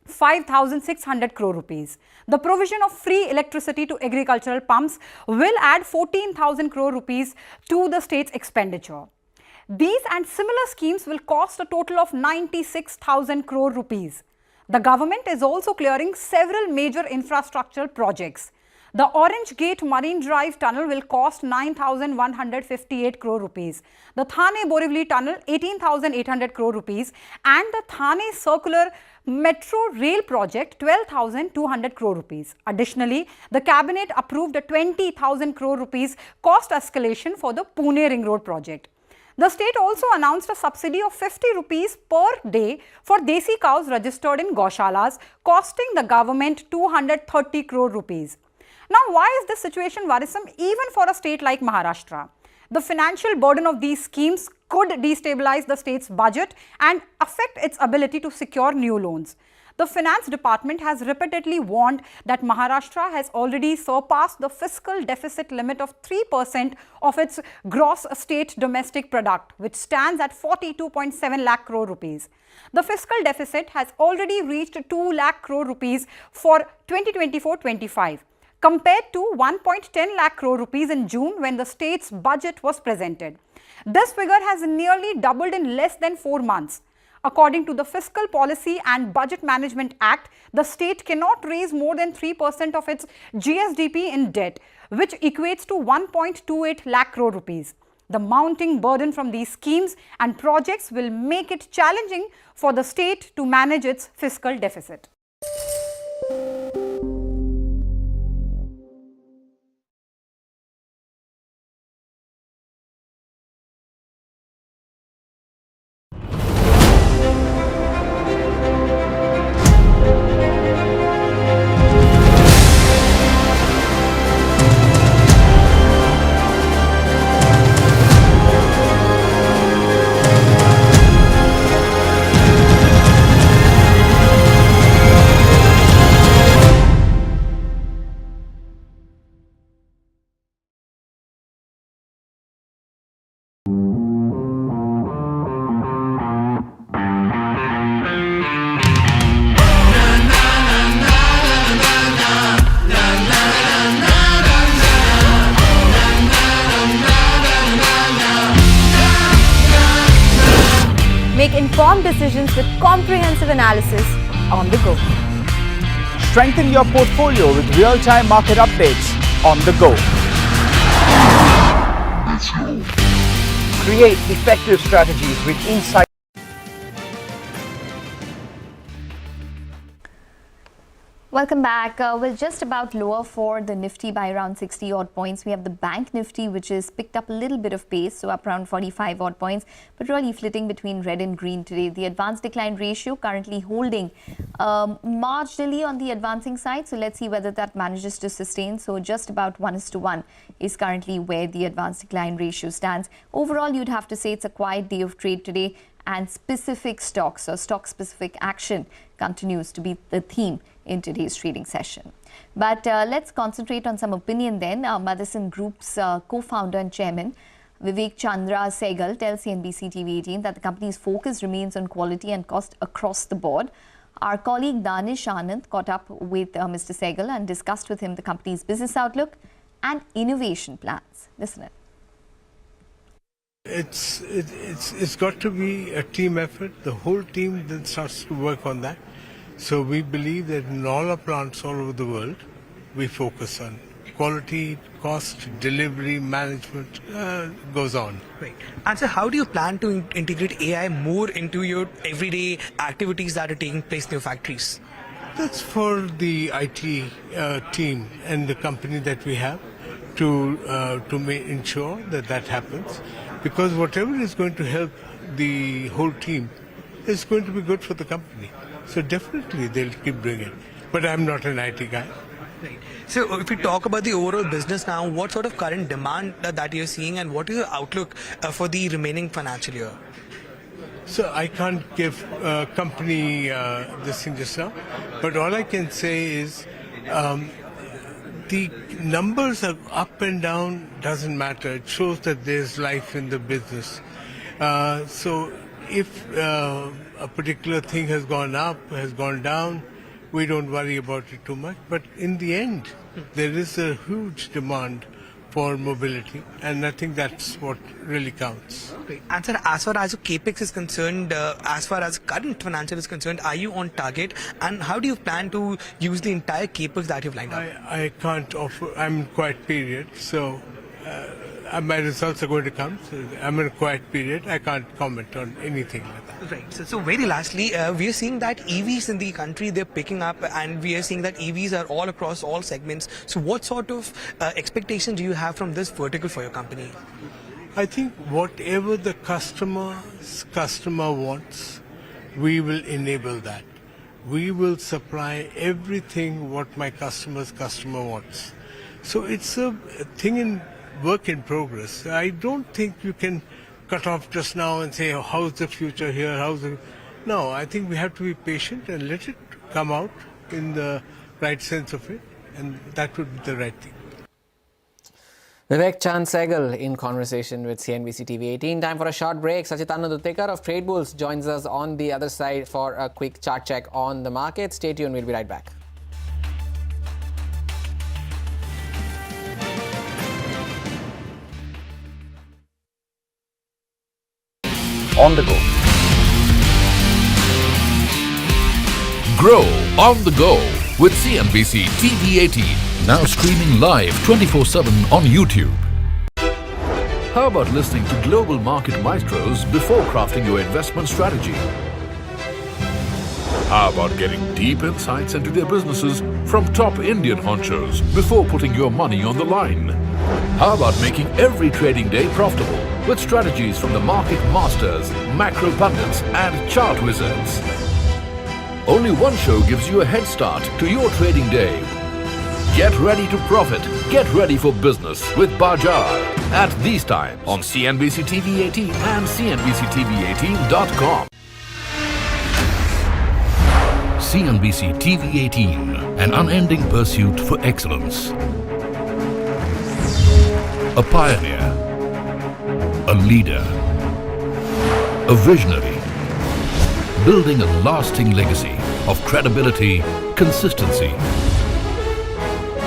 5,600 crore rupees. The provision of free electricity to agricultural pumps will add 14,000 crore rupees to the state's expenditure. These and similar schemes will cost a total of 96,000 crore rupees. The government is also clearing several major infrastructural projects. The Orange Gate Marine Drive Tunnel will cost 9,158 crore rupees. The Thane-Borivali Tunnel, 18,800 crore rupees. And the Thane Circular Metro Rail Project, 12,200 crore rupees. Additionally, the cabinet approved a 20,000 crore rupees cost escalation for the Pune Ring Road project. The state also announced a subsidy of 50 rupees per day for desi cows registered in Gaushalas, costing the government 230 crore rupees. Now, why is this situation worrisome even for a state like Maharashtra? The financial burden of these schemes could destabilize the state's budget and affect its ability to secure new loans. The finance department has repeatedly warned that Maharashtra has already surpassed the fiscal deficit limit of 3% of its gross state domestic product, which stands at 42.7 lakh crore rupees. The fiscal deficit has already reached 2 lakh crore rupees for 2024-25. compared to 1.10 lakh crore rupees in June when the state's budget was presented. This figure has nearly doubled in less than 4 months. According to the Fiscal Policy and Budget Management Act, the state cannot raise more than 3% of its GSDP in debt, which equates to 1.28 lakh crore rupees. The mounting burden from these schemes and projects will make it challenging for the state to manage its fiscal deficit. make informed decisions with comprehensive analysis on the go. Strengthen your portfolio with real-time market updates on the go. Create effective strategies with insight. Welcome back. We're just about lower for the Nifty by around 60 odd points. We have the Bank Nifty, which has picked up a little bit of pace, so up around 45 odd points, but really flitting between red and green today. The advanced decline ratio currently holding marginally on the advancing side, so let's see whether that manages to sustain. So just about 1:1 is currently where the advanced decline ratio stands. Overall, you'd have to say it's a quiet day of trade today, and specific stocks or stock-specific action continues to be the theme in today's trading session. But let's concentrate on some opinion then. Motherson Group's co-founder and chairman, Vivek Chandra Sehgal, tells CNBC-TV18 that the company's focus remains on quality and cost across the board. Our colleague Danish Anand caught up with Mr. Sehgal and discussed with him the company's business outlook and innovation plans. Listen in. It's got to be a team effort. The whole team then starts to work on that. So we believe that in all our plants all over the world, we focus on quality, cost, delivery, management, goes on. Right. And so how do you plan to integrate AI more into your everyday activities that are taking place in your factories? That's for the IT team and the company that we have to ensure that that happens. Because whatever is going to help the whole team is going to be good for the company. So definitely they'll keep doing it. But I'm not an IT guy. Right. So if we talk about the overall business now, what sort of current demand that you're seeing and what is your outlook for the remaining financial year? So I can't give company this thing just now. But all I can say is the numbers are up and down, doesn't matter. It shows that there's life in the business. So if a particular thing has gone up, has gone down, we don't worry about it too much. But in the end, there is a huge demand for mobility, and I think that's what really counts. Okay. And sir, as far as CapEx is concerned, as far as current financial is concerned, are you on target? And how do you plan to use the entire CapEx that you've lined up? I can't offer, I'm in quiet period, so my results are going to come. So I'm in a quiet period. I can't comment on anything like that. Right. So very lastly, we are seeing that EVs in the country, they're picking up, and we are seeing that EVs are all across all segments. So what sort of expectations do you have from this vertical for your company? I think whatever the customer wants, we will enable that. We will supply everything what my customer wants. So it's a thing in work in progress. I don't think you can cut off just now and say, oh, how's the future here? No, I think we have to be patient and let it come out in the right sense of it, and that would be the right thing. Vivek Chandra Sehgal in conversation with CNBC-TV18. Time for a short break. Sachitana Duttekar of Trade Bulls joins us on the other side for a quick chart check on the market. Stay tuned, we'll be right back. On the go. Grow on the go with CNBC TV18. Now streaming live 24/7 on YouTube. How about listening to global market maestros before crafting your investment strategy? How about getting deep insights into their businesses from top Indian honchos before putting your money on the line? How about making every trading day profitable with strategies from the market masters, macro pundits and chart wizards? Only one show gives you a head start to your trading day. Get ready to profit. Get ready for business with Bajaj at these times on CNBC TV18 and CNBC-TV18.com. CNBC TV18, an unending pursuit for excellence. A pioneer, a leader, a visionary, building a lasting legacy of credibility, consistency,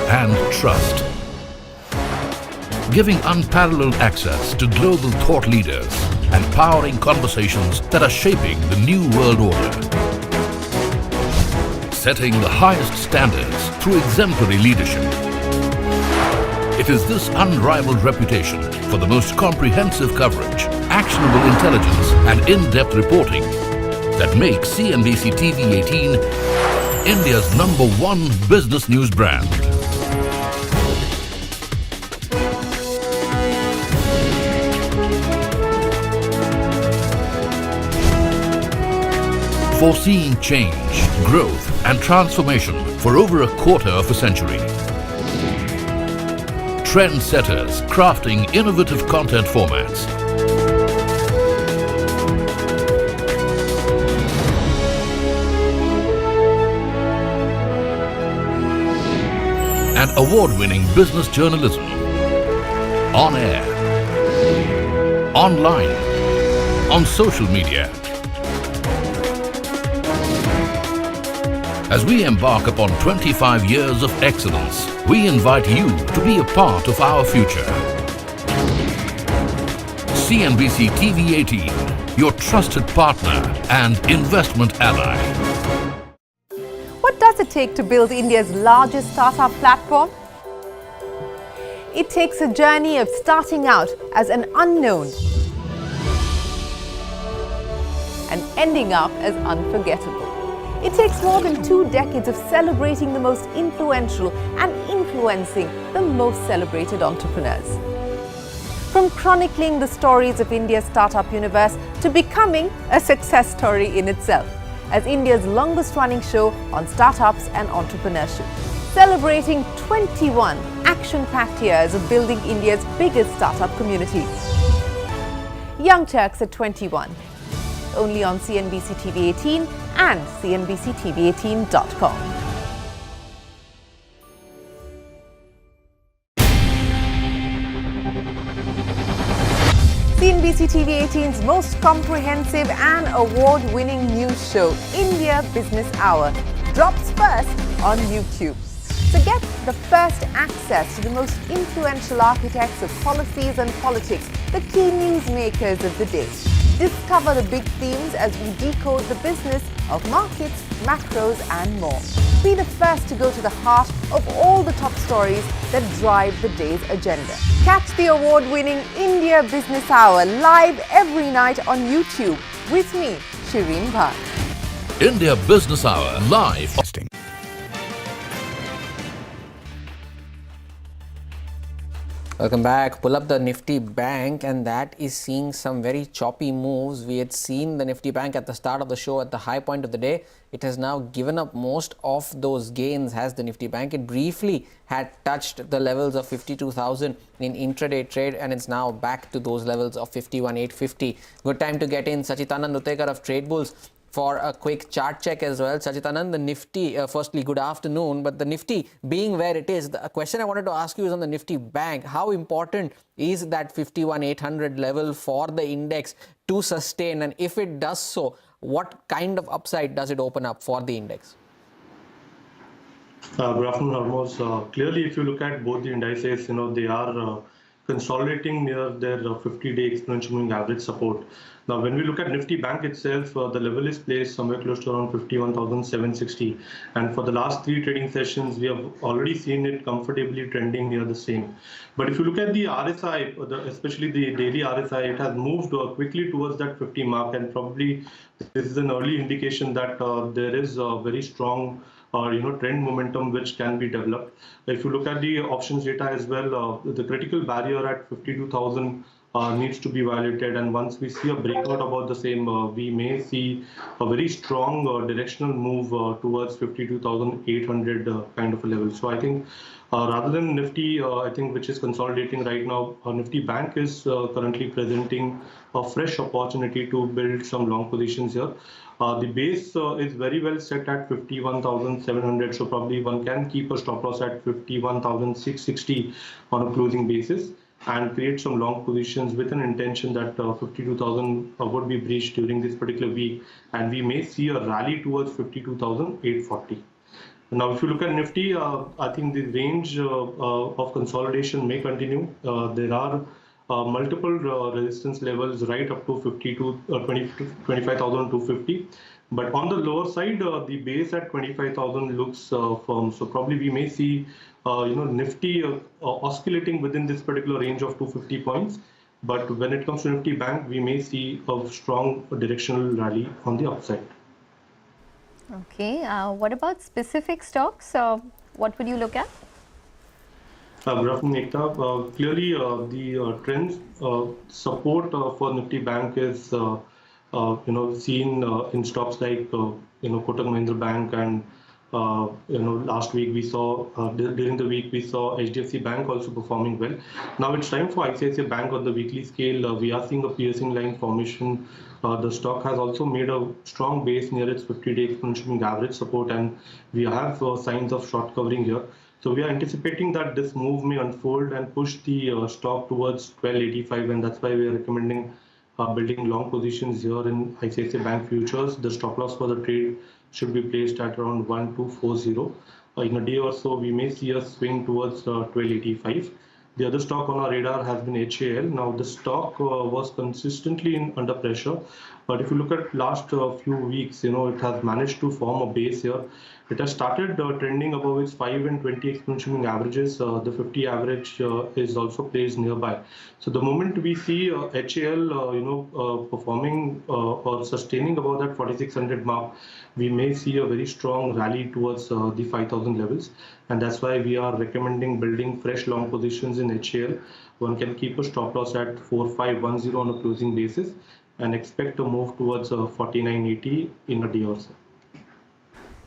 and trust. Giving unparalleled access to global thought leaders and powering conversations that are shaping the new world order. Setting the highest standards through exemplary leadership. It is this unrivaled reputation for the most comprehensive coverage, actionable intelligence and in-depth reporting that makes CNBC-TV18 India's #1 business news brand. Foreseeing change, growth and transformation for over a quarter of a century. Trendsetters crafting innovative content formats. And award-winning business journalism. On air, online, on social media. As we embark upon 25 years of excellence, we invite you to be a part of our future. CNBC TV18, your trusted partner and investment ally. What does it take to build India's largest startup platform? It takes a journey of starting out as an unknown and ending up as unforgettable. It takes more than 2 decades of celebrating the most influential and influencing the most celebrated entrepreneurs. From chronicling the stories of India's startup universe to becoming a success story in itself, as India's longest running show on startups and entrepreneurship, celebrating 21 action-packed years of building India's biggest startup community. Young Turks at 21, only on CNBC TV18 and CNBC-TV18.com. CNBC TV18's most comprehensive and award-winning news show, India Business Hour, drops first on YouTube. So get the first access to the most influential architects of policies and politics, the key newsmakers of the day. Discover the big themes as we decode the business of markets, macros and more. Be the first to go to the heart of all the top stories that drive the day's agenda. Catch the award-winning India Business Hour live every night on YouTube with me, Shireen Bharat. India Business Hour live. Welcome back. Pull up the Nifty Bank and that is seeing some very choppy moves. We had seen the Nifty Bank at the start of the show at the high point of the day. It has now given up most of those gains, has the Nifty Bank. It briefly had touched the levels of 52,000 in intraday trade and it's now back to those levels of 51,850. Good time to get in. Sachitanand Utekar of Trade Bulls for a quick chart check as well. Sachitanand, the Nifty, firstly, good afternoon. But the Nifty being where it is, the question I wanted to ask you is on the Nifty Bank. How important is that 51,800 level for the index to sustain? And if it does so, what kind of upside does it open up for the index? Good afternoon, Hormoz. Clearly, if you look at both the indices, they are consolidating near their 50-day exponential moving average support. Now, when we look at Nifty Bank itself, the level is placed somewhere close to around 51,760. And for the last 3 trading sessions, we have already seen it comfortably trending near the same. But if you look at the RSI, especially the daily RSI, it has moved quickly towards that 50 mark. And probably this is an early indication that there is a very strong trend momentum which can be developed. If you look at the options data as well, the critical barrier at 52,000 needs to be violated, and once we see a breakout about the same, we may see a very strong directional move towards 52,800 kind of a level. So I think rather than Nifty, I think which is consolidating right now, Nifty Bank is currently presenting a fresh opportunity to build some long positions here. The base is very well set at 51,700, so probably one can keep a stop loss at 51,660 on a closing basis and create some long positions with an intention that 52,000 would be breached during this particular week, and we may see a rally towards 52,840. Now, if you look at Nifty, I think the range of consolidation may continue. There are multiple resistance levels right up to 25,250. But on the lower side, the base at 25,000 looks firm. So probably we may see, Nifty oscillating within this particular range of 250 points. But when it comes to Nifty Bank, we may see a strong directional rally on the upside. Okay. What about specific stocks? What would you look at? Good afternoon, Ekta. Clearly, the trends support for Nifty Bank is seen in stocks like Kotak Mahindra Bank, and last week we saw during the week we saw HDFC Bank also performing well. Now it's time for ICICI Bank on the weekly scale. We are seeing a piercing line formation. The stock has also made a strong base near its 50-day exponential moving average support, and we have signs of short covering here. So we are anticipating that this move may unfold and push the stock towards 1285, and that's why we are recommending building long positions here in ICICI Bank futures. The stop loss for the trade should be placed at around 1240. In a day or so, we may see a swing towards 1285. The other stock on our radar has been HAL. Now, the stock was consistently under pressure, but if you look at last few weeks, it has managed to form a base here. It has started trending above its 5 and 20 exponential moving averages. The 50 average is also placed nearby. So the moment we see HAL, performing or sustaining above that 4600 mark, we may see a very strong rally towards the 5000 levels, and that's why we are recommending building fresh long positions in HAL. One can keep a stop loss at 4510 on a closing basis and expect a move towards 4980 in a day or so.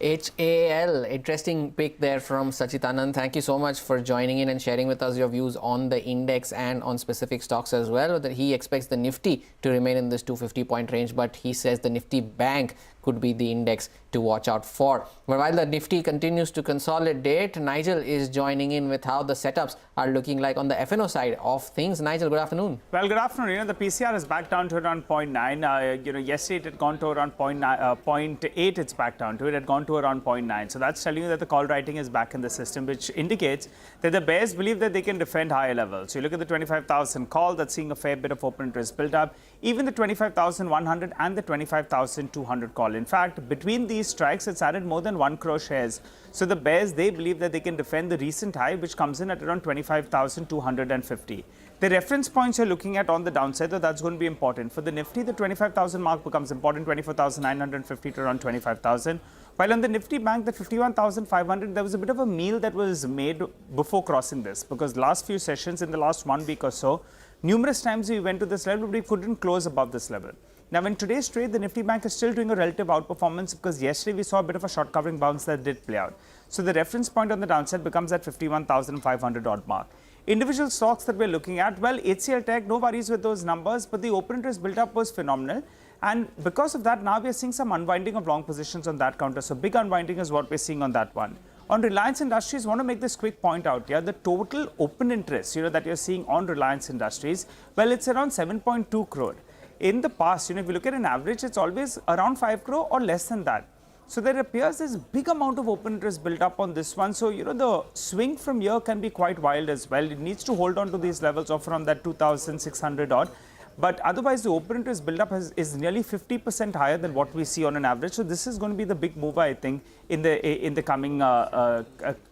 HAL, interesting pick there from Sachit Anand. Thank you so much for joining in and sharing with us your views on the index and on specific stocks as well. That he expects the Nifty to remain in this 250-point range, but he says the Nifty Bank could be the index to watch out for. But while the Nifty continues to consolidate, Nigel is joining in with how the setups are looking like on the FNO side of things. Nigel, good afternoon. Well, good afternoon. The PCR is back down to around 0.9. Yesterday it had gone to around 0.8. It's back down to it. It had gone to around 0.9. So that's telling you that the call writing is back in the system, which indicates that the bears believe that they can defend higher levels. So you look at the 25,000 call, that's seeing a fair bit of open interest build up. Even the 25,100 and the 25,200 call. In fact, between these strikes, it's added more than 1 crore shares. So the bears, they believe that they can defend the recent high, which comes in at around 25,250. The reference points you're looking at on the downside, though, that's going to be important. For the Nifty, the 25,000 mark becomes important, 24,950 to around 25,000. While on the Nifty Bank, the 51,500, there was a bit of a meal that was made before crossing this, because last few sessions in the last 1 week or so, numerous times we went to this level, but we couldn't close above this level. Now, in today's trade, the Nifty Bank is still doing a relative outperformance because yesterday we saw a bit of a short covering bounce that did play out. So the reference point on the downside becomes at 51,500 odd mark. Individual stocks that we're looking at, well, HCL Tech, no worries with those numbers, but the open interest built up was phenomenal. And because of that, now we're seeing some unwinding of long positions on that counter. So big unwinding is what we're seeing on that one. On Reliance Industries, I want to make this quick point out here. The total open interest, that you're seeing on Reliance Industries, well, it's around 7.2 crore. In the past, if you look at an average, it's always around 5 crore or less than that. So there appears this big amount of open interest built up on this one. So, the swing from here can be quite wild as well. It needs to hold on to these levels of around that 2,600 odd. But otherwise, the open interest build-up is nearly 50% higher than what we see on an average. So this is going to be the big mover, I think, in the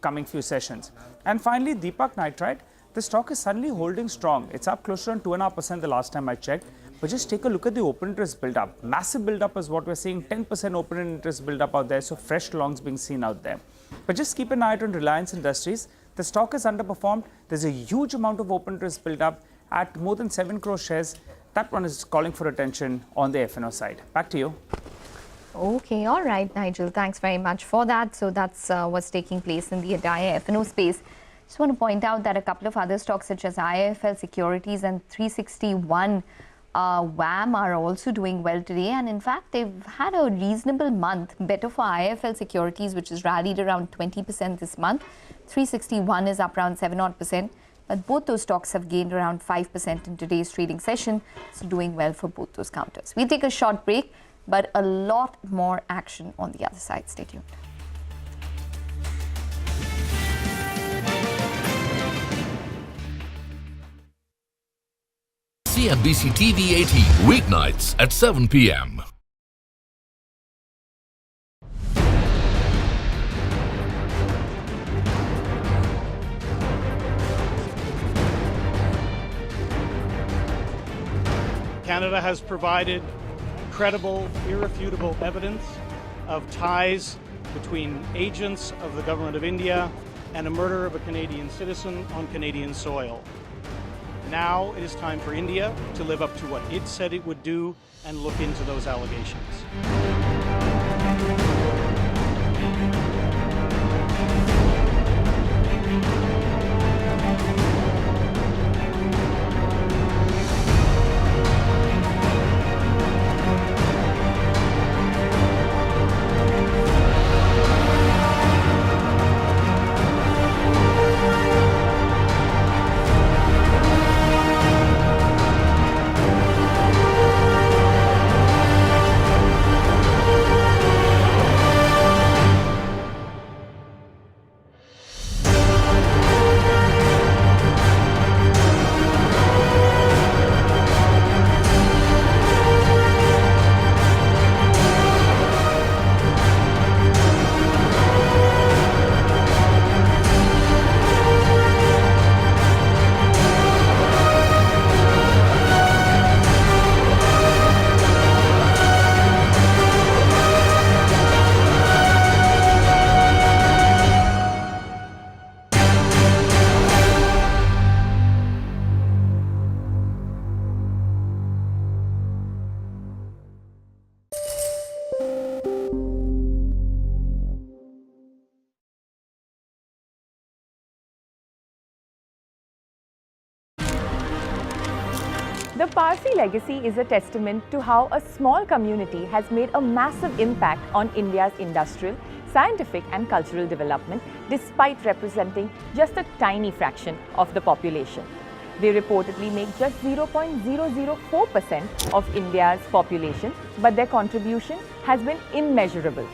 coming few sessions. And finally, Deepak Nitrite, the stock is suddenly holding strong. It's up close to around 2.5% the last time I checked. But just take a look at the open interest build-up. Massive build-up is what we're seeing. 10% open interest build-up out there. So fresh longs being seen out there. But just keep an eye out on Reliance Industries. The stock is underperformed. There's a huge amount of open interest build-up at more than 7 crore shares. That one is calling for attention on the FNO side. Back to you. Okay, all right, Nigel. Thanks very much for that. So that's what's taking place in the entire FNO space. Just want to point out that a couple of other stocks such as IIFL Securities and 361 WAM are also doing well today. And in fact, they've had a reasonable month, better for IIFL Securities, which has rallied around 20% this month. 361 is up around 7-odd%. But both those stocks have gained around 5% in today's trading session. So doing well for both those counters. We'll take a short break, but a lot more action on the other side. Stay tuned. CNBC-TV18 weeknights at 7 p.m. Canada has provided credible, irrefutable evidence of ties between agents of the government of India and a murder of a Canadian citizen on Canadian soil. Now it is time for India to live up to what it said it would do and look into those allegations. The Parsi legacy is a testament to how a small community has made a massive impact on India's industrial, scientific and cultural development despite representing just a tiny fraction of the population. They reportedly make just 0.004% of India's population, but their contribution has been immeasurable.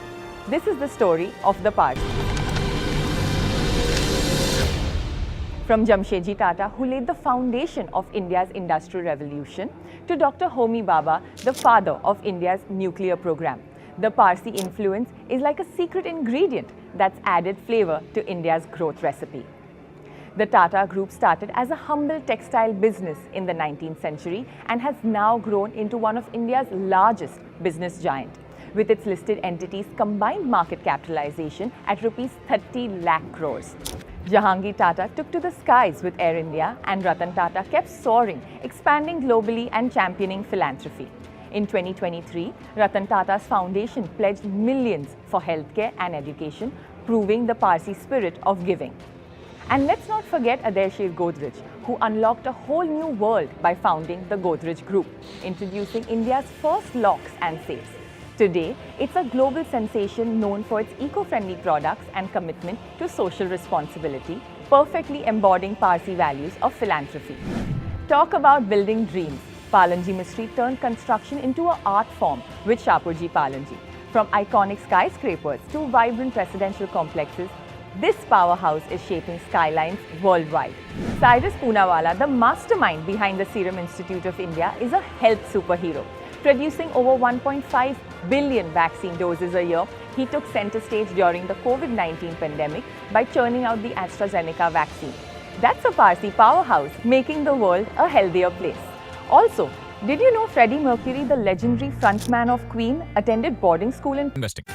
This is the story of the Parsi. From Jamshedji Tata, who laid the foundation of India's industrial revolution, to Dr. Homi Bhabha, the father of India's nuclear program. The Parsi influence is like a secret ingredient that's added flavor to India's growth recipe. The Tata Group started as a humble textile business in the 19th century and has now grown into one of India's largest business giant, with its listed entities' combined market capitalization at rupees 30 lakh crores. Jahangir Tata took to the skies with Air India, and Ratan Tata kept soaring, expanding globally and championing philanthropy. In 2023, Ratan Tata's foundation pledged millions for healthcare and education, proving the Parsi spirit of giving. And let's not forget Adairshir Godrej, who unlocked a whole new world by founding the Godrej Group, introducing India's first locks and safes. Today, it's a global sensation known for its eco-friendly products and commitment to social responsibility, perfectly embodying Parsi values of philanthropy. Talk about building dreams. Palanji Mistry turned construction into an art form with Shapurji Palanji. From iconic skyscrapers to vibrant residential complexes, this powerhouse is shaping skylines worldwide. Cyrus Poonawalla, the mastermind behind the Serum Institute of India, is a health superhero. Producing over 1.5 billion vaccine doses a year, he took center stage during the COVID-19 pandemic by churning out the AstraZeneca vaccine. That's a Parsi powerhouse, making the world a healthier place. Also, did you know Freddie Mercury, the legendary frontman of Queen, attended boarding school in investing?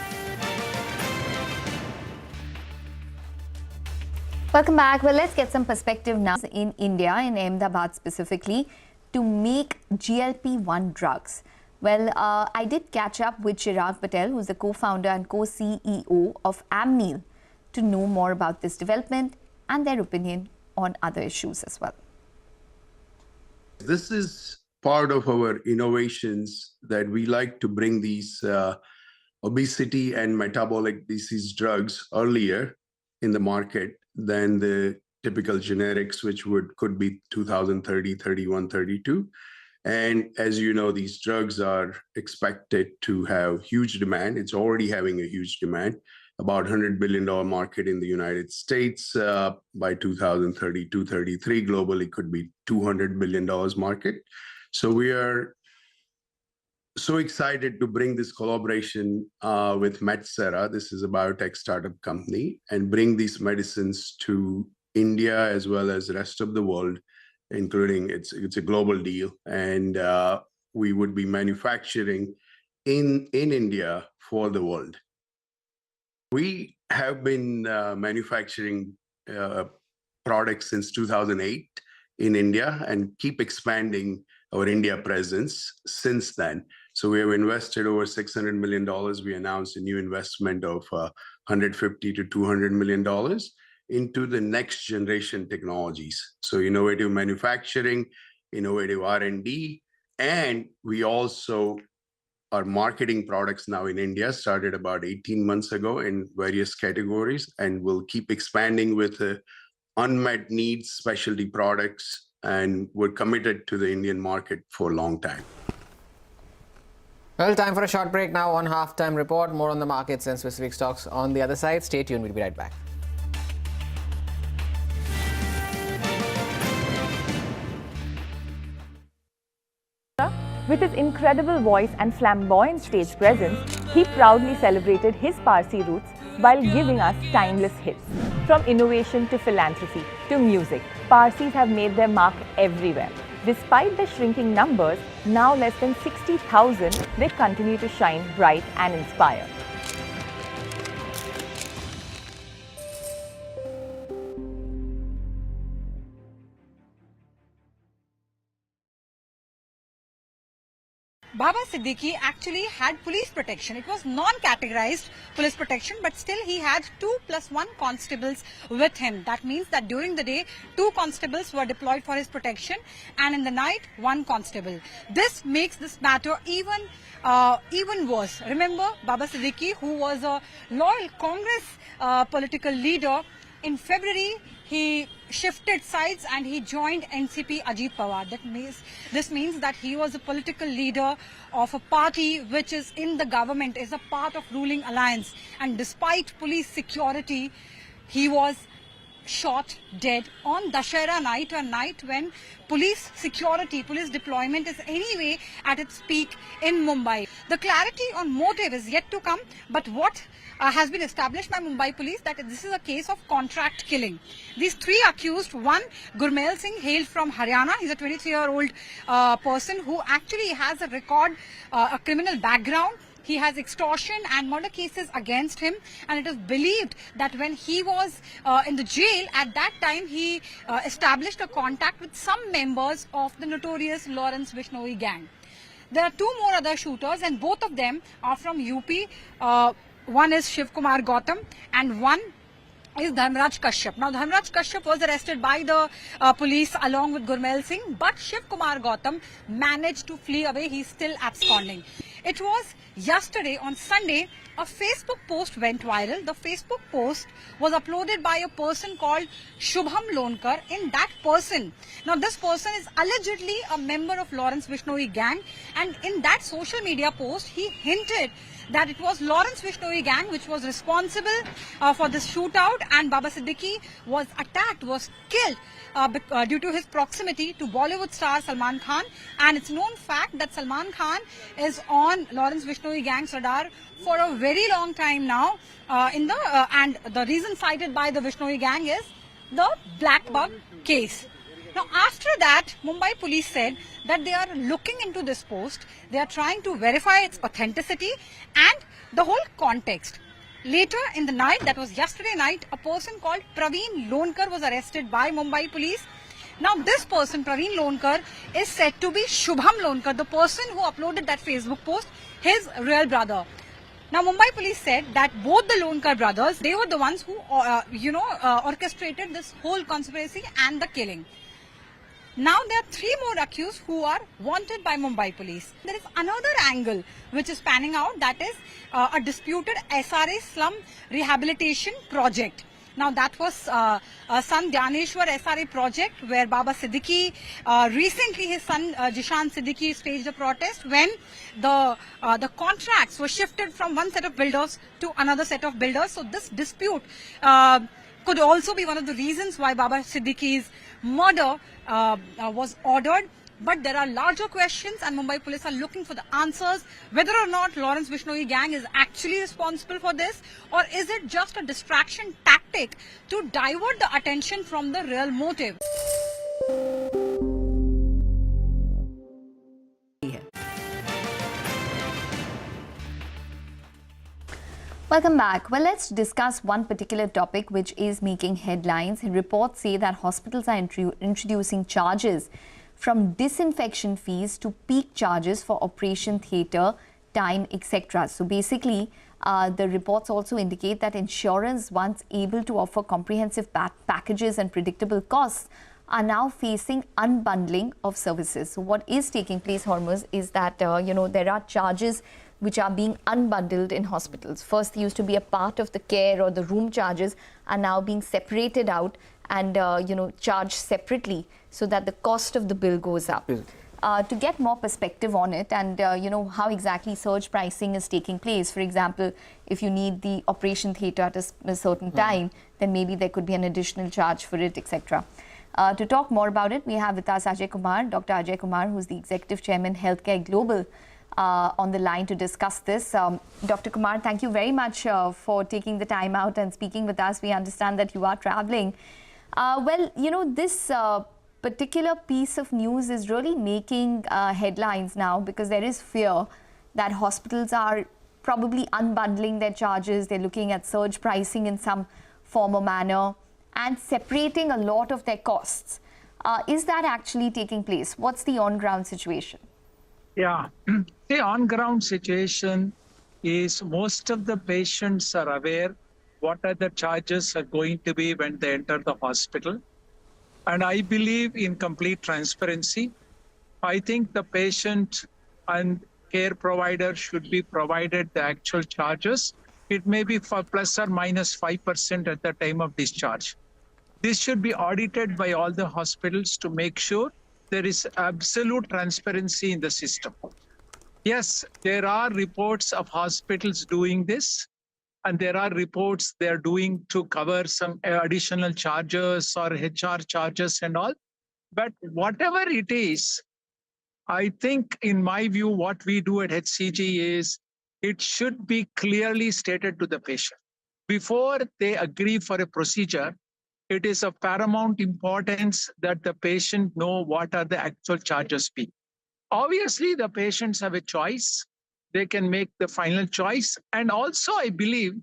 Welcome back. Well, let's get some perspective now in India, in Ahmedabad specifically, to make GLP-1 drugs. Well, I did catch up with Chirag Patel, who's the co-founder and co-CEO of Amneal, to know more about this development and their opinion on other issues as well. This is part of our innovations that we like to bring these obesity and metabolic disease drugs earlier in the market than the typical generics, which could be 2030, 31, 32. And as you know, these drugs are expected to have huge demand. It's already having a huge demand, about $100 billion market in the United States. By 2032, 33, globally could be $200 billion market. So we are so excited to bring this collaboration with Metsera. This is a biotech startup company, and bring these medicines to India as well as the rest of the world, including it's a global deal. And we would be manufacturing in India for the world. We have been manufacturing products since 2008 in India and keep expanding our India presence since then. So we have invested over $600 million. We announced a new investment of $150 to $200 million into the next generation technologies. So innovative manufacturing, innovative R&D, and we also are marketing products now in India, started about 18 months ago in various categories, and we'll keep expanding with unmet needs, specialty products, and we're committed to the Indian market for a long time. Well, time for a short break now on Halftime Report. More on the markets and specific stocks on the other side. Stay tuned, we'll be right back. With his incredible voice and flamboyant stage presence, he proudly celebrated his Parsi roots while giving us timeless hits. From innovation to philanthropy to music, Parsis have made their mark everywhere. Despite their shrinking numbers, now less than 60,000, they continue to shine bright and inspire. Baba Siddiqui actually had police protection. It was non-categorized police protection, but still he had 2 + 1 constables with him. That means that during the day, 2 constables were deployed for his protection, and in the night, 1 constable. This makes this matter even worse. Remember, Baba Siddiqui, who was a loyal Congress political leader, in February, he shifted sides and he joined NCP Ajit Pawar. This means that he was a political leader of a party which is in the government, is a part of ruling alliance. And despite police security, he was shot dead on Dussehra night, a night when police security, police deployment is anyway at its peak in Mumbai. The clarity on motive is yet to come, but what has been established by Mumbai police that this is a case of contract killing. These 3 accused, one, Gurmail Singh, hailed from Haryana. He's a 23-year-old person who actually has a record, a criminal background. He has extortion and murder cases against him, and it is believed that when he was in the jail, at that time he established a contact with some members of the notorious Lawrence Vishnoi gang. There are 2 more other shooters, and both of them are from UP. One is Shiv Kumar Gautam and one is Dharmraj Kashyap. Now, Dharmraj Kashyap was arrested by the police along with Gurmail Singh, but Shiv Kumar Gautam managed to flee away. He's still absconding. It was yesterday, on Sunday, a Facebook post went viral. The Facebook post was uploaded by a person called Shubham Lonkar. In that person, now this person is allegedly a member of Lawrence Vishnoi gang, and in that social media post, he hinted that it was Lawrence Vishnoi gang which was responsible for this shootout, and Baba Siddiqui was attacked, was killed due to his proximity to Bollywood star Salman Khan. And it's known fact that Salman Khan is on Lawrence Vishnoi gang's radar for a very long time now. And the reason cited by the Vishnoi gang is the Black Bug case. Now, after that, Mumbai police said that they are looking into this post. They are trying to verify its authenticity and the whole context. Later in the night, that was yesterday night, a person called Praveen Lonkar was arrested by Mumbai police. Now, this person, Praveen Lonkar, is said to be Shubham Lonkar, the person who uploaded that Facebook post, his real brother. Now, Mumbai police said that both the Lonkar brothers, they were the ones who, orchestrated this whole conspiracy and the killing. Now, there are 3 more accused who are wanted by Mumbai police. There is another angle which is panning out, that is a disputed SRA slum rehabilitation project. Now, that was son Dhyaneshwar SRA project where Baba Siddiqui, recently his son Jishan Siddiqui staged a protest when the contracts were shifted from one set of builders to another set of builders. So, this dispute could also be one of the reasons why Baba Siddiqui's murder was ordered. But there are larger questions and Mumbai police are looking for the answers, whether or not Lawrence Vishnoi gang is actually responsible for this, or is it just a distraction tactic to divert the attention from the real motive. Welcome back. Well, let's discuss one particular topic which is making headlines. Reports say that hospitals are introducing charges from disinfection fees to peak charges for operation theatre time, etc. So basically, the reports also indicate that insurers, once able to offer comprehensive packages and predictable costs, are now facing unbundling of services. So what is taking place, Hormuz, is that there are charges which are being unbundled in hospitals. First, they used to be a part of the care or the room charges, are now being separated out and charged separately so that the cost of the bill goes up. To get more perspective on it and how exactly surge pricing is taking place, for example, if you need the operation theatre at a certain time, then maybe there could be an additional charge for it, etc. To talk more about it, we have with us Ajay Kumar, Dr. Ajay Kumar, who's the Executive Chairman, Healthcare Global, on the line to discuss this. Dr. Kumar, thank you very much for taking the time out and speaking with us. We understand that you are traveling. This particular piece of news is really making headlines now because there is fear that hospitals are probably unbundling their charges. They're looking at surge pricing in some form or manner and separating a lot of their costs. Is that actually taking place? What's the on-ground situation? Yeah, the on-ground situation is most of the patients are aware what are the charges are going to be when they enter the hospital. And I believe in complete transparency. I think the patient and care provider should be provided the actual charges. It may be for plus or minus 5% at the time of discharge. This should be audited by all the hospitals to make sure there is absolute transparency in the system. Yes, there are reports of hospitals doing this, and there are reports they're doing to cover some additional charges or HR charges and all. But whatever it is, I think in my view, what we do at HCG is it should be clearly stated to the patient. Before they agree for a procedure, it is of paramount importance that the patient know what are the actual charges be. Obviously, the patients have a choice. They can make the final choice. And also, I believe,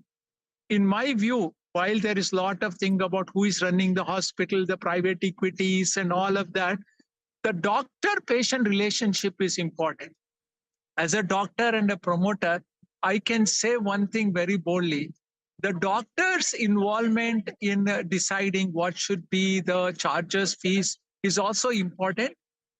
in my view, while there is a lot of thing about who is running the hospital, the private equities and all of that, the doctor-patient relationship is important. As a doctor and a promoter, I can say one thing very boldly. The doctor's involvement in deciding what should be the charges, fees is also important.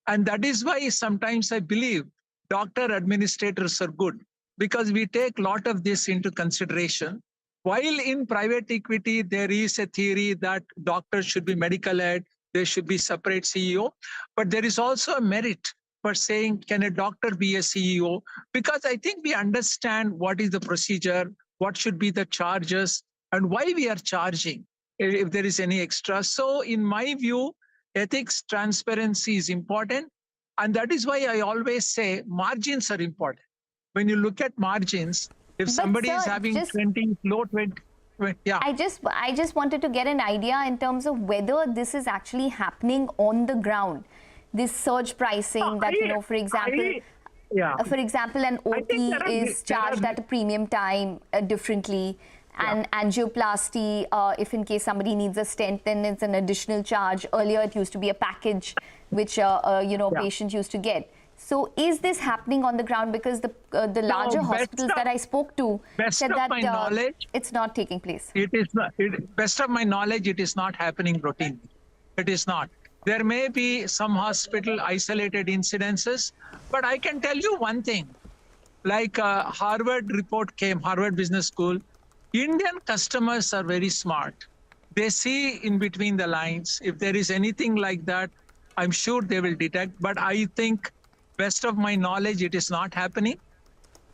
And that is why sometimes I believe doctor administrators are good because we take a lot of this into consideration. While in private equity, there is a theory that doctors should be medical ed, there should be separate CEO, but there is also a merit for saying, can a doctor be a CEO? Because I think we understand what is the procedure, what should be the charges, and why we are charging, if there is any extra. So in my view, ethics, transparency is important. And that is why I always say margins are important. When you look at margins, if somebody is having 20, low 20, yeah. I just wanted to get an idea in terms of whether this is actually happening on the ground. This surge pricing that, for example, for example, an OT is charged at a premium time differently. And angioplasty, if in case somebody needs a stent, then it's an additional charge. Earlier, it used to be a package which patient used to get. So, is this happening on the ground? Because the larger hospitals that I spoke to said that it's not taking place. It is not. Best of my knowledge, it is not happening routinely. It is not. There may be some hospital isolated incidences, but I can tell you one thing. Like Harvard report came, Harvard Business School. Indian customers are very smart. They see in between the lines. If there is anything like that, I'm sure they will detect. But I think, best of my knowledge, it is not happening.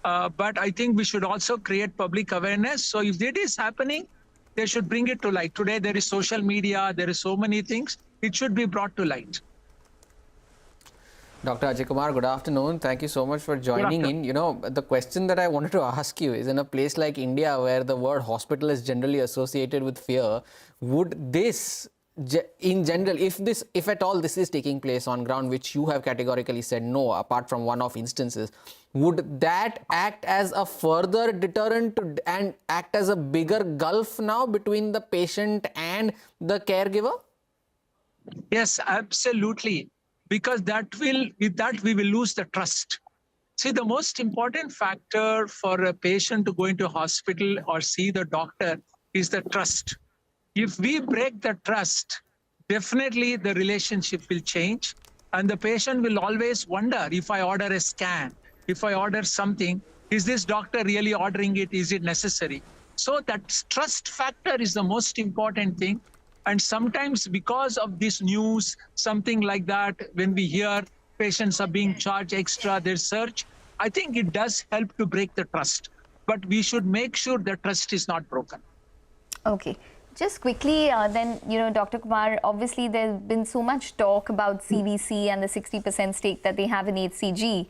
But I think we should also create public awareness. So if it is happening, they should bring it to light. Today, there is social media. There is so many things. It should be brought to light. Dr. Ajay Kumar, good afternoon. Thank you so much for joining in. You know, the question that I wanted to ask you is, in a place like India where the word hospital is generally associated with fear, would this, in general, if at all this is taking place on ground, which you have categorically said no, apart from one-off instances, would that act as a further deterrent and act as a bigger gulf now between the patient and the caregiver? Yes, absolutely. Because with that we will lose the trust. See, the most important factor for a patient to go into hospital or see the doctor is the trust. If we break the trust, definitely the relationship will change, and the patient will always wonder, if I order a scan, if I order something, is this doctor really ordering it? Is it necessary? So that trust factor is the most important thing. And sometimes because of this news, something like that, when we hear patients are being charged extra, their search, I think it does help to break the trust. But we should make sure the trust is not broken. Okay. Just quickly, then, Dr. Kumar, obviously there's been so much talk about CVC and the 60% stake that they have in HCG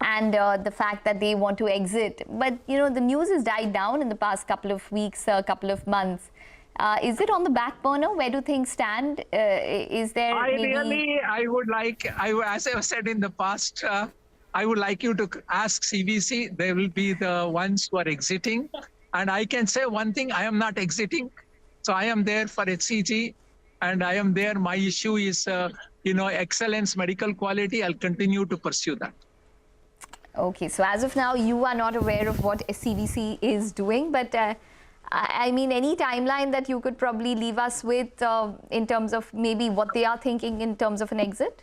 and the fact that they want to exit. But, the news has died down in the past couple of weeks, couple of months. Is it on the back burner? Where do things stand? Is there I would like, as I said in the past, I would like you to ask CVC. They will be the ones who are exiting. And I can say one thing, I am not exiting. So I am there for HCG and I am there. My issue is, excellence, medical quality. I'll continue to pursue that. Okay. So as of now, you are not aware of what CVC is doing, but I mean, any timeline that you could probably leave us with in terms of maybe what they are thinking in terms of an exit?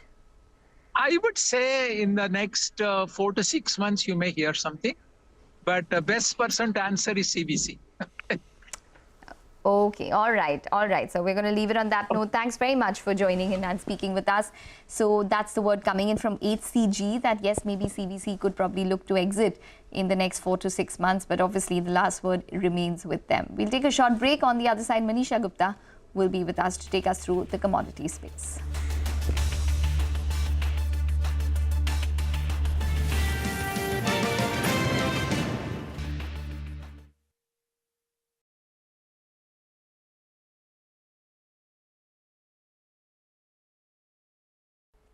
I would say in the next 4 to 6 months, you may hear something. But the best person to answer is CVC. Okay, all right. So we're going to leave it on that note. Thanks very much for joining in and speaking with us. So that's the word coming in from HCG that yes, maybe CVC could probably look to exit in the next 4 to 6 months. But obviously the last word remains with them. We'll take a short break. On the other side, Manisha Gupta will be with us to take us through the commodity space.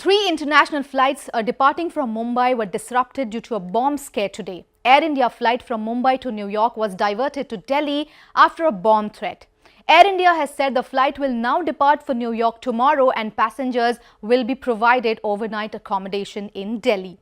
Three international flights departing from Mumbai were disrupted due to a bomb scare today. Air India flight from Mumbai to New York was diverted to Delhi after a bomb threat. Air India has said the flight will now depart for New York tomorrow and passengers will be provided overnight accommodation in Delhi.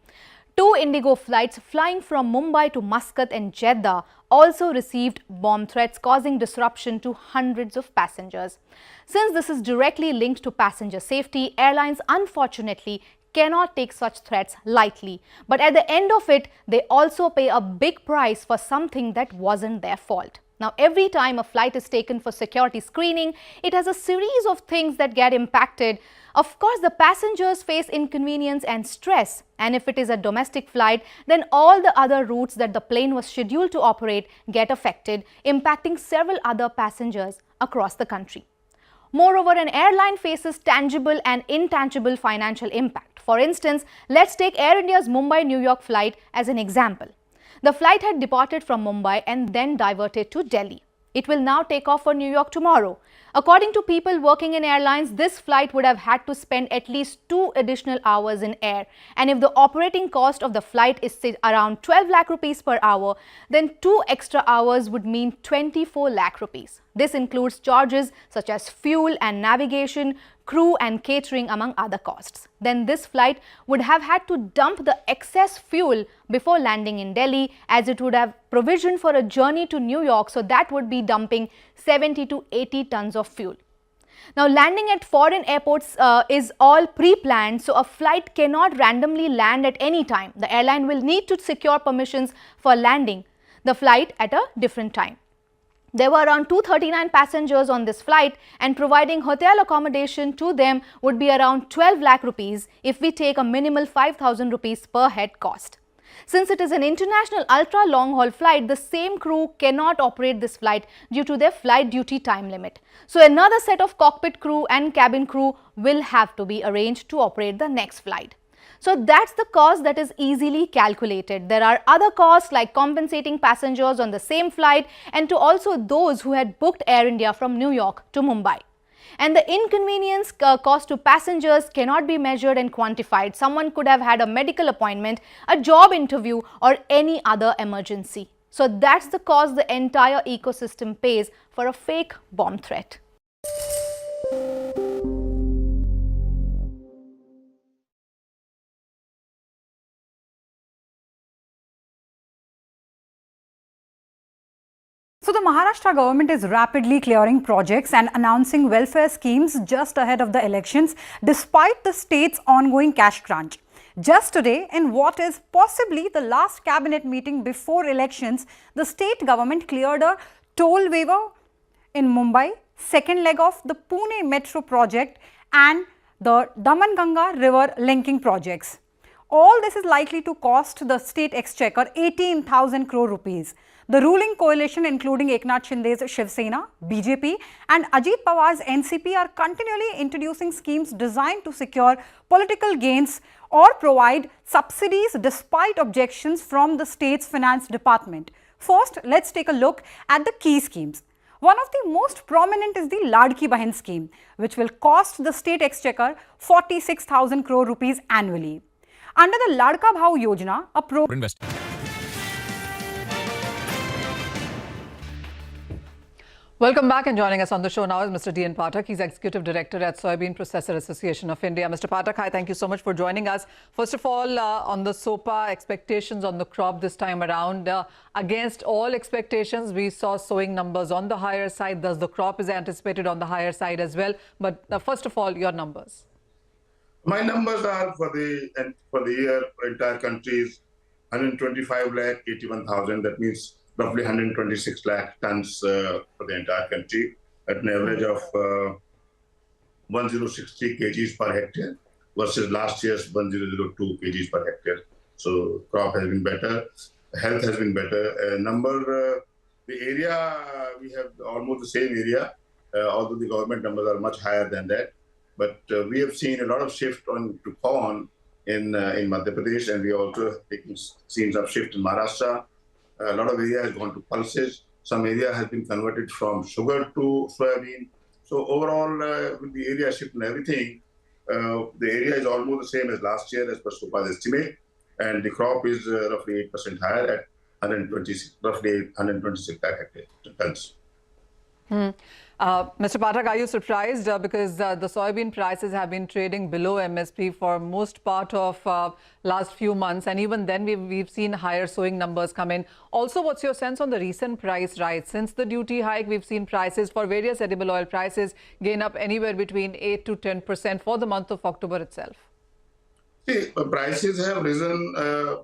2 Indigo flights flying from Mumbai to Muscat and Jeddah also received bomb threats, causing disruption to hundreds of passengers. Since this is directly linked to passenger safety, airlines unfortunately cannot take such threats lightly. But at the end of it, they also pay a big price for something that wasn't their fault. Now, every time a flight is taken for security screening, it has a series of things that get impacted. Of course, the passengers face inconvenience and stress. And if it is a domestic flight, then all the other routes that the plane was scheduled to operate get affected, impacting several other passengers across the country. Moreover, an airline faces tangible and intangible financial impact. For instance, let's take Air India's Mumbai-New York flight as an example. The flight had departed from Mumbai and then diverted to Delhi. It will now take off for New York tomorrow. According to people working in airlines, this flight would have had to spend at least 2 additional hours in air. And if the operating cost of the flight is around 12 lakh rupees per hour, then 2 extra hours would mean 24 lakh rupees. This includes charges such as fuel and navigation, crew and catering, among other costs. Then this flight would have had to dump the excess fuel before landing in Delhi, as it would have provisioned for a journey to New York, so that would be dumping 70 to 80 tons of fuel. Now, landing at foreign airports is all pre-planned, so a flight cannot randomly land at any time. The airline will need to secure permissions for landing the flight at a different time. There were around 239 passengers on this flight, and providing hotel accommodation to them would be around 12 lakh rupees if we take a minimal 5,000 rupees per head cost. Since it is an international ultra long haul flight, the same crew cannot operate this flight due to their flight duty time limit. So another set of cockpit crew and cabin crew will have to be arranged to operate the next flight. So that's the cost that is easily calculated. There are other costs like compensating passengers on the same flight and to also those who had booked Air India from New York to Mumbai. And the inconvenience cost to passengers cannot be measured and quantified. Someone could have had a medical appointment, a job interview or any other emergency. So that's the cost the entire ecosystem pays for a fake bomb threat. So the Maharashtra government is rapidly clearing projects and announcing welfare schemes just ahead of the elections, despite the state's ongoing cash crunch. Just today, in what is possibly the last cabinet meeting before elections, the state government cleared a toll waiver in Mumbai, second leg of the Pune Metro project and the Daman-Ganga river linking projects. All this is likely to cost the state exchequer 18,000 crore rupees. The ruling coalition, including Eknath Shinde's Shiv Sena, BJP and Ajit Pawar's NCP, are continually introducing schemes designed to secure political gains or provide subsidies despite objections from the state's finance department. First, let's take a look at the key schemes. One of the most prominent is the Ladki Bahin scheme, which will cost the state exchequer 46,000 crore rupees annually. Under the Ladka Bhau Yojana, a Welcome back, and joining us on the show now is Mr. D.N. Pathak. He's Executive Director at Soybean Processor Association of India. Mr. Pathak, hi, thank you so much for joining us. First of all, on the SOPA expectations on the crop this time around, against all expectations, we saw sowing numbers on the higher side. Thus, the crop is anticipated on the higher side as well. But first of all, your numbers. My numbers are for the year, entire country is 125 lakh 81,000. That means roughly 126 lakh tons for the entire country at an average of 1060 kgs per hectare versus last year's 1002 kgs per hectare. So crop has been better, health has been better. The area, we have almost the same area, although the government numbers are much higher than that. But we have seen a lot of shift on to corn in Madhya Pradesh, and we also seen some shift in Maharashtra. A lot of area has gone to pulses. Some area has been converted from sugar to soybean. So overall, with the area shift and everything, the area is almost the same as last year as per SOPA's estimate. And the crop is roughly 8% higher at roughly 126 lakh tons. Mr. Pathak, are you surprised because the soybean prices have been trading below MSP for most part of last few months, and even then we've seen higher sowing numbers come in. Also, what's your sense on the recent price rise? Since the duty hike, we've seen prices for various edible oil prices gain up anywhere between 8 to 10% for the month of October itself. See, prices have risen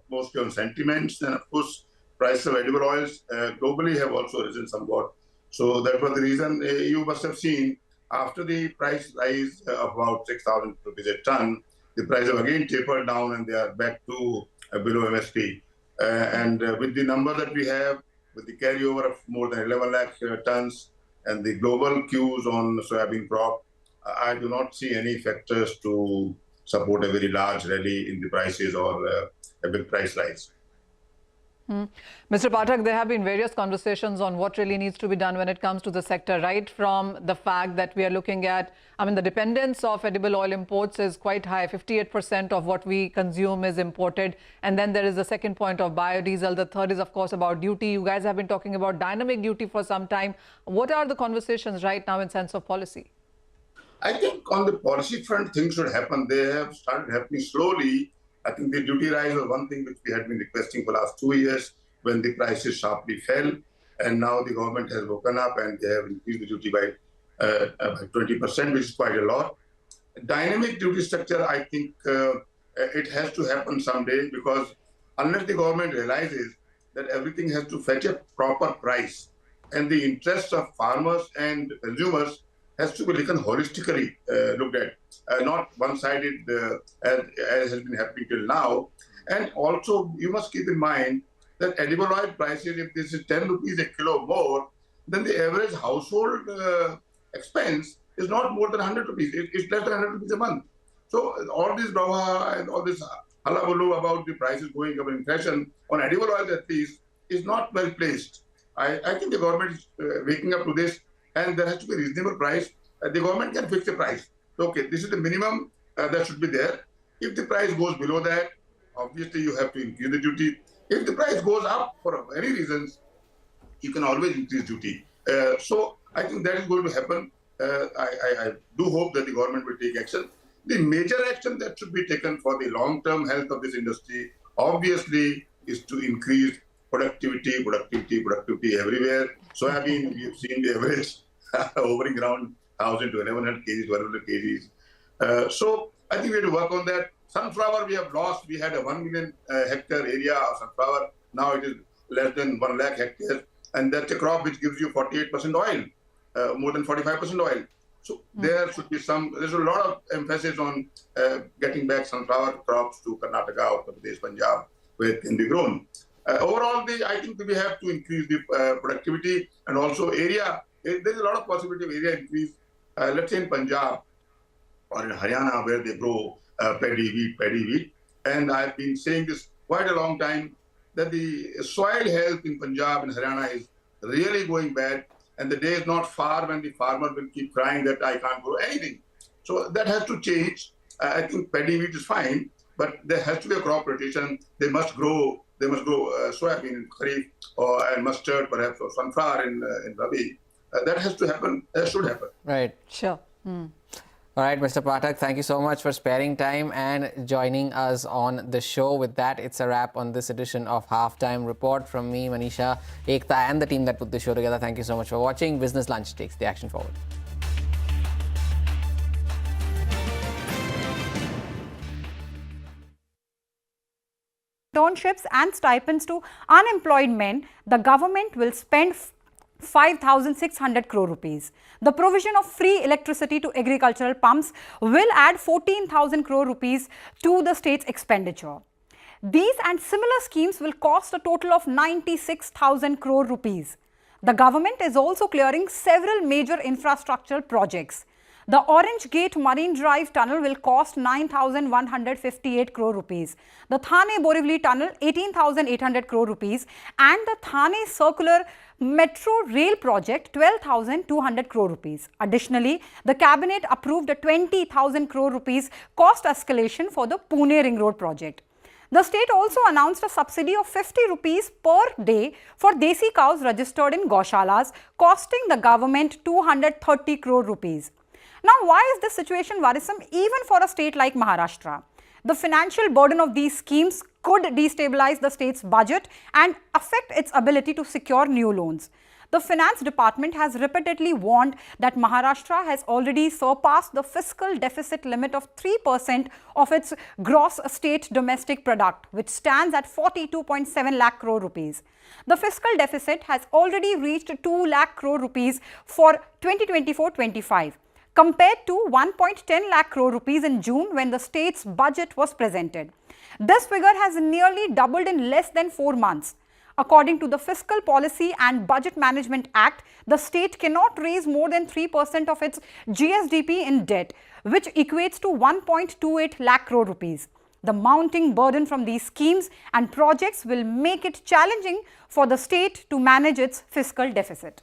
mostly on sentiments, and of course, prices of edible oils globally have also risen somewhat. So that was the reason you must have seen after the price rise of about 6,000 rupees a ton, the price have again tapered down and they are back to below MSP. And with the number that we have, with the carryover of more than 11 lakh tons and the global queues on soybean crop, I do not see any factors to support a very large rally in the prices or a big price rise. Mr. Pathak, there have been various conversations on what really needs to be done when it comes to the sector, right from the fact that we are looking at, the dependence of edible oil imports is quite high. 58% of what we consume is imported. And then there is the second point of biodiesel. The third is, of course, about duty. You guys have been talking about dynamic duty for some time. What are the conversations right now in sense of policy? I think on the policy front, things should happen. They have started happening slowly. I think the duty rise was one thing which we had been requesting for the last 2 years when the prices sharply fell. And now the government has woken up and they have increased the duty by 20%, which is quite a lot. Dynamic duty structure, I think it has to happen someday, because unless the government realizes that everything has to fetch a proper price and the interests of farmers and consumers has to be holistically looked at, not one-sided as has been happening till now. And also, you must keep in mind that edible oil prices, if this is 10 rupees a kilo more, then the average household expense is not more than 100 rupees. It's less than 100 rupees a month. So all this brawah and all this hullabaloo about the prices going up and inflation on edible oil at least is not well placed. I think the government is waking up to this, and there has to be a reasonable price. The government can fix the price. Okay, this is the minimum that should be there. If the price goes below that, obviously you have to increase the duty. If the price goes up for any reasons, you can always increase duty. So I think that is going to happen. I do hope that the government will take action. The major action that should be taken for the long-term health of this industry, obviously, is to increase productivity everywhere. Soybean, we have seen the average hovering around 1,000 to 1,100 kgs, 1,200 kgs. So I think we have to work on that. Sunflower we have lost. We had a 1 million hectare area of sunflower. Now it is less than 1 lakh hectares. And that's a crop which gives you 48% oil, more than 45% oil. So there should be there's a lot of emphasis on getting back sunflower crops to Karnataka, Uttar Pradesh, Punjab, where it can be grown. Overall, I think we have to increase the productivity and also area. There's a lot of possibility of area increase. Let's say in Punjab or in Haryana, where they grow paddy wheat. And I've been saying this quite a long time, that the soil health in Punjab and Haryana is really going bad. And the day is not far when the farmer will keep crying that I can't grow anything. So that has to change. I think paddy wheat is fine, but there has to be a crop rotation. They must grow soybean in Kharif and mustard perhaps, or sunflower in Rabi. That has to happen. That should happen. Right. Sure. All right, Mr. Pathak, thank you so much for sparing time and joining us on the show. With that, it's a wrap on this edition of Halftime Report. From me, Manisha, Ekta, and the team that put the show together, thank you so much for watching. Business Lunch takes the action forward. Internships and stipends to unemployed men, the government will spend 5,600 crore rupees. The provision of free electricity to agricultural pumps will add 14,000 crore rupees to the state's expenditure. These and similar schemes will cost a total of 96,000 crore rupees. The government is also clearing several major infrastructural projects. The Orange Gate Marine Drive Tunnel will cost 9,158 crore rupees. The Thane-Borivali Tunnel 18,800 crore rupees and the Thane Circular Metro Rail Project 12,200 crore rupees. Additionally, the cabinet approved a 20,000 crore rupees cost escalation for the Pune Ring Road project. The state also announced a subsidy of 50 rupees per day for desi cows registered in Gaushalas, costing the government 230 crore rupees. Now, why is this situation worrisome even for a state like Maharashtra? The financial burden of these schemes could destabilize the state's budget and affect its ability to secure new loans. The Finance Department has repeatedly warned that Maharashtra has already surpassed the fiscal deficit limit of 3% of its gross state domestic product, which stands at 42.7 lakh crore rupees. The fiscal deficit has already reached 2 lakh crore rupees for 2024-25. compared to 1.10 lakh crore rupees in June when the state's budget was presented. This figure has nearly doubled in less than 4 months. According to the Fiscal Policy and Budget Management Act, the state cannot raise more than 3% of its GSDP in debt, which equates to 1.28 lakh crore rupees. The mounting burden from these schemes and projects will make it challenging for the state to manage its fiscal deficit.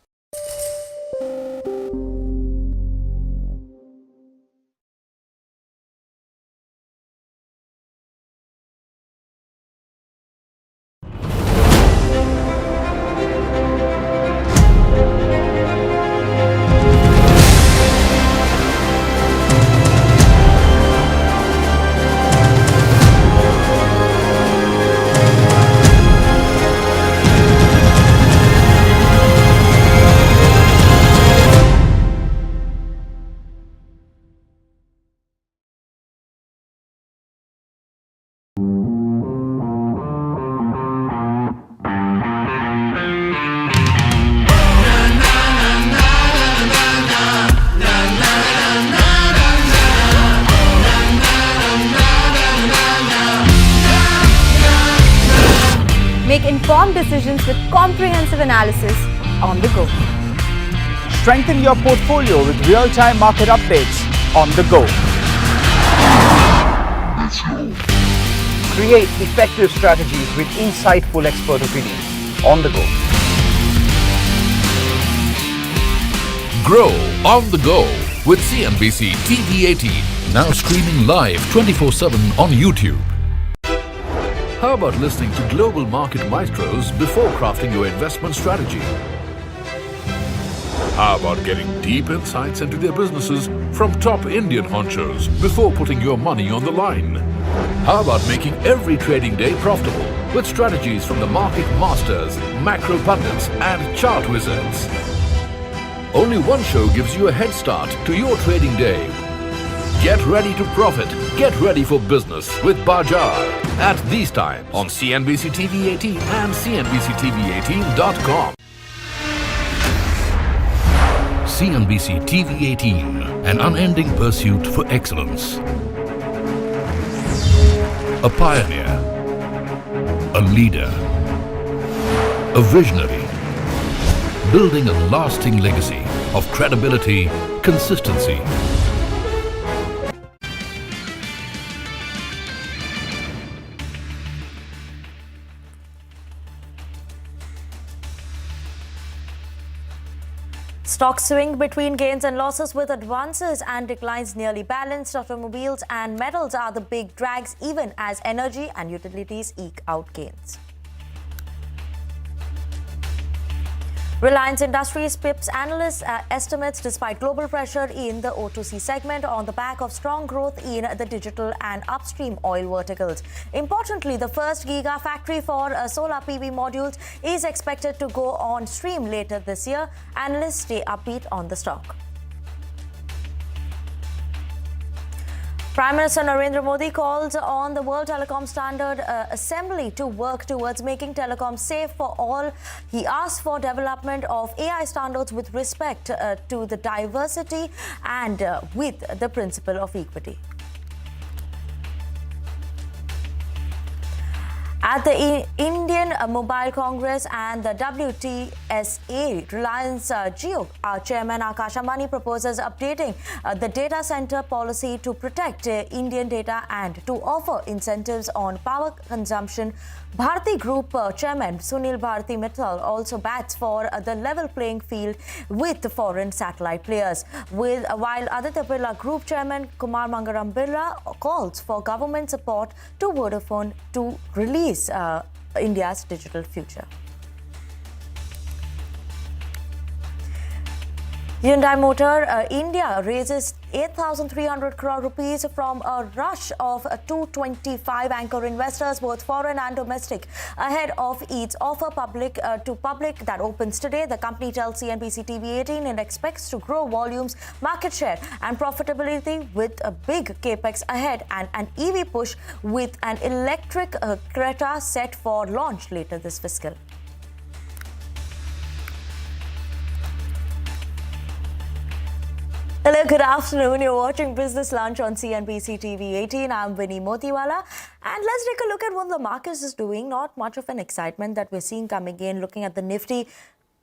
Make informed decisions with comprehensive analysis on the go. Strengthen your portfolio with real-time market updates on the go. Create effective strategies with insightful expert opinions. On the go. Grow on the go with CNBC-TV18, now streaming live 24/7 on YouTube. How about listening to global market maestros before crafting your investment strategy? How about getting deep insights into their businesses from top Indian honchos before putting your money on the line? How about making every trading day profitable with strategies from the market masters, macro pundits and chart wizards? Only one show gives you a head start to your trading day. Get ready to profit. Get ready for business with Bajaj at these times on CNBC-TV18 and CNBC-TV18.com. CNBC-TV18, an unending pursuit for excellence. A pioneer, a leader, a visionary, building a lasting legacy of credibility, consistency. Stocks swing between gains and losses with advances and declines nearly balanced. Automobiles and metals are the big drags, even as energy and utilities eke out gains. Reliance Industries pips analysts' estimates despite global pressure in the O2C segment on the back of strong growth in the digital and upstream oil verticals. Importantly, the first gigafactory for solar PV modules is expected to go on stream later this year. Analysts stay upbeat on the stock. Prime Minister Narendra Modi calls on the World Telecom Standard Assembly to work towards making telecom safe for all. He asked for development of AI standards with respect to the diversity and with the principle of equity. At the Indian Mobile Congress and the WTSA, Reliance Jio Chairman Akash Ambani proposes updating the data center policy to protect Indian data and to offer incentives on power consumption. Bharti Group Chairman Sunil Bharti Mittal also bats for the level playing field with foreign satellite players. While Aditya Birla Group Chairman Kumar Mangaram Birla calls for government support to Vodafone to release India's digital future. Hyundai Motor India raises 8,300 crore rupees from a rush of 225 anchor investors, both foreign and domestic, ahead of its offer to public that opens today. The company tells CNBC-TV18 it expects to grow volumes, market share and profitability with a big capex ahead and an EV push with an electric Creta set for launch later this fiscal. Hello, good afternoon. You're watching Business Lunch on CNBC-TV18. I'm Vinny Motiwala. And let's take a look at what the market is doing. Not much of an excitement that we're seeing coming in. Looking at the Nifty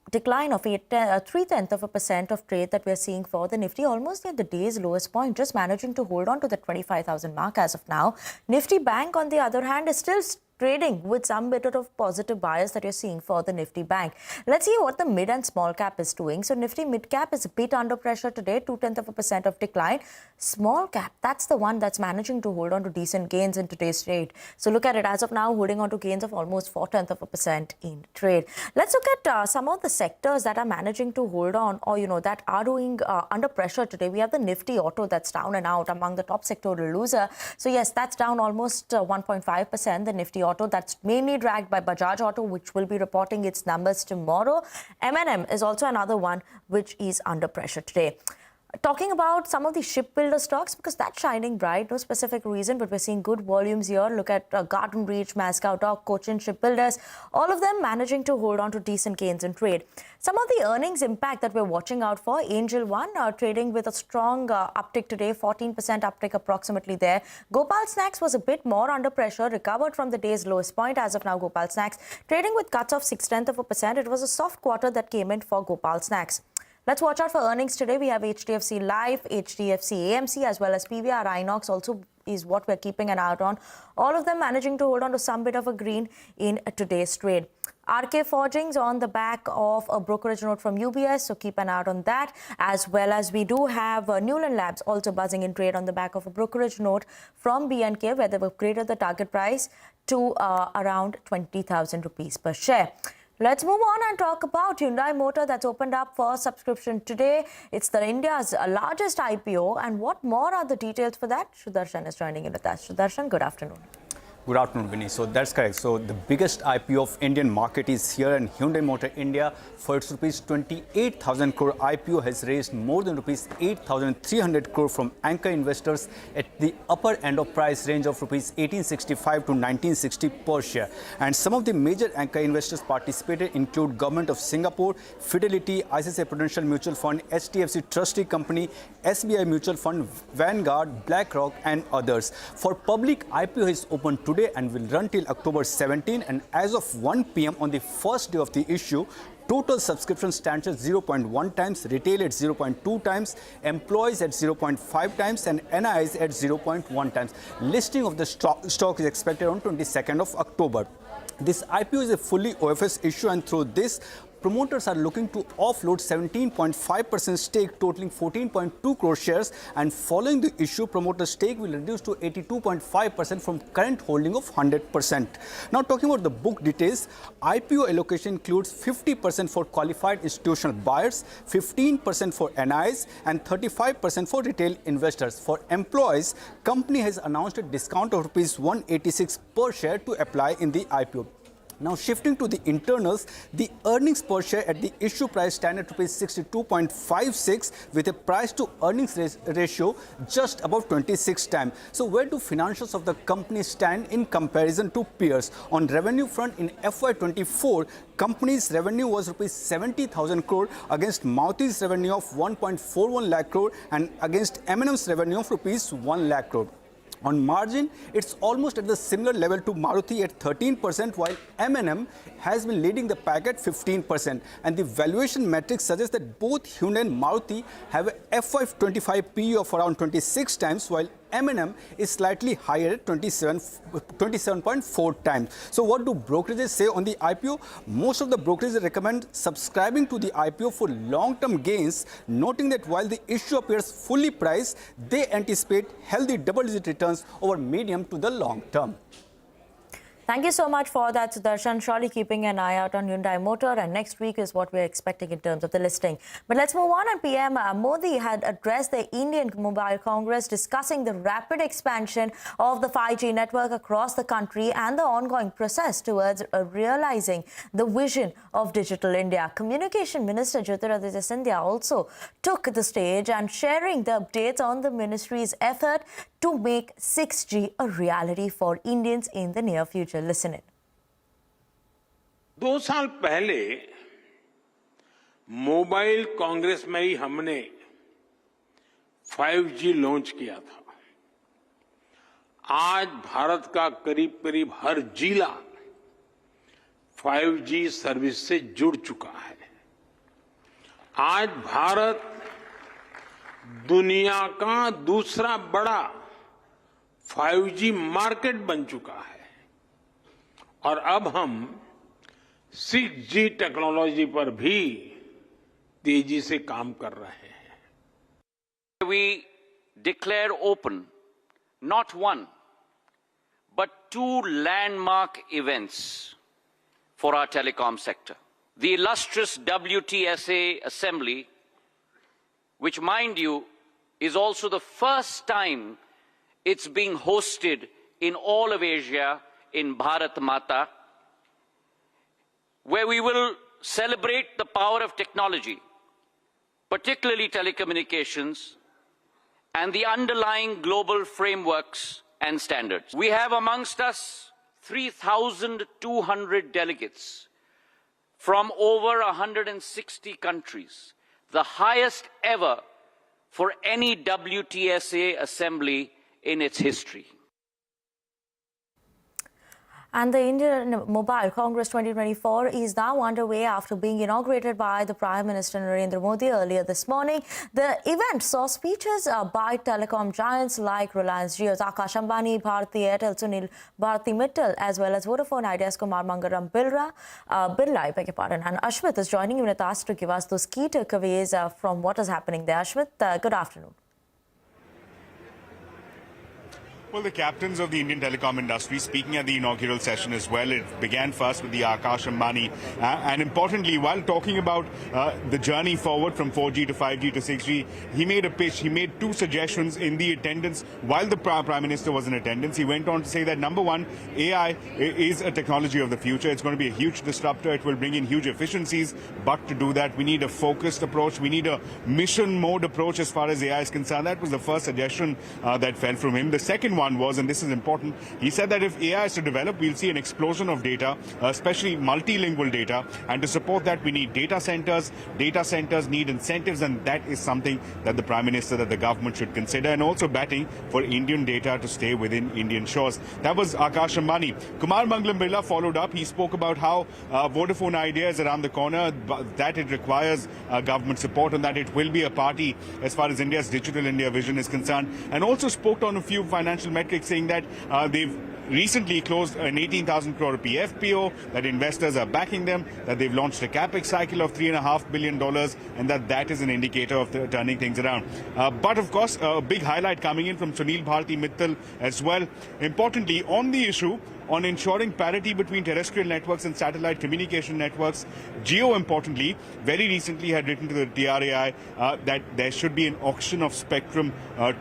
decline of 0.3% of trade that we're seeing for the Nifty, almost at the day's lowest point, just managing to hold on to the 25,000 mark as of now. Nifty Bank, on the other hand, is still trading with some bit of positive bias that you're seeing for the Nifty Bank. Let's see what the mid and small cap is doing. So Nifty mid cap is a bit under pressure today, 0.2% of decline. Small cap, that's the one that's managing to hold on to decent gains in today's trade. So look at it as of now, holding on to gains of almost 0.4% in trade. Let's look at some of the sectors that are managing to hold on, or that are doing under pressure today. We have the Nifty Auto that's down and out among the top sectoral loser. So yes, that's down almost 1.5%. The Nifty Auto, that's mainly dragged by Bajaj Auto, which will be reporting its numbers tomorrow. M&M is also another one which is under pressure today. Talking about some of the shipbuilder stocks, because that's shining bright, no specific reason, but we're seeing good volumes here. Look at Garden Reach, Mascow Dock, Cochin Shipbuilders, all of them managing to hold on to decent gains in trade. Some of the earnings impact that we're watching out for, Angel One trading with a strong uptick today, 14% uptick approximately there. Gopal Snacks was a bit more under pressure, recovered from the day's lowest point. As of now, Gopal Snacks trading with cuts of 0.6%. It was a soft quarter that came in for Gopal Snacks. Let's watch out for earnings today. We have HDFC Life, HDFC AMC, as well as PVR Inox also is what we're keeping an eye out on. All of them managing to hold on to some bit of a green in today's trade. RK Forgings on the back of a brokerage note from UBS, so keep an eye out on that. As well as we do have Newland Labs also buzzing in trade on the back of a brokerage note from BNK, where they've upgraded the target price to around 20,000 rupees per share. Let's move on and talk about Hyundai Motor that's opened up for subscription today. It's India's largest IPO. And what more are the details for that? Sudarshan is joining in with us. Sudarshan, good afternoon. Good afternoon, Vinny. So that's correct. So the biggest IPO of Indian market is here, and Hyundai Motor India, for its rupees 28,000 crore IPO, has raised more than rupees 8,300 crore from anchor investors at the upper end of price range of rupees 1865 to 1960 per share. And some of the major anchor investors participated include Government of Singapore, Fidelity, ICICI Prudential Mutual Fund, HDFC Trustee Company, SBI Mutual Fund, Vanguard, BlackRock, and others. For public, IPO is open today and will run till October 17, and as of 1 p.m. on the first day of the issue, total subscription stands at 0.1 times, retail at 0.2 times, employees at 0.5 times, and NIs at 0.1 times. Listing of the stock is expected on 22nd of October. This IPO is a fully OFS issue, and through this, promoters are looking to offload 17.5% stake totaling 14.2 crore shares, and following the issue, promoter stake will reduce to 82.5% from current holding of 100%. Now talking about the book details, IPO allocation includes 50% for qualified institutional buyers, 15% for NIs, and 35% for retail investors. For employees, company has announced a discount of rupees 186 per share to apply in the IPO. Now shifting to the internals, the earnings per share at the issue price stand at rupees 62.56 with a price to earnings ratio just above 26 times. So where do financials of the company stand in comparison to peers? On revenue front, in FY24, company's revenue was rupees 70,000 crore against Maruti's revenue of 1.41 lakh crore and against M&M's revenue of rupees 1 lakh crore. On margin, it's almost at the similar level to Maruti at 13%, while M&M has been leading the pack at 15%. And the valuation metrics suggest that both Hyundai and Maruti have a FY25 PE of around 26 times, while M&M is slightly higher at 27.4 times. So what do brokerages say on the IPO? Most of the brokerages recommend subscribing to the IPO for long-term gains, noting that while the issue appears fully priced, they anticipate healthy double-digit returns over medium to the long term. Thank you so much for that, Sudarshan. Surely keeping an eye out on Hyundai Motor, and next week is what we're expecting in terms of the listing. But let's move on. And PM Modi had addressed the Indian Mobile Congress discussing the rapid expansion of the 5G network across the country and the ongoing process towards realizing the vision of Digital India. Communication Minister Jyotiraditya Scindia also took the stage and sharing the updates on the ministry's effort to make 6G a reality for Indians in the near future. Listen in. 2 साल पहले mobile Congress में ही हमने 5G launch किया था। आज भारत का करीब हर जिला 5G सर्विस से जुड़ चुका है। आज भारत दुनिया का दूसरा बड़ा 5G मार्केट बन चुका है और अब हम 6G टेक्नोलॉजी पर भी तेजी से काम कर रहे हैं। We declare open not one but 2 landmark events for our telecom sector. The illustrious WTSA Assembly, which mind you is also the first time it's being hosted in all of Asia in Bharat Mata, where we will celebrate the power of technology, particularly telecommunications, and the underlying global frameworks and standards. We have amongst us 3,200 delegates from over 160 countries, the highest ever for any WTSA assembly in its history. And the Indian Mobile Congress 2024 is now underway after being inaugurated by the Prime Minister Narendra Modi earlier this morning. The event saw speeches by telecom giants like Reliance Jio's Akash Ambani, Bharti Airtel, Sunil Bharti Mittal, as well as Vodafone Idea's Kumar Mangalam Birla, I beg your pardon. And Ashmit is joining me with us to give us those key takeaways from what is happening there. Ashmit, good afternoon. Well, the captains of the Indian telecom industry speaking at the inaugural session as well. It began first with the Akash Ambani. And importantly, while talking about the journey forward from 4G to 5G to 6G, he made a pitch. He made two suggestions in the attendance. While the Prime Minister was in attendance, he went on to say that, number one, AI is a technology of the future. It's going to be a huge disruptor. It will bring in huge efficiencies. But to do that, we need a focused approach. We need a mission mode approach as far as AI is concerned. That was the first suggestion that fell from him. The second one was, and this is important, he said that if AI is to develop, we'll see an explosion of data, especially multilingual data, and to support that we need data centers. Data centers need incentives, and that is something that the Prime Minister, that the government should consider, and also batting for Indian data to stay within Indian shores. That was Akash Ambani. Kumar Mangalam Birla followed up. He spoke about how Vodafone Idea is around the corner, that it requires government support, and that it will be a party as far as India's digital India vision is concerned, and also spoke on a few financial metrics, saying that they've recently closed an 18,000 crore rupee FPO, that investors are backing them, that they've launched a capex cycle of $3.5 billion, and that is an indicator of turning things around. But of course, a big highlight coming in from Sunil Bharti Mittal as well. Importantly, on the issue on ensuring parity between terrestrial networks and satellite communication networks, Jio, importantly, very recently had written to the TRAI that there should be an auction of spectrum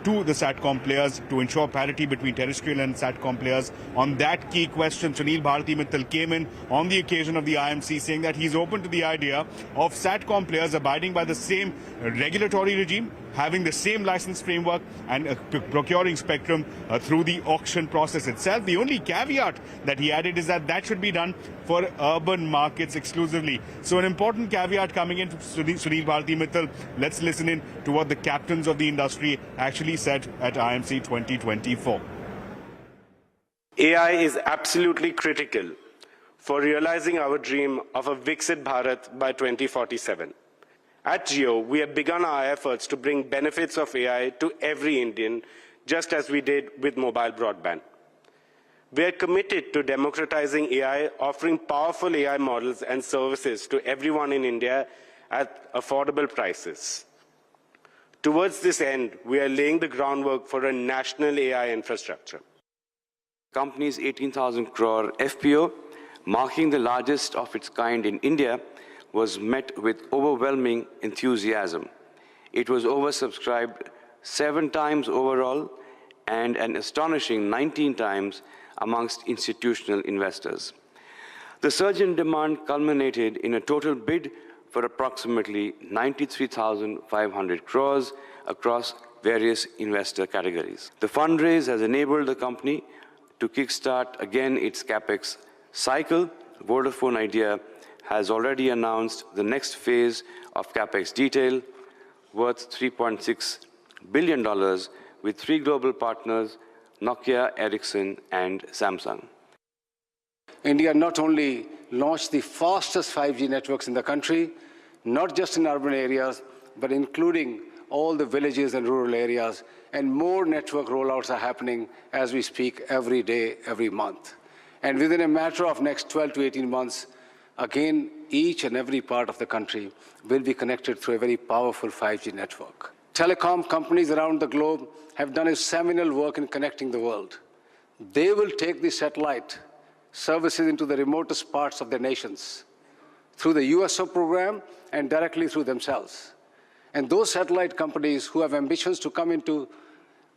to the SATCOM players to ensure parity between terrestrial and SATCOM players. On that key question, Sunil Bharti Mittal came in on the occasion of the IMC saying that he's open to the idea of SATCOM players abiding by the same regulatory regime, having the same license framework, and procuring spectrum through the auction process itself. The only caveat that he added is that should be done for urban markets exclusively. So an important caveat coming in from Sunil Bharti Mittal. Let's listen in to what the captains of the industry actually said at IMC 2024. AI is absolutely critical for realizing our dream of a Viksit Bharat by 2047. At Jio, we have begun our efforts to bring benefits of AI to every Indian, just as we did with mobile broadband. We are committed to democratizing AI, offering powerful AI models and services to everyone in India at affordable prices. Towards this end, we are laying the groundwork for a national AI infrastructure. Company's 18,000 crore FPO, marking the largest of its kind in India, was met with overwhelming enthusiasm. It was oversubscribed 7 times overall and an astonishing 19 times amongst institutional investors. The surge in demand culminated in a total bid for approximately 93,500 crores across various investor categories. The fundraise has enabled the company to kickstart again its capex cycle. Vodafone Idea has already announced the next phase of capex detail worth $3.6 billion with 3 global partners, Nokia, Ericsson, and Samsung. India not only launched the fastest 5G networks in the country, not just in urban areas, but including all the villages and rural areas, and more network rollouts are happening as we speak every day, every month. And within a matter of next 12 to 18 months, again, each and every part of the country will be connected through a very powerful 5G network. Telecom companies around the globe have done a seminal work in connecting the world. They will take the satellite services into the remotest parts of their nations through the USO program and directly through themselves. And those satellite companies who have ambitions to come into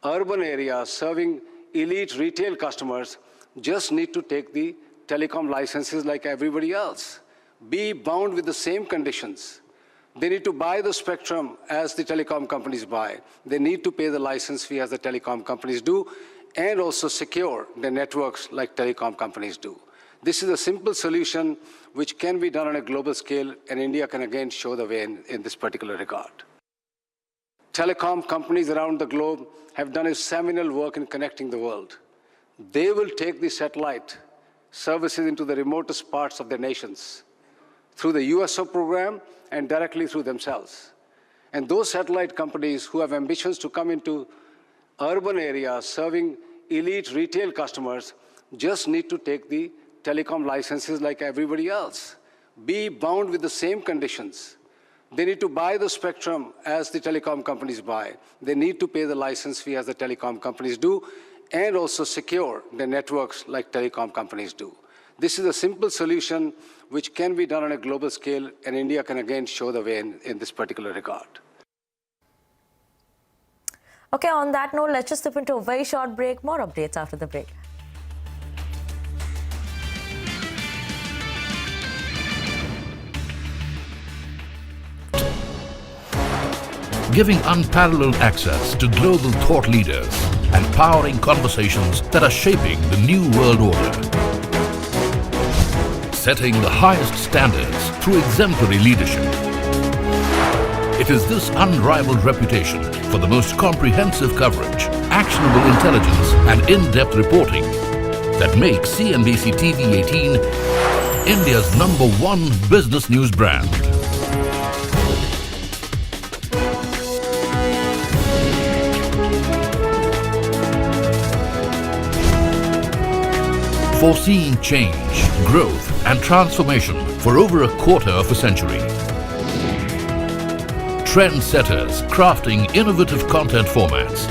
urban areas serving elite retail customers just need to take the telecom licenses like everybody else, be bound with the same conditions. They need to buy the spectrum as the telecom companies buy. They need to pay the license fee as the telecom companies do, and also secure the networks like telecom companies do. This is a simple solution which can be done on a global scale, and India can again show the way in this particular regard. Telecom companies around the globe have done a seminal work in connecting the world. They will take the satellite services into the remotest parts of their nations through the USO program and directly through themselves. And those satellite companies who have ambitions to come into urban areas serving elite retail customers just need to take the telecom licenses like everybody else, be bound with the same conditions. They need to buy the spectrum as the telecom companies buy. They need to pay the license fee as the telecom companies do, and also secure the networks like telecom companies do. This is a simple solution which can be done on a global scale, and India can again show the way in this particular regard. Okay, on that note, let's just step into a very short break. More updates after the break. Giving unparalleled access to global thought leaders and powering conversations that are shaping the new world order. Setting the highest standards through exemplary leadership. It is this unrivaled reputation for the most comprehensive coverage, actionable intelligence and in-depth reporting that makes CNBC-TV18 India's #1 business news brand. Foreseeing change, growth and transformation for over a quarter of a century. Trendsetters crafting innovative content formats.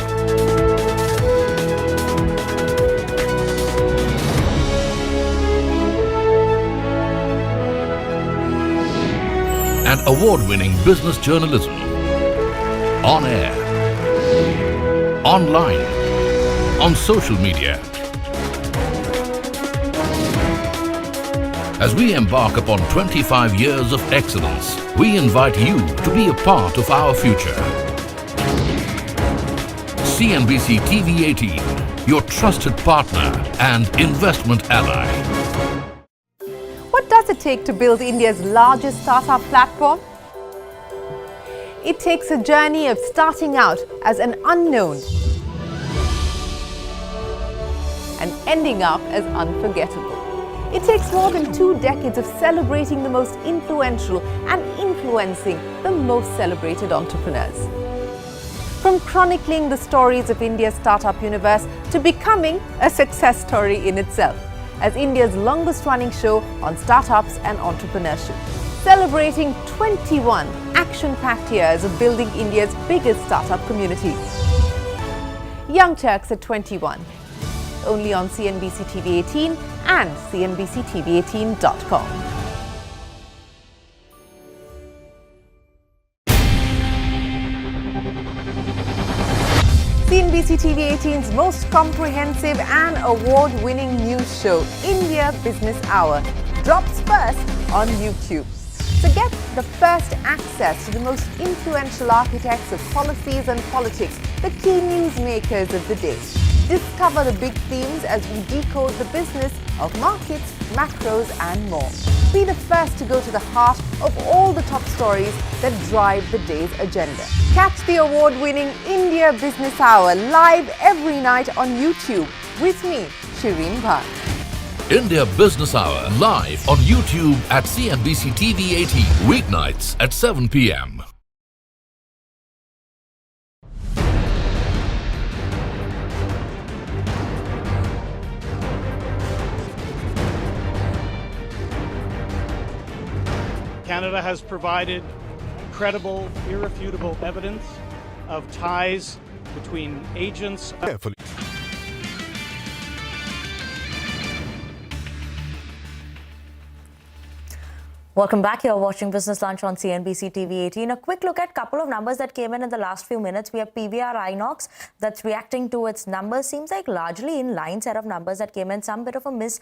And award-winning business journalism. On air, online, on social media. As we embark upon 25 years of excellence, we invite you to be a part of our future. CNBC-TV18, your trusted partner and investment ally. What does it take to build India's largest startup platform? It takes a journey of starting out as an unknown and ending up as unforgettable. It takes more than 2 decades of celebrating the most influential and influencing the most celebrated entrepreneurs. From chronicling the stories of India's startup universe to becoming a success story in itself, as India's longest running show on startups and entrepreneurship. Celebrating 21 action-packed years of building India's biggest startup community. Young Turks at 21. Only on CNBC-TV18 and CNBC-TV18.com. CNBC-TV18's most comprehensive and award-winning news show, India Business Hour, drops first on YouTube. So get the first access to the most influential architects of policies and politics, the key newsmakers of the day. Discover the big themes as we decode the business of markets, macros and more. Be the first to go to the heart of all the top stories that drive the day's agenda. Catch the award-winning India Business Hour live every night on YouTube with me, Shireen Bhatt. India Business Hour live on YouTube at CNBC-TV18 weeknights at 7 p.m. Canada has provided credible, irrefutable evidence of ties between agents. Welcome back. You're watching Business Lunch on CNBC TV18. A quick look at a couple of numbers that came in the last few minutes. We have PVR Inox that's reacting to its numbers. Seems like largely in line set of numbers that came in. Some bit of a miss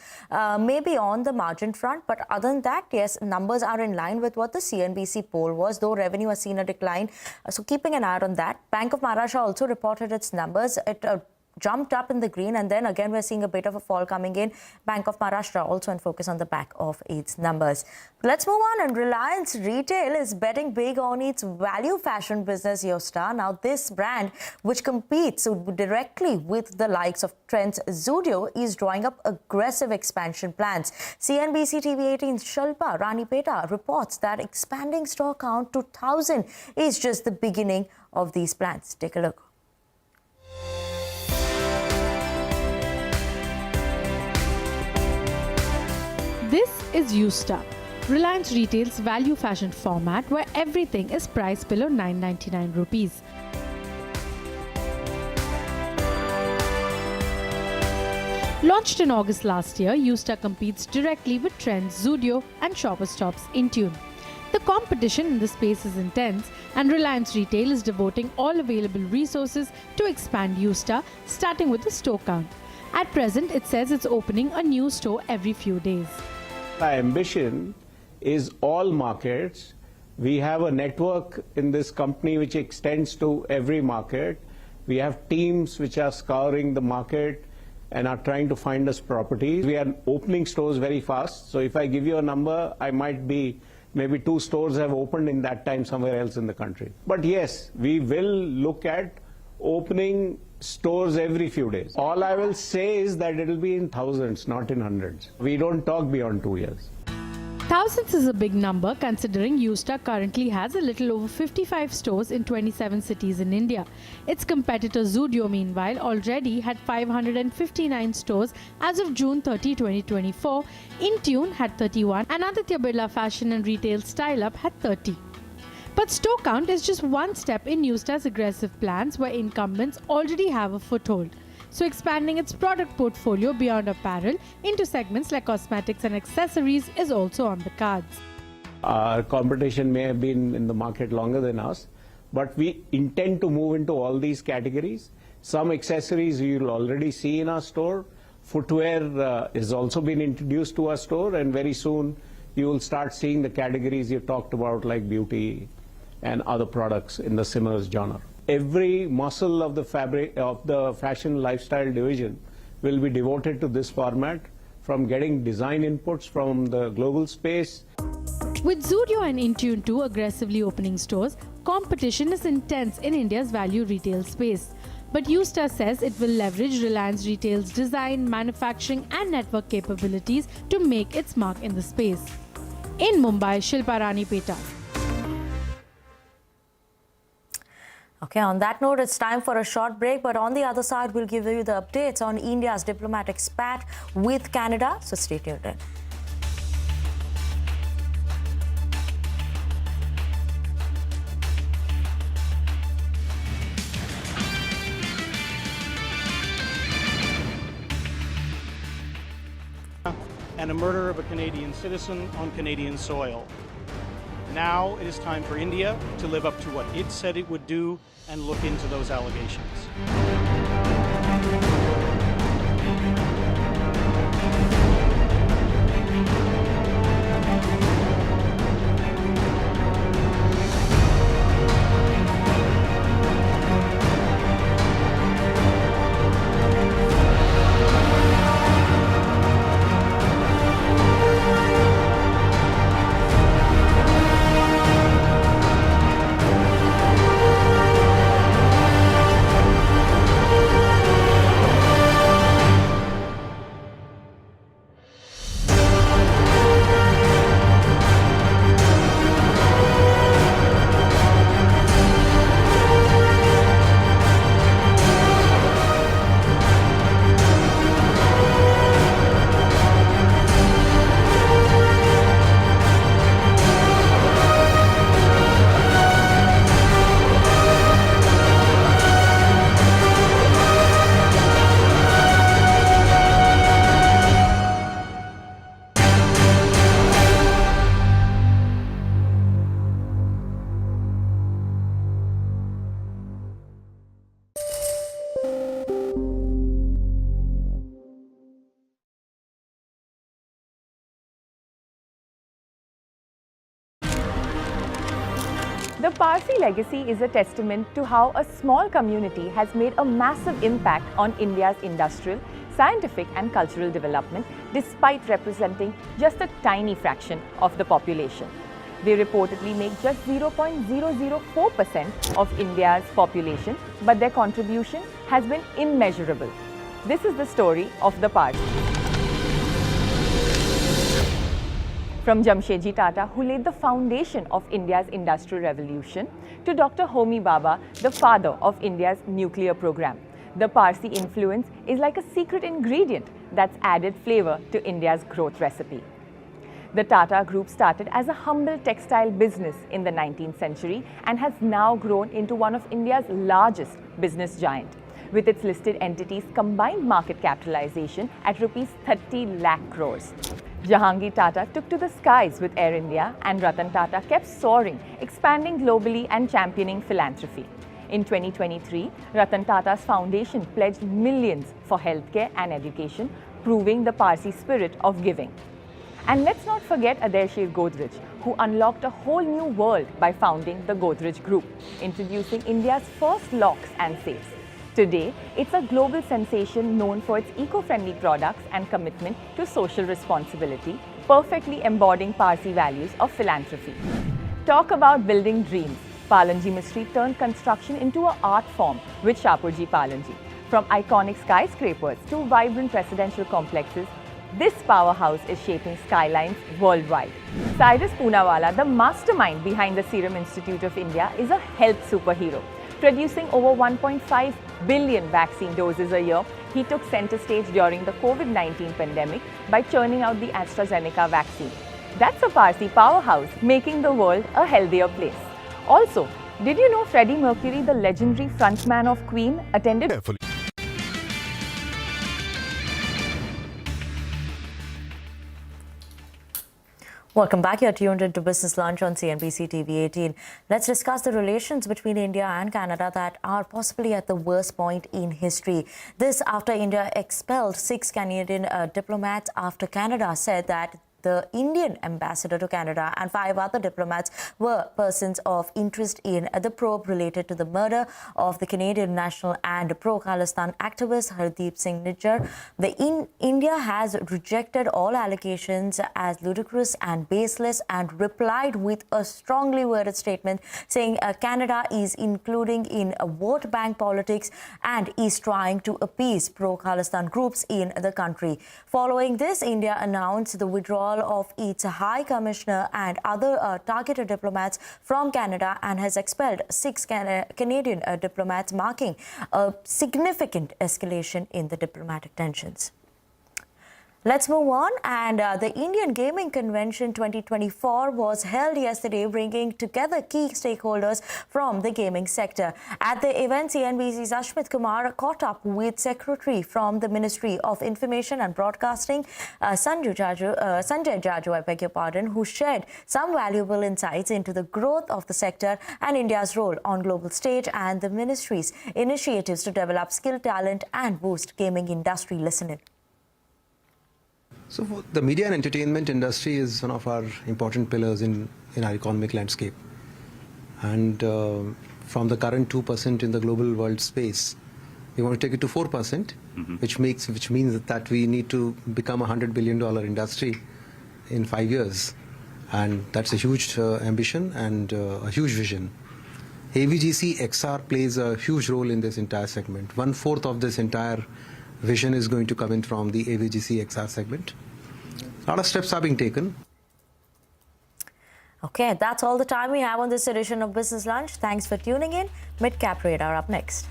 maybe on the margin front. But other than that, yes, numbers are in line with what the CNBC poll was, though revenue has seen a decline. So keeping an eye on that. Bank of Maharashtra also reported its numbers. It jumped up in the green, and then again we're seeing a bit of a fall coming in. Bank of Maharashtra also in focus on the back of its numbers. Let's move on, and Reliance Retail is betting big on its value fashion business, Yosta. Now this brand, which competes directly with the likes of Trends Zudio, is drawing up aggressive expansion plans. CNBC-TV18's Shilpa Ranipeta reports that expanding store count to 1,000 is just the beginning of these plans. Take a look. This is Yosta, Reliance Retail's value fashion format where everything is priced below 999 rupees. Launched in August last year, Yosta competes directly with Trends, Zudio and Shoppers Stop's Intune. The competition in the space is intense, and Reliance Retail is devoting all available resources to expand Yosta, starting with the store count. At present, it says it's opening a new store every few days. Our ambition is all markets. We have a network in this company which extends to every market. We have teams which are scouring the market and are trying to find us properties. We are opening stores very fast. So if I give you a number, I might be maybe 2 stores have opened in that time somewhere else in the country. But yes, we will look at opening stores every few days. All I will say is that it will be in thousands, not in hundreds. We don't talk beyond 2 years. Thousands is a big number considering Yosta currently has a little over 55 stores in 27 cities in India. Its competitor Zudio, meanwhile, already had 559 stores as of June 30, 2024. Intune had 31 and Aditya Birla Fashion and Retail Style Up had 30. But store count is just one step in Yosta's aggressive plans where incumbents already have a foothold. So expanding its product portfolio beyond apparel into segments like cosmetics and accessories is also on the cards. Our competition may have been in the market longer than us, but we intend to move into all these categories. Some accessories you will already see in our store. Footwear has also been introduced to our store, and very soon you will start seeing the categories you talked about like beauty and other products in the similar genre. Every muscle of the fabric of the fashion lifestyle division will be devoted to this format, from getting design inputs from the global space. With Zudio and Intune 2 aggressively opening stores, competition is intense in India's value retail space. But Yosta says it will leverage Reliance Retail's design, manufacturing and network capabilities to make its mark in the space. In Mumbai, Shilpa Ranipeta. Okay, on that note, it's time for a short break. But on the other side, we'll give you the updates on India's diplomatic spat with Canada. So stay tuned in. And a murder of a Canadian citizen on Canadian soil. Now it is time for India to live up to what it said it would do and look into those allegations. The Parsi legacy is a testament to how a small community has made a massive impact on India's industrial, scientific and cultural development despite representing just a tiny fraction of the population. They reportedly make just 0.004% of India's population, but their contribution has been immeasurable. This is the story of the Parsi. From Jamshedji Tata, who laid the foundation of India's industrial revolution, to Dr. Homi Bhabha, the father of India's nuclear program. The Parsi influence is like a secret ingredient that's added flavor to India's growth recipe. The Tata Group started as a humble textile business in the 19th century and has now grown into one of India's largest business giant, with its listed entities' combined market capitalization at Rs 30 lakh crores. Jahangir Tata took to the skies with Air India, and Ratan Tata kept soaring, expanding globally and championing philanthropy. In 2023, Ratan Tata's foundation pledged millions for healthcare and education, proving the Parsi spirit of giving. And let's not forget Adair Godrej, who unlocked a whole new world by founding the Godrej Group, introducing India's first locks and safes. Today, it's a global sensation known for its eco-friendly products and commitment to social responsibility, perfectly embodying Parsi values of philanthropy. Talk about building dreams. Palanji Mystery turned construction into an art form with Shapurji Palanji. From iconic skyscrapers to vibrant residential complexes, this powerhouse is shaping skylines worldwide. Cyrus Poonawalla, the mastermind behind the Serum Institute of India, is a health superhero. Producing over 1.5 billion vaccine doses a year, he took center stage during the COVID-19 pandemic by churning out the AstraZeneca vaccine. That's a Parsi powerhouse, making the world a healthier place. Also, did you know Freddie Mercury, the legendary frontman of Queen, attended... Carefully. Welcome back. You're tuned into Business Lunch on CNBC-TV18. Let's discuss the relations between India and Canada that are possibly at the worst point in history. This after India expelled 6 Canadian diplomats after Canada said that the Indian ambassador to Canada and 5 other diplomats were persons of interest in the probe related to the murder of the Canadian national and pro-Khalistan activist Hardeep Singh Nijjar. India has rejected all allegations as ludicrous and baseless and replied with a strongly worded statement saying Canada is including in vote bank politics and is trying to appease pro-Khalistan groups in the country. Following this, India announced the withdrawal of its High Commissioner and other targeted diplomats from Canada and has expelled 6 Canadian diplomats, marking a significant escalation in the diplomatic tensions. Let's move on. And the Indian Gaming Convention 2024 was held yesterday, bringing together key stakeholders from the gaming sector. At the event, CNBC's Ashmit Kumar caught up with Secretary from the Ministry of Information and Broadcasting, Sanjay Jaju, I beg your pardon, who shared some valuable insights into the growth of the sector and India's role on global stage and the ministry's initiatives to develop skill, talent and boost gaming industry. Listen in. So the media and entertainment industry is one of our important pillars in our economic landscape. And from the current 2% in the global world space, we want to take it to 4%, which means that we need to become a $100 billion industry in 5 years. And that's a huge ambition and a huge vision. AVGC XR plays a huge role in this entire segment. 1/4 of this entire vision is going to come in from the AVGC XR segment. A lot of steps are being taken. Okay, that's all the time we have on this edition of Business Lunch. Thanks for tuning in. Mid-Cap Radar up next.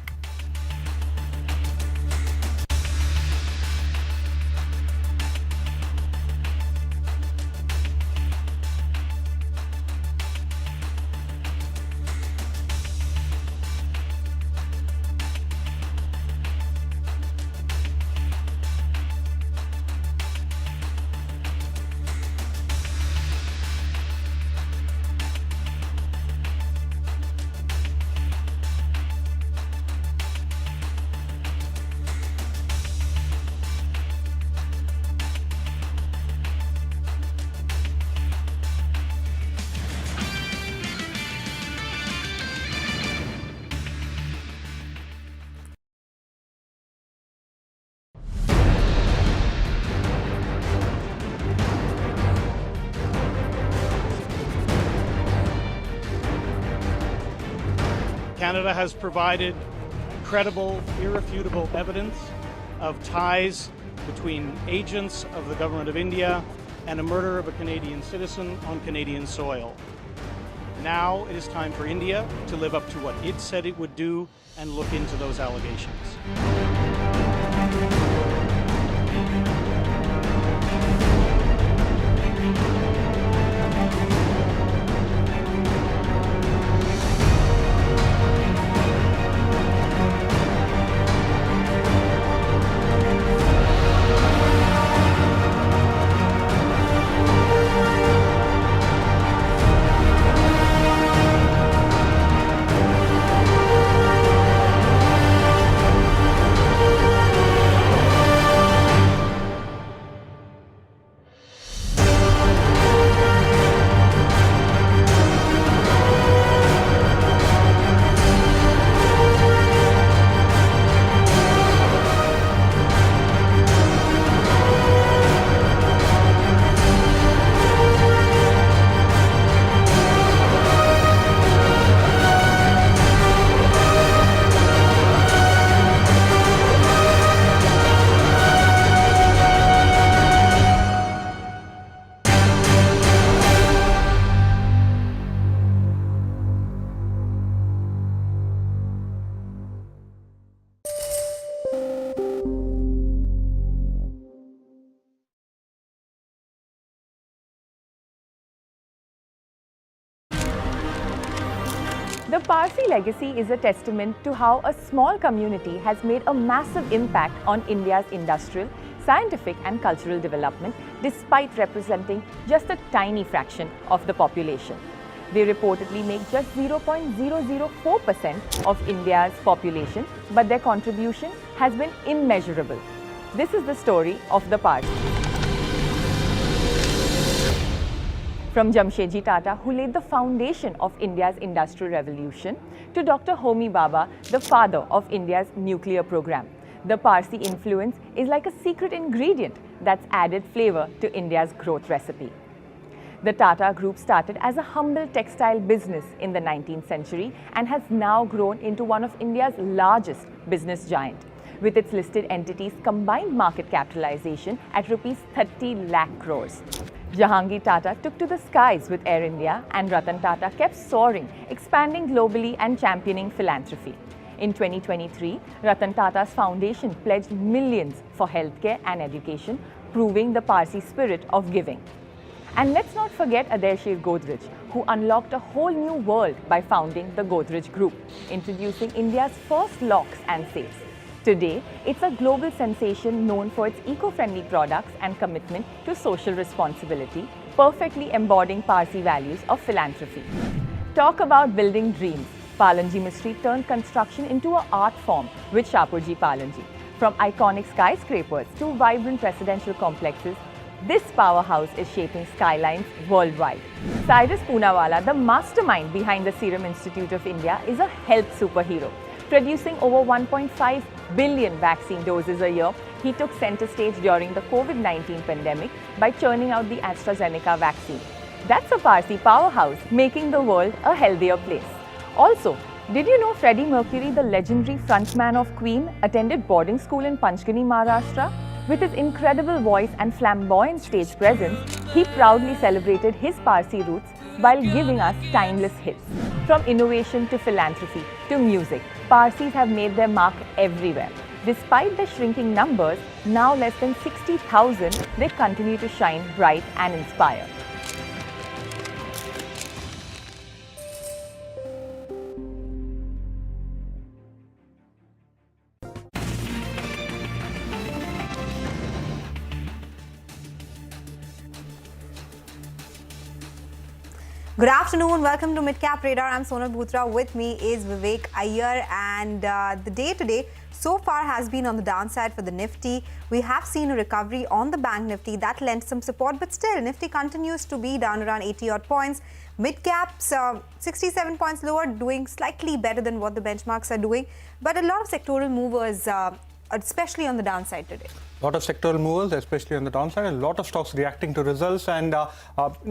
Canada has provided credible, irrefutable evidence of ties between agents of the government of India and a murder of a Canadian citizen on Canadian soil. Now it is time for India to live up to what it said it would do and look into those allegations. The Parsi legacy is a testament to how a small community has made a massive impact on India's industrial, scientific and cultural development despite representing just a tiny fraction of the population. They reportedly make just 0.004% of India's population, but their contribution has been immeasurable. This is the story of the Parsi. From Jamshedji Tata, who laid the foundation of India's industrial revolution, to Dr. Homi Bhabha, the father of India's nuclear program. The Parsi influence is like a secret ingredient that's added flavor to India's growth recipe. The Tata Group started as a humble textile business in the 19th century and has now grown into one of India's largest business giant, with its listed entities' combined market capitalization at Rs 30 lakh crores. Jahangir Tata took to the skies with Air India, and Ratan Tata kept soaring, expanding globally and championing philanthropy. In 2023, Ratan Tata's foundation pledged millions for healthcare and education, proving the Parsi spirit of giving. And let's not forget Adair Godrej, who unlocked a whole new world by founding the Godrej Group, introducing India's first locks and safes. Today, it's a global sensation known for its eco-friendly products and commitment to social responsibility, perfectly embodying Parsi values of philanthropy. Talk about building dreams. Palanji Mystery turned construction into an art form with Shapurji Palanji. From iconic skyscrapers to vibrant residential complexes, this powerhouse is shaping skylines worldwide. Cyrus Poonawalla, the mastermind behind the Serum Institute of India, is a health superhero. Producing over 1.5 billion vaccine doses a year, he took center stage during the COVID-19 pandemic by churning out the AstraZeneca vaccine. That's a Parsi powerhouse, making the world a healthier place. Also, did you know Freddie Mercury, the legendary frontman of Queen, attended boarding school in Panchgani, Maharashtra? With his incredible voice and flamboyant stage presence, he proudly celebrated his Parsi roots while giving us timeless hits. From innovation to philanthropy to music, Parsis have made their mark everywhere. Despite their shrinking numbers, now less than 60,000, they continue to shine bright and inspire. Good afternoon, welcome to Midcap Radar. I'm Sonal Bhutra. With me is Vivek Iyer, and the day today so far has been on the downside for the Nifty. We have seen a recovery on the Bank Nifty that lent some support, but still Nifty continues to be down around 80 odd points. Midcaps 67 points lower, doing slightly better than what the benchmarks are doing, but a lot of sectoral movers, especially on the downside today. A lot of sectoral movers, especially on the downside, a lot of stocks reacting to results, and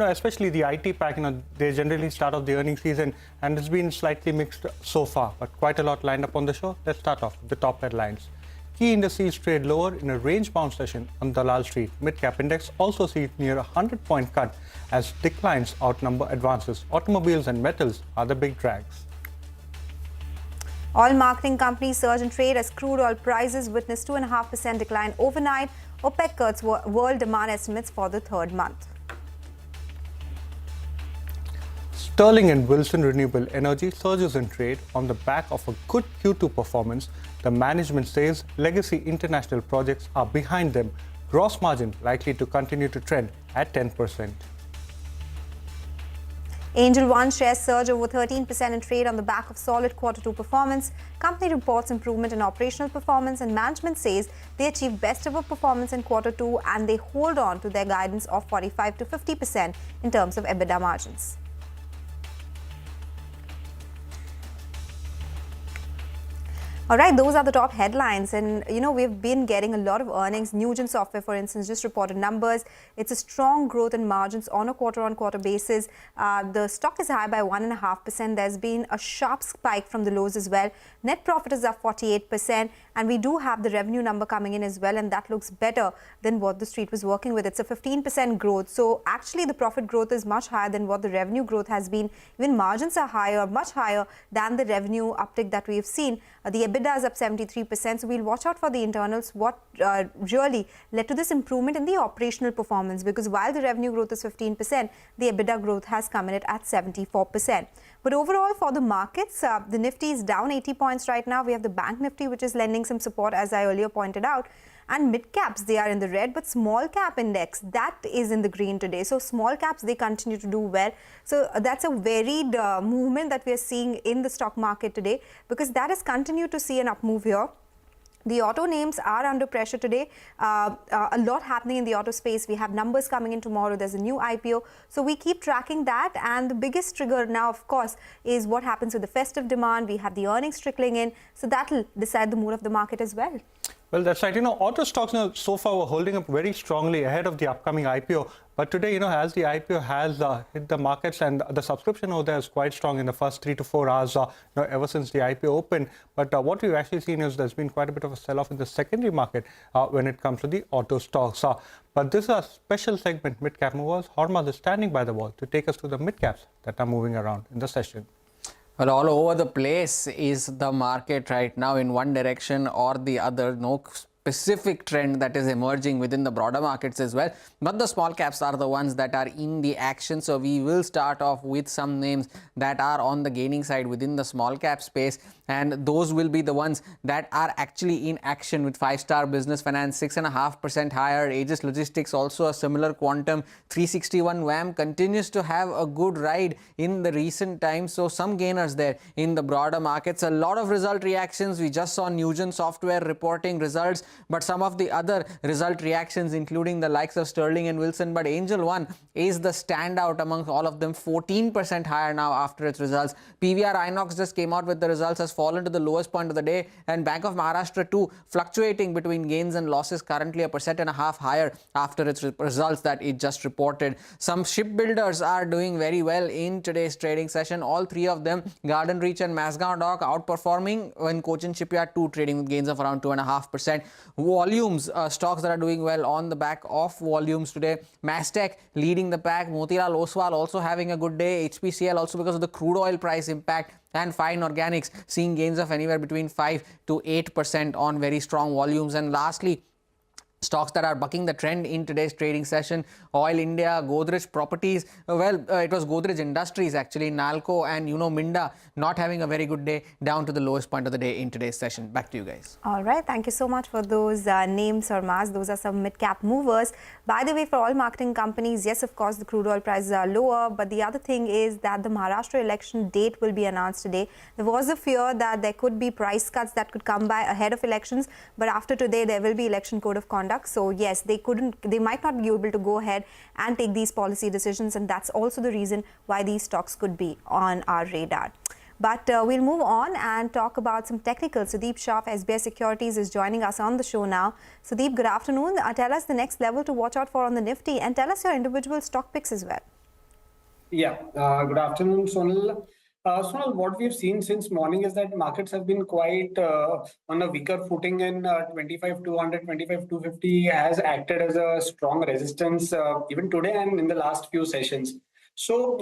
especially the IT pack. They generally start off the earnings season, and it's been slightly mixed so far, but quite a lot lined up on the show. Let's start off with the top headlines. Key indices trade lower in a range-bound session on Dalal Street. Mid-cap index also sees near a 100-point cut as declines outnumber advances. Automobiles and metals are the big drags. Oil marketing companies surge in trade as crude oil prices witnessed 2.5% decline overnight. OPEC cuts world demand estimates for the third month. Sterling and Wilson Renewable Energy surges in trade on the back of a good Q2 performance. The management says legacy international projects are behind them. Gross margin likely to continue to trend at 10%. Angel One shares surge over 13% in trade on the back of solid Q2 performance. Company reports improvement in operational performance, and management says they achieved best ever performance in Q2 and they hold on to their guidance of 45 to 50% in terms of EBITDA margins. All right, those are the top headlines. And, we've been getting a lot of earnings. Nugent Software, for instance, just reported numbers. It's a strong growth in margins on a quarter-on-quarter basis. The stock is high by 1.5%. There's been a sharp spike from the lows as well. Net profit is up 48%. And we do have the revenue number coming in as well. And that looks better than what the street was working with. It's a 15% growth. So actually, the profit growth is much higher than what the revenue growth has been. Even margins are higher, much higher than the revenue uptick that we've seen. The EBITDA is up 73%. So we'll watch out for the internals, what really led to this improvement in the operational performance, because while the revenue growth is 15%, the EBITDA growth has come in at 74%. But overall for the markets, the Nifty is down 80 points right now. We have the Bank Nifty, which is lending some support, as I earlier pointed out. And mid caps, they are in the red, but small cap index, that is in the green today. So small caps, they continue to do well. So that's a varied movement that we are seeing in the stock market today, because that has continued to see an up move here. The auto names are under pressure today. A lot happening in the auto space. We have numbers coming in tomorrow. There's a new IPO. So we keep tracking that. And the biggest trigger now, of course, is what happens with the festive demand. We have the earnings trickling in. So that will decide the mood of the market as well. Well, that's right. Auto stocks so far were holding up very strongly ahead of the upcoming IPO. But today, as the IPO has hit the markets, and the subscription over there is quite strong in the first 3 to 4 hours, ever since the IPO opened. But what we've actually seen is there's been quite a bit of a sell-off in the secondary market when it comes to the auto stocks. But this is a special segment, mid-cap movers. Hormaz is standing by the wall to take us to the mid-caps that are moving around in the session. Well, all over the place is the market right now, in one direction or the other. No specific trend that is emerging within the broader markets as well. But the small caps are the ones that are in the action. So we will start off with some names that are on the gaining side within the small cap space. And those will be the ones that are actually in action, with 5-star Business Finance 6.5% higher. Aegis Logistics also a similar quantum. 361 WAM continues to have a good ride in the recent times. So some gainers there in the broader markets. A lot of result reactions. We just saw Nugent Software reporting results, but some of the other result reactions, including the likes of Sterling and Wilson. But Angel One is the standout among all of them, 14% higher now after its results. PVR Inox just came out with the results, has fallen to the lowest point of the day, and Bank of Maharashtra too, fluctuating between gains and losses, currently 1.5% higher after its results that it just reported. Some shipbuilders are doing very well in today's trading session. All three of them, Garden Reach and Mazagon Dock, outperforming, when Cochin Shipyard too trading with gains of around 2.5%. Volumes, stocks that are doing well on the back of volumes today. Mastech leading the pack. Motilal Oswal also having a good day. HPCL also because of the crude oil price impact. And Fine Organics seeing gains of anywhere between 5 to 8% on very strong volumes. And lastly, stocks that are bucking the trend in today's trading session: Oil India, Godrej Properties. It was Godrej Industries actually, Nalco and Minda not having a very good day, down to the lowest point of the day in today's session. Back to you guys. All right, thank you so much for those names, Hormaz. Those are some mid-cap movers. By the way, for all marketing companies, yes, of course, the crude oil prices are lower, but the other thing is that the Maharashtra election date will be announced today. There was a fear that there could be price cuts that could come by ahead of elections, but after today, there will be election code of conduct. So yes, they might not be able to go ahead and take these policy decisions, and that's also the reason why these stocks could be on our radar. But we'll move on and talk about some technicals. Sudeep Shah of SBI Securities is joining us on the show now. Sudeep, good afternoon. Tell us the next level to watch out for on the Nifty and tell us your individual stock picks as well. Yeah, good afternoon, Sonal. Sonal, what we've seen since morning is that markets have been quite on a weaker footing, and 25,200, 25,250 has acted as a strong resistance even today and in the last few sessions. So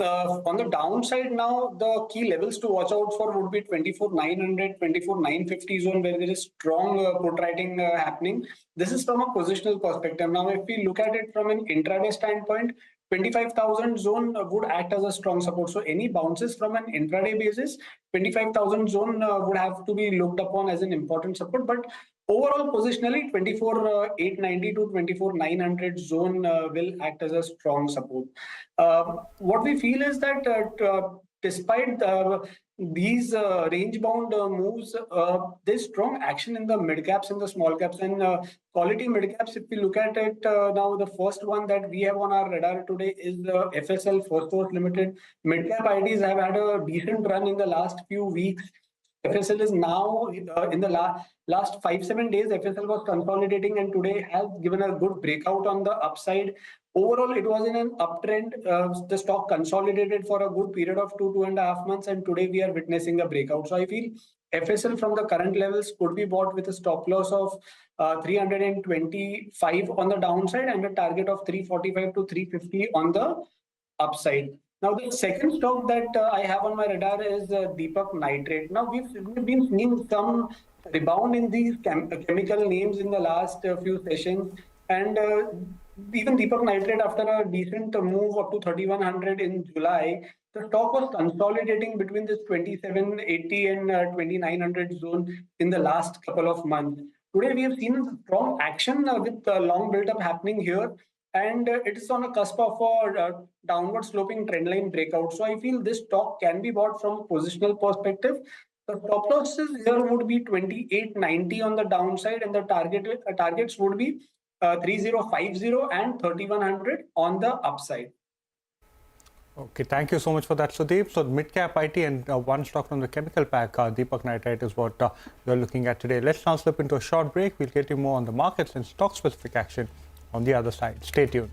on the downside now, the key levels to watch out for would be 24,900, 24,950 zone, where there is strong put writing happening. This is from a positional perspective. Now, if we look at it from an intraday standpoint, 25,000 zone would act as a strong support. So any bounces from an intraday basis, 25,000 zone would have to be looked upon as an important support. But overall, positionally, 24,890 to 24,900 zone will act as a strong support. What we feel is that despite these range-bound moves, there's strong action in the mid-caps and the small caps, and quality mid-caps. If we look at it now, the first one that we have on our radar today is the FSL Phosphorus Limited. Mid-cap IDs have had a decent run in the last few weeks. FSL is now in the last 5-7 days, FSL was consolidating and today has given a good breakout on the upside. Overall, it was in an uptrend. The stock consolidated for a good period of 2.5 months, and today we are witnessing a breakout. So I feel FSL from the current levels could be bought with a stop loss of 325 on the downside and a target of 345 to 350 on the upside. Now, the second stock that I have on my radar is Deepak Nitrate. Now, we've been seeing some rebound in these chemical names in the last few sessions, and even Deepak Nitrate, after a decent move up to 3,100 in July, the stock was consolidating between this 2,780 and 2,900 zone in the last couple of months. Today, we have seen strong action with long build-up happening here, and it is on a cusp of a downward sloping trendline breakout. So I feel this stock can be bought from a positional perspective. The top losses here would be 2890 on the downside, and the targets would be 3050 and 3100 on the upside. Okay, thank you so much for that, Sudeep. So mid-cap IT and one stock from the chemical pack, Deepak Nitrate, is what you're looking at today. Let's now slip into a short break. We'll get you more on the markets and stock-specific action on the other side. Stay tuned.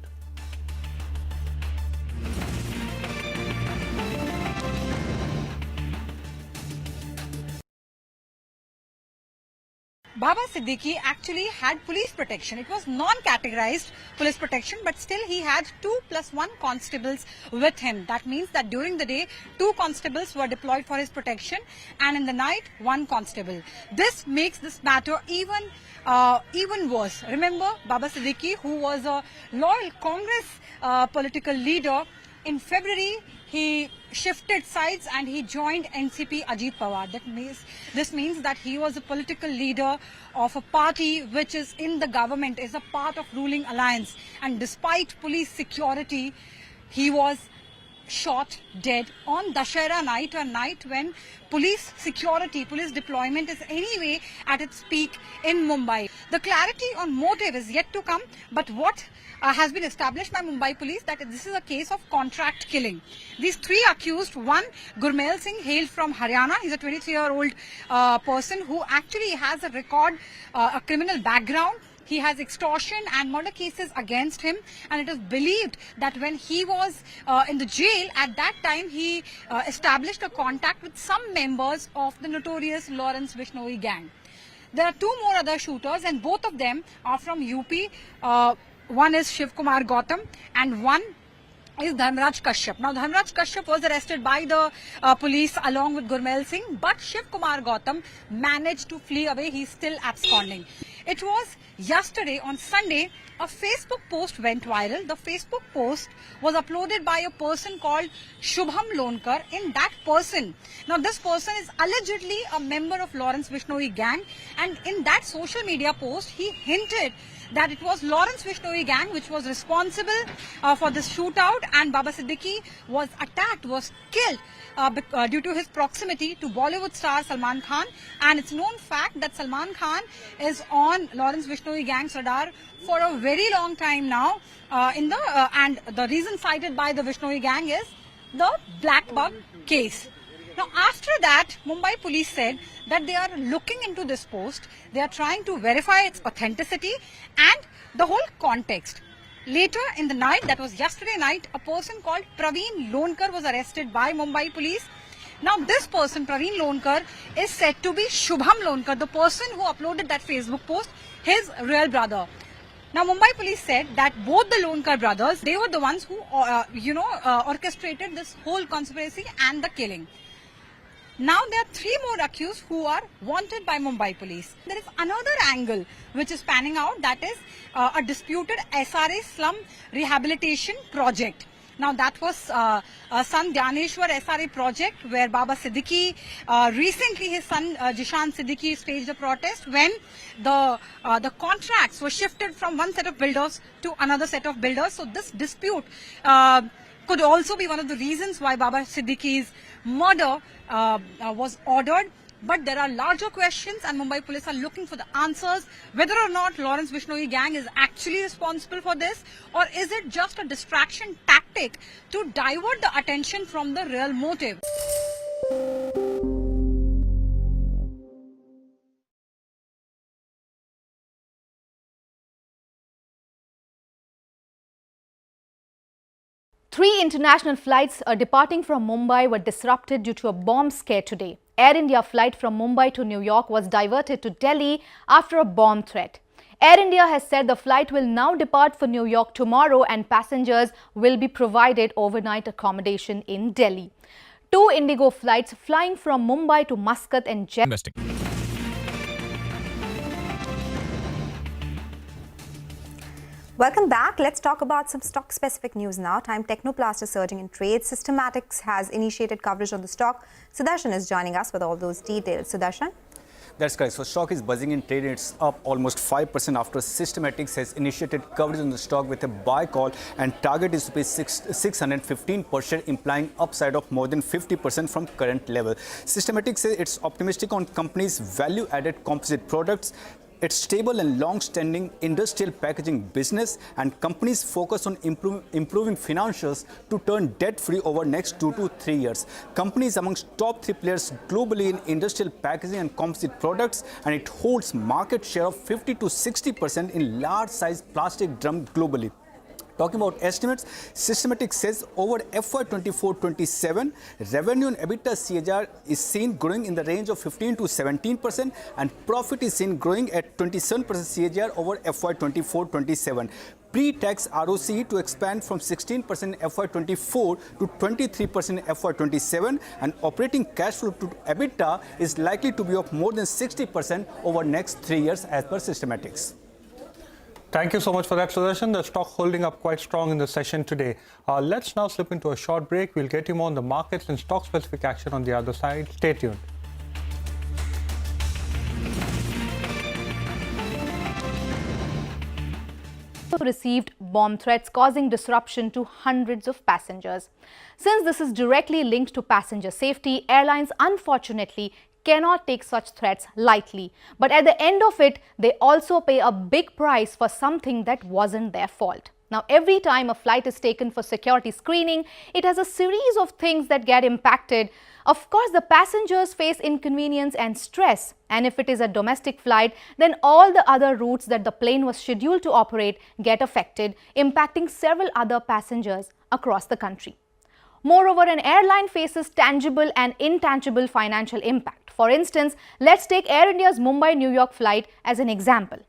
Baba Siddiqui actually had police protection. It was non-categorized police protection, but still he had 2 + 1 constables with him. That means that during the day, 2 constables were deployed for his protection, and in the night, 1 constable. This makes this matter even worse. Remember, Baba Siddiqui, who was a loyal Congress political leader, in February, he shifted sides and he joined NCP Ajit Pawar. This means that he was a political leader of a party which is in the government, is a part of ruling alliance. And despite police security, he was shot dead on Dussehra night, a night when police security, police deployment is anyway at its peak in Mumbai. The clarity on motive is yet to come, but what has been established by Mumbai police that this is a case of contract killing. These 3 accused, one Gurmail Singh, hailed from Haryana. He's a 23-year-old person who actually has a record, a criminal background. He has extortion and murder cases against him, and it is believed that when he was in the jail, at that time he established a contact with some members of the notorious Lawrence Vishnoi gang. There are 2 more other shooters, and both of them are from UP. One is Shiv Kumar Gautam and one is Dharmraj Kashyap. Now, Dharmraj Kashyap was arrested by the police along with Gurmail Singh, but Shiv Kumar Gautam managed to flee away. He's still absconding. It was yesterday, on Sunday, a Facebook post went viral. The Facebook post was uploaded by a person called Shubham Lonkar. In that person, now this person is allegedly a member of Lawrence Vishnoi gang, and in that social media post, he hinted that it was Lawrence Vishnoi gang which was responsible for this shootout, and Baba Siddiqui was attacked, was killed due to his proximity to Bollywood star Salman Khan. And it's known fact that Salman Khan is on Lawrence Vishnoi gang's radar for a very long time now. And the reason cited by the Vishnoi gang is the Black Bug case. Now, after that, Mumbai police said that they are looking into this post. They are trying to verify its authenticity and the whole context. Later in the night, that was yesterday night, a person called Praveen Lonkar was arrested by Mumbai police. Now, this person, Praveen Lonkar, is said to be Shubham Lonkar, the person who uploaded that Facebook post, his real brother. Now, Mumbai police said that both the Lonkar brothers, they were the ones who, orchestrated this whole conspiracy and the killing. Now, there are 3 more accused who are wanted by Mumbai police. There is another angle which is panning out, that is a disputed SRA slum rehabilitation project. Now, that was son Dhyaneshwar SRA project where Baba Siddiqui, recently his son Jishan Siddiqui staged a protest when the contracts were shifted from one set of builders to another set of builders. So, this dispute could also be one of the reasons why Baba Siddiqui's murder was ordered. But there are larger questions and Mumbai police are looking for the answers whether or not Lawrence Bishnoi gang is actually responsible for this, or is it just a distraction tactic to divert the attention from the real motive. Three international flights departing from Mumbai were disrupted due to a bomb scare today. Air India flight from Mumbai to New York was diverted to Delhi after a bomb threat. Air India has said the flight will now depart for New York tomorrow and passengers will be provided overnight accommodation in Delhi. 2 Indigo flights flying from Mumbai to Muscat and Jeddah. Welcome back. Let's talk about some stock-specific news now. Time Technoplast is surging in trade. Systematics has initiated coverage on the stock. Sudarshan is joining us with all those details. Sudarshan? That's correct. So stock is buzzing in trade. It's up almost 5% after Systematics has initiated coverage on the stock with a buy call, and target is to pay 615 per share, implying upside of more than 50% from current level. Systematics says it's optimistic on company's value-added composite products, its stable and long-standing industrial packaging business, and companies focus on improving financials to turn debt-free over next 2 to 3 years. Companies amongst top 3 players globally in industrial packaging and composite products, and it holds market share of 50 to 60% in large-sized plastic drum globally. Talking about estimates, Systematics says over FY24-27, revenue and EBITDA CAGR is seen growing in the range of 15 to 17%, and profit is seen growing at 27% CAGR over FY24-27. Pre-tax ROCE to expand from 16% FY24 to 23% FY27, and operating cash flow to EBITDA is likely to be of more than 60% over next 3 years as per Systematics. Thank you so much for that, Sudarshan. The stock holding up quite strong in the session today. Let's now slip into a short break. We'll get you more on the markets and stock-specific action on the other side. Stay tuned. Received bomb threats causing disruption to hundreds of passengers. Since this is directly linked to passenger safety, airlines unfortunately cannot take such threats lightly. But at the end of it, they also pay a big price for something that wasn't their fault. Now, every time a flight is taken for security screening, it has a series of things that get impacted. Of course, the passengers face inconvenience and stress. And if it is a domestic flight, then all the other routes that the plane was scheduled to operate get affected, impacting several other passengers across the country. Moreover, an airline faces tangible and intangible financial impact. For instance, let's take Air India's Mumbai-New York flight as an example.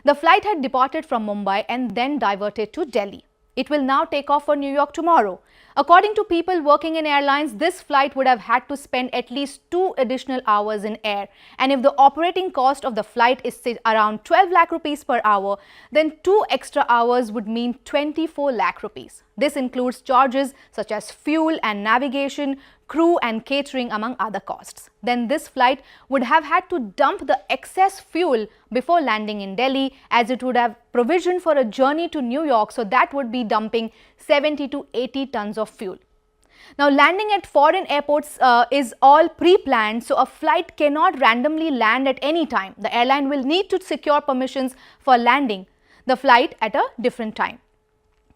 The flight had departed from Mumbai and then diverted to Delhi. It will now take off for New York tomorrow. According to people working in airlines, this flight would have had to spend at least 2 additional hours in air. And if the operating cost of the flight is around 12 lakh rupees per hour, then 2 extra hours would mean 24 lakh rupees. This includes charges such as fuel and navigation, crew and catering, among other costs. Then this flight would have had to dump the excess fuel before landing in Delhi, as it would have provisioned for a journey to New York, so that would be dumping 70 to 80 tons of fuel. Now, landing at foreign airports is all pre-planned, so a flight cannot randomly land at any time. The airline will need to secure permissions for landing the flight at a different time.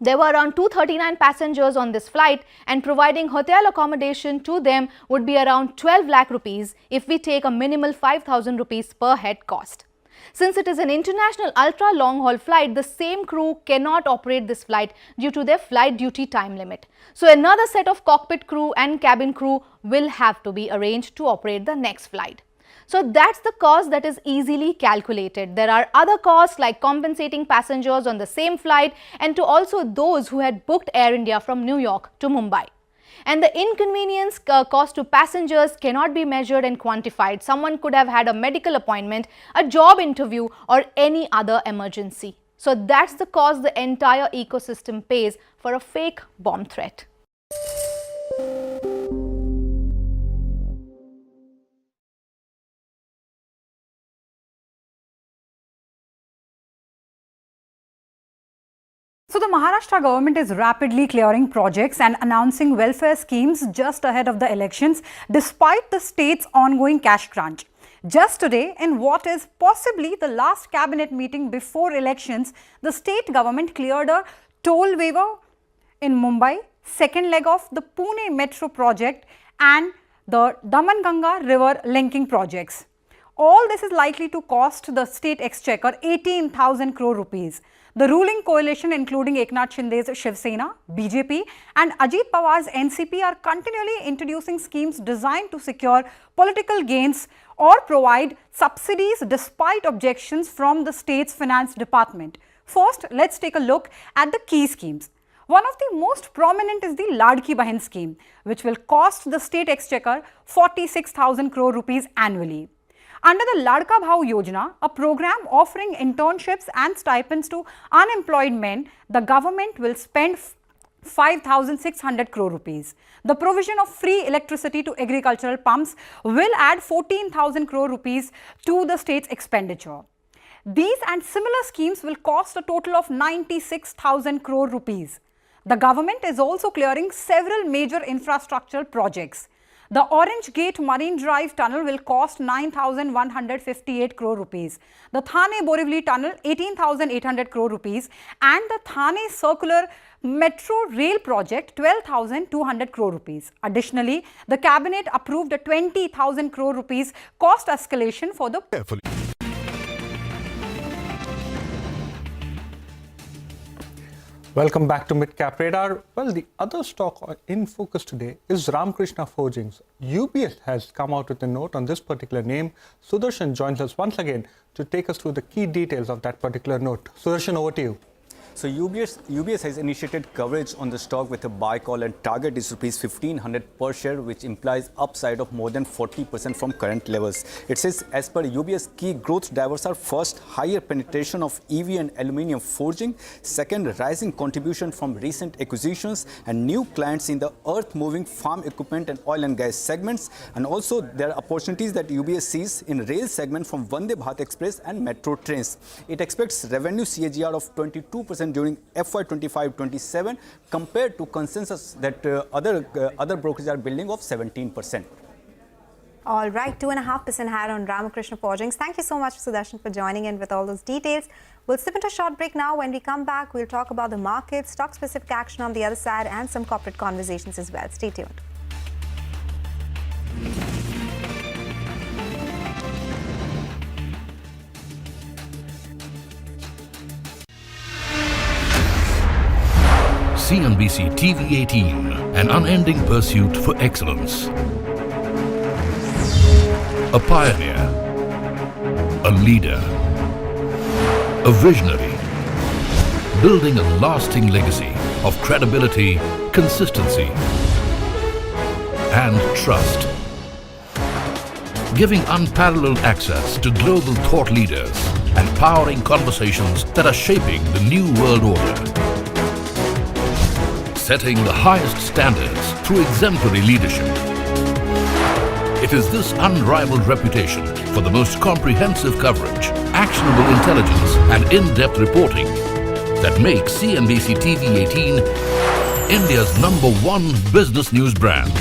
There were around 239 passengers on this flight, and providing hotel accommodation to them would be around 12 lakh rupees if we take a minimal 5,000 rupees per head cost. Since it is an international ultra long haul flight, the same crew cannot operate this flight due to their flight duty time limit. So another set of cockpit crew and cabin crew will have to be arranged to operate the next flight. So that's the cost that is easily calculated. There are other costs like compensating passengers on the same flight and to also those who had booked Air India from New York to Mumbai. And the inconvenience cost to passengers cannot be measured and quantified. Someone could have had a medical appointment, a job interview or any other emergency. So that's the cost the entire ecosystem pays for a fake bomb threat. So the Maharashtra government is rapidly clearing projects and announcing welfare schemes just ahead of the elections, despite the state's ongoing cash crunch. Just today, in what is possibly the last cabinet meeting before elections, the state government cleared a toll waiver in Mumbai, second leg of the Pune Metro project and the Daman-Ganga river linking projects. All this is likely to cost the state exchequer 18,000 crore rupees. The ruling coalition, including Eknath Shinde's Shiv Sena, BJP and Ajit Pawar's NCP, are continually introducing schemes designed to secure political gains or provide subsidies despite objections from the state's finance department. First, let's take a look at the key schemes. One of the most prominent is the Ladki Bahin scheme, which will cost the state exchequer 46,000 crore rupees annually. Under the Ladka Bhau Yojana, a program offering internships and stipends to unemployed men, the government will spend 5,600 crore rupees. The provision of free electricity to agricultural pumps will add 14,000 crore rupees to the state's expenditure. These and similar schemes will cost a total of 96,000 crore rupees. The government is also clearing several major infrastructural projects. The Orange Gate Marine Drive Tunnel will cost 9,158 crore rupees. The Thane-Borivali Tunnel 18,800 crore rupees and the Thane Circular Metro Rail Project 12,200 crore rupees. Additionally, the cabinet approved a 20,000 crore rupees cost escalation for the Welcome back to Midcap Radar. Well, the other stock in focus today is Ramkrishna Forgings. UBS has come out with a note on this particular name. Sudarshan joins us once again to take us through the key details of that particular note. Sudarshan, over to you. So UBS has initiated coverage on the stock with a buy call and target is rupees 1,500 per share, which implies upside of more than 40% from current levels. It says as per UBS, key growth drivers are first, higher penetration of EV and aluminium forging, second, rising contribution from recent acquisitions and new clients in the earth-moving farm equipment and oil and gas segments, and also there are opportunities that UBS sees in rail segment from Vande Bharat Express and metro trains. It expects revenue CAGR of 22% during FY25-27 compared to consensus that other brokers are building of 17%. All right, 2.5% higher on Ramkrishna Forgings. Thank you so much, Sudarshan, for joining in with all those details. We'll slip into a short break now. When we come back, we'll talk about the market, stock-specific action on the other side, and some corporate conversations as well. Stay tuned. CNBC-TV18, an unending pursuit for excellence. A pioneer, a leader, a visionary, building a lasting legacy of credibility, consistency, and trust. Giving unparalleled access to global thought leaders and powering conversations that are shaping the new world order. Setting the highest standards through exemplary leadership. It is this unrivaled reputation for the most comprehensive coverage, actionable intelligence and in-depth reporting that makes CNBC-TV18 India's #1 business news brand.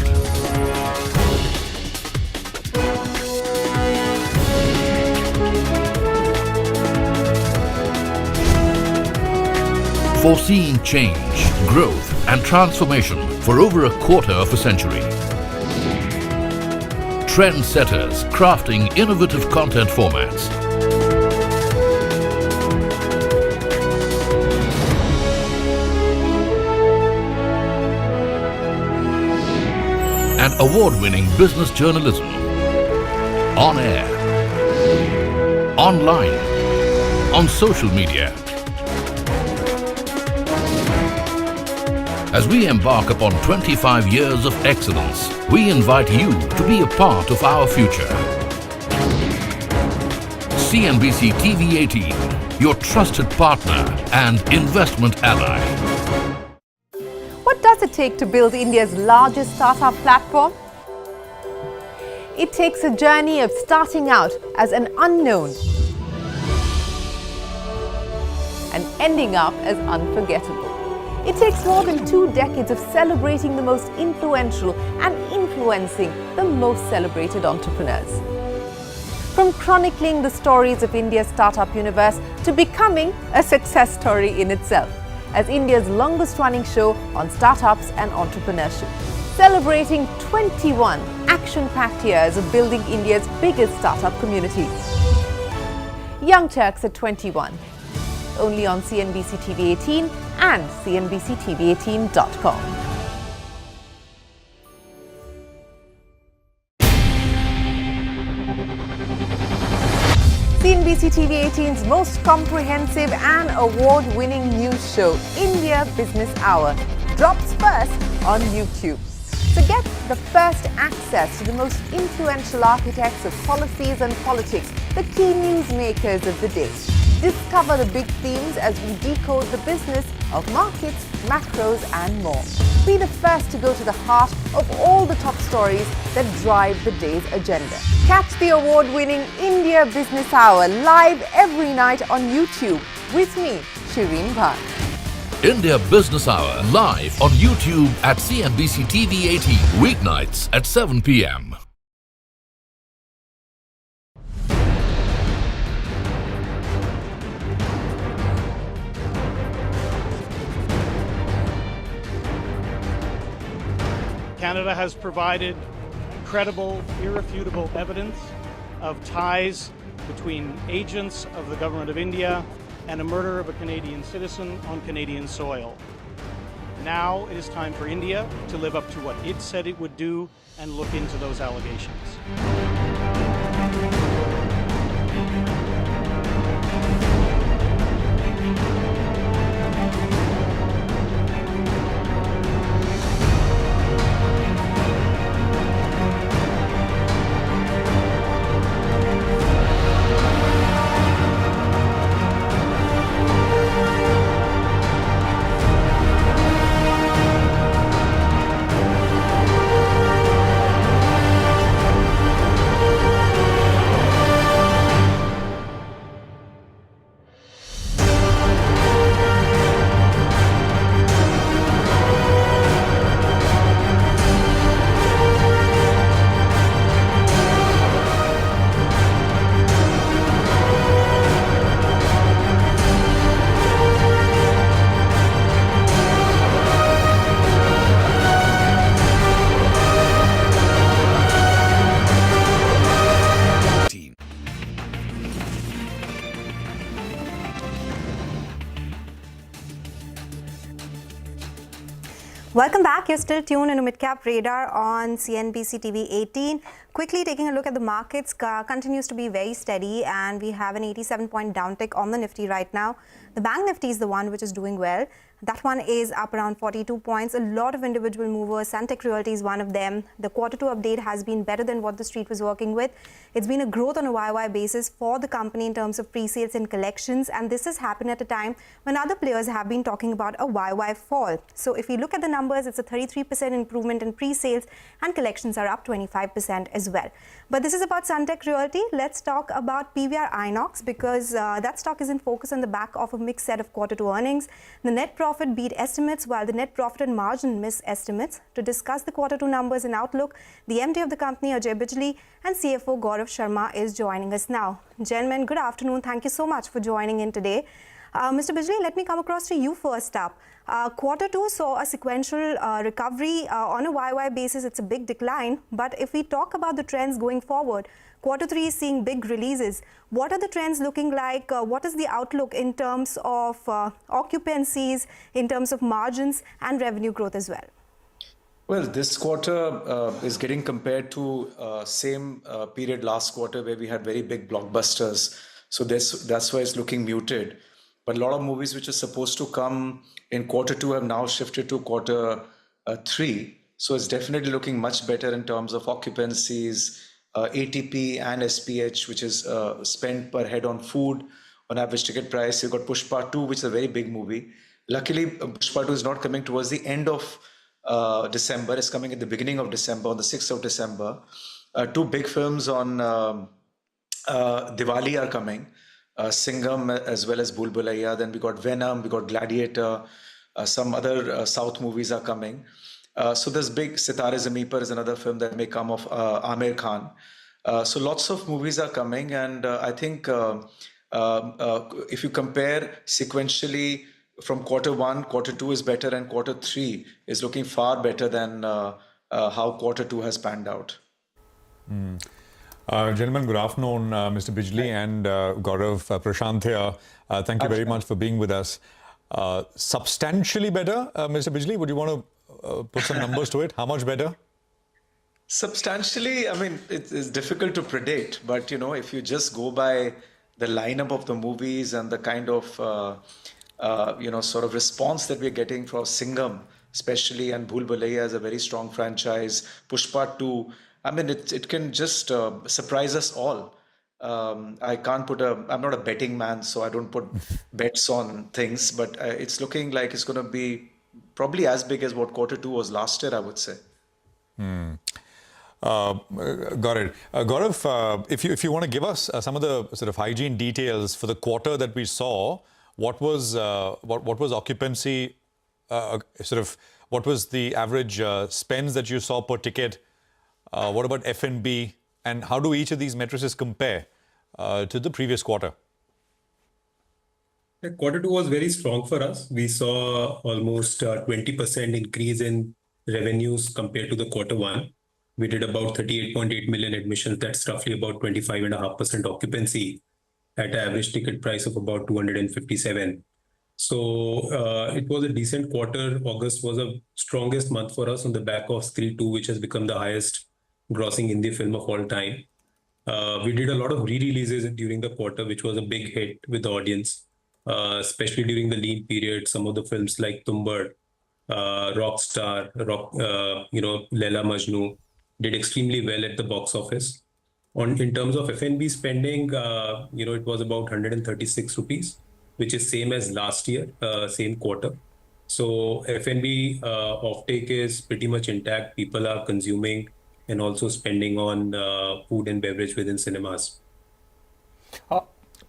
foreseeing change, growth and transformation for over a quarter of a century. Trendsetters crafting innovative content formats. And award-winning business journalism. On air, online, on social media. As we embark upon 25 years of excellence, we invite you to be a part of our future. CNBC-TV18, your trusted partner and investment ally. What does it take to build India's largest startup platform? It takes a journey of starting out as an unknown and ending up as unforgettable. It takes more than 2 decades of celebrating the most influential and influencing the most celebrated entrepreneurs. From chronicling the stories of India's startup universe to becoming a success story in itself, as India's longest running show on startups and entrepreneurship, celebrating 21 action-packed years of building India's biggest startup community. Young Turks at 21, only on CNBC-TV18 and CNBC-TV18.com. CNBC-TV18's most comprehensive and award-winning news show, India Business Hour, drops first on YouTube. So get the first access to the most influential architects of policies and politics, the key newsmakers of the day. Discover the big themes as we decode the business of markets, macros and more. Be the first to go to the heart of all the top stories that drive the day's agenda. Catch the award-winning India Business Hour live every night on YouTube with me, Shireen Bhatt. India Business Hour live on YouTube at CNBC-TV18, weeknights at 7 p.m. Canada has provided credible, irrefutable evidence of ties between agents of the Government of India and a murder of a Canadian citizen on Canadian soil. Now it is time for India to live up to what it said it would do and look into those allegations. Welcome back. You're still tuned into Midcap Radar on CNBC TV 18. Quickly taking a look at the markets, continues to be very steady and we have an 87-point downtick on the Nifty right now. The Bank Nifty is the one which is doing well. That one is up around 42 points. A lot of individual movers. Sunteck Realty is one of them. The Q2 update has been better than what the street was working with. It's been a growth on a YY basis for the company in terms of pre-sales and collections, and this has happened at a time when other players have been talking about a YY fall. So if we look at the numbers, it's a 33% improvement in pre-sales and collections are up 25% as well. But this is about Sunteck Realty. Let's talk about PVR Inox because that stock is in focus on the back of a mixed set of Q2 earnings. The net profit beat estimates while the net profit and margin missed estimates. To discuss the Q2 numbers and outlook, the MD of the company, Ajay Bijli, and CFO Gaurav Sharma is joining us now. Gentlemen, good afternoon. Thank you so much for joining in today. Mr. Bijli, let me come across to you first up. Quarter 2 saw a sequential recovery. On a YY basis, it's a big decline. But if we talk about the trends going forward, Quarter 3 is seeing big releases. What are the trends looking like? What is the outlook in terms of occupancies, in terms of margins and revenue growth as well? Well, this quarter is getting compared to same period last quarter where we had very big blockbusters. So that's why it's looking muted. But a lot of movies which are supposed to come in Quarter 2 have now shifted to Quarter 3. So it's definitely looking much better in terms of occupancies, ATP and SPH, which is spent per head on food, on average ticket price. You've got Pushpa 2, which is a very big movie. Luckily, Pushpa 2 is not coming towards the end of December. It's coming at the beginning of December, on the 6th of December. 2 big films on Diwali are coming. Singham as well as Bhool Bhulaiya. Then we got Venom, we got Gladiator. Some other South movies are coming. So there's big Sitare Zameen Par is another film that may come of Aamir Khan. So lots of movies are coming, and I think if you compare sequentially from Quarter 1, Quarter 2 is better, and Quarter 3 is looking far better than how Quarter 2 has panned out. Gentlemen, good afternoon, Mr. Bijli and Gaurav, Prashant here. Thank you very much for being with us. Substantially better, Mr. Bijli, would you want to put some numbers to it? How much better? Substantially, I mean, it's difficult to predict, but you know, if you just go by the lineup of the movies and the kind of sort of response that we're getting from Singham, especially, and Bhool Bhulaiya is a very strong franchise. Pushpa 2, I mean, it can just surprise us all. I can't I'm not a betting man, so I don't put bets on things, but it's looking like it's going to be probably as big as what Quarter 2 was last year, I would say. Got it. Gaurav, if you want to give us some of the sort of hygiene details for the quarter that we saw, what was occupancy, what was the average spends that you saw per ticket? What about F&B? And how do each of these matrices compare to the previous quarter? Quarter 2 was very strong for us. We saw almost 20% increase in revenues compared to the Quarter 1. We did about 38.8 million admissions. That's roughly about 25.5% occupancy at an average ticket price of about 257. So it was a decent quarter. August was the strongest month for us on the back of Screen 2, which has become the highest grossing Hindi film of all time. We did a lot of re-releases during the quarter, which was a big hit with the audience, especially during the lean period. Some of the films like Tumbad, Rockstar, Laila Majnu did extremely well at the box office. In terms of F&B spending, it was about 136 rupees, which is same as last year, same quarter. So F&B offtake is pretty much intact. People are consuming and also spending on food and beverage within cinemas.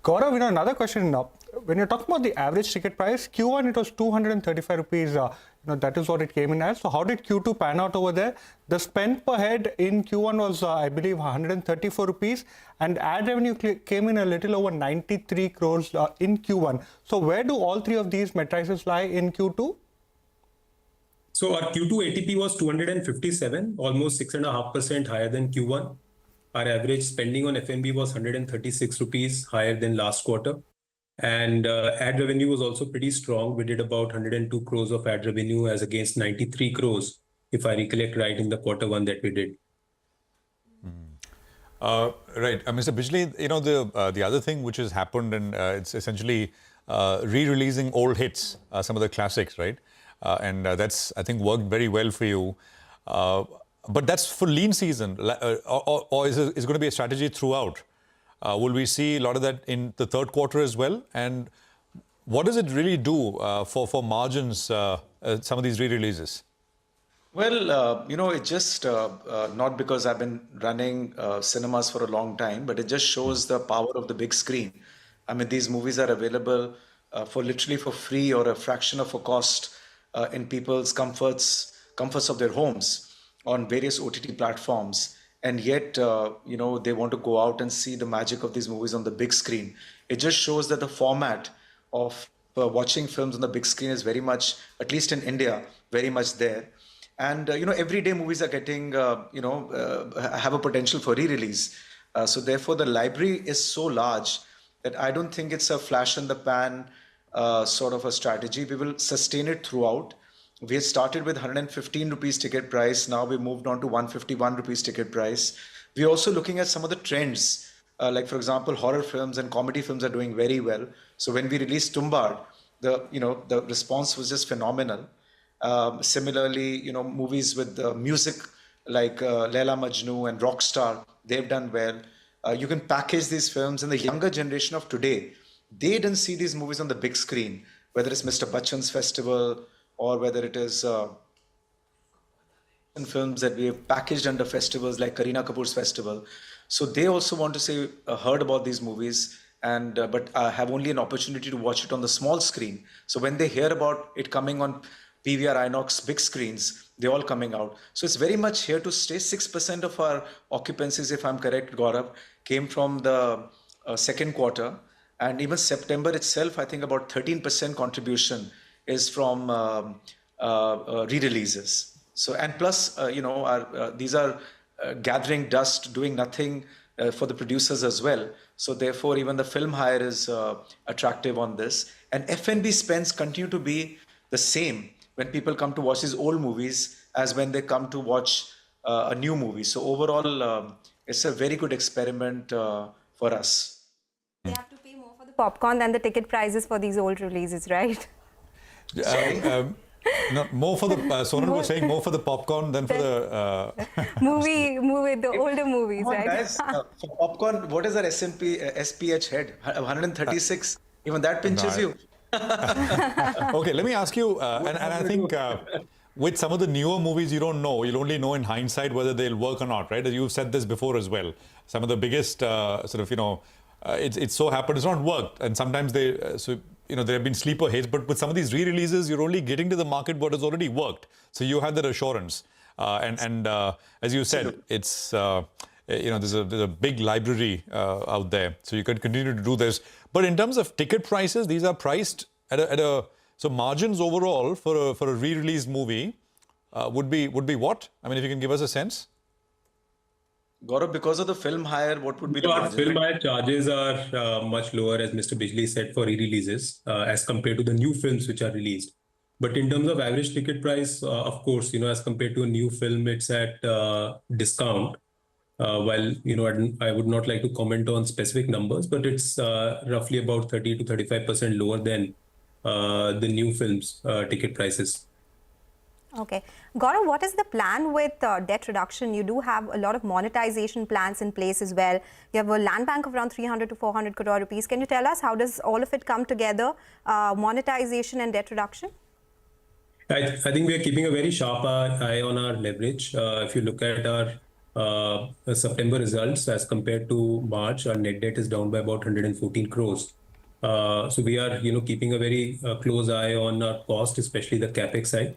Gaurav, another question. When you're talking about the average ticket price, Q1 it was 235 rupees. That is what it came in as. So how did Q2 pan out over there? The spend per head in Q1 was, I believe, 134 rupees, and ad revenue came in a little over 93 crores in Q1. So where do all three of these matrices lie in Q2? So our Q2 ATP was 257, almost 6.5% higher than Q1. Our average spending on F&B was 136 rupees, higher than last quarter. And ad revenue was also pretty strong. We did about 102 crores of ad revenue as against 93 crores, if I recollect right, in the Quarter 1 that we did. Right. Mr. Bijli, the other thing which has happened, and it's essentially re-releasing old hits, some of the classics, right? And that's, I think, worked very well for you. But that's for lean season, or is it going to be a strategy throughout? Will we see a lot of that in the third quarter as well? And what does it really do for margins, some of these re-releases? Well, it just, not because I've been running cinemas for a long time, but it just shows the power of the big screen. I mean, these movies are available literally for free or a fraction of a cost in people's comforts of their homes on various OTT platforms. And yet, they want to go out and see the magic of these movies on the big screen. It just shows that the format of watching films on the big screen is very much, at least in India, very much there. And everyday movies are getting, have a potential for re-release. So therefore, the library is so large that I don't think it's a flash in the pan sort of a strategy. We will sustain it throughout. We had started with 115 rupees ticket price. Now we moved on to 151 rupees ticket price. We're also looking at some of the trends. Like for example, horror films and comedy films are doing very well. So when we released Tumbad, the response was just phenomenal. Similarly, movies with music like Laila Majnu and Rockstar, they've done well. You can package these films, and the younger generation of today, they didn't see these movies on the big screen, whether it's Mr. Bachchan's festival or whether it is films that we have packaged under festivals like Kareena Kapoor's festival. So they also want to say, heard about these movies, and but have only an opportunity to watch it on the small screen. So when they hear about it coming on PVR Inox big screens, they're all coming out. So it's very much here to stay. 6% of our occupancies, if I'm correct, Gaurav, came from the second quarter. And even September itself, I think about 13% contribution is from re-releases. So, and plus, these are gathering dust, doing nothing for the producers as well. So therefore, even the film hire is attractive on this. And F&B spends continue to be the same when people come to watch these old movies as when they come to watch a new movie. So overall, it's a very good experiment for us. They have to pay more for the popcorn than the ticket prices for these old releases, right? No, more for the Sonal was saying more for the popcorn than for the movie, the older movies, right? Guys, for popcorn, what is our SPH head? 136. Even that pinches you. Okay, let me ask you, and I think with some of the newer movies, you don't know. You'll only know in hindsight whether they'll work or not, right? You've said this before as well. Some of the biggest it's so happened, it's not worked, and sometimes there have been sleeper hits. But with some of these re-releases, you're only getting to the market what has already worked. So you have that assurance, and as you said, it's there's a big library out there, so you can continue to do this. But in terms of ticket prices, these are priced at a so margins overall for a re-released movie would be what? I mean, if you can give us a sense. Gaurav, because of the film hire, what would be the margin? Film hire charges are much lower, as Mr. Bijli said, for re-releases as compared to the new films which are released. But in terms of average ticket price, of course, as compared to a new film, it's at discount. While, I would not like to comment on specific numbers, but it's roughly about 30 to 35% lower than the new films ticket prices. Okay. Gaurav, what is the plan with debt reduction? You do have a lot of monetization plans in place as well. You have a land bank of around 300 to 400 crore rupees. Can you tell us how does all of it come together, monetization and debt reduction? I think we are keeping a very sharp eye on our leverage. If you look at our September results as compared to March, our net debt is down by about 114 crores. So we are, keeping a very close eye on our cost, especially the capex side.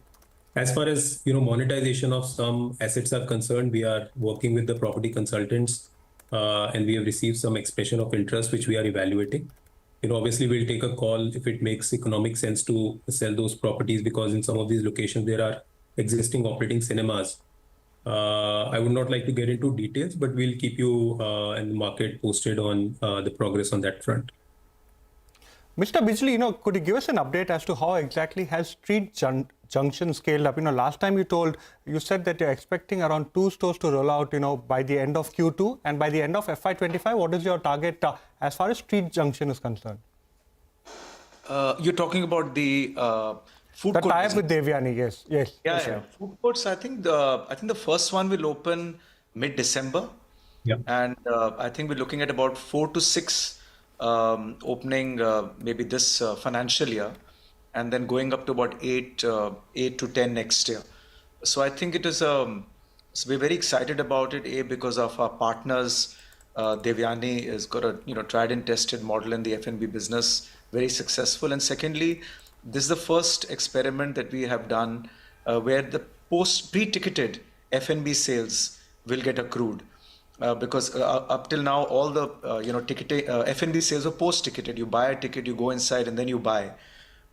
As far as monetization of some assets are concerned, we are working with the property consultants, and we have received some expression of interest which we are evaluating. Obviously we'll take a call if it makes economic sense to sell those properties, because in some of these locations there are existing operating cinemas. I would not like to get into details, but we'll keep you and the market posted on the progress on that front. Mr. Bijli, could you give us an update as to how exactly has Street Junction scaled up? Last time you said that you're expecting around 2 stores to roll out, by the end of Q2, and by the end of FY25, what is your target as far as Street Junction is concerned? You're talking about the food court. The tie-up with Devyani, yes. Yeah. Food courts. I think the first one will open mid-December. Yeah. And I think we're looking at about 4 to 6 opening maybe this financial year, and then going up to about 8 to 10 next year. So I think it is so we're very excited about it, because of our partners. Devyani has got a tried and tested model in the F&B business, very successful. And secondly, this is the first experiment that we have done where the pre-ticketed F&B sales will get accrued. Because up till now, all the F&B sales are post-ticketed. You buy a ticket, you go inside, and then you buy.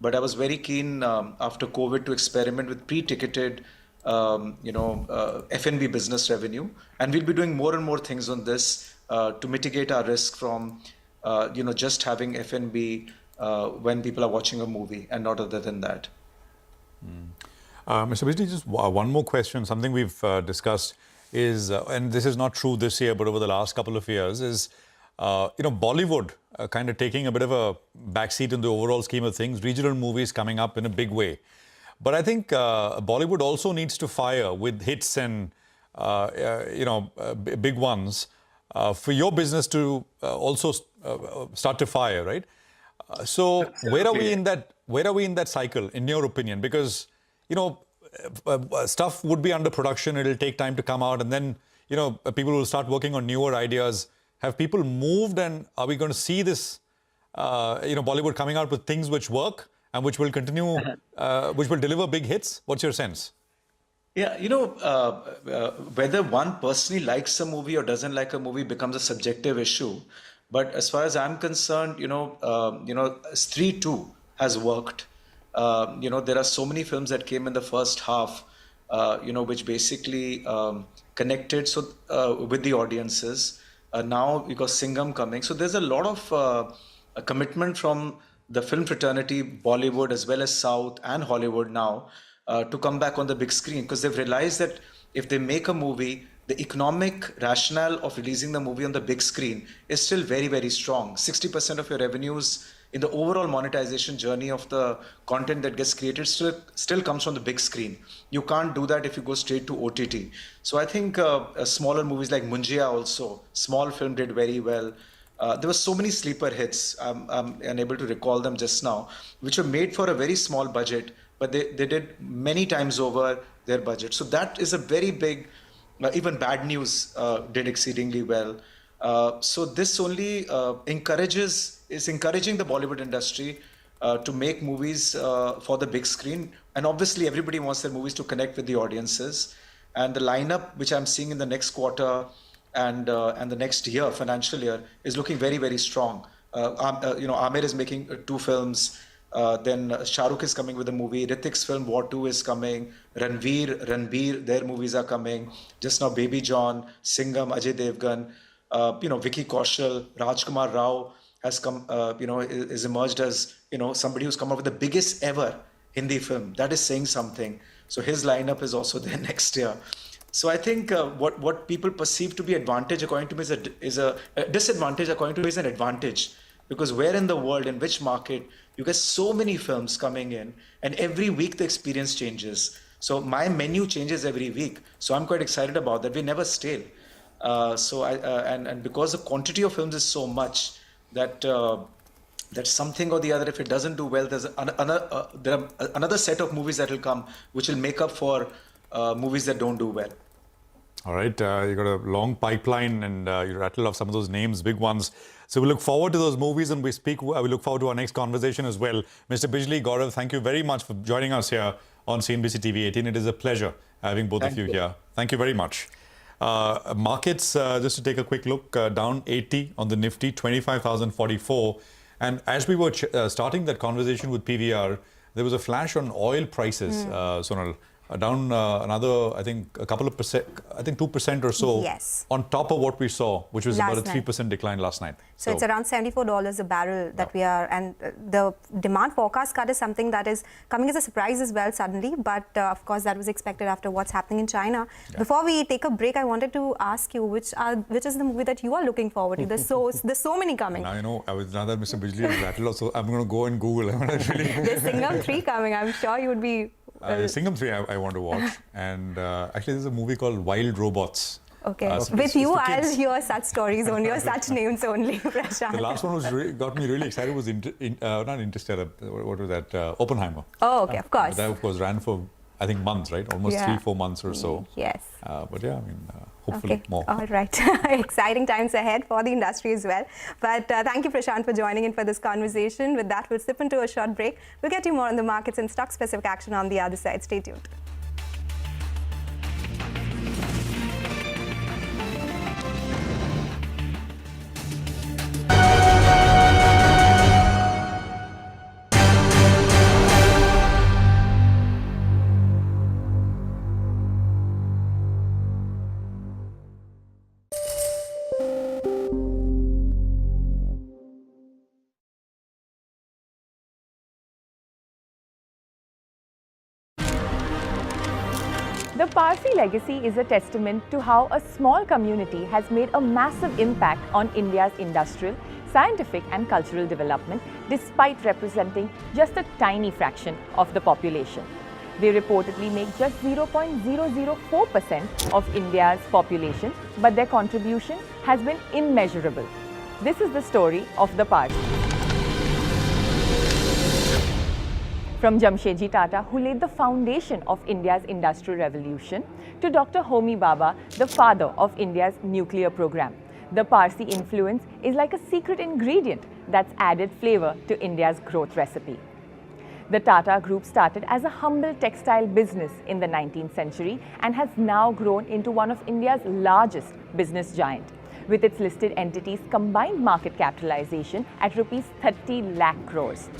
But I was very keen after COVID to experiment with pre-ticketed, F&B business revenue, and we'll be doing more and more things on this to mitigate our risk from, just having F&B when people are watching a movie and not other than that. Mr. Bijli, just one more question. Something we've discussed is, and this is not true this year, but over the last couple of years, is Bollywood kind of taking a bit of a backseat in the overall scheme of things. Regional movies coming up in a big way. But I think Bollywood also needs to fire with hits and big ones for your business to also start to fire, right? So Absolutely. where are we in that cycle, in your opinion? Because stuff would be under production. It'll take time to come out, and then people will start working on newer ideas. Have people moved, and are we going to see this Bollywood coming out with things which work and which will continue, which will deliver big hits? What's your sense? Yeah, whether one personally likes a movie or doesn't like a movie becomes a subjective issue. But as far as I'm concerned, Stree 2 has worked. There are so many films that came in the first half, which basically connected with the audiences. Now we got Singham coming. So there's a lot of a commitment from the film fraternity, Bollywood as well as South and Hollywood now, to come back on the big screen, because they've realized that if they make a movie, the economic rationale of releasing the movie on the big screen is still very, very strong. 60% of your revenues in the overall monetization journey of the content that gets created still comes from the big screen. You can't do that if you go straight to OTT. So I think smaller movies like Munjia also, small film, did very well. There were so many sleeper hits, I'm unable to recall them just now, which were made for a very small budget, but they did many times over their budget. So that is a very big, even Bad News did exceedingly well. So this only is encouraging the Bollywood industry to make movies for the big screen. And obviously everybody wants their movies to connect with the audiences. And the lineup, which I'm seeing in the next quarter and the next year, financial year, is looking very, very strong. Amir is making 2 films. Then Shah Rukh is coming with a movie. Ritik's film War 2 is coming. Ranbir, their movies are coming. Just now Baby John, Singham, Ajay Devgan, Vicky Kaushal, Rajkumar Rao has come, is emerged as, somebody who's come up with the biggest ever Hindi film. That is saying something. So his lineup is also there next year. So I think what people perceive to be advantage, according to me, is a disadvantage, according to me, is an advantage. Because where in the world, in which market, you get so many films coming in, and every week the experience changes. So my menu changes every week. So I'm quite excited about that. We never stale. And because the quantity of films is so much that something or the other, if it doesn't do well, there's another set of movies that will come, which will make up for movies that don't do well. All right, you got a long pipeline, and you rattled off some of those names, big ones. So we look forward to those movies, and we look forward to our next conversation as well. Mr. Bijli, Gaurav, thank you very much for joining us here on CNBC-TV18. It is a pleasure having both of you here. Thank you very much. Markets, just to take a quick look, down 80 on the Nifty, 25,044. And as we were starting that conversation with PVR, there was a flash on oil prices, Sonal. Down another, I think, a couple of percent, I think 2% or so, yes, on top of what we saw, which was about a 3% decline last night. So it's around $74 a barrel that we are, and the demand forecast cut is something that is coming as a surprise as well suddenly, but of course that was expected after what's happening in China. Yeah. Before we take a break, I wanted to ask you which is the movie that you are looking forward to. There's so many coming. Now, now that Mr. Bijli has rattled, so I'm going to go and Google. There's Singham 3 coming. I'm sure you would be. Singham 3 I want to watch, and actually there's a movie called Wild Robots. Okay, with you I'll hear such stories only, or such names only, Prashant. The last one was got me really excited was not Interstellar, what was that, Oppenheimer. Oh, okay, of course. That of course ran for, I think, months, right? Almost 3-4 months or so. Yes. But yeah, I mean, hopefully more. All right. Exciting times ahead for the industry as well. But thank you, Prashant, for joining in for this conversation. With that, we'll slip into a short break. We'll get you more on the markets and stock-specific action on the other side. Stay tuned. The Parsi legacy is a testament to how a small community has made a massive impact on India's industrial, scientific and cultural development despite representing just a tiny fraction of the population. They reportedly make just 0.004% of India's population, but their contribution has been immeasurable. This is the story of the Parsi. From Jamshedji Tata, who laid the foundation of India's industrial revolution, to Dr. Homi Bhabha, the father of India's nuclear program. The Parsi influence is like a secret ingredient that's added flavor to India's growth recipe. The Tata Group started as a humble textile business in the 19th century and has now grown into one of India's largest business giant, with its listed entities' combined market capitalization at Rs 30 lakh crores.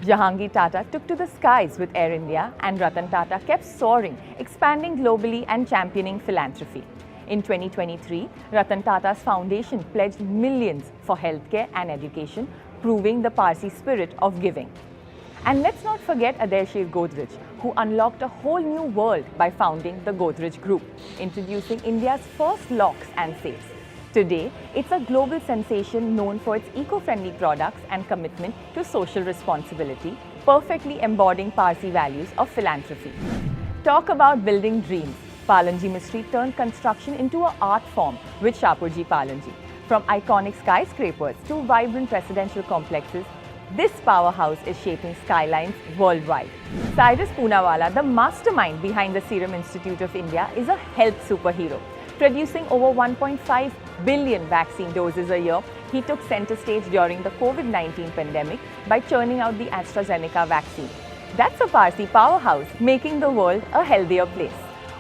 Jahangir Tata took to the skies with Air India, and Ratan Tata kept soaring, expanding globally and championing philanthropy. In 2023, Ratan Tata's foundation pledged millions for healthcare and education, proving the Parsi spirit of giving. And let's not forget Adair Godrej, who unlocked a whole new world by founding the Godrej Group, introducing India's first locks and safes. Today, it's a global sensation known for its eco-friendly products and commitment to social responsibility, perfectly embodying Parsi values of philanthropy. Talk about building dreams. Palanji Mistry turned construction into an art form with Shapurji Palanji. From iconic skyscrapers to vibrant residential complexes, this powerhouse is shaping skylines worldwide. Cyrus Poonawalla, the mastermind behind the Serum Institute of India, is a health superhero. Producing over 1.5 billion vaccine doses a year, he took center stage during the COVID-19 pandemic by churning out the AstraZeneca vaccine. That's a Parsi powerhouse, making the world a healthier place.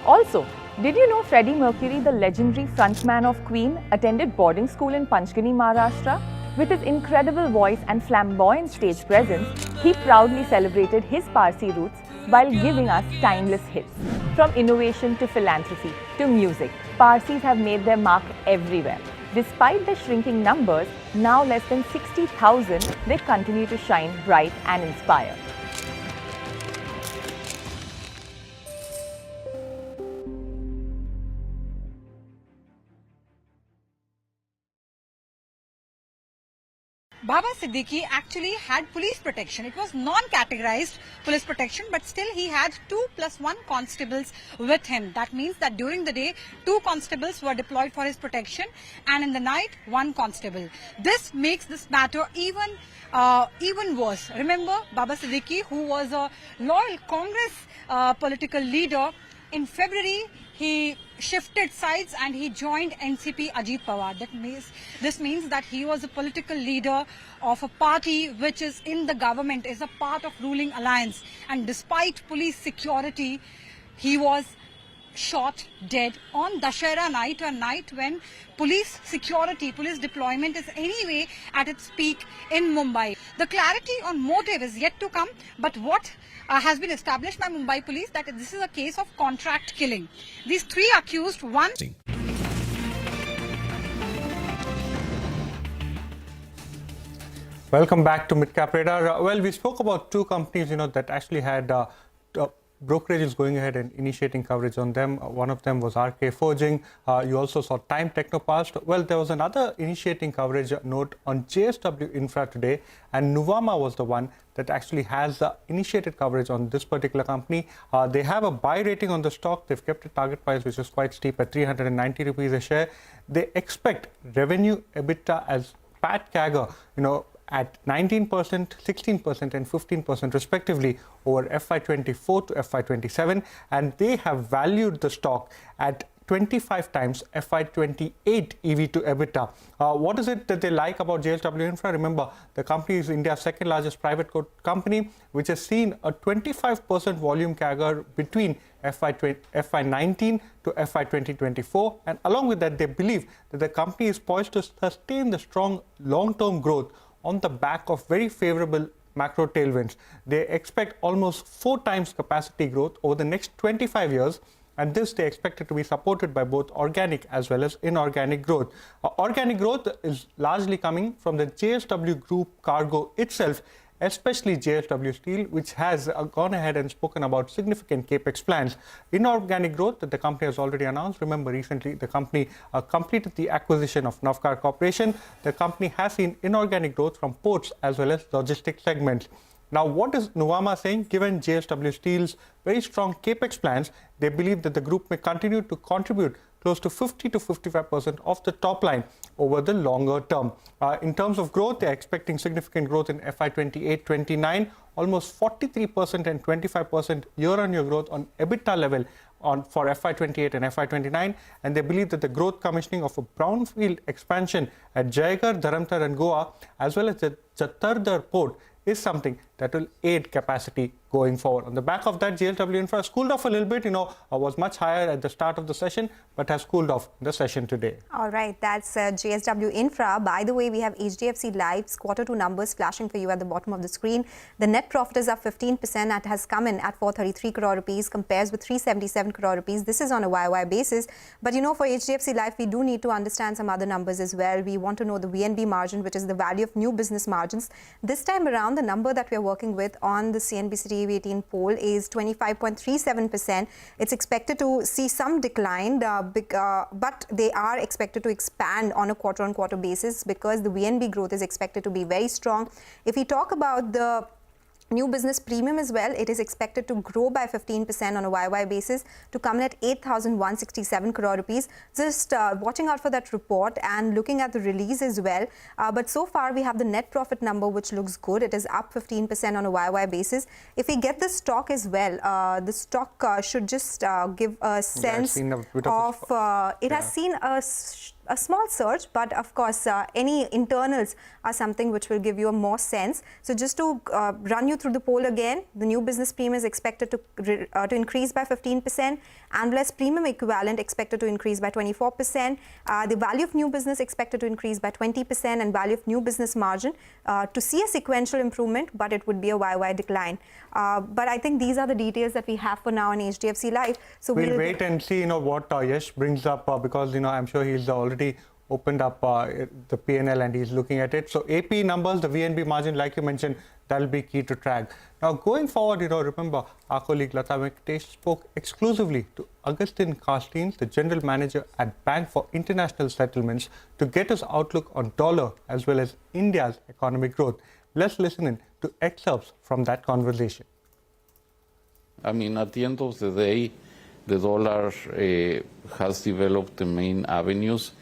Also, did you know Freddie Mercury, the legendary frontman of Queen, attended boarding school in Panchgani, Maharashtra? With his incredible voice and flamboyant stage presence, he proudly celebrated his Parsi roots while giving us timeless hits. From innovation to philanthropy to music, Parsis have made their mark everywhere. Despite their shrinking numbers, now less than 60,000, they continue to shine bright and inspire. Baba Siddiqui actually had police protection. It was non-categorized police protection, but still he had 2 + 1 constables with him. That means that during the day, 2 constables were deployed for his protection, and in the night, 1 constable. This makes this matter even worse. Remember Baba Siddiqui, who was a loyal Congress political leader. In February, he shifted sides and he joined NCP Ajit Pawar. This means that he was a political leader of a party which is in the government, is a part of ruling alliance. And despite police security, he was shot dead on Dussehra night, a night when police security, police deployment is anyway at its peak in Mumbai. The clarity on motive is yet to come, but what has been established by Mumbai police that this is a case of contract killing. These 3 accused, one... Welcome back to Midcap Radar. Well, we spoke about 2 companies, that actually had brokerages going ahead and initiating coverage on them. One of them was RK Forging. You also saw Time Technopast. Well, there was another initiating coverage note on JSW Infra today, and Nuvama was the one that actually has initiated coverage on this particular company. They have a buy rating on the stock. They've kept a target price which is quite steep at 390 rupees a share. They expect revenue, EBITDA as PAT CAGR, at 19%, 16% and 15% respectively over FY24 to FY27, and they have valued the stock at 25 times FY28 EV to EBITDA. What is it that they like about JSW Infra? Remember, the company is India's second largest private company, which has seen a 25% volume CAGR between FY19 to FY2024, and along with that, they believe that the company is poised to sustain the strong long-term growth on the back of very favorable macro tailwinds. They expect almost 4 times capacity growth over the next 25 years, and this they expect it to be supported by both organic as well as inorganic growth. Organic growth is largely coming from the JSW Group Cargo itself, especially JSW Steel, which has gone ahead and spoken about significant capex plans. Inorganic growth that the company has already announced. Remember, recently the company completed the acquisition of Navkar Corporation. The company has seen inorganic growth from ports as well as logistics segments. Now, what is Nuvama saying? Given JSW Steel's very strong capex plans, they believe that the group may continue to contribute close to 50 to 55% of the top line over the longer term. In terms of growth, they're expecting significant growth in FY 28-29, almost 43% and 25% year-on-year growth on EBITDA level for FY 28 and FY 29, and they believe that the growth commissioning of a brownfield expansion at Jaigarh, Dharamtar and Goa, as well as the Chatardar port, is something that will aid capacity going forward. On the back of that, JSW Infra has cooled off a little bit, was much higher at the start of the session, but has cooled off in the session today. All right, that's JSW Infra. By the way, we have HDFC Life's Q2 numbers flashing for you at the bottom of the screen. The net profit is up 15%. That has come in at 433 crore rupees, compares with 377 crore rupees. This is on a YY basis. But for HDFC Life, we do need to understand some other numbers as well. We want to know the VNB margin, which is the value of new business margins. This time around, the number that we are working with on the CNBC-TV18 poll is 25.37%. It's expected to see some decline, but they are expected to expand on a quarter-on-quarter basis because the VNB growth is expected to be very strong. If we talk about the new business premium as well, it is expected to grow by 15% on a YY basis to come in at 8,167 crore rupees. Just watching out for that report and looking at the release as well. But so far we have the net profit number, which looks good. It is up 15% on a YY basis. If we get the stock as well, the stock should just give a sense of it has seen a small surge, but of course any internals are something which will give you a more sense. So just to run you through the poll again, the new business premium is expected to increase by 15%, annualized premium equivalent expected to increase by 24%, the value of new business expected to increase by 20%, and value of new business margin to see a sequential improvement, but it would be a YY decline. But I think these are the details that we have for now on HDFC Life. So we'll wait and see what Yash brings up because I'm sure he's already opened up the P&L and he's looking at it. So AP numbers, the VNB margin, like you mentioned, that'll be key to track. Now going forward, remember our colleague Lata Venkatesh spoke exclusively to Agustin Carstens, the general manager at Bank for International Settlements, to get his outlook on dollar as well as India's economic growth. Let's listen in to excerpts from that conversation. I mean, at the end of the day, the dollar has developed the main avenues.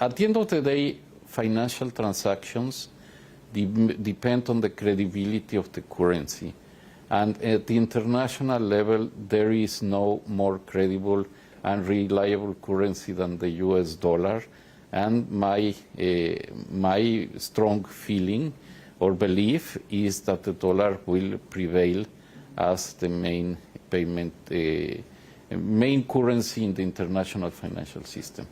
At the end of the day, financial transactions depend on the credibility of the currency. And at the international level, there is no more credible and reliable currency than the US dollar. And my strong feeling or belief is that the dollar will prevail as the main payment, main currency in the international financial system.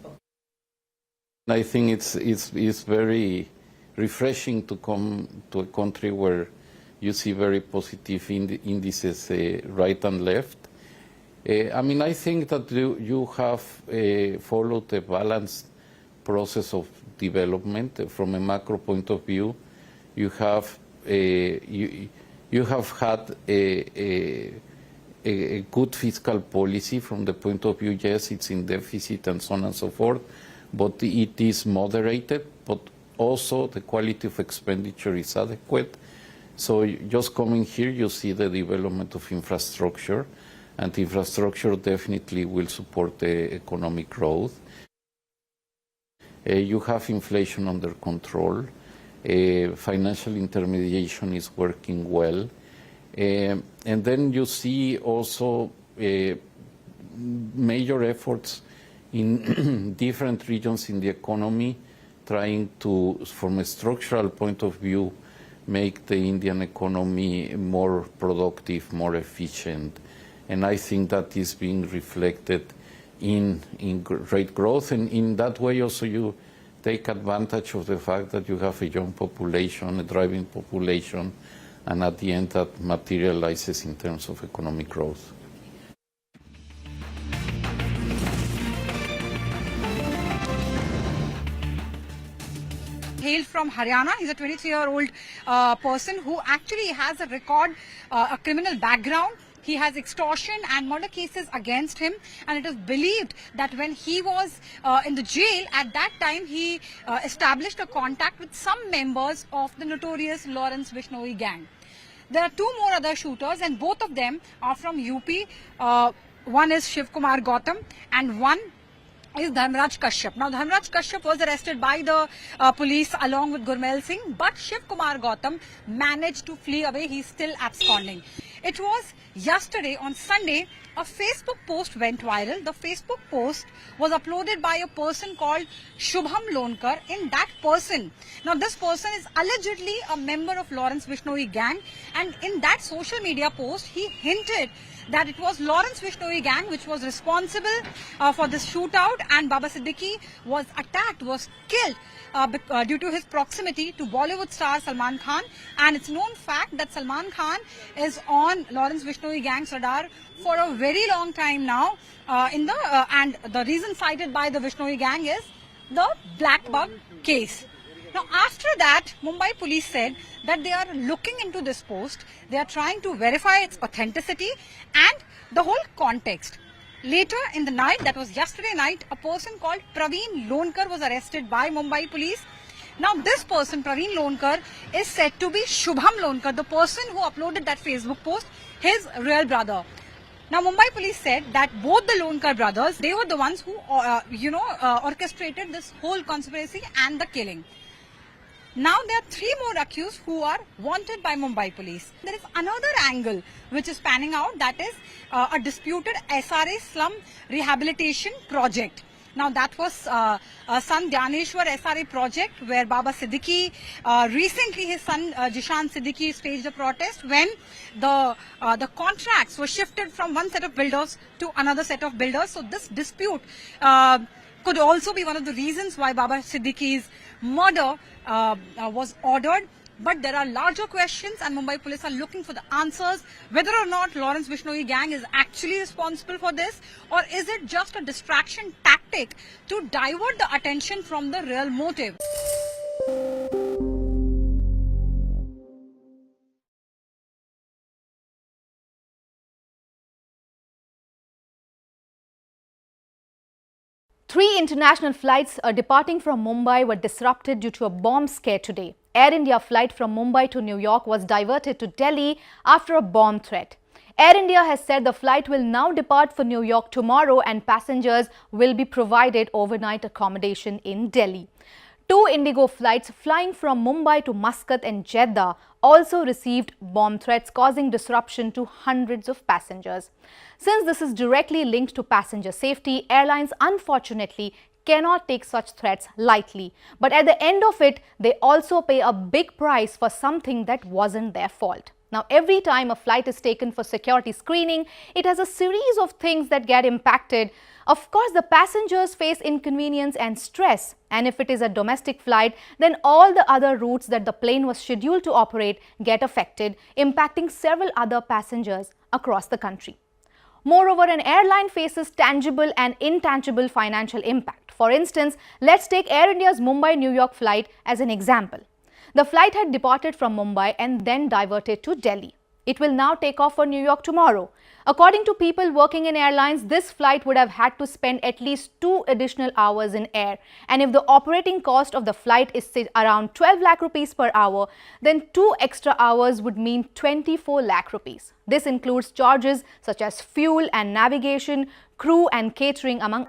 I think it's very refreshing to come to a country where you see very positive indices right and left. I mean, I think that you have followed a balanced process of development from a macro point of view. You have had a good fiscal policy from the point of view, yes, it's in deficit and so on and so forth, but it is moderated, but also the quality of expenditure is adequate. So just coming here, you see the development of infrastructure, and infrastructure definitely will support the economic growth. You have inflation under control. Financial intermediation is working well. And then you see also major efforts in different regions in the economy, trying to, from a structural point of view, make the Indian economy more productive, more efficient. And I think that is being reflected in rate growth. And in that way also you take advantage of the fact that you have a young population, a driving population, and at the end that materializes in terms of economic growth. hailed from Haryana. He's a 23-year-old person who actually has a record, a criminal background. He has extortion and murder cases against him, and it is believed that when he was in the jail, at that time he established a contact with some members of the notorious Lawrence Vishnoi gang. There are two more other shooters, and both of them are from UP. One is Shiv Kumar Gautam and one is Dharmraj Kashyap. Now, Dharmraj Kashyap was arrested by the police along with Gurmail Singh, but Shiv Kumar Gautam managed to flee away. He's still absconding. It was yesterday on Sunday, a Facebook post went viral. The Facebook post was uploaded by a person called Shubham Lonkar. In that person, now this person is allegedly a member of Lawrence Vishnoi gang, and in that social media post, he hinted that it was Lawrence Vishnoi gang which was responsible for this shootout, and Baba Siddiqui was attacked, was killed due to his proximity to Bollywood star Salman Khan. And it's known fact that Salman Khan is on Lawrence Vishnoi gang's radar for a very long time now. And the reason cited by the Vishnoi gang is the Black Bug case. Now, after that, Mumbai police said that they are looking into this post. They are trying to verify its authenticity and the whole context. Later in the night, that was yesterday night, a person called Praveen Lonkar was arrested by Mumbai police. Now, this person, Praveen Lonkar, is said to be Shubham Lonkar, the person who uploaded that Facebook post, his real brother. Now, Mumbai police said that both the Lonkar brothers, they were the ones who, orchestrated this whole conspiracy and the killing. Now, there are three more accused who are wanted by Mumbai police. There is another angle which is panning out, that is a disputed SRA slum rehabilitation project. Now, that was son Dhyaneshwar SRA project where Baba Siddiqui, recently his son Jishan Siddiqui staged a protest when the contracts were shifted from one set of builders to another set of builders. So, this dispute could also be one of the reasons why Baba Siddiqui's murder was ordered. But there are larger questions, and Mumbai police are looking for the answers whether or not Lawrence Vishnoi gang is actually responsible for this, or is it just a distraction tactic to divert the attention from the real motive. Three international flights departing from Mumbai were disrupted due to a bomb scare today. Air India flight from Mumbai to New York was diverted to Delhi after a bomb threat. Air India has said the flight will now depart for New York tomorrow and passengers will be provided overnight accommodation in Delhi. Two Indigo flights flying from Mumbai to Muscat and Jeddah also received bomb threats, causing disruption to hundreds of passengers. Since this is directly linked to passenger safety, airlines unfortunately cannot take such threats lightly. But at the end of it, they also pay a big price for something that wasn't their fault. Now, every time a flight is taken for security screening, it has a series of things that get impacted. Of course, the passengers face inconvenience and stress. And if it is a domestic flight, then all the other routes that the plane was scheduled to operate get affected, impacting several other passengers across the country. Moreover, an airline faces tangible and intangible financial impact. For instance, let's take Air India's Mumbai-New York flight as an example. The flight had departed from Mumbai and then diverted to Delhi. It will now take off for New York tomorrow. According to people working in airlines, this flight would have had to spend at least 2 additional hours in air. And if the operating cost of the flight is around 12 lakh rupees per hour, then 2 extra hours would mean 24 lakh rupees. This includes charges such as fuel and navigation, crew and catering, among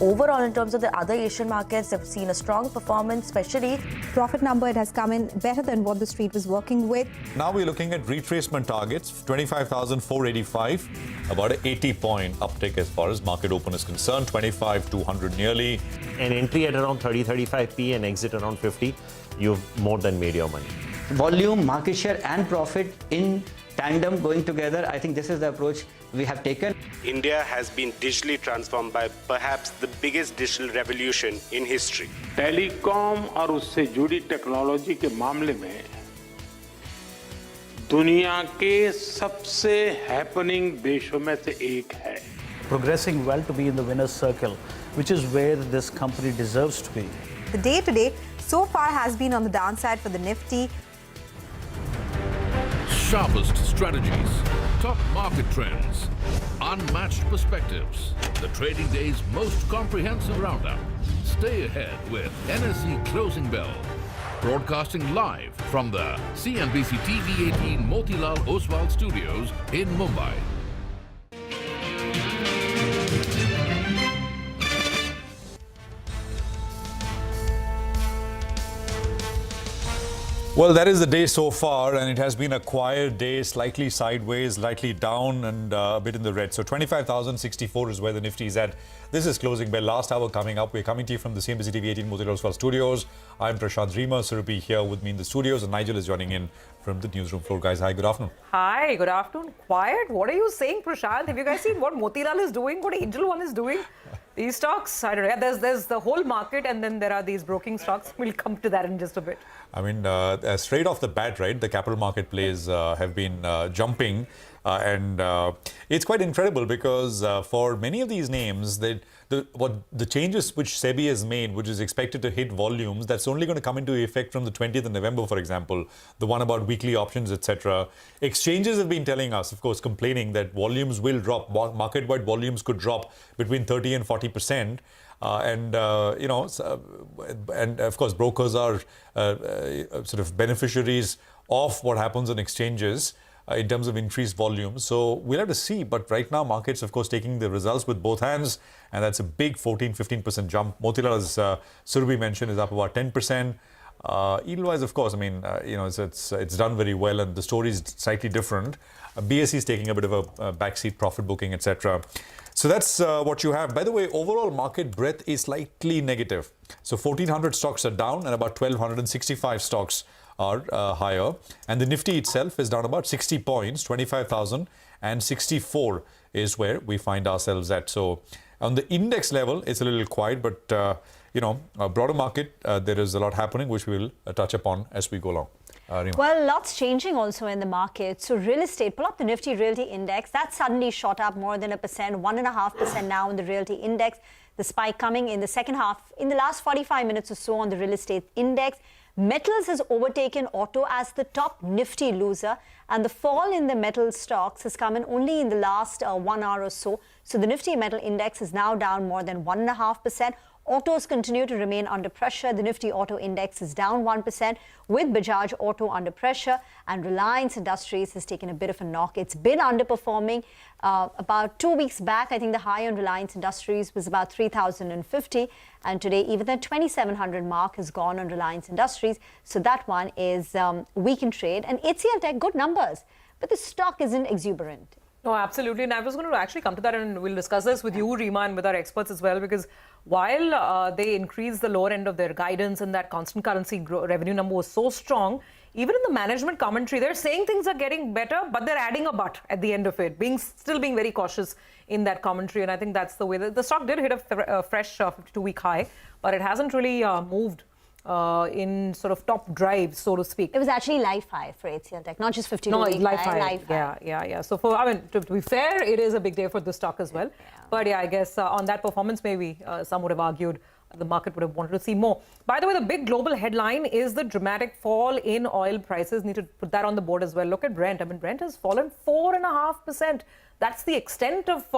Overall, in terms of the other Asian markets, they've seen a strong performance, especially profit number. It has come in better than what the street was working with. Now we're looking at retracement targets, 25,485, about an 80-point uptick as far as market open is concerned, 25,200 nearly. An entry at around 30-35p and exit around 50, you've more than made your money. Volume, market share and profit in tandem going together, I think this is the approach we have taken. India has been digitally transformed by perhaps the biggest digital revolution in history. Telecom और उससे जुड़ी technology के मामले में दुनिया के सबसे happening देशों में से एक है. progressing well to be in the winner's circle, which is where this company deserves to be. The day today so far has been on the downside for the Nifty. Sharpest strategies, top market trends, unmatched perspectives. The trading day's most comprehensive roundup. Stay ahead with NSE Closing Bell. Broadcasting live from the CNBC-TV18 Motilal Oswal Studios in Mumbai. Well, that is the day so far, and it has been a quiet day, slightly sideways, slightly down, and a bit in the red. So 25,064 is where the Nifty is at. This is Closing Bell. Last hour coming up. We're coming to you from the CNBC-TV18 Motilal Oswal Studios. I'm Prashant Reema. Surabhi here with me in the studios, and Nigel is joining in from the newsroom floor. Guys, hi, good afternoon. Hi, good afternoon. Quiet? What are you saying, Prashant? Have you guys seen what Motilal is doing, what Angel One is doing? These stocks, I don't know. Yeah, there's the whole market, and then there are these broking stocks. We'll come to that in just a bit. I mean, straight off the bat, right, the capital market plays have been jumping. And it's quite incredible because for many of these names, the changes which SEBI has made, which is expected to hit volumes, that's only going to come into effect from the 20th of November, for example, the one about weekly options, etc. Exchanges have been telling us, of course, complaining that volumes will drop. Market-wide volumes could drop between 30 and 40%. And of course, brokers are sort of beneficiaries of what happens on exchanges in terms of increased volumes. So we'll have to see. But right now, markets, of course, taking the results with both hands. And that's a big 14-15% jump. Motilal, as Surabhi mentioned, is up about 10%. Yield-wise, of course, I mean, it's done very well. And the story is slightly different. BSE is taking a bit of a backseat profit booking, etc. So that's what you have. By the way, overall market breadth is slightly negative. So 1,400 stocks are down and about 1,265 stocks are higher. And the Nifty itself is down about 60 points, 25,064 is where we find ourselves at. So on the index level, it's a little quiet, but a broader market, there is a lot happening, which we will touch upon as we go along. Well, lots changing also in the market. So real estate, pull up the Nifty Realty Index. That suddenly shot up more than 1.5% now in the Realty Index. The spike coming in the second half, in the last 45 minutes or so on the real estate index. Metals has overtaken auto as the top Nifty loser, and the fall in the metal stocks has come in only in the last 1 hour or so. So the Nifty Metal Index is now down more than 1.5%. Autos continue to remain under pressure. The Nifty Auto Index is down 1%, with Bajaj Auto under pressure, and Reliance Industries has taken a bit of a knock. It's been underperforming. About 2 weeks back, I think the high on Reliance Industries was about 3,050, and today even the 2,700 mark has gone on Reliance Industries. So that one is weak in trade. And HCL Tech, good numbers, but the stock isn't exuberant. No, absolutely. And I was going to actually come to that, and we'll discuss this with you, Reema, and with our experts as well, because while they increased the lower end of their guidance and that constant currency revenue number was so strong, even in the management commentary, they're saying things are getting better, but they're adding a but at the end of it, still being very cautious in that commentary. And I think that's the way that the stock did hit a fresh 52-week high, but it hasn't really moved in sort of top drive, so to speak. It was actually life high for HCL Tech, not just 52-week life high. Life high. Yeah. So to be fair, it is a big day for the stock as well. Yeah. But yeah, I guess on that performance, maybe some would have argued the market would have wanted to see more. By the way, the big global headline is the dramatic fall in oil prices. Need to put that on the board as well. Look at Brent. I mean, Brent has fallen 4.5%. That's the extent of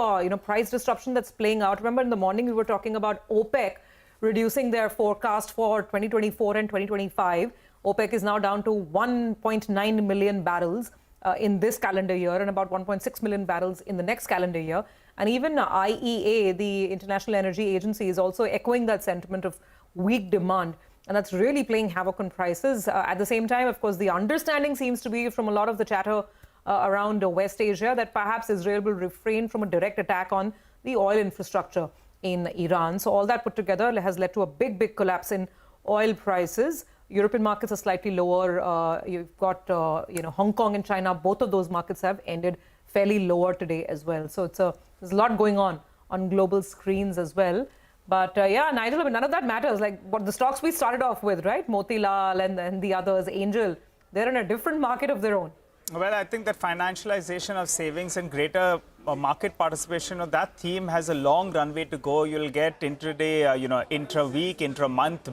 price disruption that's playing out. Remember, in the morning we were talking about OPEC reducing their forecast for 2024 and 2025. OPEC is now down to 1.9 million barrels in this calendar year and about 1.6 million barrels in the next calendar year. And even IEA, the International Energy Agency, is also echoing that sentiment of weak demand. And that's really playing havoc on prices. At the same time, of course, the understanding seems to be from a lot of the chatter around West Asia that perhaps Israel will refrain from a direct attack on the oil infrastructure in Iran. So all that put together has led to a big collapse in oil prices. European markets are slightly lower. You've got Hong Kong and China. Both of those markets have ended fairly lower today as well. So there's a lot going on global screens as well. But yeah, Nigel, none of that matters. Like what the stocks we started off with, right? Motilal and the others, Angel, they're in a different market of their own. Well, I think that financialization of savings and greater market participation, that theme has a long runway to go. You'll get intraday, intra-week, intra-month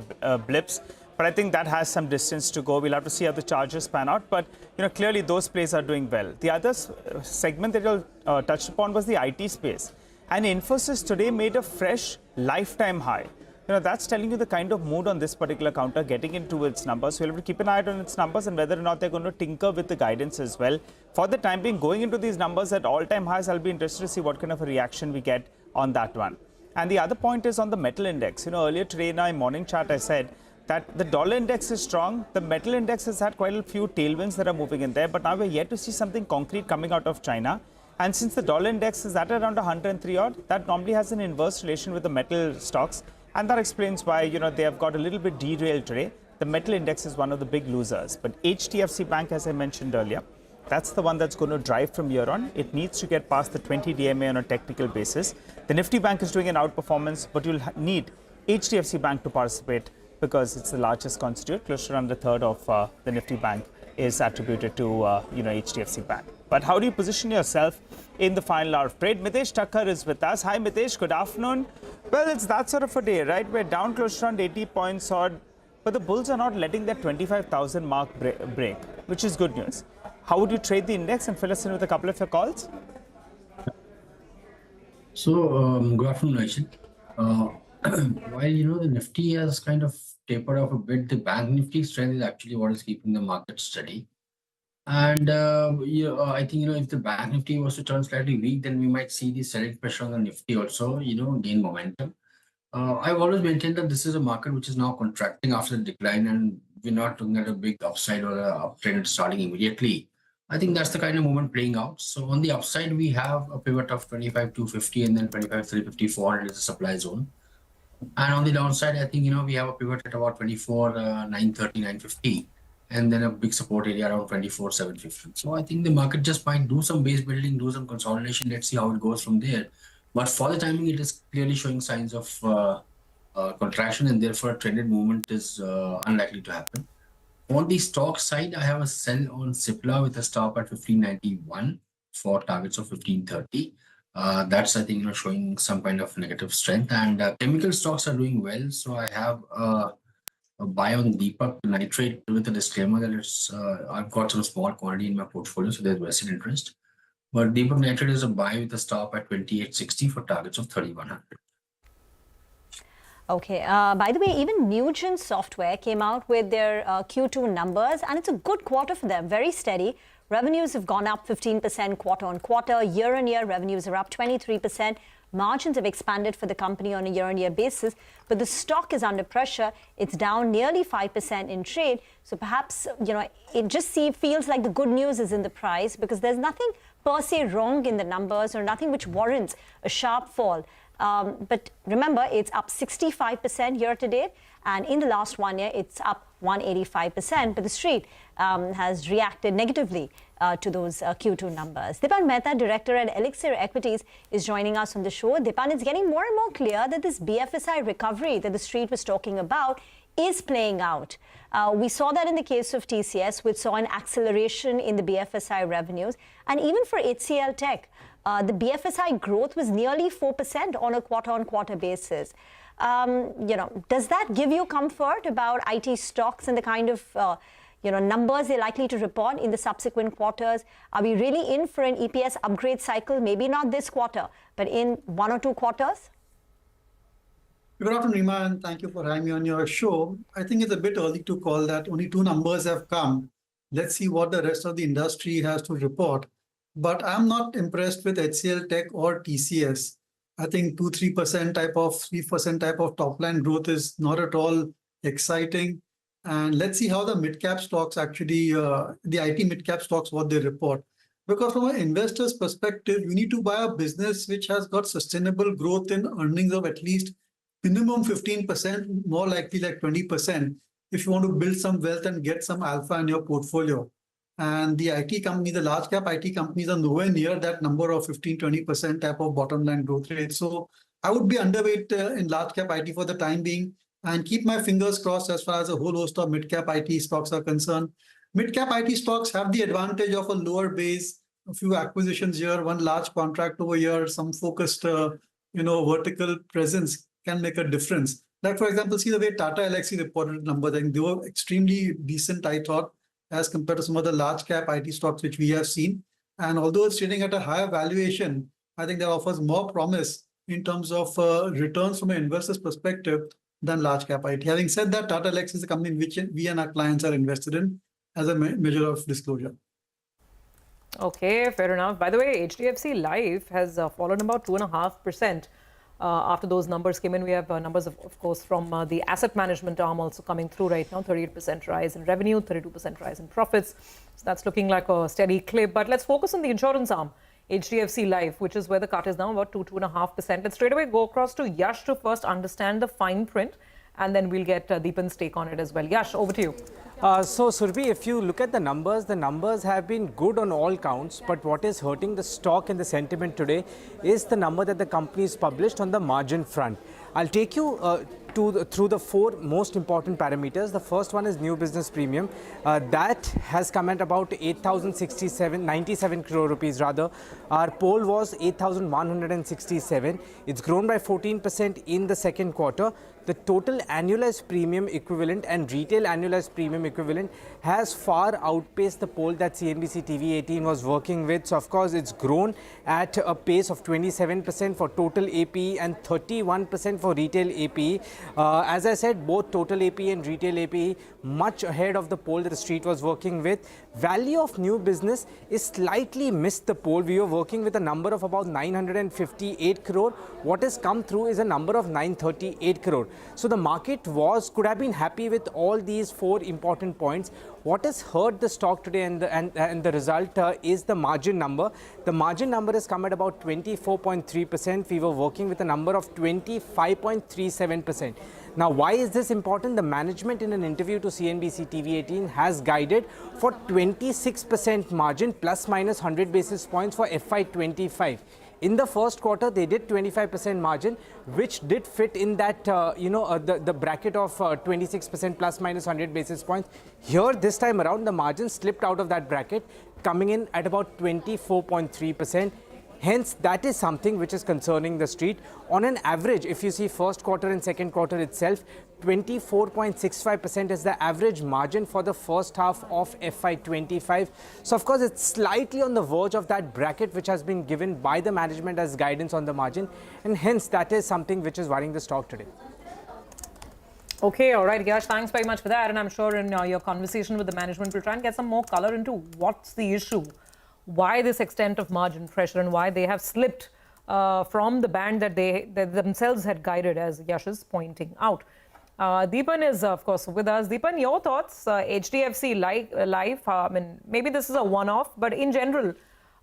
blips. But I think that has some distance to go. We'll have to see how the charges pan out. But clearly those plays are doing well. The other segment that you touched upon was the IT space. And Infosys today made a fresh lifetime high. That's telling you the kind of mood on this particular counter getting into its numbers. We'll have to keep an eye on its numbers and whether or not they're going to tinker with the guidance as well. For the time being, going into these numbers at all-time highs, I'll be interested to see what kind of a reaction we get on that one. And the other point is on the metal index. Earlier today in my morning chart, I said that the dollar index is strong. The metal index has had quite a few tailwinds that are moving in there. But now we're yet to see something concrete coming out of China. And since the dollar index is at around 103 odd, that normally has an inverse relation with the metal stocks. And that explains why, they have got a little bit derailed today. The metal index is one of the big losers. But HDFC Bank, as I mentioned earlier, that's the one that's going to drive from here on. It needs to get past the 20 DMA on a technical basis. The Nifty Bank is doing an outperformance, but you'll need HDFC Bank to participate because it's the largest constituent. Close to around a third of the Nifty Bank is attributed to, HDFC Bank. But how do you position yourself in the final hour of trade? Mitesh Thakkar is with us. Hi, Mitesh. Good afternoon. Well, it's that sort of a day, right? We're down close to around 80 points odd, but the bulls are not letting that 25,000 mark break, which is good news. How would you trade the index and fill us in with a couple of your calls? So, good afternoon, Aishan. While, the Nifty has kind of tapered off a bit, the Bank Nifty strength is actually what is keeping the market steady. And I think if the Bank Nifty was to turn slightly weak, then we might see the selling pressure on the Nifty also gain momentum. I've always maintained that this is a market which is now contracting after the decline, and we're not looking at a big upside or an uptrend starting immediately. I think that's the kind of movement playing out. So on the upside, we have a pivot of 25,250 and then 25,350, 400 is the supply zone. And on the downside, I think we have a pivot at about 24,930, 950. And then a big support area around 24,750. So I think the market just might do some base building, do some consolidation. Let's see how it goes from there. But for the timing, it is clearly showing signs of contraction, and therefore a trended movement is unlikely to happen. On the stock side, I have a sell on Cipla with a stop at 1591 for targets of 1530. That's, I think, showing some kind of negative strength. And chemical stocks are doing well. So I have a buy on Deepak Nitrate with a disclaimer that it's I've got some small quantity in my portfolio, so there's vested interest. But Deepak Nitrate is a buy with a stop at 2860 for targets of 3100. Okay. By the way, even Nugent Software came out with their Q2 numbers, and it's a good quarter for them. Very steady. Revenues have gone up 15% quarter on quarter. Year on year, revenues are up 23%. Margins have expanded for the company on a year-on-year basis, but the stock is under pressure. It's down nearly 5% in trade. So perhaps, it just feels like the good news is in the price because there's nothing per se wrong in the numbers or nothing which warrants a sharp fall. But remember, it's up 65% year to date, and in the last 1 year, it's up 185%. But the street has reacted negatively to those Q2 numbers. Dipan Mehta, director at Elixir Equities, is joining us on the show. Dipan, it's getting more and more clear that this BFSI recovery that the street was talking about is playing out. We saw that in the case of TCS, which saw an acceleration in the BFSI revenues. And even for HCL Tech, the BFSI growth was nearly 4% on a quarter-on-quarter basis. Does that give you comfort about IT stocks and the kind of numbers they're likely to report in the subsequent quarters? Are we really in for an EPS upgrade cycle? Maybe not this quarter, but in 1 or 2 quarters? Good afternoon, Rima, and thank you for having me on your show. I think it's a bit early to call that. Only 2 numbers have come. Let's see what the rest of the industry has to report. But I'm not impressed with HCL Tech or TCS. I think 2-3% type of 3% type of top line growth is not at all exciting. And let's see how the mid-cap stocks actually, the IT mid-cap stocks, what they report. Because from an investor's perspective, you need to buy a business which has got sustainable growth in earnings of at least minimum 15%, more likely like 20%, if you want to build some wealth and get some alpha in your portfolio. And the IT company, the large cap IT companies are nowhere near that number of 15-20% type of bottom line growth rate. So I would be underweight in large cap IT for the time being and keep my fingers crossed as far as a whole host of mid cap IT stocks are concerned. Mid cap IT stocks have the advantage of a lower base, a few acquisitions here, one large contract over here, some focused, vertical presence can make a difference. Like, for example, see the way Tata Elxsi reported numbers. I think they were extremely decent, I thought, as compared to some of the large cap IT stocks which we have seen. And although it's trading at a higher valuation, I think that offers more promise in terms of returns from an investor's perspective than large cap IT. Having said that, Tata Elxsi is a company in which we and our clients are invested in as a measure of disclosure. Okay, fair enough. By the way, HDFC Life has fallen about 2.5%. After those numbers came in. We have numbers, of course, from the asset management arm also coming through right now. 38% rise in revenue, 32% rise in profits. So that's looking like a steady clip. But let's focus on the insurance arm, HDFC Life, which is where the cut is now about 2.5%. Let's straight away go across to Yash to first understand the fine print, and then we'll get Deepan's take on it as well. Yash, over to you. So, Surbhi, if you look at the numbers have been good on all counts, but what is hurting the stock and the sentiment today is the number that the company has published on the margin front. I'll take you through the four most important parameters. The first one is new business premium. That has come at about 8,097 crore rupees rather. Our poll was 8,167. It's grown by 14% in the second quarter. The total annualized premium equivalent and retail annualized premium equivalent has far outpaced the poll that CNBC-TV18 was working with. So, of course, it's grown at a pace of 27% for total APE and 31% for retail APE. As I said, both total APE and retail APE much ahead of the poll that the street was working with. Value of new business is slightly missed the poll. We were working with a number of about 958 crore. What has come through is a number of 938 crore. So the market could have been happy with all these four important points. What has hurt the stock today and the result is the margin number. The margin number has come at about 24.3%. We were working with a number of 25.37%. Now, why is this important? The management in an interview to CNBC-TV18 has guided for 26% margin plus minus 100 basis points for FY25. In the first quarter, they did 25% margin, which did fit in that, the bracket of 26% plus minus 100 basis points. Here, this time around, the margin slipped out of that bracket, coming in at about 24.3%. Hence, that is something which is concerning the street. On an average, if you see first quarter and second quarter itself, 24.65% is the average margin for the first half of FY25. So, of course, it's slightly on the verge of that bracket which has been given by the management as guidance on the margin. And hence, that is something which is worrying the stock today. Okay, all right, Yash, thanks very much for that. And I'm sure in your conversation with the management, we'll try and get some more color into what's the issue. Why this extent of margin pressure and why they have slipped from the band that they themselves had guided, as Yash is pointing out. Deepan is, of course, with us. Deepan, your thoughts? HDFC Life, I mean, maybe this is a one-off, but in general,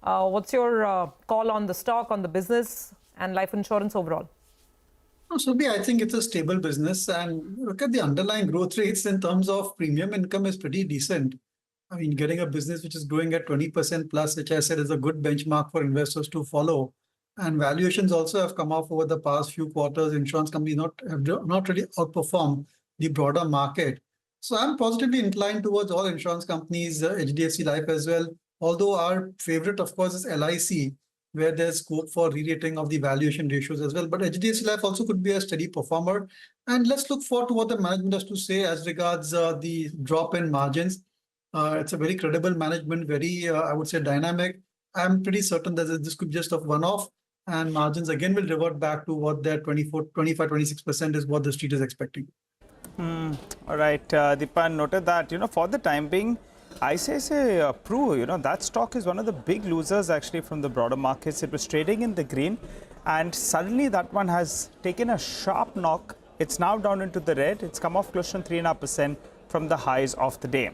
what's your call on the stock, on the business and life insurance overall? So, I think it's a stable business, and look at the underlying growth rates in terms of premium income is pretty decent. I mean, getting a business which is growing at 20% plus, which I said is a good benchmark for investors to follow. And valuations also have come off over the past few quarters. Insurance companies have not really outperformed the broader market. So I'm positively inclined towards all insurance companies, HDFC Life as well. Although our favorite, of course, is LIC, where there's scope for re-rating of the valuation ratios as well. But HDFC Life also could be a steady performer. And let's look forward to what the management has to say as regards the drop in margins. It's a very credible management, very, I would say, dynamic. I'm pretty certain that this could be just a one-off, and margins again will revert back to what their 25-26% is what the street is expecting. All right, Deepan noted that, for the time being, ICICI Pru, that stock is one of the big losers actually from the broader markets. It was trading in the green, and suddenly that one has taken a sharp knock. It's now down into the red. It's come off close to 3.5% from the highs of the day.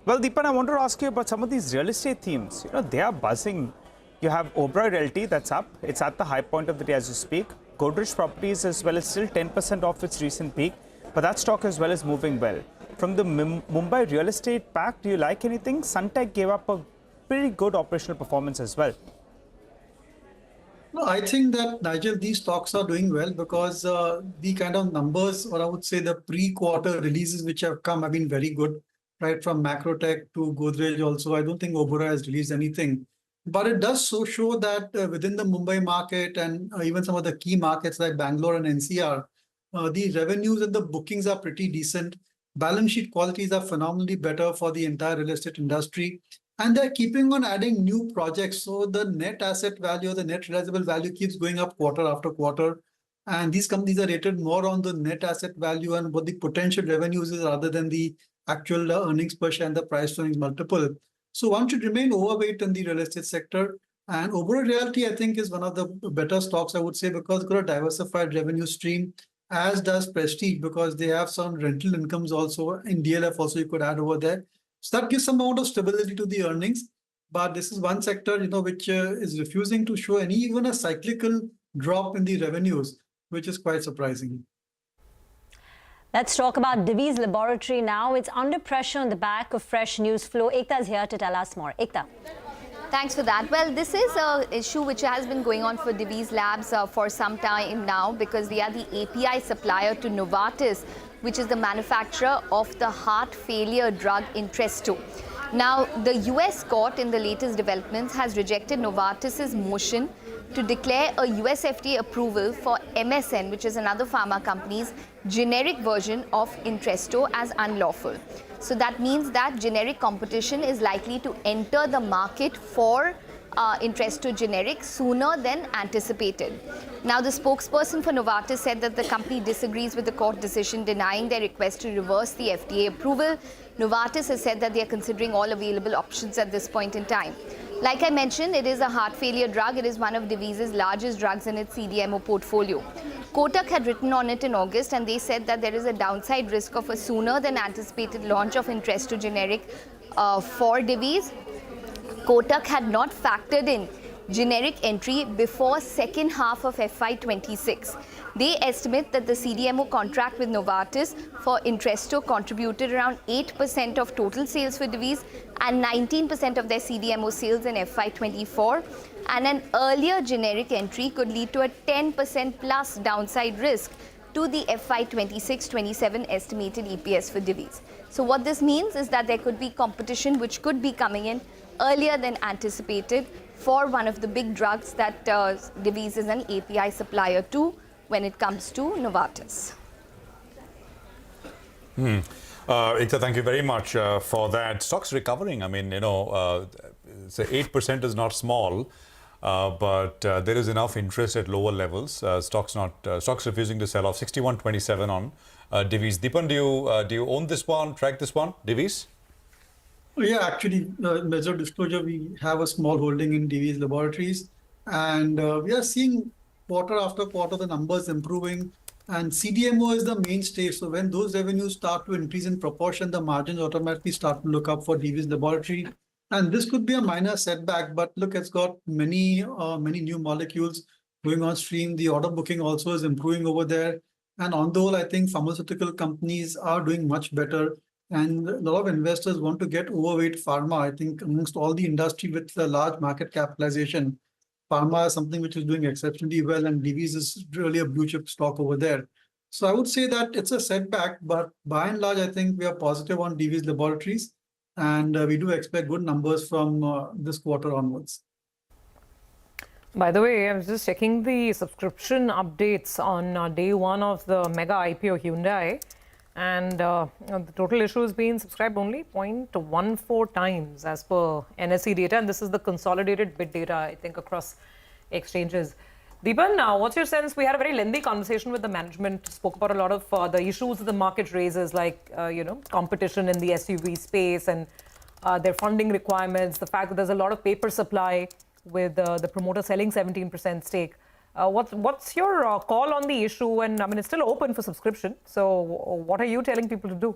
Well, Deepan, I want to ask you about some of these real estate themes. They are buzzing. You have Oberoi Realty that's up. It's at the high point of the day as you speak. Godrej Properties as well is still 10% off its recent peak, but that stock as well is moving well. From the Mumbai real estate pack, do you like anything? Sunteck gave up a pretty good operational performance as well. No, I think that, Nigel, these stocks are doing well because the kind of numbers, or I would say the pre-quarter releases which have come have been very good. Right from Macrotech to Godrej also. I don't think Oberoi has released anything But it does show that within the Mumbai market and even some of the key markets like Bangalore and NCR, the revenues and the bookings are pretty decent. Balance sheet qualities are phenomenally better for the entire real estate industry. And they're keeping on adding new projects. So the net asset value, the net realizable value keeps going up quarter after quarter. And these companies are rated more on the net asset value and what the potential revenues is rather than the actual earnings per share and the price to earnings multiple. So one should remain overweight in the real estate sector. And overall reality, I think, is one of the better stocks, I would say, because it's got a diversified revenue stream, as does Prestige, because they have some rental incomes also. In DLF also, you could add over there. So that gives some amount of stability to the earnings. But this is one sector, which is refusing to show even a cyclical drop in the revenues, which is quite surprising. Let's talk about Divi's Laboratory now. It's under pressure on the back of fresh news flow. Ekta is here to tell us more. Ekta. Thanks for that. Well, this is an issue which has been going on for Divi's Labs for some time now, because they are the API supplier to Novartis, which is the manufacturer of the heart failure drug Entresto. Now, the US court in the latest developments has rejected Novartis's motion to declare a US FDA approval for MSN, which is another pharma company's generic version of Entresto, as unlawful. So that means that generic competition is likely to enter the market for Entresto generic sooner than anticipated. Now, the spokesperson for Novartis said that the company disagrees with the court decision denying their request to reverse the FDA approval. Novartis has said that they are considering all available options at this point in time. Like I mentioned, it is a heart failure drug. It is one of Divi's largest drugs in its CDMO portfolio. Kotak had written on it in August, and they said that there is a downside risk of a sooner than anticipated launch of Entresto generic for Divi's. Kotak had not factored in generic entry before second half of FY26. They estimate that the CDMO contract with Novartis for Entresto contributed around 8% of total sales for Divi's and 19% of their CDMO sales in FY24. And an earlier generic entry could lead to a 10% plus downside risk to the FY26-27 estimated EPS for Divi's. So what this means is that there could be competition which could be coming in earlier than anticipated for one of the big drugs that Divi's is an API supplier to when it comes to Novartis. Ekta, thank you very much for that. Stocks recovering. I mean, say 8% is not small, but there is enough interest at lower levels. Stocks refusing to sell off. 61.27 on Divi's. Deepan, do you own this one? Track this one, Divi's? Yeah, actually, measure disclosure, we have a small holding in Divi's Laboratories, and we are seeing quarter after quarter the numbers improving, and CDMO is the mainstay. So when those revenues start to increase in proportion, the margins automatically start to look up for Divi's Laboratory. And this could be a minor setback, but look, it's got many new molecules going on stream. The order booking also is improving over there. And on the whole, I think pharmaceutical companies are doing much better. And a lot of investors want to get overweight pharma. I think amongst all the industry with a large market capitalization, pharma is something which is doing exceptionally well, and Divi's is really a blue chip stock over there. So I would say that it's a setback, but by and large, I think we are positive on Divi's Laboratories, and we do expect good numbers from this quarter onwards. By the way, I was just checking the subscription updates on day one of the mega IPO Hyundai. And the total issue has been subscribed only 0.14 times as per NSE data. And this is the consolidated bid data, I think, across exchanges. Deepan, what's your sense? We had a very lengthy conversation with the management, spoke about a lot of the issues the market raises, like, competition in the SUV space and their funding requirements, the fact that there's a lot of paper supply with the promoter selling 17% stake. What's your call on the issue? And I mean, it's still open for subscription. So what are you telling people to do?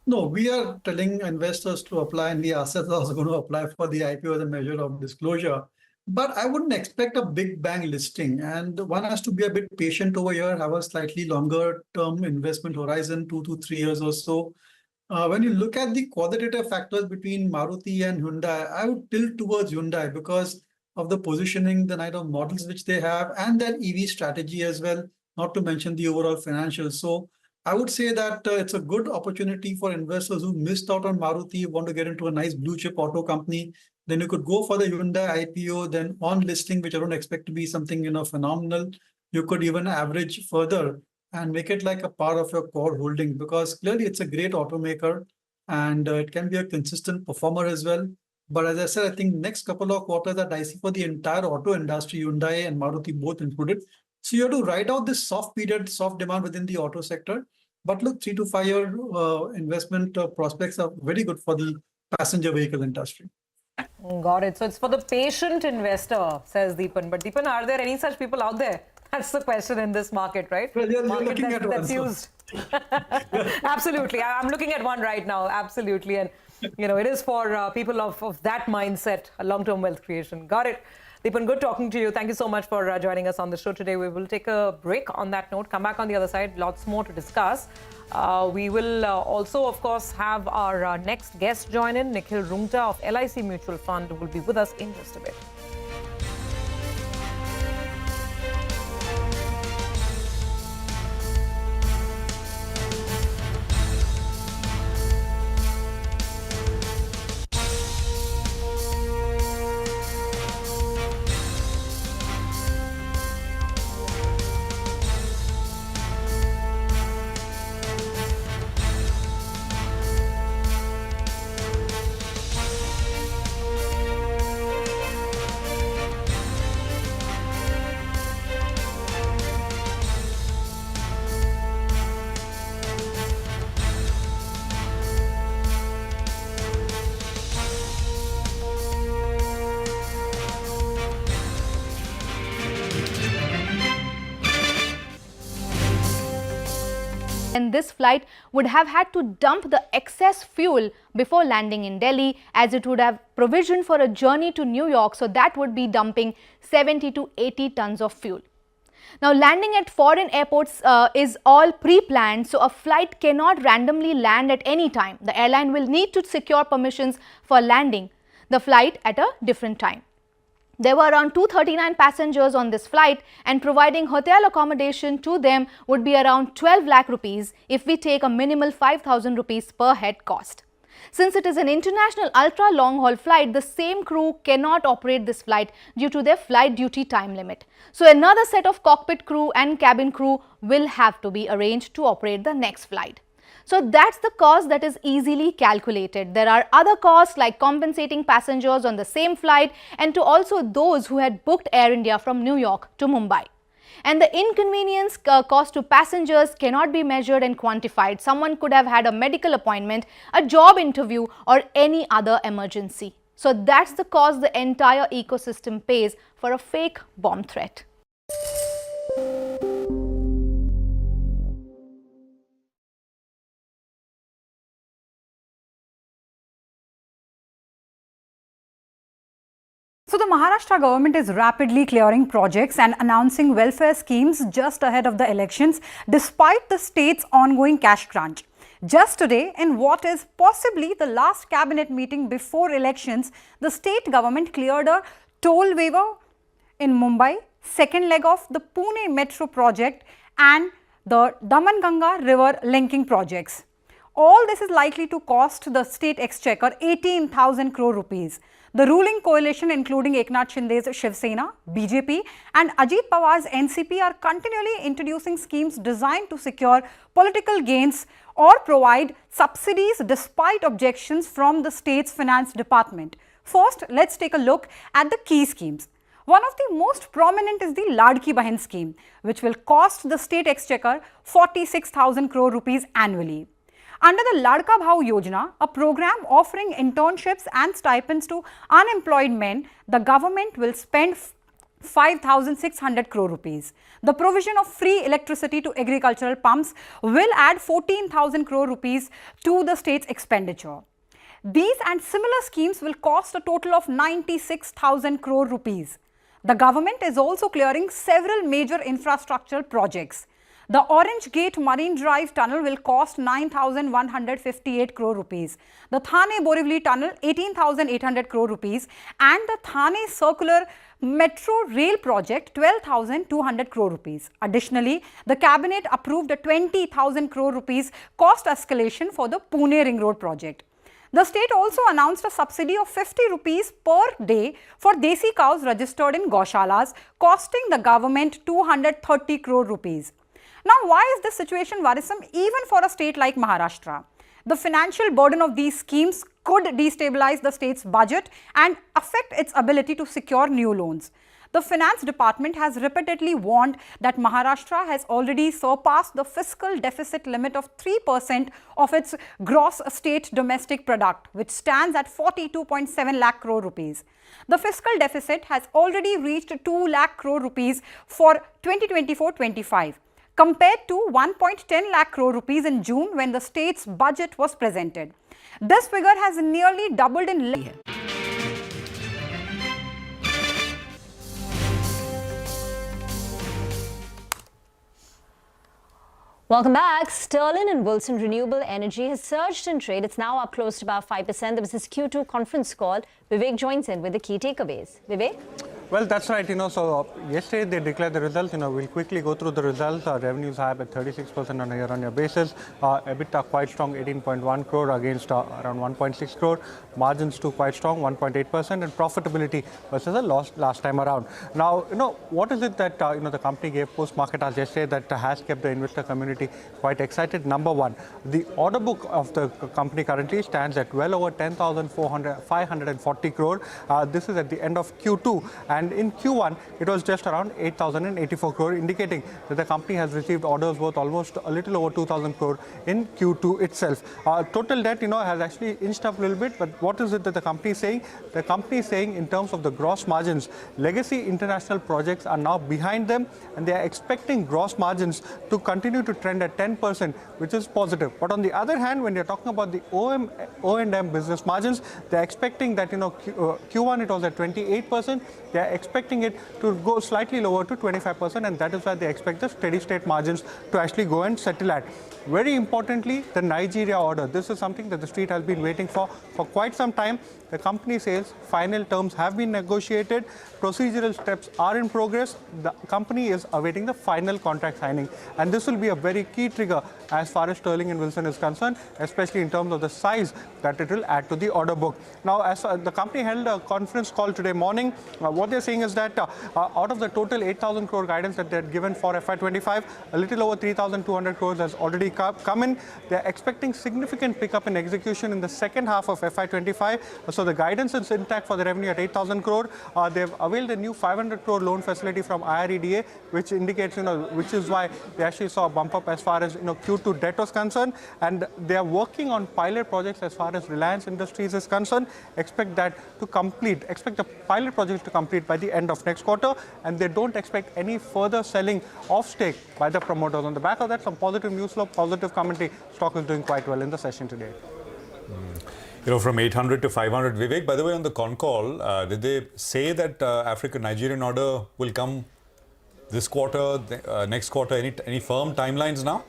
No, we are telling investors to apply, and we ourselves are also going to apply for the IPO as a measure of disclosure. But I wouldn't expect a big bang listing. And one has to be a bit patient over here, have a slightly longer term investment horizon, 2 to 3 years or so. When you look at the qualitative factors between Maruti and Hyundai, I would tilt towards Hyundai because of the positioning, the kind of models which they have, and their EV strategy as well, not to mention the overall financials. So I would say that it's a good opportunity for investors who missed out on Maruti, want to get into a nice blue chip auto company. then you could go for the Hyundai IPO, then on listing, which I don't expect to be something, phenomenal. You could even average further and make it like a part of your core holding, because clearly it's a great automaker and it can be a consistent performer as well. But as I said, I think next couple of quarters are dicey for the entire auto industry, Hyundai and Maruti both included. So you have to ride out this soft period, soft demand within the auto sector. But look, 3 to 5 year investment prospects are very good for the passenger vehicle industry. Got it. So it's for the patient investor, says Deepan. But Deepan, are there any such people out there? That's the question in this market, right? Well, you're market looking at that's one, used. Absolutely. I'm looking at one right now. Absolutely. And, it is for people of that mindset, a long-term wealth creation. Got it. Deepan, good talking to you. Thank you so much for joining us on the show today. We will take a break on that note, come back on the other side, lots more to discuss. We will also, of course, have our next guest join in, Nikhil Rungta of LIC Mutual Fund, who will be with us in just a bit. And this flight would have had to dump the excess fuel before landing in Delhi, as it would have provisioned for a journey to New York, so that would be dumping 70 to 80 tons of fuel. Now, landing at foreign airports is all pre-planned, so a flight cannot randomly land at any time. The airline will need to secure permissions for landing the flight at a different time. There were around 239 passengers on this flight, and providing hotel accommodation to them would be around 12 lakh rupees if we take a minimal 5,000 rupees per head cost. Since it is an international ultra long haul flight, the same crew cannot operate this flight due to their flight duty time limit. So another set of cockpit crew and cabin crew will have to be arranged to operate the next flight. So that's the cost that is easily calculated. There are other costs like compensating passengers on the same flight and to also those who had booked Air India from New York to Mumbai. And the inconvenience cost to passengers cannot be measured and quantified. Someone could have had a medical appointment, a job interview, or any other emergency. So that's the cost the entire ecosystem pays for a fake bomb threat. So the Maharashtra government is rapidly clearing projects and announcing welfare schemes just ahead of the elections, despite the state's ongoing cash crunch. Just today, in what is possibly the last cabinet meeting before elections, the state government cleared a toll waiver in Mumbai, second leg of the Pune Metro project and the Daman-Ganga river linking projects. All this is likely to cost the state exchequer 18,000 crore rupees. The ruling coalition, including Eknath Shinde's Shiv Sena, BJP and Ajit Pawar's NCP, are continually introducing schemes designed to secure political gains or provide subsidies despite objections from the state's finance department. First, let's take a look at the key schemes. One of the most prominent is the Ladki Bahin scheme, which will cost the state exchequer 46,000 crore rupees annually. Under the Ladka Bhau Yojana, a program offering internships and stipends to unemployed men, the government will spend 5,600 crore rupees. The provision of free electricity to agricultural pumps will add 14,000 crore rupees to the state's expenditure. These and similar schemes will cost a total of 96,000 crore rupees. The government is also clearing several major infrastructural projects. The Orange Gate Marine Drive Tunnel will cost 9,158 crore rupees. The Thane-Borivali Tunnel 18,800 crore rupees and the Thane Circular Metro Rail Project 12,200 crore rupees. Additionally, the cabinet approved a 20,000 crore rupees cost escalation for the Pune Ring Road project. The state also announced a subsidy of 50 rupees per day for desi cows registered in Gaushalas, costing the government 230 crore rupees. Now, why is this situation worrisome even for a state like Maharashtra? The financial burden of these schemes could destabilize the state's budget and affect its ability to secure new loans. The Finance Department has repeatedly warned that Maharashtra has already surpassed the fiscal deficit limit of 3% of its gross state domestic product, which stands at 42.7 lakh crore rupees. The fiscal deficit has already reached 2 lakh crore rupees for 2024-25, compared to 1.10 lakh crore rupees in June when the state's budget was presented. This figure has nearly doubled in Welcome back. Sterling and Wilson Renewable Energy has surged in trade. It's now up close to about 5%. There was this Q2 conference call. Vivek joins in with the key takeaways. Vivek? Well, that's right. So yesterday they declared the results. We'll quickly go through the results. Revenues high by 36% on a year-on-year basis. EBITDA quite strong, 18.1 crore against around 1.6 crore. Margins too quite strong, 1.8%, and profitability versus a loss last time around. Now, what is it that the company gave post-market as yesterday that has kept the investor community quite excited? Number one, the order book of the company currently stands at well over 10,540 crore. This is at the end of Q2. And in Q1, it was just around 8,084 crore, indicating that the company has received orders worth almost a little over 2,000 crore in Q2 itself. Total debt, has actually inched up a little bit. But what is it that the company is saying? The company is saying in terms of the gross margins, legacy international projects are now behind them, and they are expecting gross margins to continue to trend at 10%, which is positive. But on the other hand, when you're talking about the O&M business margins, they're expecting that, Q1 it was at 28%. They're expecting it to go slightly lower to 25%, and that is why they expect the steady state margins to actually go and settle at. Very importantly, the Nigeria order. This is something that the street has been waiting for quite some time. The company says final terms have been negotiated. Procedural steps are in progress. The company is awaiting the final contract signing. And this will be a very key trigger as far as Sterling and Wilson is concerned, especially in terms of the size that it will add to the order book. Now, as the company held a conference call today morning, what they're saying is that out of the total 8,000 crore guidance that they're given for FY25, a little over 3,200 crores has already come in. They're expecting significant pickup in execution in the second half of FY25. So the guidance is intact for the revenue at 8,000 crore. They've availed a new 500 crore loan facility from IREDA, which indicates, which is why they actually saw a bump up as far as, Q2 debt was concerned. And they are working on pilot projects as far as Reliance Industries is concerned. Expect the pilot projects to complete by the end of next quarter. And they don't expect any further selling of stake by the promoters. On the back of that, some positive news flow, positive commentary. Stock is doing quite well in the session today. From 800 to 500. Vivek, by the way, on the con call, did they say that African-Nigerian order will come this quarter, next quarter? Any firm timelines now?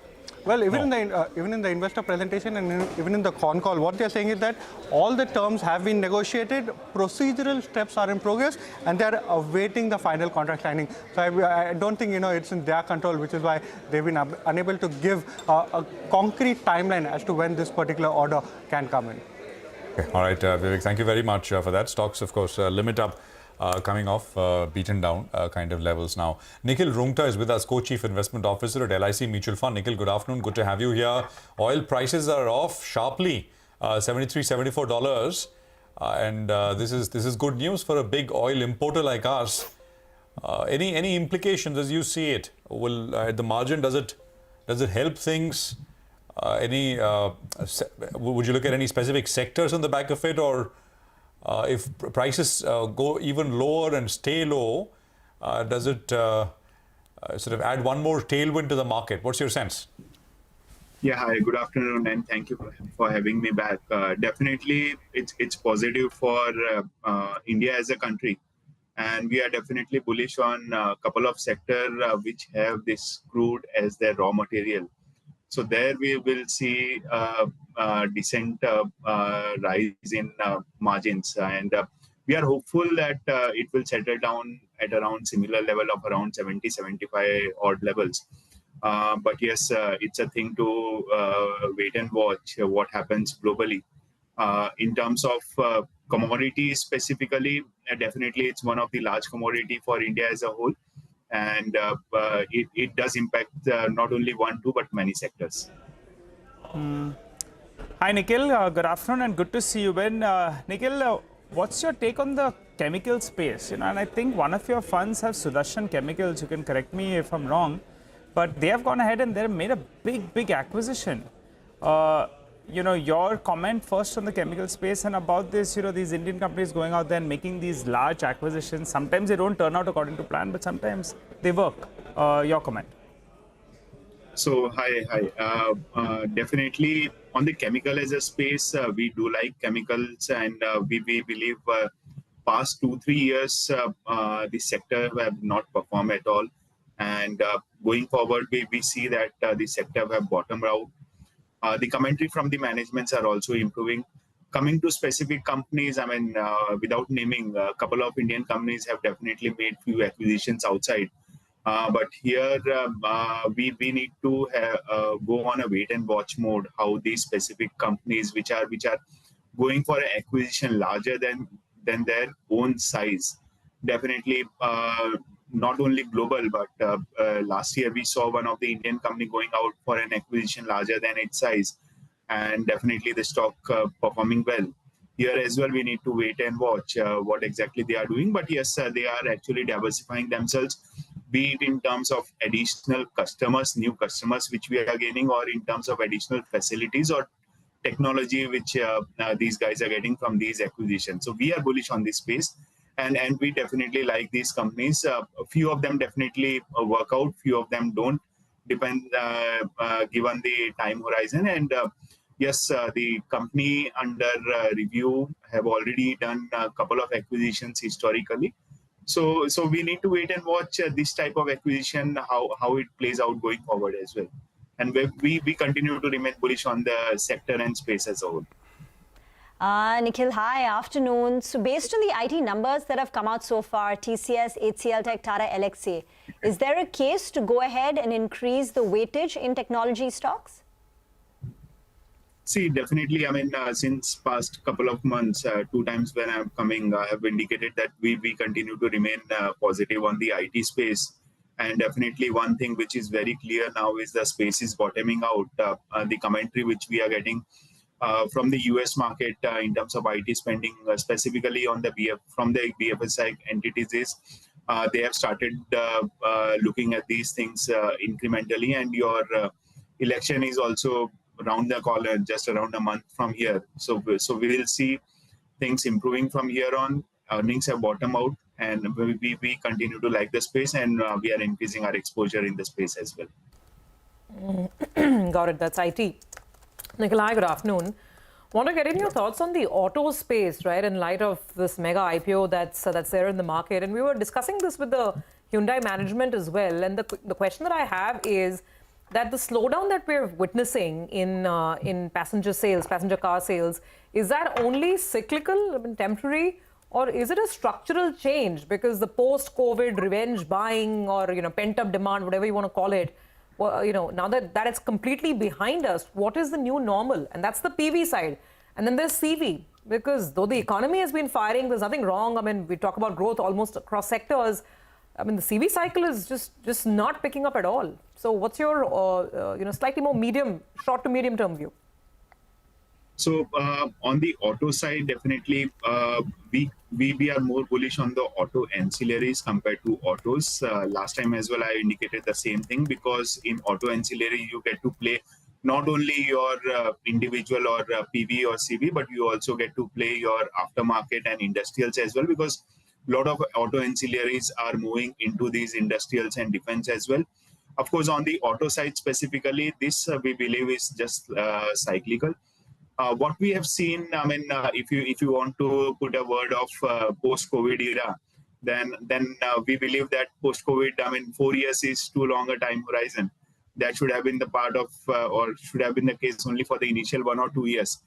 Well, even in the investor presentation and even in the con call, what they're saying is that all the terms have been negotiated, procedural steps are in progress, and they're awaiting the final contract signing. So I don't think it's in their control, which is why they've been unable to give a concrete timeline as to when this particular order can come in. Okay. All right, Vivek, thank you very much for that. Stocks, of course, limit up, coming off beaten down kind of levels now. Nikhil Rungta is with us, Co-Chief Investment Officer at LIC Mutual Fund. Nikhil, good afternoon. Good to have you here. Oil prices are off sharply, $73, $74. And this is good news for a big oil importer like us. Any implications as you see it? Will at the margin, does it help things? Would you look at any specific sectors on the back of it, or if prices go even lower and stay low, does it sort of add one more tailwind to the market? What's your sense? Yeah, hi, good afternoon, and thank you for having me back. Definitely, it's positive for India as a country, and we are definitely bullish on a couple of sectors which have this crude as their raw material. So there we will see a decent rise in margins, and we are hopeful that it will settle down at around similar level of around 70, 75 odd levels. But yes, it's a thing to wait and watch what happens globally. In terms of commodities specifically, definitely it's one of the large commodity for India as a whole. And it does impact not only one, two, but many sectors. Hi, Nikhil. Good afternoon and good to see you, Ben. Nikhil, what's your take on the chemical space? And I think one of your funds have Sudarshan Chemicals. You can correct me if I'm wrong, but they have gone ahead and they've made a big acquisition. Your comment first on the chemical space and about this, these Indian companies going out there and making these large acquisitions. Sometimes they don't turn out according to plan, but sometimes they work. Your comment. So, hi. Definitely on the chemical as a space, we do like chemicals, and we believe past 2-3 years, the sector have not performed at all. And going forward, we see that the sector have bottomed out. The commentary from the managements are also improving. Coming to specific companies, I mean, without naming, a couple of Indian companies have definitely made few acquisitions outside. But here we need to go on a wait and watch mode. How these specific companies, which are going for an acquisition larger than their own size, definitely not only global, but last year we saw one of the Indian company going out for an acquisition larger than its size, and definitely the stock performing well. Here as well, we need to wait and watch what exactly they are doing. But yes, they are actually diversifying themselves, be it in terms of additional customers, new customers which we are gaining, or in terms of additional facilities or technology which these guys are getting from these acquisitions. So we are bullish on this space, and we definitely like these companies. A few of them definitely work out, few of them don't, depend given the time horizon. And yes, the company under review have already done a couple of acquisitions historically. So we need to wait and watch this type of acquisition, how it plays out going forward as well. And we continue to remain bullish on the sector and space as a whole. Nikhil, hi, afternoon. So based on the IT numbers that have come out so far, TCS, HCL Tech, Tata, LXA, is there a case to go ahead and increase the weightage in technology stocks? See, definitely. I mean, since past couple of months, 2 times when I'm coming, I have indicated that we continue to remain positive on the IT space. And definitely one thing which is very clear now is the space is bottoming out. The commentary which we are getting from the US market in terms of IT spending, specifically on the from the BFSI entities, is they have started looking at these things incrementally. And your election is also around the corner, just around a month from here. So we will see things improving from here on. Earnings have bottomed out, and we continue to like the space, and we are increasing our exposure in the space as well. Got it. That's IT. Nikhil, good afternoon. Want to get in your thoughts on the auto space, right, in light of this mega IPO that's there in the market. And we were discussing this with the Hyundai management as well. And the question that I have is that the slowdown that we're witnessing in passenger car sales, is that only cyclical, I mean, temporary, or is it a structural change? Because the post-COVID revenge buying or pent-up demand, whatever you want to call it, well, now that it's completely behind us, what is the new normal? And that's the PV side. And then there's CV, because though the economy has been firing, there's nothing wrong. I mean, we talk about growth almost across sectors. I mean, the CV cycle is just not picking up at all. So what's your slightly more short to medium term view? So on the auto side, definitely we are more bullish on the auto ancillaries compared to autos. Last time as well, I indicated the same thing, because in auto ancillary, you get to play not only your individual or PV or CV, but you also get to play your aftermarket and industrials as well, because a lot of auto ancillaries are moving into these industrials and defense as well. Of course, on the auto side specifically, this we believe is just cyclical. What we have seen, I mean, if you want to put a word of post-COVID era, then we believe that post-COVID, I mean, 4 years is too long a time horizon. That should have been the part of, or should have been the case only for the initial 1 or 2 years.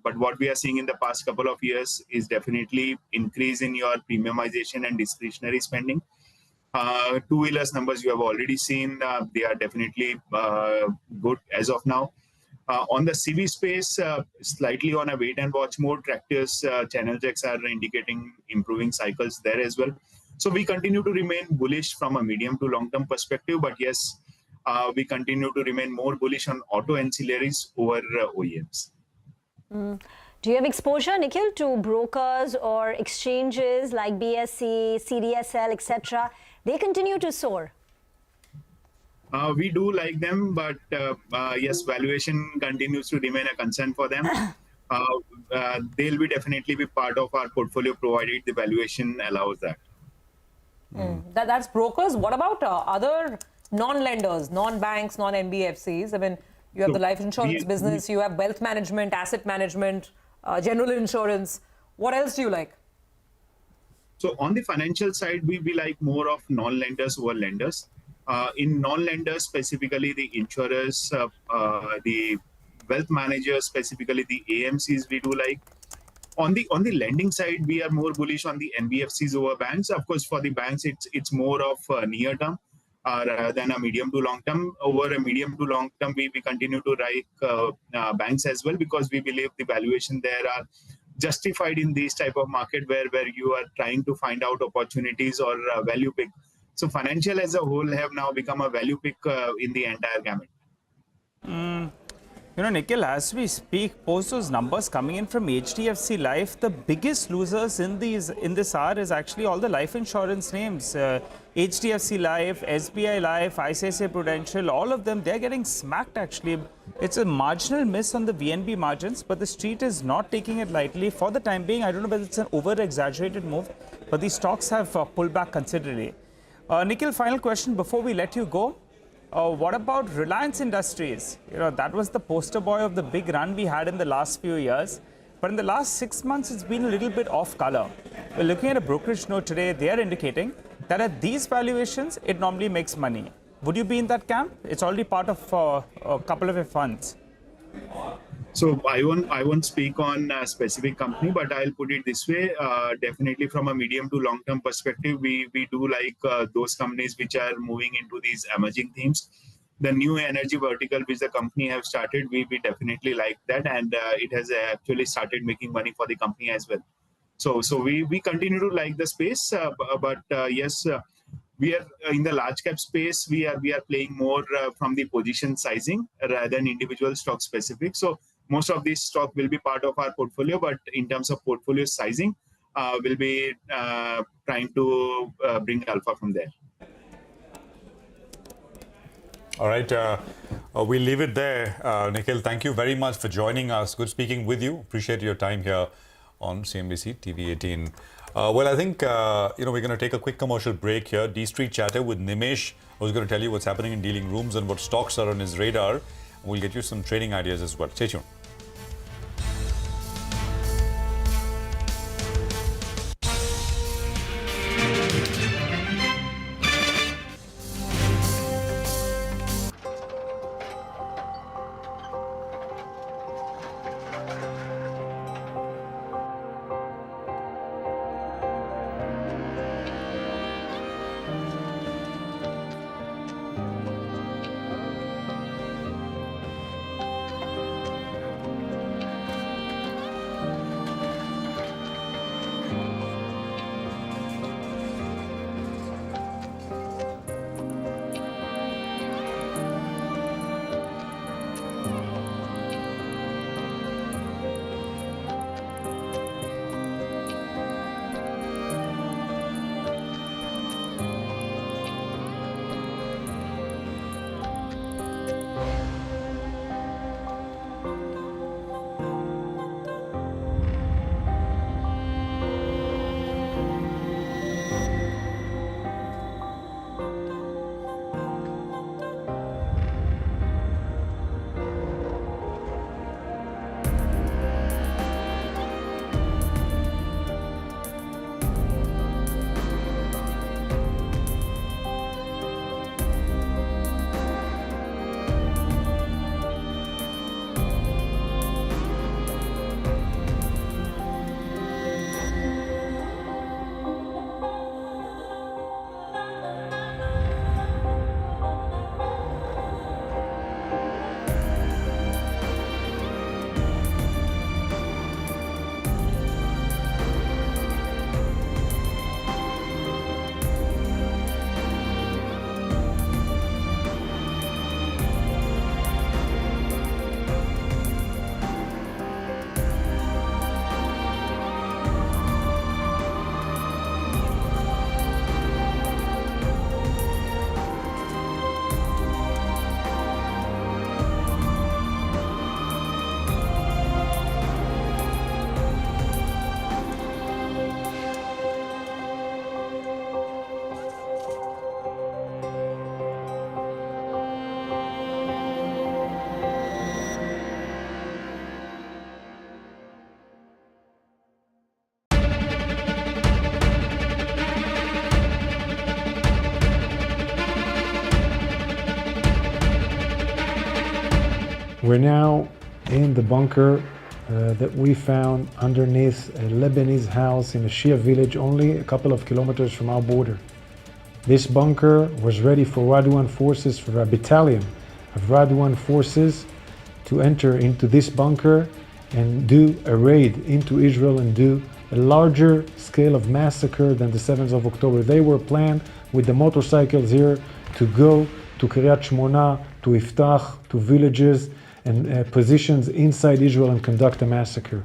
But what we are seeing in the past couple of years is definitely increase in your premiumization and discretionary spending. Two-wheelers numbers you have already seen, they are definitely good as of now. On the CV space, slightly on a wait and watch mode. Tractors, channel checks are indicating improving cycles there as well. So we continue to remain bullish from a medium to long-term perspective. But yes, we continue to remain more bullish on auto ancillaries over OEMs. Do you have exposure, Nikhil, to brokers or exchanges like BSE, CDSL, etc.? They continue to soar. We do like them, but yes, valuation continues to remain a concern for them. They'll be definitely be part of our portfolio provided the valuation allows that. That's brokers. What about other non-lenders, non-banks, non-NBFCs? I mean, you have the life insurance business, you have wealth management, asset management, general insurance. What else do you like? So on the financial side, we like more of non-lenders over lenders. In non-lenders, specifically the insurers, the wealth managers, specifically the AMCs, we do like. On the lending side, we are more bullish on the NBFCs over banks. Of course, for the banks, it's more of near term rather than a medium to long term. Over a medium to long term, we continue to like banks as well, because we believe the valuation there are justified in this type of market where you are trying to find out opportunities or value pick. So financial as a whole have now become a value pick in the entire gamut. You know, Nikhil, as we speak, post those numbers coming in from HDFC Life, the biggest losers in this hour is actually all the life insurance names. HDFC Life, SBI Life, ICICI Prudential, all of them, they're getting smacked actually. It's a marginal miss on the VNB margins, but the street is not taking it lightly for the time being. I don't know whether it's an over-exaggerated move, but these stocks have pulled back considerably. Nikhil, final question before we let you go. What about Reliance Industries? You know, that was the poster boy of the big run we had in the last few years. But in the last 6 months, it's been a little bit off color. We're looking at a brokerage note today. They are indicating that at these valuations, it normally makes money. Would you be in that camp? It's already part of a couple of your funds. So I won't speak on a specific company, but I'll put it this way. Definitely from a medium to long-term perspective, we do like those companies which are moving into these emerging themes. The new energy vertical which the company have started, we definitely like that, and it has actually started making money for the company as well. So we continue to like the space, but yes, we are in the large cap space. We are playing more from the position sizing rather than individual stock specific. So most of these stock will be part of our portfolio, but in terms of portfolio sizing, we'll be trying to bring alpha from there. All right, we'll leave it there. Nikhil, thank you very much for joining us. Good speaking with you. Appreciate your time here on CNBC-TV18. Well, I think we're going to take a quick commercial break here. D Street Chatter with Nimesh, who's going to tell you what's happening in dealing rooms and what stocks are on his radar. We'll get you some trading ideas as well. Stay tuned. We're now in the bunker that we found underneath a Lebanese house in a Shia village only a couple of kilometers from our border. This bunker was ready for Radwan forces, for a battalion of Radwan forces to enter into this bunker and do a raid into Israel and do a larger scale of massacre than the 7th of October. They were planned with the motorcycles here to go to Kiryat Shmona, to Iftach, to villages and positions inside Israel and conduct a massacre.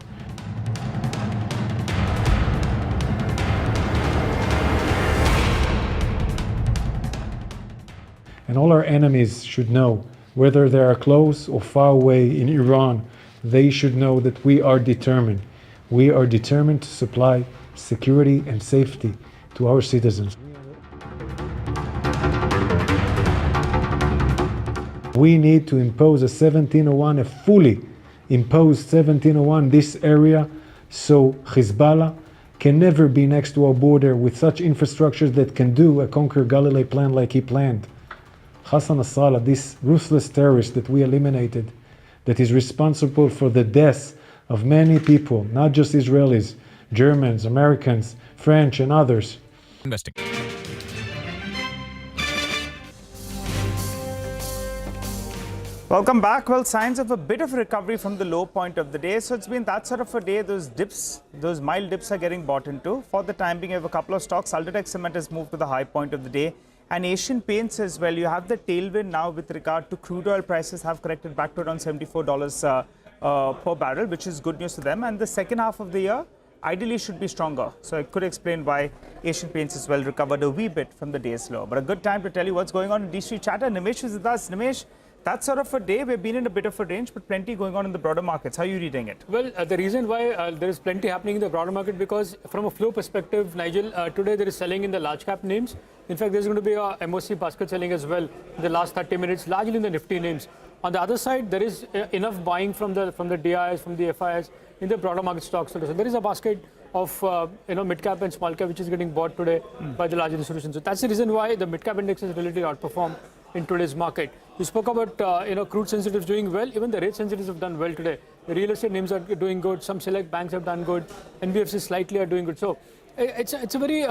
And all our enemies should know, whether they are close or far away in Iran, they should know that we are determined. We are determined to supply security and safety to our citizens. We need to impose a 1701, a fully imposed 1701 this area, so Hezbollah can never be next to our border with such infrastructures that can do a Conquer Galilee plan like he planned. Hassan Nasrallah, this ruthless terrorist that we eliminated, that is responsible for the deaths of many people, not just Israelis, Germans, Americans, French, and others. Welcome back. Well, signs of a bit of recovery from the low point of the day. So it's been that sort of a day. Those dips, those mild dips are getting bought into. For the time being, you have a couple of stocks. Ultratech Cement has moved to the high point of the day. And Asian Paints as well. You have the tailwind now with regard to crude oil prices have corrected back to around $74 per barrel, which is good news to them. And the second half of the year ideally should be stronger. So it could explain why Asian Paints as well recovered a wee bit from the day's low. But a good time to tell you what's going on in D3 Chatter. Nimesh is with us. Nimesh, that's sort of a day. We've been in a bit of a range, but plenty going on in the broader markets. How are you reading it? Well, the reason why there is plenty happening in the broader market, because from a flow perspective, Nigel, today there is selling in the large cap names. In fact, there's going to be a MOC basket selling as well in the last 30 minutes, largely in the Nifty names. On the other side, there is enough buying from the DIs, from the FIs in the broader market stocks. So there is a basket of mid cap and small cap which is getting bought today by the large institutions. So that's the reason why the mid cap index is relatively outperformed in today's market. You spoke about crude sensitives doing well. Even the rate sensitives have done well today. The real estate names are doing good. Some select banks have done good. NBFCs slightly are doing good. So it's a very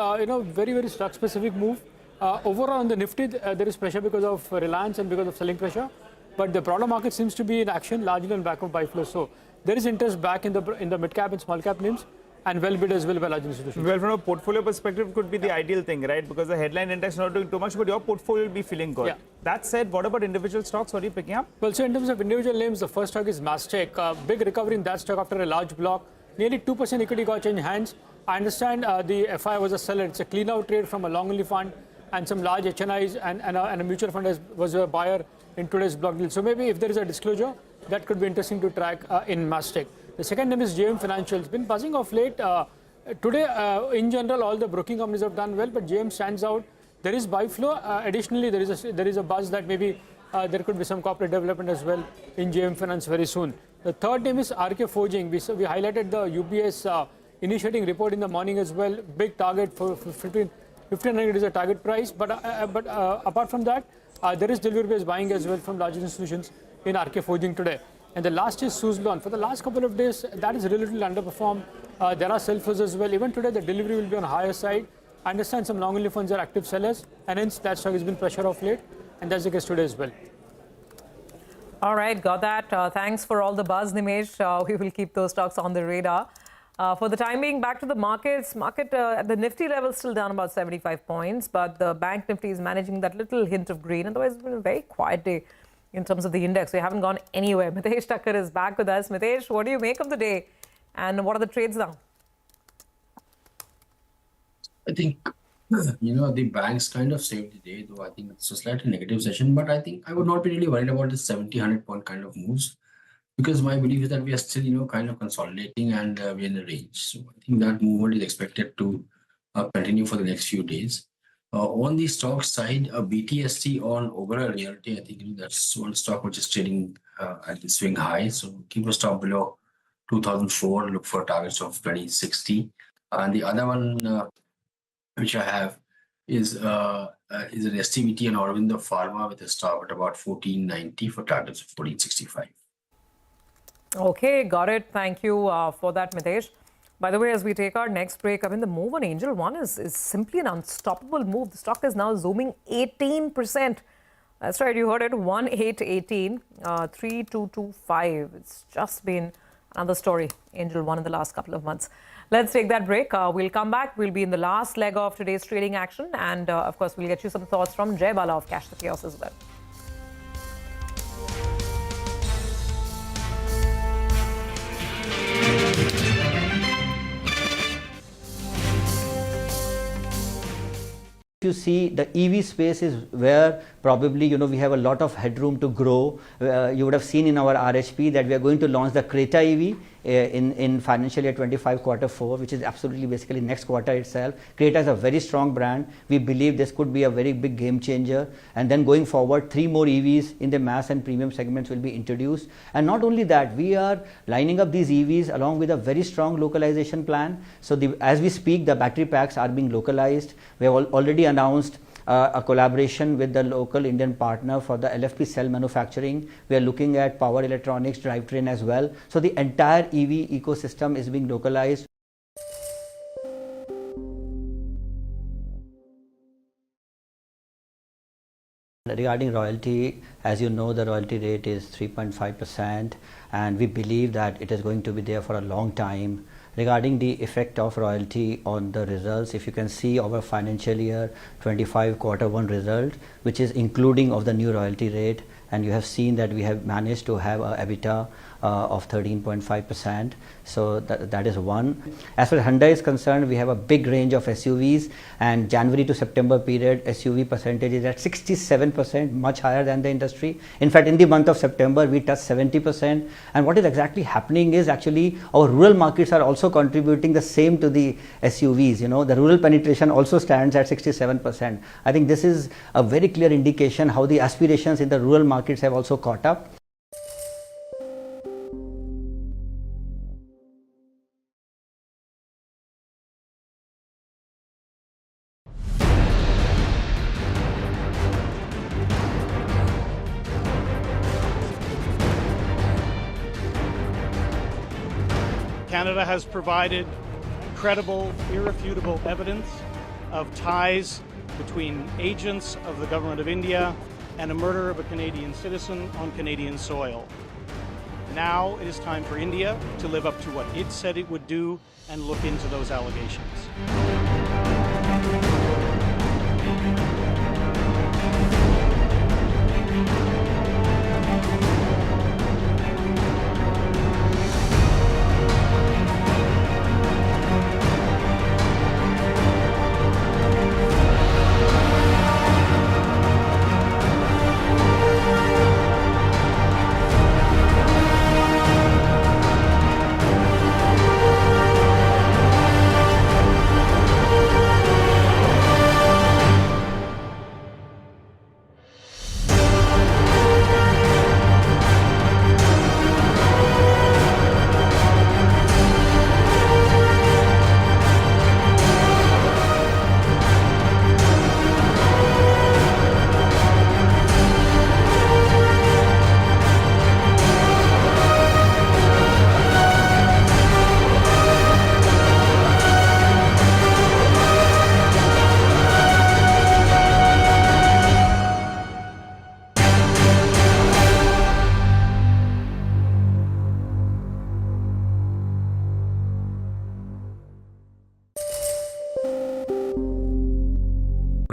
very stock specific move. Overall on the Nifty, there is pressure because of Reliance and because of selling pressure. But the broader market seems to be in action largely on back of buy flow. So there is interest back in the mid cap and small cap names, and well bid as well by large institutions. Well, from a portfolio perspective, it could be the ideal thing, right? Because the headline index is not doing too much, but your portfolio will be feeling good. Yeah. That said, what about individual stocks? What are you picking up? Well, so in terms of individual names, the first stock is Mastech. Big recovery in that stock after a large block. Nearly 2% equity got changed hands. I understand the FI was a seller. It's a clean out trade from a long only fund, and some large HNIs and a mutual fund was a buyer in today's block deal. So maybe if there is a disclosure, that could be interesting to track in Mastech. The second name is JM Financial. It's been buzzing off late. Today, in general, all the broking companies have done well, but JM stands out. There is buy flow. Additionally, there is a buzz that maybe there could be some corporate development as well in JM Finance very soon. The third name is RK Forging. We highlighted the UBS initiating report in the morning as well. Big target for 1500 is a target price. But apart from that, there is delivery-based buying as well from large institutions in RK Forging today. And the last is Suzlon. For the last couple of days, that is relatively underperformed. There are sell-flows as well. Even today, the delivery will be on higher side. I understand some long-only funds are active sellers, and hence that stock has been pressure off late, and that's the case today as well. All right, got that. Thanks for all the buzz, Nimesh. We will keep those stocks on the radar. For the time being, back to the markets. Market at the Nifty level still down about 75 points, but the Bank Nifty is managing that little hint of green. Otherwise, it's been a very quiet day in terms of the index. We haven't gone anywhere. Mitesh Thakkar is back with us. Mitesh, what do you make of the day? And what are the trades now? I think, the banks kind of saved the day, though I think it's a slightly negative session. But I think I would not be really worried about the 70-100 point kind of moves, because my belief is that we are still, kind of consolidating and we're in a range. So I think that movement is expected to continue for the next few days. On the stock side, BTST on overall reality, I think that's one stock which is trading at the swing high. So keep a stop below 2004, look for targets of 2060. And the other one which I have is an STVT and Aurobindo Pharma with a stop at about 1490 for targets of 1465. Okay, got it. Thank you for that, Mitesh. By the way, as we take our next break, I mean, the move on Angel One is simply an unstoppable move. The stock is now zooming 18%. That's right, you heard it, 1818, 3225. It's just been another story, Angel One, in the last couple of months. Let's take that break. We'll come back. We'll be in the last leg of today's trading action. And of course, we'll get you some thoughts from Jay Bala of Cash the Chaos as well. If you see, the EV space is where probably, we have a lot of headroom to grow. You would have seen in our RHP that we are going to launch the Creta EV in financial year 25 Q4, which is absolutely basically next quarter itself. Creta is a very strong brand. We believe this could be a very big game changer. And then going forward, 3 more EVs in the mass and premium segments will be introduced. And not only that, we are lining up these EVs along with a very strong localization plan. So as we speak, the battery packs are being localized. We have already announced a collaboration with the local Indian partner for the LFP cell manufacturing. We are looking at power electronics, drivetrain as well. So the entire EV ecosystem is being localized. Regarding royalty, as you know, the royalty rate is 3.5%, and we believe that it is going to be there for a long time. Regarding the effect of royalty on the results, if you can see our financial year 25 Q1 result, which is including of the new royalty rate, and you have seen that we have managed to have a EBITDA of 13.5%. So that is one. As far as Hyundai is concerned, we have a big range of SUVs, and January to September period SUV percentage is at 67%, much higher than the industry. In fact, in the month of September, we touched 70%. And what is exactly happening is actually our rural markets are also contributing the same to the SUVs. The rural penetration also stands at 67%. I think this is a very clear indication how the aspirations in the rural markets have also caught up. Canada has provided credible, irrefutable evidence of ties between agents of the government of India and a murder of a Canadian citizen on Canadian soil. Now it is time for India to live up to what it said it would do and look into those allegations.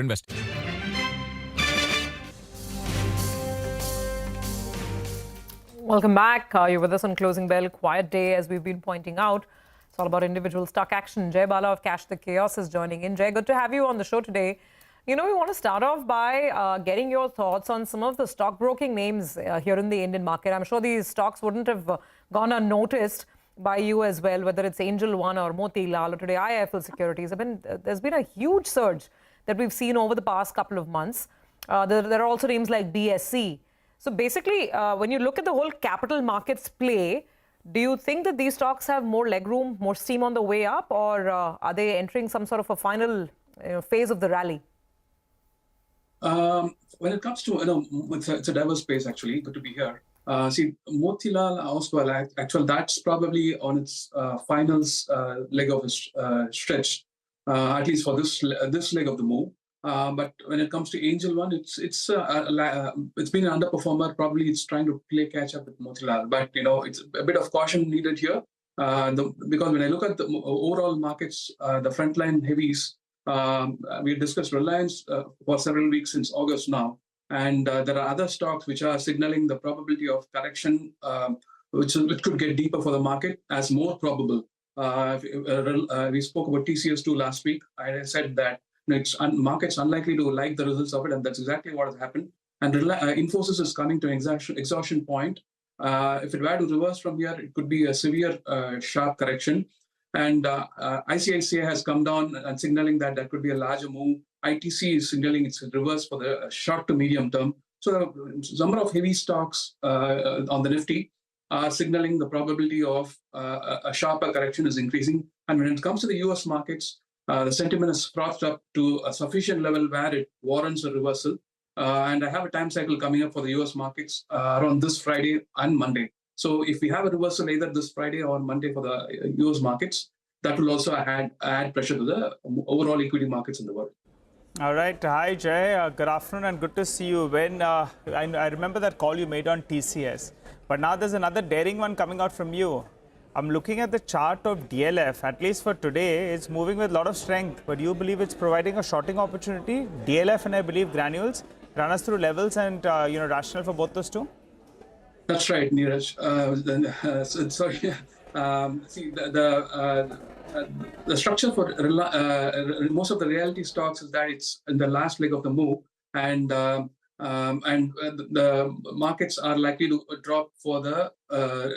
Investing. Welcome back. You're with us on Closing Bell. Quiet day, as we've been pointing out. It's all about individual stock action. Jay Bala of Cash the Chaos is joining in. Jay, good to have you on the show today. We want to start off by getting your thoughts on some of the stockbroking names here in the Indian market. I'm sure these stocks wouldn't have gone unnoticed by you as well, whether it's Angel One or Motilal or today IIFL Securities. There's been a huge surge that we've seen over the past couple of months. There are also names like BSC. So basically, when you look at the whole capital markets play, do you think that these stocks have more legroom, more steam on the way up, or are they entering some sort of a final phase of the rally? When it comes to, it's a diverse space actually. Good to be here. See, Motilal Oswal, actually, that's probably on its finals leg of its stretch, at least for this leg of the move. But when it comes to Angel One, it's been an underperformer. Probably it's trying to play catch up with Motilal, but it's a bit of caution needed here. Because when I look at the overall markets, the frontline heavies, we discussed Reliance for several weeks since August now. And there are other stocks which are signaling the probability of correction, which could get deeper for the market as more probable. We spoke about TCS2 last week. I said that market's unlikely to like the results of it, and that's exactly what has happened. And Infosys is coming to an exhaustion point. If it were to reverse from here, it could be a severe, sharp correction. And ICICI has come down and signaling that there could be a larger move. ITC is signaling it's a reverse for the short to medium term. So the number of heavy stocks on the Nifty are signaling the probability of a sharper correction is increasing. And when it comes to the US markets, the sentiment has frothed up to a sufficient level where it warrants a reversal. And I have a time cycle coming up for the US markets around this Friday and Monday. So if we have a reversal either this Friday or Monday for the US markets, that will also add pressure to the overall equity markets in the world. All right. Hi, Jay. Good afternoon and good to see you. When I remember that call you made on TCS, but now there's another daring one coming out from you. I'm looking at the chart of DLF. At least for today, it's moving with a lot of strength. But you believe it's providing a shorting opportunity? DLF and I believe granules. Run us through levels and rationale for both those two. That's right, Neeraj. Sorry. See, the structure for most of the realty stocks is that it's in the last leg of the move, and the markets are likely to drop for the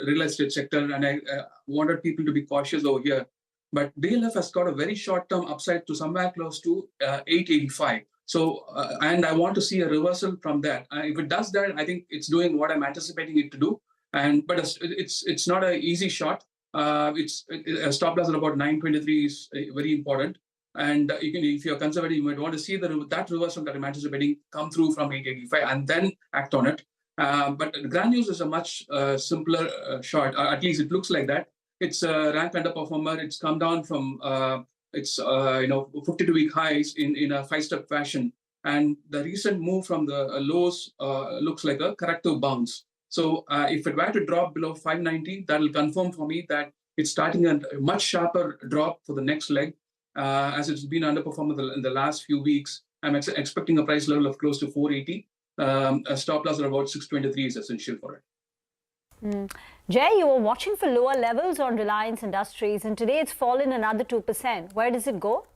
real estate sector. And I wanted people to be cautious over here. But DLF has got a very short-term upside to somewhere close to 885. So, and I want to see a reversal from that. If it does that, I think it's doing what I'm anticipating it to do. But it's not an easy shot. A stop loss at about 923 is very important. And if you're conservative, you might want to see that reversal that I'm anticipating come through from 885 and then act on it. But granules is a much simpler short. At least it looks like that. It's a rank underperformer. It's come down from its 52-week highs in a 5-step fashion. And the recent move from the lows looks like a corrective bounce. So if it were to drop below 590, that will confirm for me that it's starting a much sharper drop for the next leg, as it's been underperformed in the last few weeks. I'm expecting a price level of close to 480. A stop loss of about 623 is essential for it. Jay, you were watching for lower levels on Reliance Industries, and today it's fallen another 2%. Where does it go?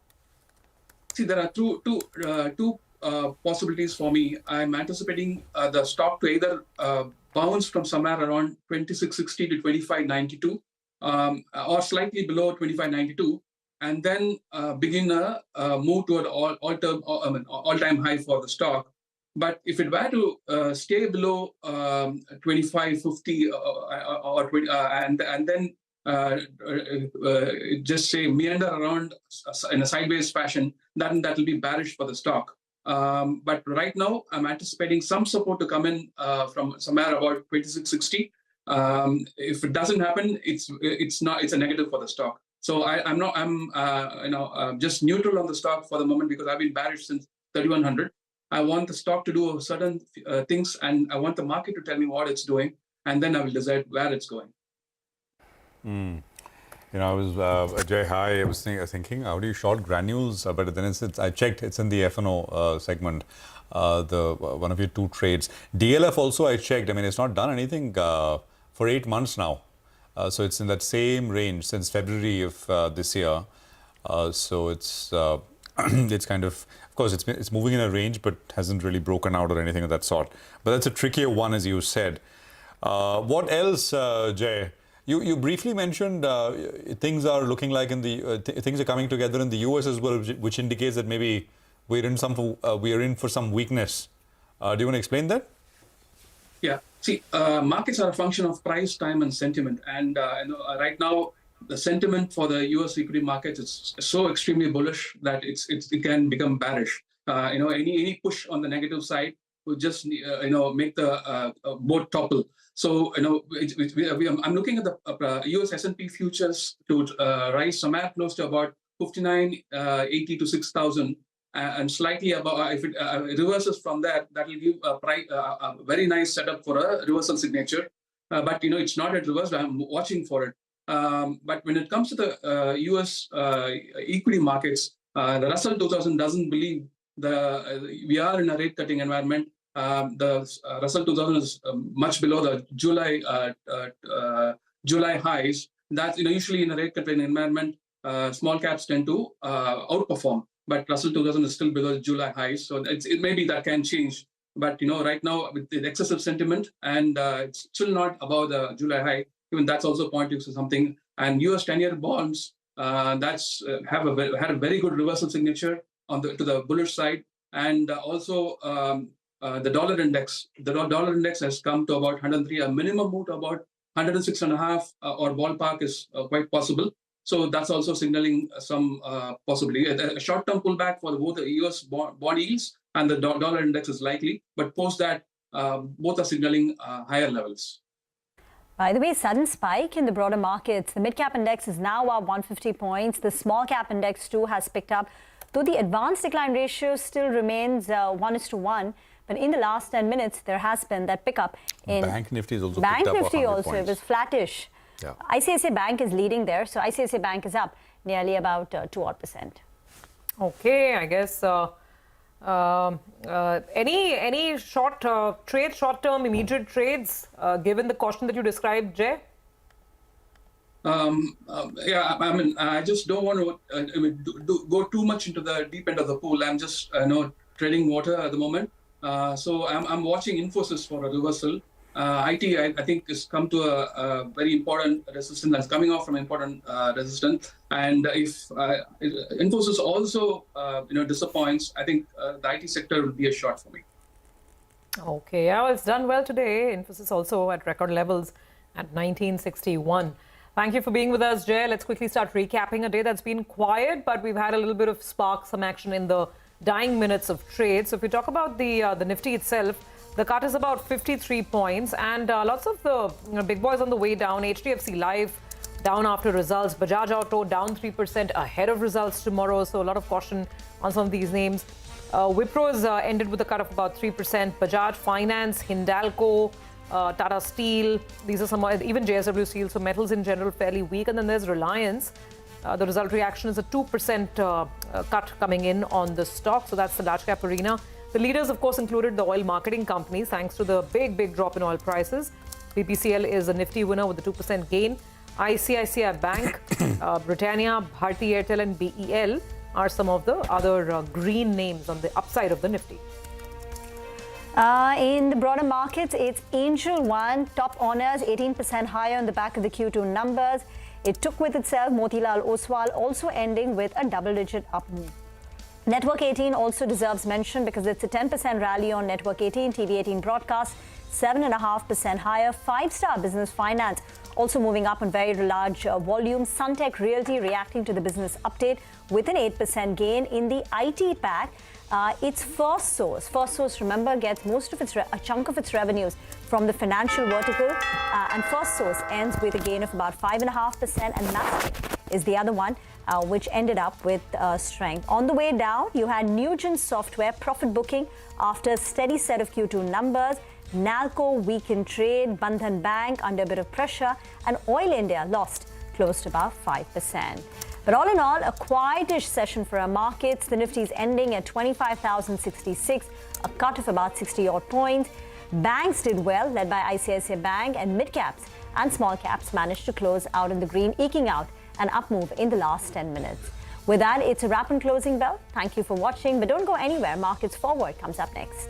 See, there are two possibilities for me. I'm anticipating the stock to either bounce from somewhere around 2660 to 2592, or slightly below 2592, and then begin a move toward all-time high for the stock. But if it were to stay below 2550 or 20, and then just say meander around in a sideways fashion, then that will be bearish for the stock. But right now, I'm anticipating some support to come in from somewhere about 2660. If it doesn't happen, it's a negative for the stock. So I'm just neutral on the stock for the moment because I've been bearish since 3100. I want the stock to do certain things, and I want the market to tell me what it's doing, and then I will decide where it's going. I was Jay. Hi, I was thinking, how do you short granules? But then I checked. It's in the F&O segment. The one of your two trades. DLF also I checked. I mean, it's not done anything for 8 months now. So it's in that same range since February of this year. So it's it's kind of course, it's moving in a range, but hasn't really broken out or anything of that sort. But that's a trickier one, as you said. What else, Jay? You briefly mentioned things are looking like things are coming together in the US as well, which indicates that maybe we are in for some weakness. Do you want to explain that? Yeah. See, markets are a function of price, time, and sentiment. And right now, the sentiment for the US equity markets is so extremely bullish that it can become bearish. Any push on the negative side would just make the boat topple. So I'm looking at the US S&P futures to rise somewhere close to about 59.80 to 6,000. And slightly above, if it reverses from that, that will give a very nice setup for a reversal signature. But it's not at reverse. I'm watching for it. But when it comes to the US equity markets, the Russell 2000 doesn't believe we are in a rate cutting environment. The Russell 2000 is much below the July highs. That's usually in a rate cutting environment, small caps tend to outperform. But Russell 2000 is still below July highs, so it maybe that can change. But right now with the excessive sentiment and it's still not above the July high. Even that's also pointing to something. And US 10-year bonds had a very good reversal signature to the bullish side, and also the dollar index. The dollar index has come to about 103. A minimum move to about 106.5 or ballpark is quite possible. So that's also signaling some possibility. A short-term pullback for both the US bond yields and the dollar index is likely, but post that, both are signaling higher levels. By the way, sudden spike in the broader markets. The mid-cap index is now up 150 points. The small-cap index too has picked up, though the advanced decline ratio still remains 1:1. But in the last 10 minutes, there has been that pickup in Bank Nifty is also Bank picked up Nifty 100 also, points. it was flattish. Yeah. ICICI Bank is leading there, so ICICI Bank is up nearly about 2%. Okay, I guess any short-term immediate trades, given the caution that you described, Jay? Yeah, I mean, I just don't want to go too much into the deep end of the pool. I'm just treading water at the moment. So I'm watching Infosys for a reversal. IT, I think, has come to a very important resistance. That's coming off from important resistance. And if Infosys also disappoints, I think the IT sector will be a short for me. Okay, yeah, it's done well today. Infosys also at record levels at 1961. Thank you for being with us, Jay. Let's quickly start recapping a day that's been quiet, but we've had a little bit of spark, some action in the dying minutes of trade. So if we talk about the Nifty itself, the cut is about 53 points, and lots of the big boys on the way down. HDFC Life down after results. Bajaj Auto down 3% ahead of results tomorrow. So a lot of caution on some of these names. Wipro's ended with a cut of about 3%. Bajaj Finance, Hindalco, Tata Steel. These are some, even JSW Steel. So metals in general fairly weak. And then there's Reliance. The result reaction is a 2% cut coming in on the stock. So that's the large cap arena. The leaders, of course, included the oil marketing companies, thanks to the big drop in oil prices. BPCL is a nifty winner with a 2% gain. ICICI Bank, Britannia, Bharti Airtel and BEL are some of the other green names on the upside of the Nifty. In the broader markets, it's Angel One, top honors, 18% higher on the back of the Q2 numbers. It took with itself Motilal Oswal, also ending with a double-digit up move. Network 18 also deserves mention because it's a 10% rally on Network 18, TV18 broadcast, 7.5% higher. Five-star Business Finance also moving up on very large volume. Suntech Realty reacting to the business update with an 8% gain. In the IT pack, it's First Source. First Source, remember, gets most of a chunk of its revenues from the financial vertical, and First Source ends with a gain of about 5.5%, and Mastek is the other one, which ended up with strength. On the way down, you had Nugent Software profit booking after a steady set of Q2 numbers. Nalco weak in trade, Bandhan Bank under a bit of pressure, and Oil India lost close to about 5%. But all in all, a quietish session for our markets. The Nifty is ending at 25,066, a cut of about 60 odd points. Banks did well, led by ICICI Bank, and mid caps and small caps managed to close out in the green, eking out an up move in the last 10 minutes. With that, it's a wrap and closing bell. Thank you for watching, but don't go anywhere. Markets Forward comes up next.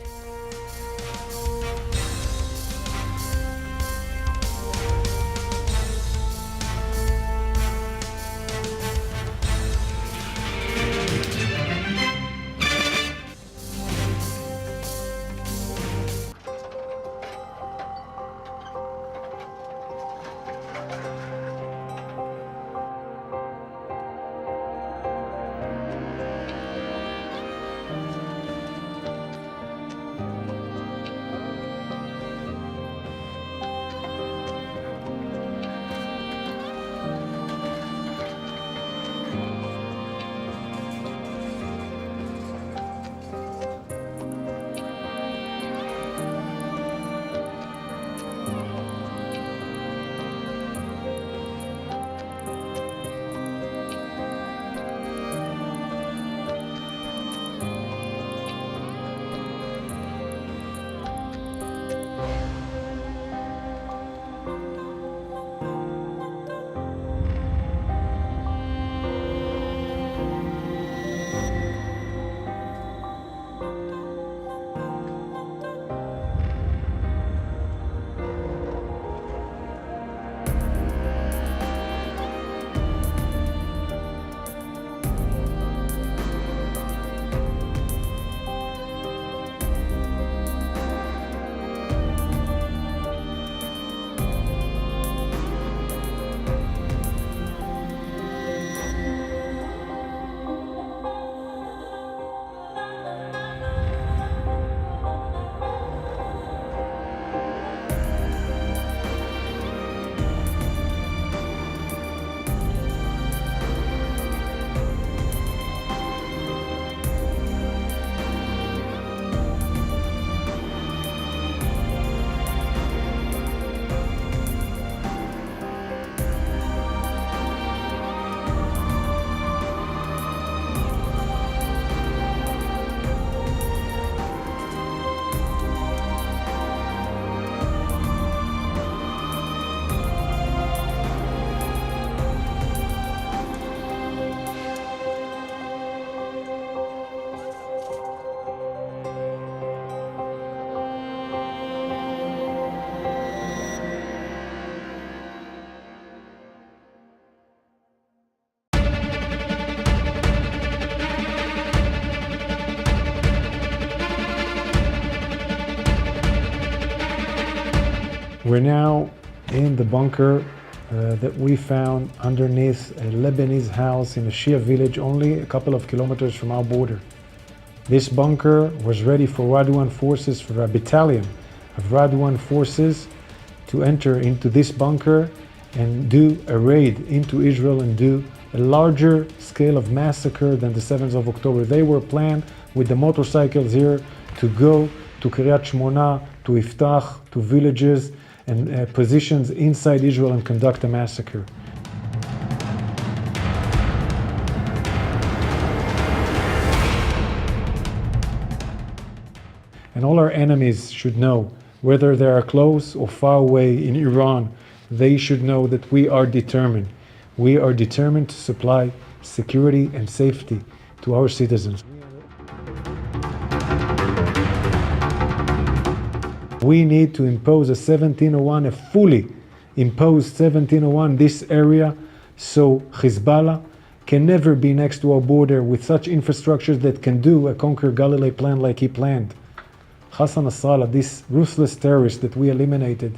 We're now in the bunker that we found underneath a Lebanese house in a Shia village only a couple of kilometers from our border. This bunker was ready for Radwan forces, for a battalion of Radwan forces to enter into this bunker and do a raid into Israel and do a larger scale of massacre than the 7th of October. They were planned with the motorcycles here to go to Kiryat Shmona, to Iftach, to villages and positions inside Israel and conduct a massacre. And all our enemies should know, whether they are close or far away in Iran, they should know that we are determined. We are determined to supply security and safety to our citizens. We need to impose a 1701, a fully imposed 1701 this area, so Hezbollah can never be next to our border with such infrastructures that can do a Conquer Galilee plan like he planned. Hassan Nasrallah, this ruthless terrorist that we eliminated,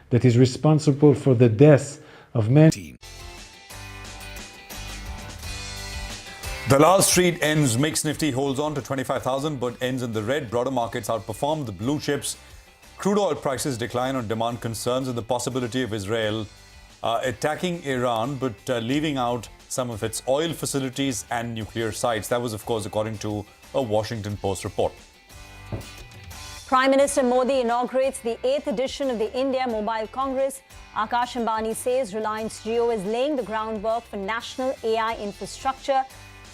that is responsible for the deaths of many. Dalal Street ends mixed. Nifty holds on to 25,000 but ends in the red. Broader markets outperformed the blue chips. Crude oil prices decline on demand concerns and the possibility of Israel attacking Iran but leaving out some of its oil facilities and nuclear sites. That was, of course, according to a Washington Post report. Prime Minister Modi inaugurates the 8th edition of the India Mobile Congress. Akash Ambani says Reliance Jio is laying the groundwork for national AI infrastructure.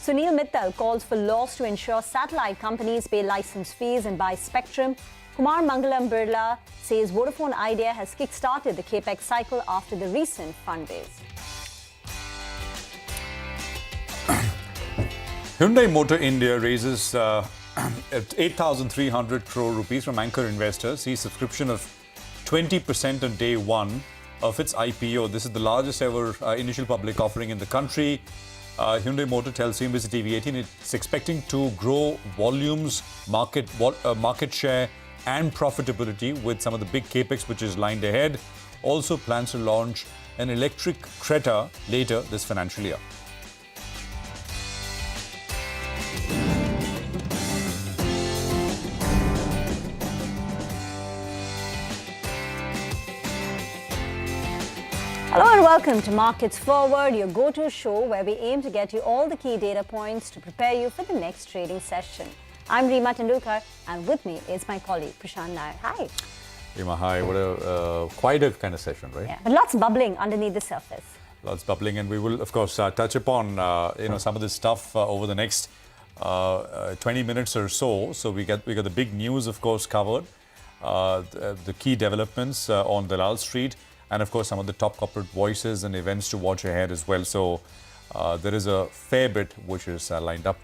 Sunil Mittal calls for laws to ensure satellite companies pay license fees and buy spectrum. Kumar Mangalam Birla says Vodafone Idea has kick-started the capex cycle after the recent fundraise. Hyundai Motor India raises 8,300 crore rupees from anchor investors, sees subscription of 20% on day one of its IPO. This is the largest ever initial public offering in the country. Hyundai Motor tells CNBC-TV18 it's expecting to grow volumes, market share and profitability with some of the big capex which is lined ahead. Also plans to launch an electric Creta later this financial year. Hello and welcome to Markets Forward, your go-to show where we aim to get you all the key data points to prepare you for the next trading session. I'm Reema Tendulkar and with me is my colleague Prashant Nair. Hi. Reema, hi. What a quite a kind of session, right? Yeah, but lots bubbling underneath the surface. Lots bubbling, and we will, of course, touch upon some of this stuff over the next 20 minutes or so. So we got the big news, of course, covered, the key developments on Dalal Street. And of course, some of the top corporate voices and events to watch ahead as well. So there is a fair bit which is lined up.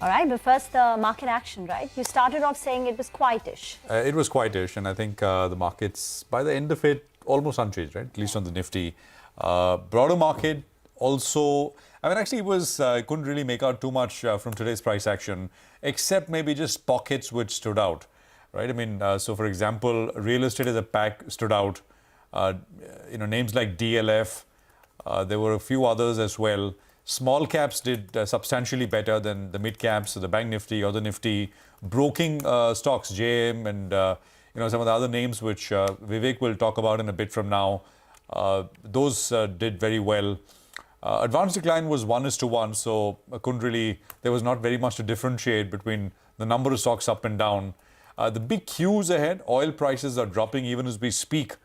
All right, but first the market action, right? You started off saying it was quietish. It was quietish, and I think the markets, by the end of it, almost unchanged, right? At least on the Nifty. Broader market also, I mean, actually it was, couldn't really make out too much from today's price action, except maybe just pockets which stood out, right? I mean, so for example, real estate as a pack stood out. Names like DLF, there were a few others as well. Small caps did substantially better than the mid caps, so the Bank Nifty or the Nifty. Broking stocks, JM and some of the other names which Vivek will talk about in a bit from now, those did very well. Advanced decline was 1:1, so there was not very much to differentiate between the number of stocks up and down. The big cues ahead, oil prices are dropping even as we speak.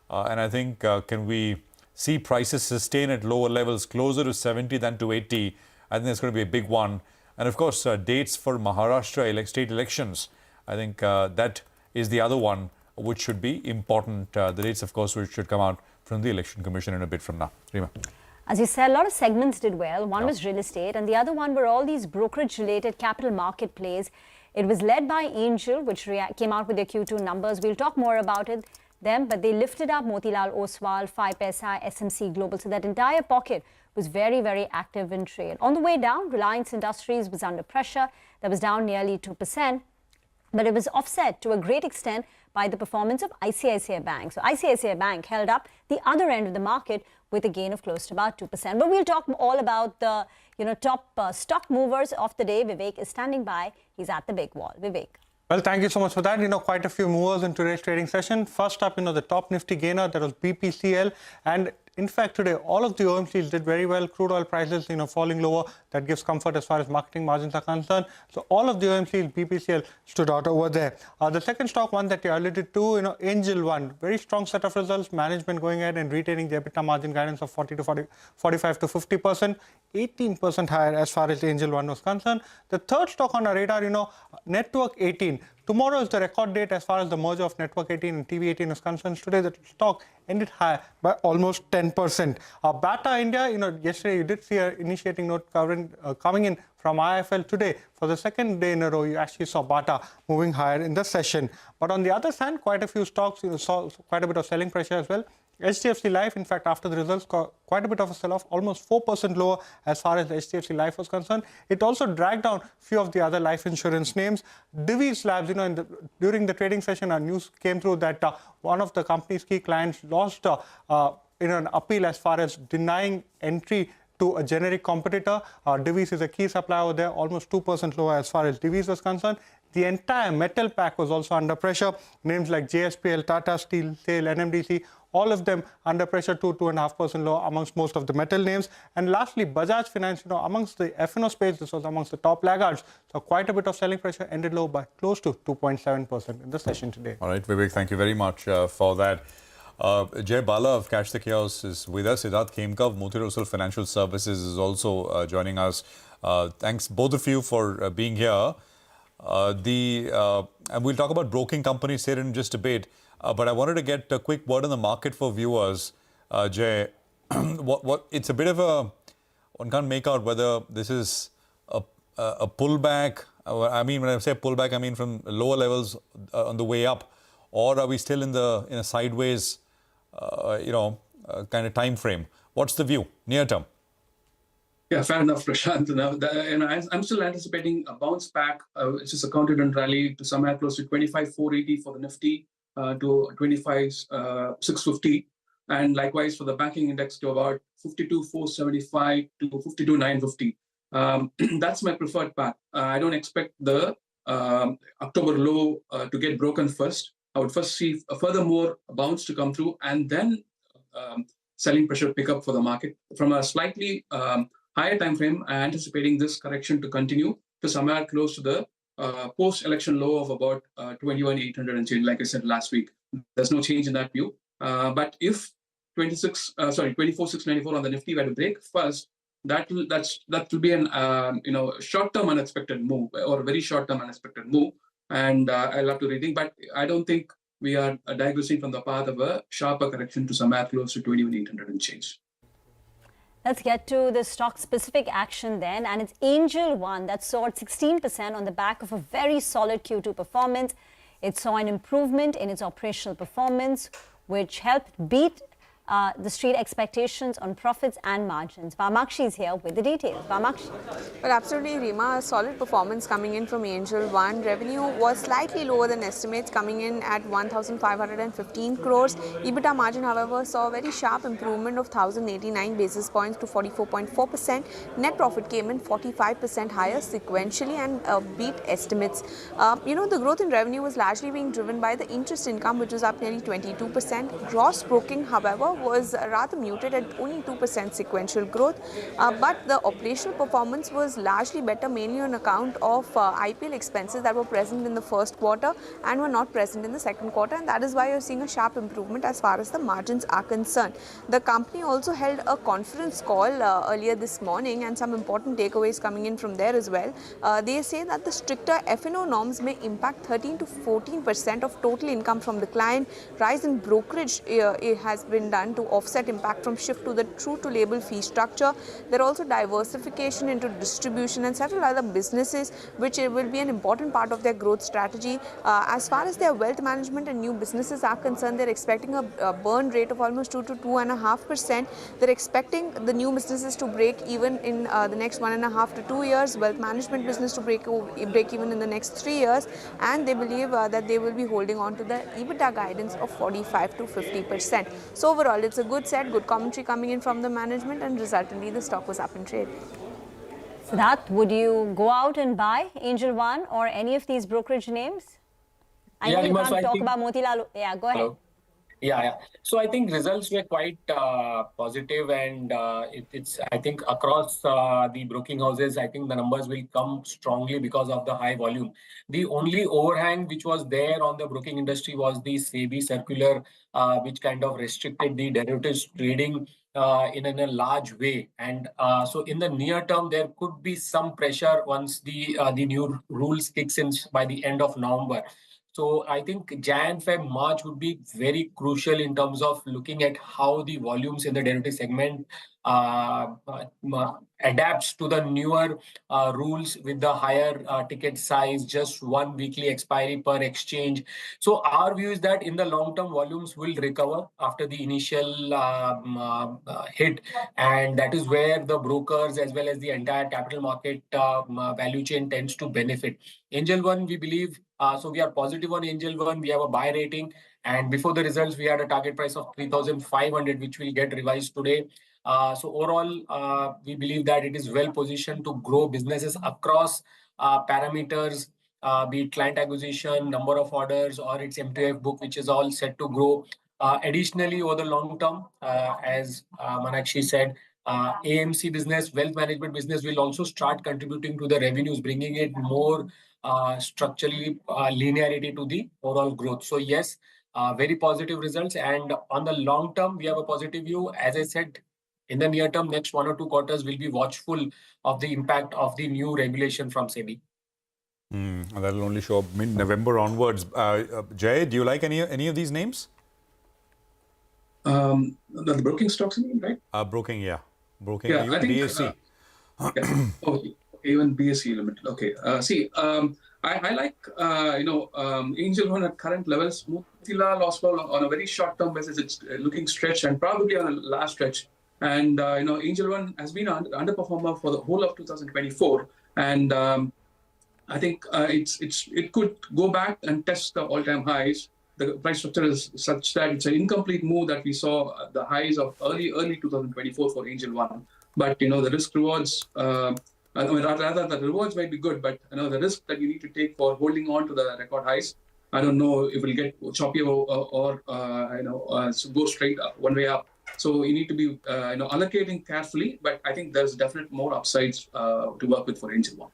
And I think, can we see prices sustain at lower levels, closer to 70 than to 80? I think that's going to be a big one. And of course, dates for Maharashtra state elections. I think that is the other one which should be important. The dates, of course, which should come out from the Election Commission in a bit from now. Reema. As you said, a lot of segments did well. One was real estate, and the other one were all these brokerage-related capital market plays. It was led by Angel, which came out with their Q2 numbers. We'll talk more about them, but they lifted up Motilal Oswal, 5paisa, SMC Global. So that entire pocket was very, very active in trade. On the way down, Reliance Industries was under pressure. That was down nearly 2%. but it was offset to a great extent by the performance of ICICI Bank. So ICICI Bank held up the other end of the market with a gain of close to about 2%. But we'll talk all about the top stock movers of the day. Vivek is standing by. He's at the big wall. Vivek. Well, thank you so much for that. Quite a few movers in today's trading session. First up, the top Nifty gainer, that was BPCL. And in fact, today, all of the OMCs did very well. Crude oil prices, falling lower. That gives comfort as far as marketing margins are concerned. So all of the OMCs, BPCL, stood out over there. The second stock, one that you alluded to, Angel One. Very strong set of results. Management going ahead and retaining the EBITDA margin guidance of 45 to 50%. 18% higher as far as Angel One was concerned. The third stock on our radar, Network 18. Tomorrow is the record date as far as the merger of Network 18 and TV18 is concerned. Today, the stock ended higher by almost 10%. Bata India, yesterday you did see an initiating note coming in from IIFL. Today, for the second day in a row, you actually saw Bata moving higher in the session. But on the other hand, quite a few stocks saw quite a bit of selling pressure as well. HDFC Life, in fact, after the results, quite a bit of a sell-off, almost 4% lower as far as HDFC Life was concerned. It also dragged down a few of the other life insurance names. Divi's Labs, during the trading session, our news came through that one of the company's key clients lost an appeal as far as denying entry to a generic competitor. Divi's is a key supplier over there, almost 2% lower as far as Divi's was concerned. The entire metal pack was also under pressure. Names like JSPL, Tata Steel, SAIL, NMDC, all of them under pressure, 2.5% lower amongst most of the metal names. And lastly, Bajaj Finance, amongst the F&O space, this was amongst the top laggards. So quite a bit of selling pressure, ended low by close to 2.7% in the session today. All right, Vivek, thank you very much for that. Jay Bala of Cash the Chaos is with us. Siddharth Khemka of Motilal Financial Services is also joining us. Thanks both of you for being here. And we'll talk about broking companies here in just a bit. But I wanted to get a quick word on the market for viewers. Jay, it's a bit of a, one can't make out whether this is a pullback. I mean, when I say pullback, I mean from lower levels on the way up, or are we still in a sideways, kind of time frame? What's the view near term? Yeah, fair enough, Prashant. I'm still anticipating a bounce back, which is a counter-trend rally to somewhere close to 25,480 for the Nifty to 25,650, and likewise for the banking index to about 52,475 to 52,950. That's my preferred path. I don't expect the October low to get broken first. I would first see a furthermore bounce to come through, and then selling pressure pick up for the market. From a slightly higher time frame, I'm anticipating this correction to continue to somewhere close to the post-election low of about 21,800 and change, like I said last week. There's no change in that view. But if 24,694 on the Nifty were to break first, that will be an short-term unexpected move, or a very short-term unexpected move. And I'll have to rethink. But I don't think we are digressing from the path of a sharper correction to somewhere close to 21,800 and change. Let's get to the stock-specific action then, and it's Angel One that soared 16% on the back of a very solid Q2 performance. It saw an improvement in its operational performance, which helped beat the street expectations on profits and margins. Vamakshi is here with the details. Vamakshi. Well, absolutely, Rima. A solid performance coming in from Angel One. Revenue was slightly lower than estimates, coming in at 1,515 crores. EBITDA margin, however, saw a very sharp improvement of 1,089 basis points to 44.4%. Net profit came in 45% higher sequentially and beat estimates. The growth in revenue was largely being driven by the interest income, which was up nearly 22%. Gross broking, however, was rather muted at only 2% sequential growth, but the operational performance was largely better, mainly on account of IPL expenses that were present in the first quarter and were not present in the second quarter, and that is why you're seeing a sharp improvement as far as the margins are concerned. The company also held a conference call earlier this morning, and some important takeaways coming in from there as well. They say that the stricter F&O norms may impact 13 to 14% of total income from the client. Rise in brokerage has been done done to offset impact from shift to the true to label fee structure. There are also diversification into distribution and several other businesses, which will be an important part of their growth strategy. As far as their wealth management and new businesses are concerned, they're expecting a burn rate of almost 2 to 2.5%. They're expecting the new businesses to break even in the next 1.5 to 2 years, wealth management business to break even in the next 3 years, and they believe that they will be holding on to the EBITDA guidance of 45 to 50%. So overall, it's a good set, good commentary coming in from the management, and resultantly the stock was up in trade. Siddharth, would you go out and buy Angel One or any of these brokerage names? I know you can't talk about Motilal. Yeah, go ahead. Hello. Yeah. So I think results were quite positive, and it's I think across the broking houses, I think the numbers will come strongly because of the high volume. The only overhang which was there on the broking industry was the SEBI circular, which kind of restricted the derivatives trading in a large way, and so in the near term there could be some pressure once the new rules kicks in by the end of November. So I think Jan, Feb, March would be very crucial in terms of looking at how the volumes in the derivative segment adapts to the newer rules with the higher ticket size, just 1 weekly expiry per exchange. So our view is that in the long term, volumes will recover after the initial hit, and that is where the brokers as well as the entire capital market value chain tends to benefit. Angel One, we believe, so we are positive on Angel One. We have a buy rating, and before the results, we had a target price of 3,500, which will get revised today. So overall, we believe that it is well positioned to grow businesses across parameters, be it client acquisition, number of orders, or its MTF book, which is all set to grow. Additionally, over the long term, as Manakshi said, AMC business, wealth management business will also start contributing to the revenues, bringing it more structurally linearity to the overall growth. So yes, very positive results, and on the long term, we have a positive view. As I said, in the near term, next 1 or 2 quarters, we'll be watchful of the impact of the new regulation from SEBI. That will only show up mid-November onwards. Jay, do you like any of these names? The broking stocks, you mean, right? Broking, yeah. Broking, yeah, even I think, BSC. Even BSC Limited. Okay. I like, Angel One at current levels. Motilal Oswal on a very short-term basis, it's looking stretched and probably on a last stretch. And, Angel One has been an underperformer for the whole of 2024. And I think it could go back and test the all-time highs. The price structure is such that it's an incomplete move that we saw at the highs of early 2024 for Angel One. But, the risk rewards, rather the rewards might be good, but the risk that you need to take for holding on to the record highs, I don't know if it will get choppy or go straight up, one way up. So you need to be allocating carefully, but I think there's definitely more upsides to work with for Angel One.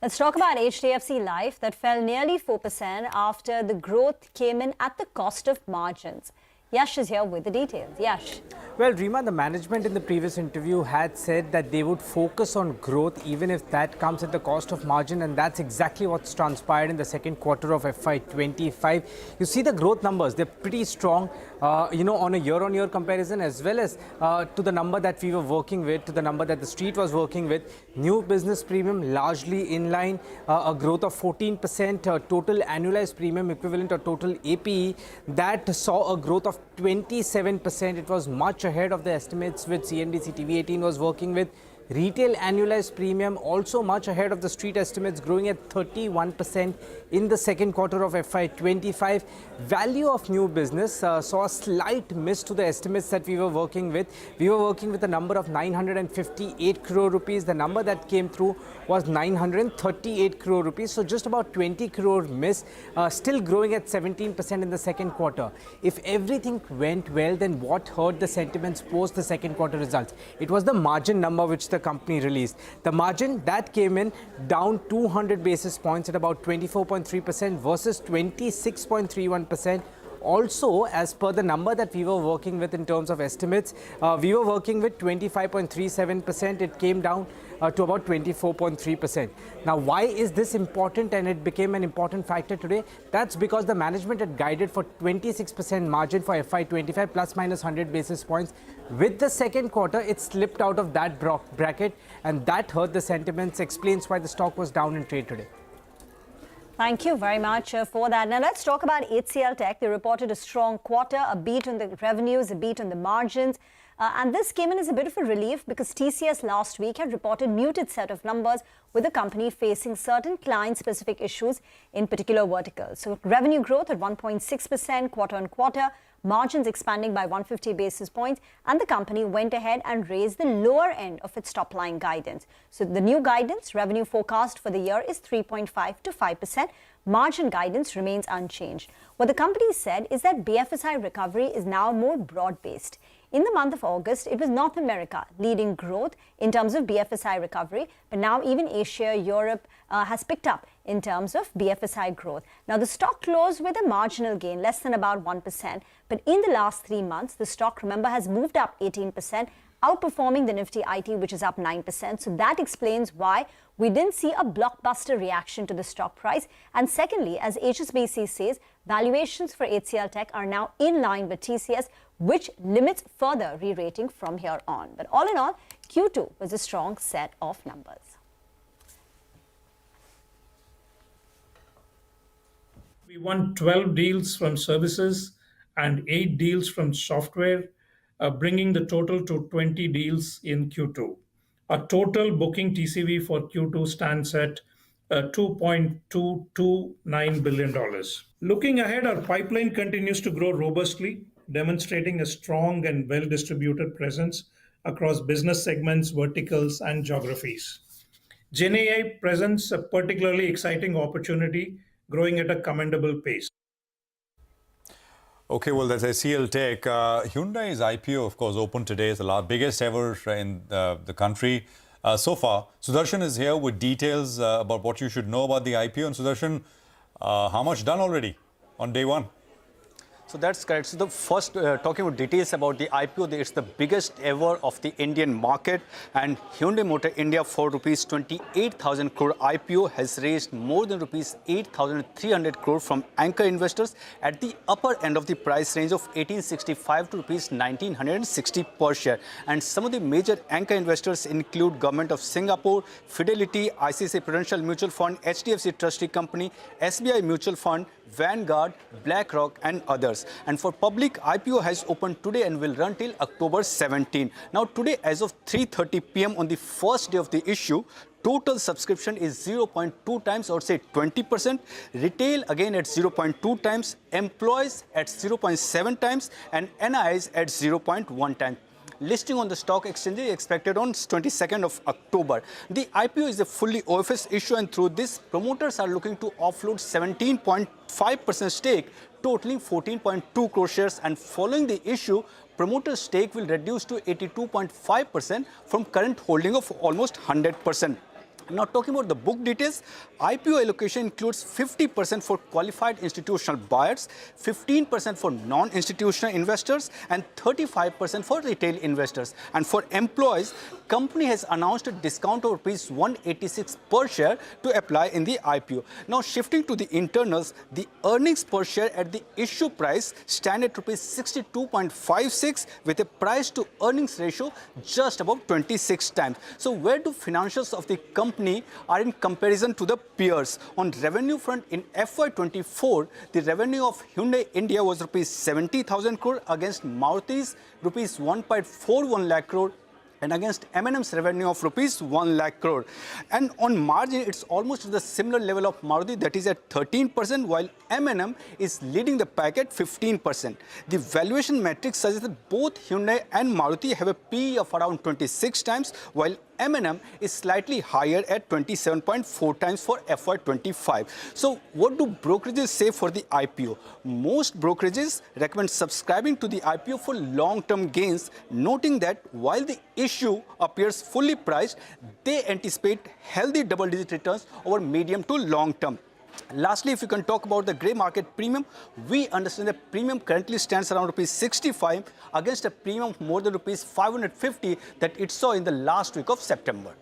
Let's talk about HDFC Life that fell nearly 4% after the growth came in at the cost of margins. Yash is here with the details. Yash. Well, Rima, the management in the previous interview had said that they would focus on growth even if that comes at the cost of margin, and that's exactly what's transpired in the second quarter of FY25. You see the growth numbers, they're pretty strong, on a year-on-year comparison, as well as to the number that we were working with, to the number that the street was working with. New business premium largely in line, a growth of 14%, total annualized premium equivalent or total APE, that saw a growth of 27%. It was much ahead of the estimates which CNBC-TV18 was working with. Retail annualized premium also much ahead of the street estimates, growing at 31% in the second quarter of FY25. Value of new business saw a slight miss to the estimates that we were working with. We were working with a number of 958 crore rupees. The number that came through was 938 crore rupees. So just about 20 crore miss, still growing at 17% in the second quarter. If everything went well, then what hurt the sentiments post the second quarter results? It was the margin number which the company released. The margin that came in down 200 basis points at about 24.3% versus 26.31%. Also, as per the number that we were working with in terms of estimates, we were working with 25.37%. It came down to about 24.3%. Now, why is this important and it became an important factor today? That's because the management had guided for 26% margin for FY25 plus minus 100 basis points. With the second quarter, it slipped out of that bracket, and that hurt the sentiments, explains why the stock was down in trade today. Thank you very much for that. Now let's talk about HCL Tech. They reported a strong quarter, a beat on the revenues, a beat on the margins. And this came in as a bit of a relief because TCS last week had reported muted set of numbers with the company facing certain client-specific issues in particular verticals. So revenue growth at 1.6% quarter-on-quarter, margins expanding by 150 basis points, and the company went ahead and raised the lower end of its top-line guidance. So the new guidance, revenue forecast for the year is 3.5 to 5%. Margin guidance remains unchanged. What the company said is that BFSI recovery is now more broad-based. In the month of August, it was North America leading growth in terms of BFSI recovery, but now even Asia, Europe has picked up in terms of BFSI growth. Now, the stock closed with a marginal gain, less than about 1%, but in the last 3 months, the stock, remember, has moved up 18%, outperforming the Nifty IT, which is up 9%. So that explains why we didn't see a blockbuster reaction to the stock price. And secondly, as HSBC says, valuations for HCL Tech are now in line with TCS, which limits further re-rating from here on. But all in all, Q2 was a strong set of numbers. We won 12 deals from services and 8 deals from software, bringing the total to 20 deals in Q2. Our total booking TCV for Q2 stands at $2.229 billion. Looking ahead, our pipeline continues to grow robustly, demonstrating a strong and well-distributed presence across business segments, verticals, and geographies. GenAI presents a particularly exciting opportunity, growing at a commendable pace. Okay, well, that's ICICI Tech. Hyundai's IPO, of course, opened today. It's the biggest ever in the country so far. Sudarshan is here with details about what you should know about the IPO. And Sudarshan, how much done already on day one? So that's correct. So the first, talking about details about the IPO, it's the biggest ever of the Indian market, and Hyundai Motor India for rupees 28,000 crore IPO has raised more than rupees 8,300 crore from anchor investors at the upper end of the price range of 1865 to rupees 1960 per share. And some of the major anchor investors include Government of Singapore, Fidelity, ICICI Prudential Mutual Fund, HDFC Trustee Company, SBI Mutual Fund, Vanguard, BlackRock, and others. And for public, IPO has opened today and will run till October 17. Now, today, as of 3:30 p.m. on the first day of the issue, total subscription is 0.2 times, or say 20%. Retail again at 0.2 times, employees at 0.7 times, and NIs at 0.1 times. Listing on the stock exchange is expected on 22nd of October. The IPO is a fully OFS issue, and through this, promoters are looking to offload 17.5% stake, totaling 14.2 crore shares. And following the issue, promoters' stake will reduce to 82.5% from current holding of almost 100%. Now, talking about the book details, IPO allocation includes 50% for qualified institutional buyers, 15% for non-institutional investors, and 35% for retail investors. And for employees, company has announced a discount of rupees 186 per share to apply in the IPO. Now, shifting to the internals, the earnings per share at the issue price stand at rupees 62.56 with a price to earnings ratio just above 26 times. So, where do financials of the company are in comparison to the peers? On revenue front, in FY24, the revenue of Hyundai India was rupees 70,000 crore against Maruti's rupees 1.41 lakh crore and against M&M's revenue of rupees 1 lakh crore. And on margin, it's almost at the similar level of Maruti, that is at 13%, while M&M is leading the pack at 15%. The valuation metrics suggest that both Hyundai and Maruti have a PE of around 26 times, while M&M is slightly higher at 27.4 times for FY25. So what do brokerages say for the IPO? Most brokerages recommend subscribing to the IPO for long-term gains, noting that while the issue appears fully priced, they anticipate healthy double-digit returns over medium to long term. Lastly, if you can talk about the grey market premium, we understand that premium currently stands around rupees 65 against a premium of more than rupees 550 that it saw in the last week of September.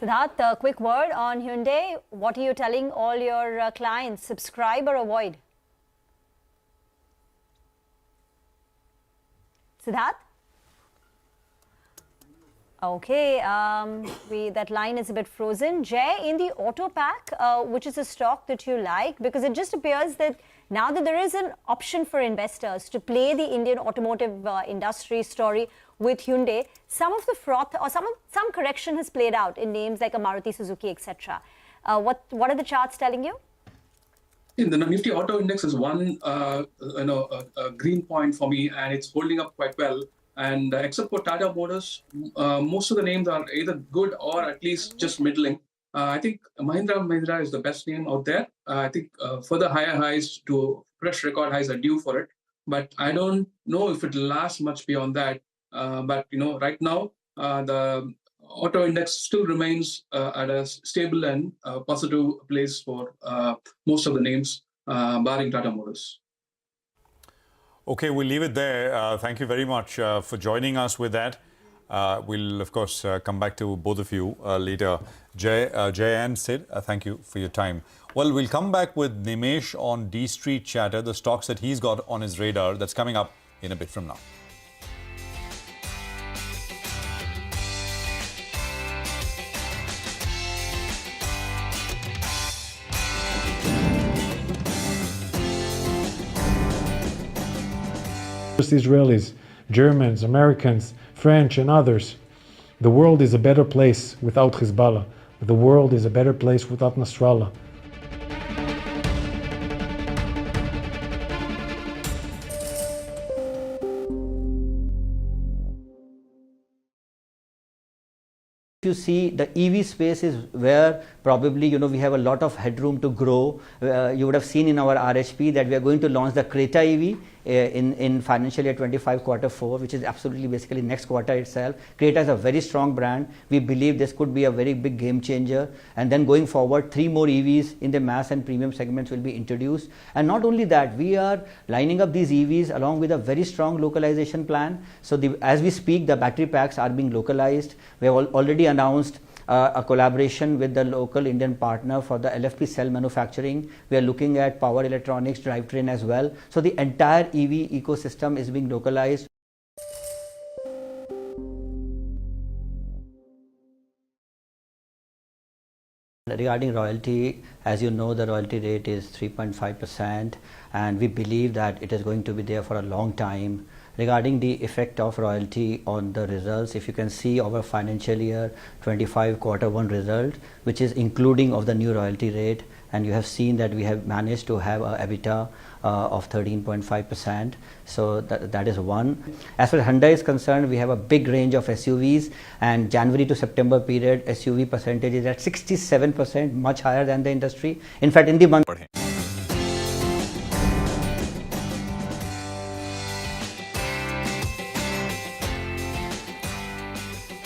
Siddharth, a quick word on Hyundai. What are you telling all your clients? Subscribe or avoid? Siddharth? Okay, that line is a bit frozen. Jay, in the auto pack, which is a stock that you like, because it just appears that now that there is an option for investors to play the Indian automotive industry story with Hyundai, some of the froth or some correction has played out in names like a Maruti Suzuki, etc. What are the charts telling you? The Nifty Auto Index is one a green point for me, and it's holding up quite well. And except for Tata Motors, most of the names are either good or at least just middling. I think Mahindra is the best name out there. I think further higher highs to fresh record highs are due for it. But I don't know if it will last much beyond that. But right now, the auto index still remains at a stable and positive place for most of the names, barring Tata Motors. Okay, we'll leave it there. Thank you very much for joining us with that. We'll, of course, come back to both of you later. Jay and Sid, thank you for your time. Well, we'll come back with Nimesh on D Street Chatter, the stocks that he's got on his radar. That's coming up in a bit from now. Israelis, Germans, Americans, French and others. The world is a better place without Hezbollah. The world is a better place without Nasrallah. If you see, the EV space is where probably we have a lot of headroom to grow. You would have seen in our RHP that we are going to launch the Creta EV in financial year 25 Q4, which is absolutely basically next quarter itself. Creta is a very strong brand. We believe this could be a very big game changer. And then going forward, 3 more EVs in the mass and premium segments will be introduced. And not only that, we are lining up these EVs along with a very strong localization plan. So as we speak, the battery packs are being localized. We have already announced a collaboration with the local Indian partner for the LFP cell manufacturing. We are looking at power electronics, drivetrain as well. So the entire EV ecosystem is being localized. Regarding royalty, as you know, the royalty rate is 3.5%, and we believe that it is going to be there for a long time. Regarding the effect of royalty on the results, if you can see our financial year 25 Q1 result, which is including of the new royalty rate, and you have seen that we have managed to have a EBITDA of 13.5%. So that is one. As far as Hyundai is concerned, we have a big range of SUVs, and January to September period SUV percentage is at 67%, much higher than the industry. In fact, in the month.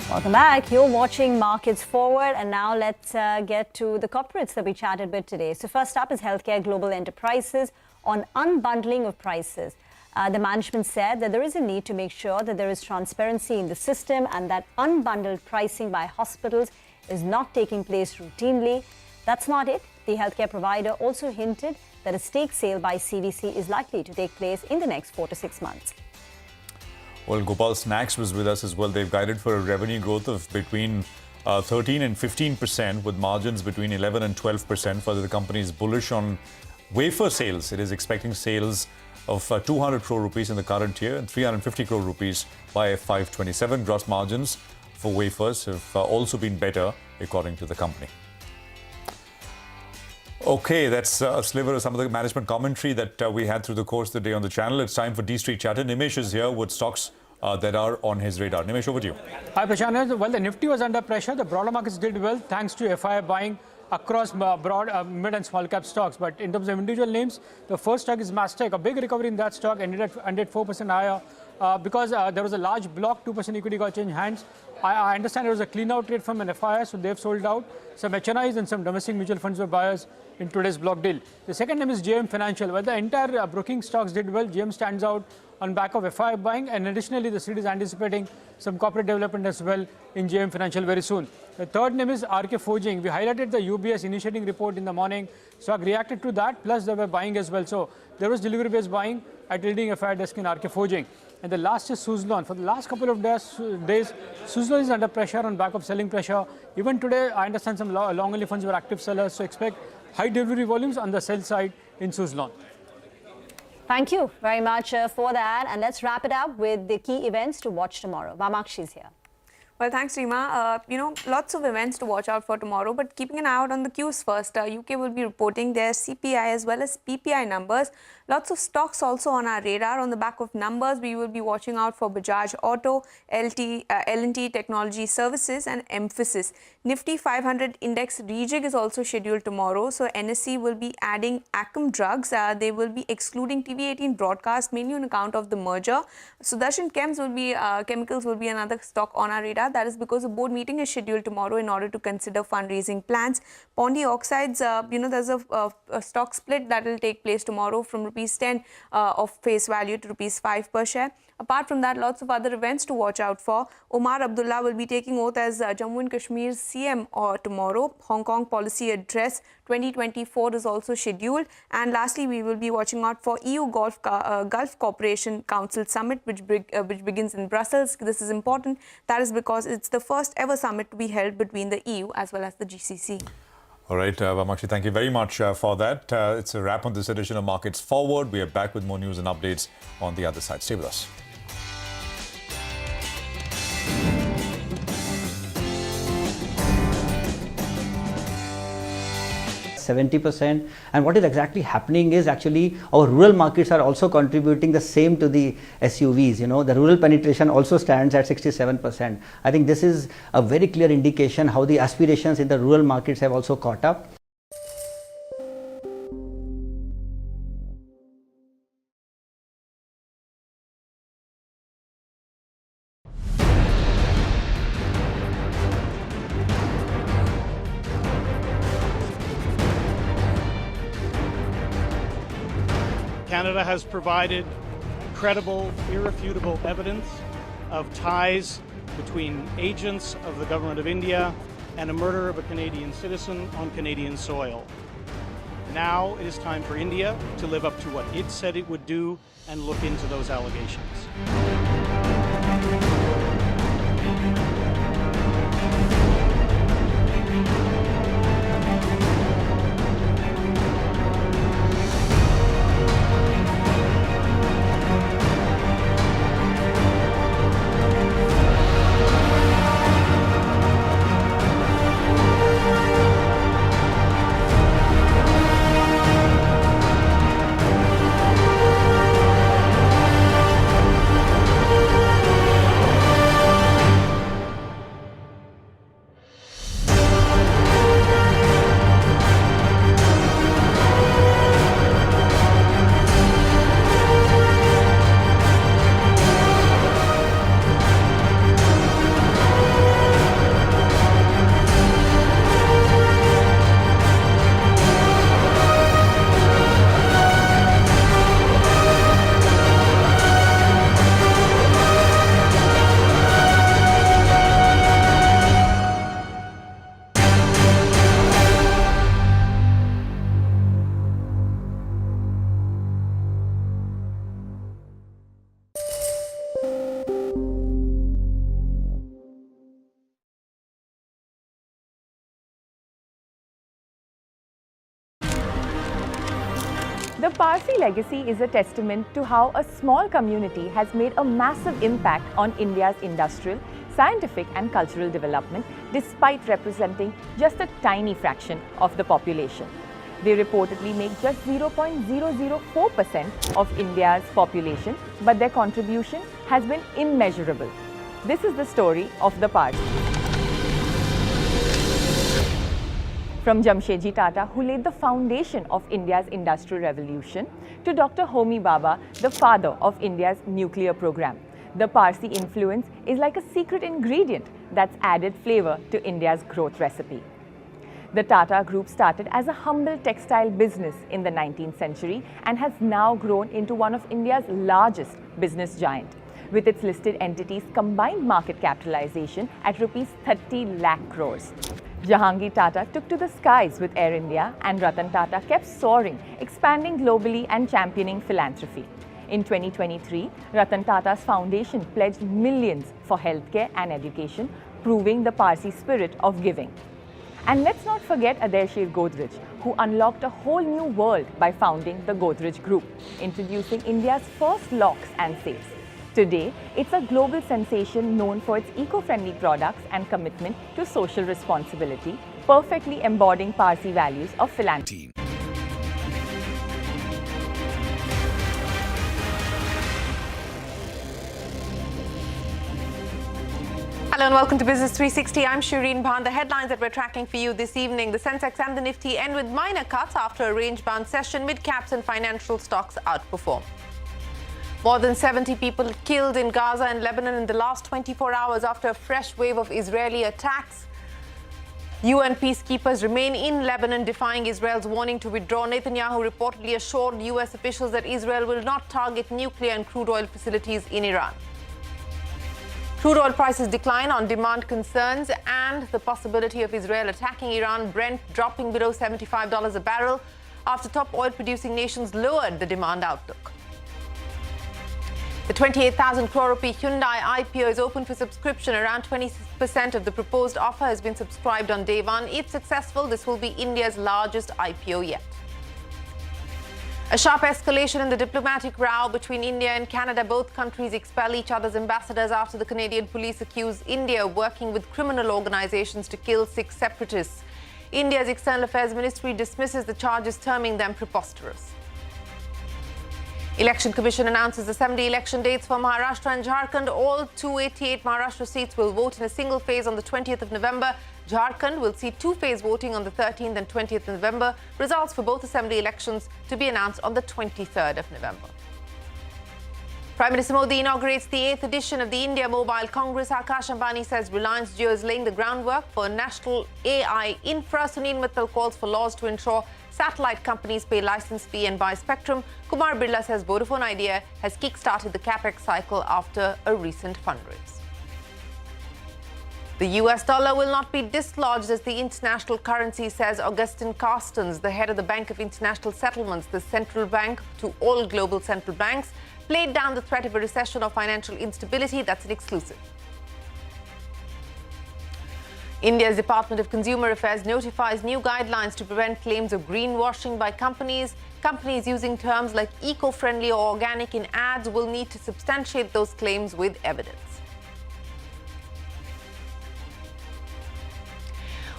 Welcome back. You're watching Markets Forward, and now let's get to the corporates that we chatted with today. So first up is Healthcare Global Enterprises on unbundling of prices. The management said that there is a need to make sure that there is transparency in the system and that unbundled pricing by hospitals is not taking place routinely. That's not it. The healthcare provider also hinted that a stake sale by CVC is likely to take place in the next 4 to 6 months. Well, Gopal Snacks was with us as well. They've guided for a revenue growth of between 13 and 15%, with margins between 11 and 12%. Further, the company is bullish on wafer sales. It is expecting sales of 200 crore rupees in the current year and 350 crore rupees by FY27. Gross margins for wafers have also been better, according to the company. Okay, that's a sliver of some of the management commentary that we had through the course of the day on the channel. It's time for D Street Chatter. Nimesh is here with stocks that are on his radar. Nimesh, over to you. Hi, Prashant. Well, the Nifty was under pressure. The broader markets did well thanks to FI buying across broad, mid and small cap stocks. But in terms of individual names, the first stock is Mastech. A big recovery in that stock ended 4% higher because there was a large block, 2% equity got changed hands. I understand there was a clean out trade from an FII, so they've sold out. Some HNIs and some domestic mutual funds were buyers in today's block deal. The second name is JM Financial. Well, the entire broking stocks did well. JM stands out on back of FI buying, and additionally, the street is anticipating some corporate development as well in JM Financial very soon. The third name is RK Forging. We highlighted the UBS initiating report in the morning. Stock reacted to that, plus they were buying as well. So there was delivery-based buying at leading FI desk in RK Forging. And the last is Suzlon. For the last couple of days, Suzlon is under pressure on back of selling pressure. Even today, I understand some long-only funds were active sellers. So expect high delivery volumes on the sell side in Suzlon. Thank you very much for that. And let's wrap it up with the key events to watch tomorrow. Vamakshi is here. Well, thanks, Rima. Lots of events to watch out for tomorrow, but keeping an eye out on the cues first. UK will be reporting their CPI as well as PPI numbers. Lots of stocks also on our radar. On the back of numbers, we will be watching out for Bajaj Auto, L&T Technology Services and Emphasis. Nifty 500 index rejig is also scheduled tomorrow. So NSE will be adding Acom Drugs. They will be excluding TV18 Broadcast, mainly on account of the merger. Sudarshan Chemicals will be another stock on our radar. That is because a board meeting is scheduled tomorrow in order to consider fundraising plans. Pondy Oxides, there's a stock split that will take place tomorrow from rupees 10 of face value to rupees 5 per share. Apart from that, lots of other events to watch out for. Omar Abdullah will be taking oath as Jammu and Kashmir's CM tomorrow. Hong Kong Policy Address 2024 is also scheduled. And lastly, we will be watching out for EU Gulf Cooperation Council Summit, which begins in Brussels. This is important. That is because it's the first ever summit to be held between the EU as well as the GCC. All right, Vamakshi, thank you very much for that. It's a wrap on this edition of Markets Forward. We are back with more news and updates on the other side. Stay with us. 70%. And what is exactly happening is actually our rural markets are also contributing the same to the SUVs. You know, the rural penetration also stands at 67%. I think this is a very clear indication how the aspirations in the rural markets have also caught up. Canada has provided credible, irrefutable evidence of ties between agents of the government of India and a murder of a Canadian citizen on Canadian soil. Now it is time for India to live up to what it said it would do and look into those allegations. The Parsi legacy is a testament to how a small community has made a massive impact on India's industrial, scientific and cultural development despite representing just a tiny fraction of the population. They reportedly make just 0.004% of India's population, but their contribution has been immeasurable. This is the story of the Parsi. From Jamshedji Tata, who laid the foundation of India's industrial revolution, to Dr. Homi Bhabha, the father of India's nuclear program. The Parsi influence is like a secret ingredient that's added flavor to India's growth recipe. The Tata Group started as a humble textile business in the 19th century and has now grown into one of India's largest business giants. with its listed entities' combined market capitalization at rupees 30 lakh crores. Jahangir Tata took to the skies with Air India, and Ratan Tata kept soaring, expanding globally and championing philanthropy. In 2023, Ratan Tata's foundation pledged millions for healthcare and education, proving the Parsi spirit of giving. And let's not forget Adair Godrej, who unlocked a whole new world by founding the Godrej Group, introducing India's first locks and safes. Today, it's a global sensation known for its eco-friendly products and commitment to social responsibility, perfectly embodying Parsi values of philanthropy. Hello and welcome to Business 360. I'm Shireen Bhan. The headlines that we're tracking for you this evening: the Sensex and the Nifty end with minor cuts after a range-bound session. Mid-caps and financial stocks outperform. More than 70 people killed in Gaza and Lebanon in the last 24 hours after a fresh wave of Israeli attacks. UN peacekeepers remain in Lebanon, defying Israel's warning to withdraw. Netanyahu reportedly assured US officials that Israel will not target nuclear and crude oil facilities in Iran. Crude oil prices decline on demand concerns and the possibility of Israel attacking Iran. Brent dropping below $75 a barrel after top oil-producing nations lowered the demand outlook. The 28,000 crore rupee Hyundai IPO is open for subscription. Around 20% of the proposed offer has been subscribed on day one. If successful, this will be India's largest IPO yet. A sharp escalation in the diplomatic row between India and Canada. Both countries expel each other's ambassadors after the Canadian police accuse India of working with criminal organizations to kill 6 separatists. India's External Affairs Ministry dismisses the charges, terming them preposterous. Election Commission announces Assembly election dates for Maharashtra and Jharkhand. All 288 Maharashtra seats will vote in a single phase on the 20th of November. Jharkhand will see two-phase voting on the 13th and 20th of November. Results for both Assembly elections to be announced on the 23rd of November. Prime Minister Modi inaugurates the 8th edition of the India Mobile Congress. Akash Ambani says Reliance Jio is laying the groundwork for national AI infra. Sunil Mittal calls for laws to ensure satellite companies pay license fee and buy spectrum. Kumar Birla says Vodafone Idea has kick-started the capex cycle after a recent fundraise. The US dollar will not be dislodged as the international currency, says Augustin Carstens, the head of the Bank of International Settlements, the central bank to all global central banks, played down the threat of a recession or financial instability. That's an exclusive. India's Department of Consumer Affairs notifies new guidelines to prevent claims of greenwashing by companies. Companies using terms like eco-friendly or organic in ads will need to substantiate those claims with evidence.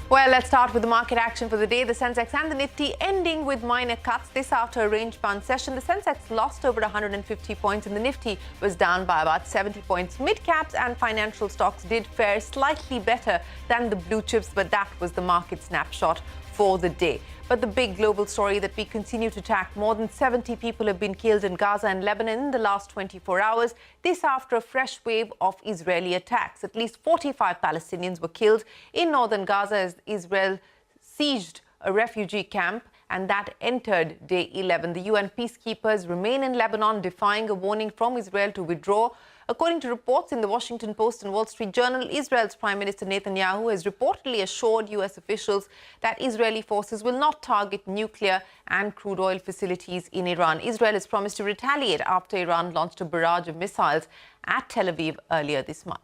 Well, let's start with the market action for the day. The Sensex and the Nifty ending with minor cuts. This after a range-bound session. The Sensex lost over 150 points and the Nifty was down by about 70 points. Mid-caps and financial stocks did fare slightly better than the blue chips, but that was the market snapshot for the day. But the big global story that we continue to track: more than 70 people have been killed in Gaza and Lebanon in the last 24 hours. This after a fresh wave of Israeli attacks. At least 45 Palestinians were killed in northern Gaza as Israel sieged a refugee camp, and that entered day 11. The UN peacekeepers remain in Lebanon, defying a warning from Israel to withdraw. According to reports in the Washington Post and Wall Street Journal, Israel's Prime Minister Netanyahu has reportedly assured US officials that Israeli forces will not target nuclear and crude oil facilities in Iran. Israel has promised to retaliate after Iran launched a barrage of missiles at Tel Aviv earlier this month.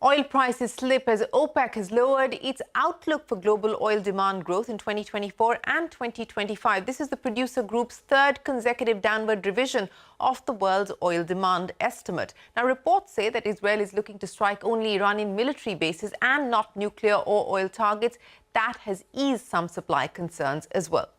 Oil prices slip as OPEC has lowered its outlook for global oil demand growth in 2024 and 2025. This is the producer group's third consecutive downward revision of the world's oil demand estimate. Now, reports say that Israel is looking to strike only Iranian military bases and not nuclear or oil targets. That has eased some supply concerns as well.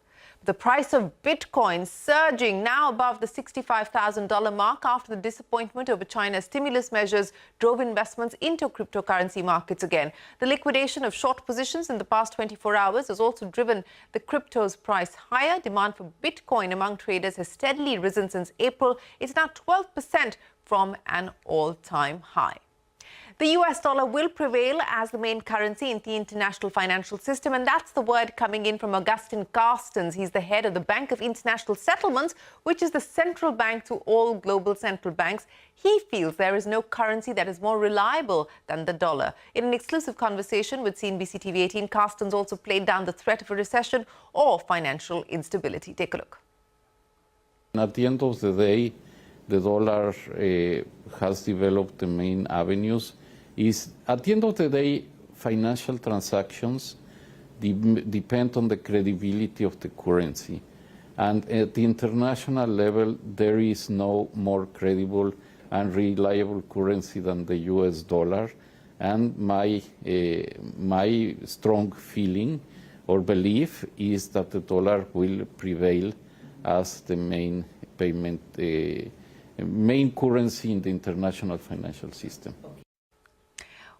The price of Bitcoin surging now above the $65,000 mark after the disappointment over China's stimulus measures drove investments into cryptocurrency markets again. The liquidation of short positions in the past 24 hours has also driven the crypto's price higher. Demand for Bitcoin among traders has steadily risen since April. It's now 12% from an all-time high. The US dollar will prevail as the main currency in the international financial system, and that's the word coming in from Augustine Carstens. He's the head of the Bank of International Settlements, which is the central bank to all global central banks. He feels there is no currency that is more reliable than the dollar. In an exclusive conversation with CNBC-TV18, Carstens also played down the threat of a recession or financial instability. Take a look. At the end of the day, the dollar has developed the main avenues. At the end of the day, financial transactions depend on the credibility of the currency. And at the international level, there is no more credible and reliable currency than the US dollar. And my strong feeling or belief is that the dollar will prevail as the main payment, main currency in the international financial system.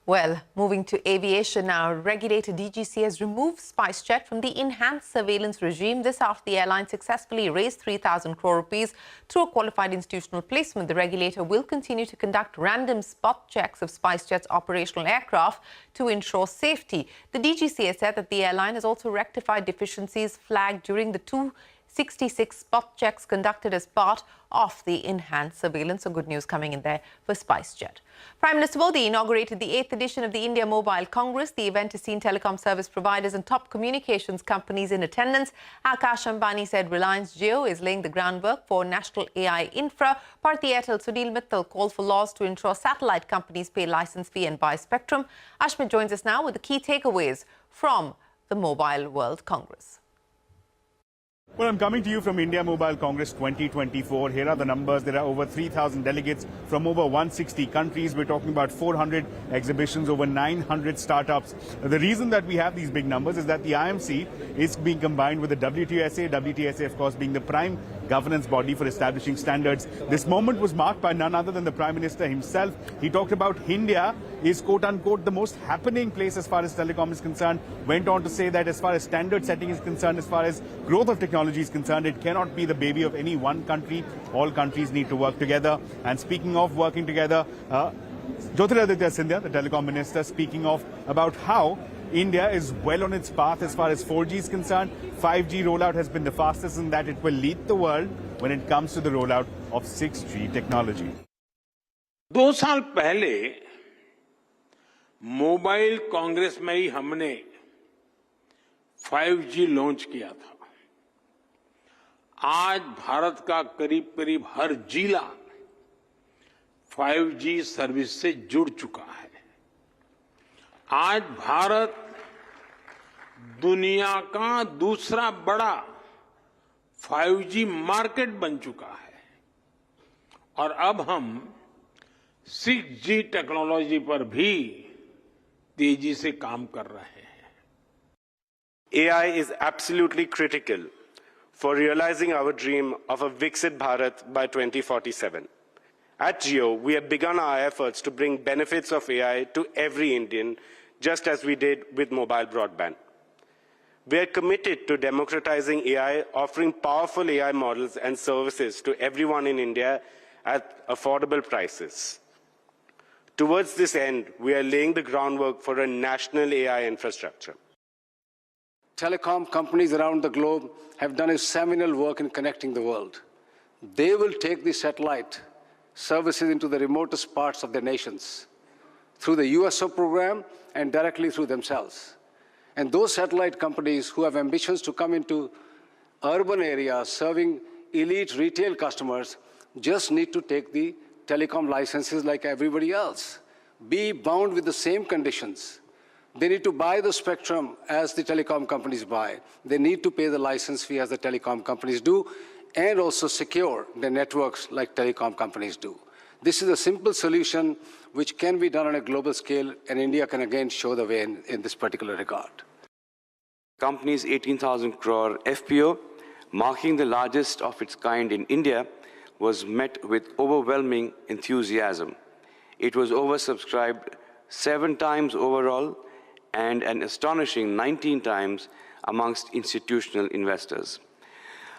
Well, moving to aviation now, regulator DGCA has removed SpiceJet from the enhanced surveillance regime. This after the airline successfully raised 3,000 crore rupees through a qualified institutional placement. The regulator will continue to conduct random spot checks of SpiceJet's operational aircraft to ensure safety. The DGCA said that the airline has also rectified deficiencies flagged during the 266 spot checks conducted as part of the enhanced surveillance. So good news coming in there for SpiceJet. Prime Minister Modi inaugurated the 8th edition of the India Mobile Congress. The event has seen telecom service providers and top communications companies in attendance. Akash Ambani said Reliance Jio is laying the groundwork for national AI infra. Bharti Airtel Sunil Mittal called for laws to ensure satellite companies pay license fee and buy spectrum. Ashmit joins us now with the key takeaways from the Mobile World Congress. Well, I'm coming to you from India Mobile Congress 2024. Here are the numbers. There are over 3,000 delegates from over 160 countries. We're talking about 400 exhibitions, over 900 startups. The reason that we have these big numbers is that the IMC is being combined with the WTSA. WTSA, of course, being the prime governance body for establishing standards. This moment was marked by none other than the Prime Minister himself. He talked about India is quote-unquote the most happening place as far as telecom is concerned. Went on to say that as far as standard setting is concerned, as far as growth of technology is concerned, it cannot be the baby of any one country. All countries need to work together. And speaking of working together, Jyotiraditya Scindia, the telecom minister, speaking of about how India is well on its path as far as 4G is concerned. 5G rollout has been the fastest, and that it will lead the world when it comes to the rollout of 6G technology. 2 साल पहले mobile Congress में ही हमने 5G launch किया था। आज भारत का करीब करीब हर जिला 5G सर्विस से जुड़ चुका है। आज भारत दुनिया का दूसरा बड़ा 5G मार्केट बन चुका है और अब हम 6G टेक्नोलॉजी पर भी तेजी से काम कर रहे हैं। AI is absolutely critical for realizing our dream of a Viksit Bharat by 2047. At Jio, we have begun our efforts to bring benefits of AI to every Indian, just as we did with mobile broadband. We are committed to democratizing AI, offering powerful AI models and services to everyone in India at affordable prices. Towards this end, we are laying the groundwork for a national AI infrastructure. Telecom companies around the globe have done a seminal work in connecting the world. They will take the satellite services into the remotest parts of their nations through the USO program and directly through themselves. And those satellite companies who have ambitions to come into urban areas serving elite retail customers just need to take the telecom licenses like everybody else, be bound with the same conditions. They need to buy the spectrum as the telecom companies buy. They need to pay the license fee as the telecom companies do, and also secure the networks like telecom companies do. This is a simple solution which can be done on a global scale, and India can again show the way in this particular regard. Company's 18,000 crore FPO, marking the largest of its kind in India, was met with overwhelming enthusiasm. It was oversubscribed 7 times overall and an astonishing 19 times amongst institutional investors.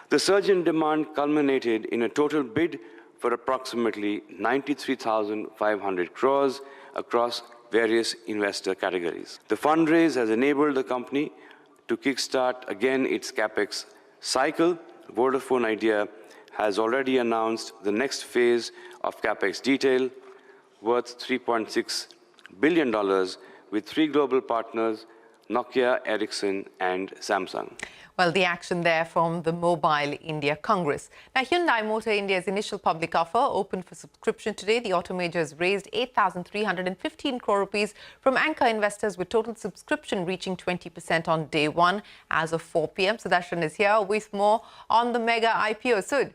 The surge in demand culminated in a total bid for approximately 93,500 crores, across various investor categories. The fundraise has enabled the company to kickstart again its capex cycle. Vodafone Idea has already announced the next phase of capex detail worth $3.6 billion with 3 global partners, Nokia, Ericsson, and Samsung. Well, the action there from the Mobile India Congress. Now, Hyundai Motor India's initial public offer opened for subscription today. The auto major has raised 8,315 crore rupees from anchor investors, with total subscription reaching 20% on day one as of 4 p.m. Sudarshan is here with more on the mega IPO. Sud.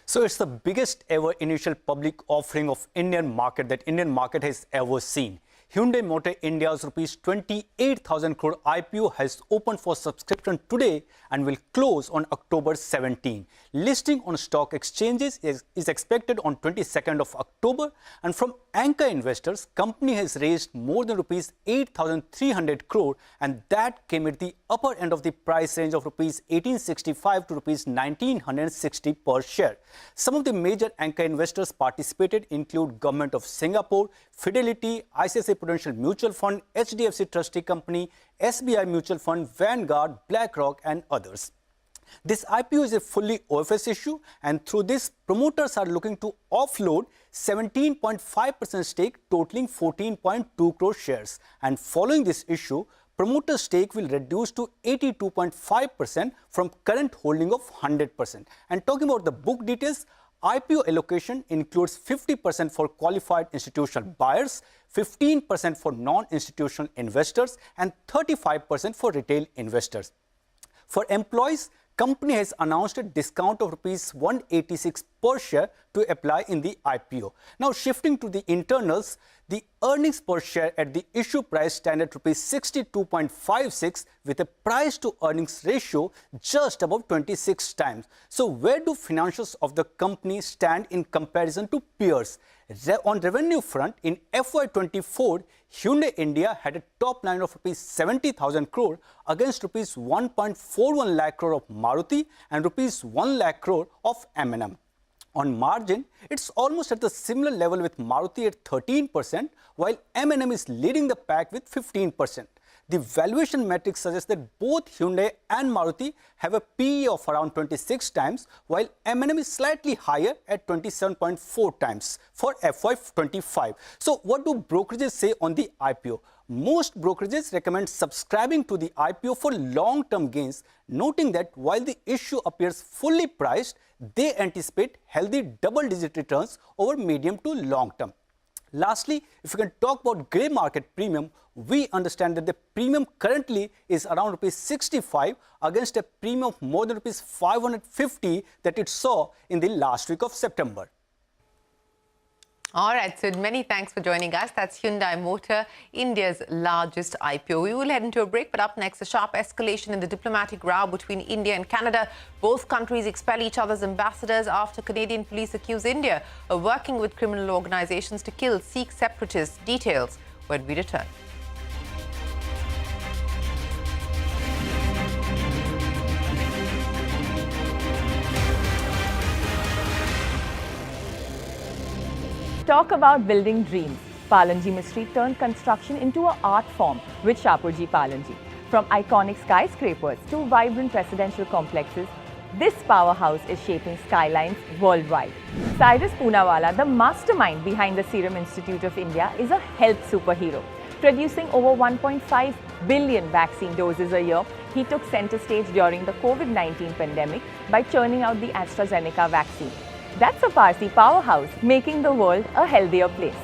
So it's the biggest ever initial public offering of Indian market that Indian market has ever seen. Hyundai Motor India's rupees 28,000 crore IPO has opened for subscription today and will close on October 17. Listing on stock exchanges is expected on 22nd of October, and from anchor investors, company has raised more than rupees 8,300 crore, and that came at the upper end of the price range of rupees 1865 to rupees 1960 per share. Some of the major anchor investors participated include Government of Singapore, Fidelity, ICICI Prudential Mutual Fund, HDFC Trustee Company, SBI Mutual Fund, Vanguard, BlackRock and others. This IPO is a fully OFS issue, and through this, promoters are looking to offload 17.5% stake totaling 14.2 crore shares. And following this issue, promoter stake will reduce to 82.5% from current holding of 100%. And talking about the book details, IPO allocation includes 50% for qualified institutional buyers, 15% for non-institutional investors, and 35% for retail investors. For employees, company has announced a discount of rupees 186 per share to apply in the IPO. Now shifting to the internals, the earnings per share at the issue price stand at rupees 62.56 with a price to earnings ratio just above 26 times. So where do financials of the company stand in comparison to peers? On revenue front, in FY24, Hyundai India had a top line of rupees 70,000 crore against rupees 1.41 lakh crore of Maruti and rupees 1 lakh crore of M&M. On margin, it's almost at the similar level with Maruti at 13%, while M&M is leading the pack with 15%. The valuation metrics suggest that both Hyundai and Maruti have a PE of around 26 times, while M&M is slightly higher at 27.4 times for FY25. So what do brokerages say on the IPO? Most brokerages recommend subscribing to the IPO for long-term gains, noting that while the issue appears fully priced, they anticipate healthy double-digit returns over medium to long term. Lastly, if we can talk about grey market premium, we understand that the premium currently is around rupees 65 against a premium of more than rupees 550 that it saw in the last week of September. All right, Sid, many thanks for joining us. That's Hyundai Motor, India's largest IPO. We will head into a break, but up next, a sharp escalation in the diplomatic row between India and Canada. Both countries expel each other's ambassadors after Canadian police accuse India of working with criminal organizations to kill Sikh separatists. Details when we return. Talk about building dreams. Palanji Mystery turned construction into an art form with Shapurji Palanji. From iconic skyscrapers to vibrant residential complexes, this powerhouse is shaping skylines worldwide. Cyrus Poonawalla, the mastermind behind the Serum Institute of India, is a health superhero. Producing over 1.5 billion vaccine doses a year, he took center stage during the COVID-19 pandemic by churning out the AstraZeneca vaccine. That's a Parsi powerhouse, making the world a healthier place.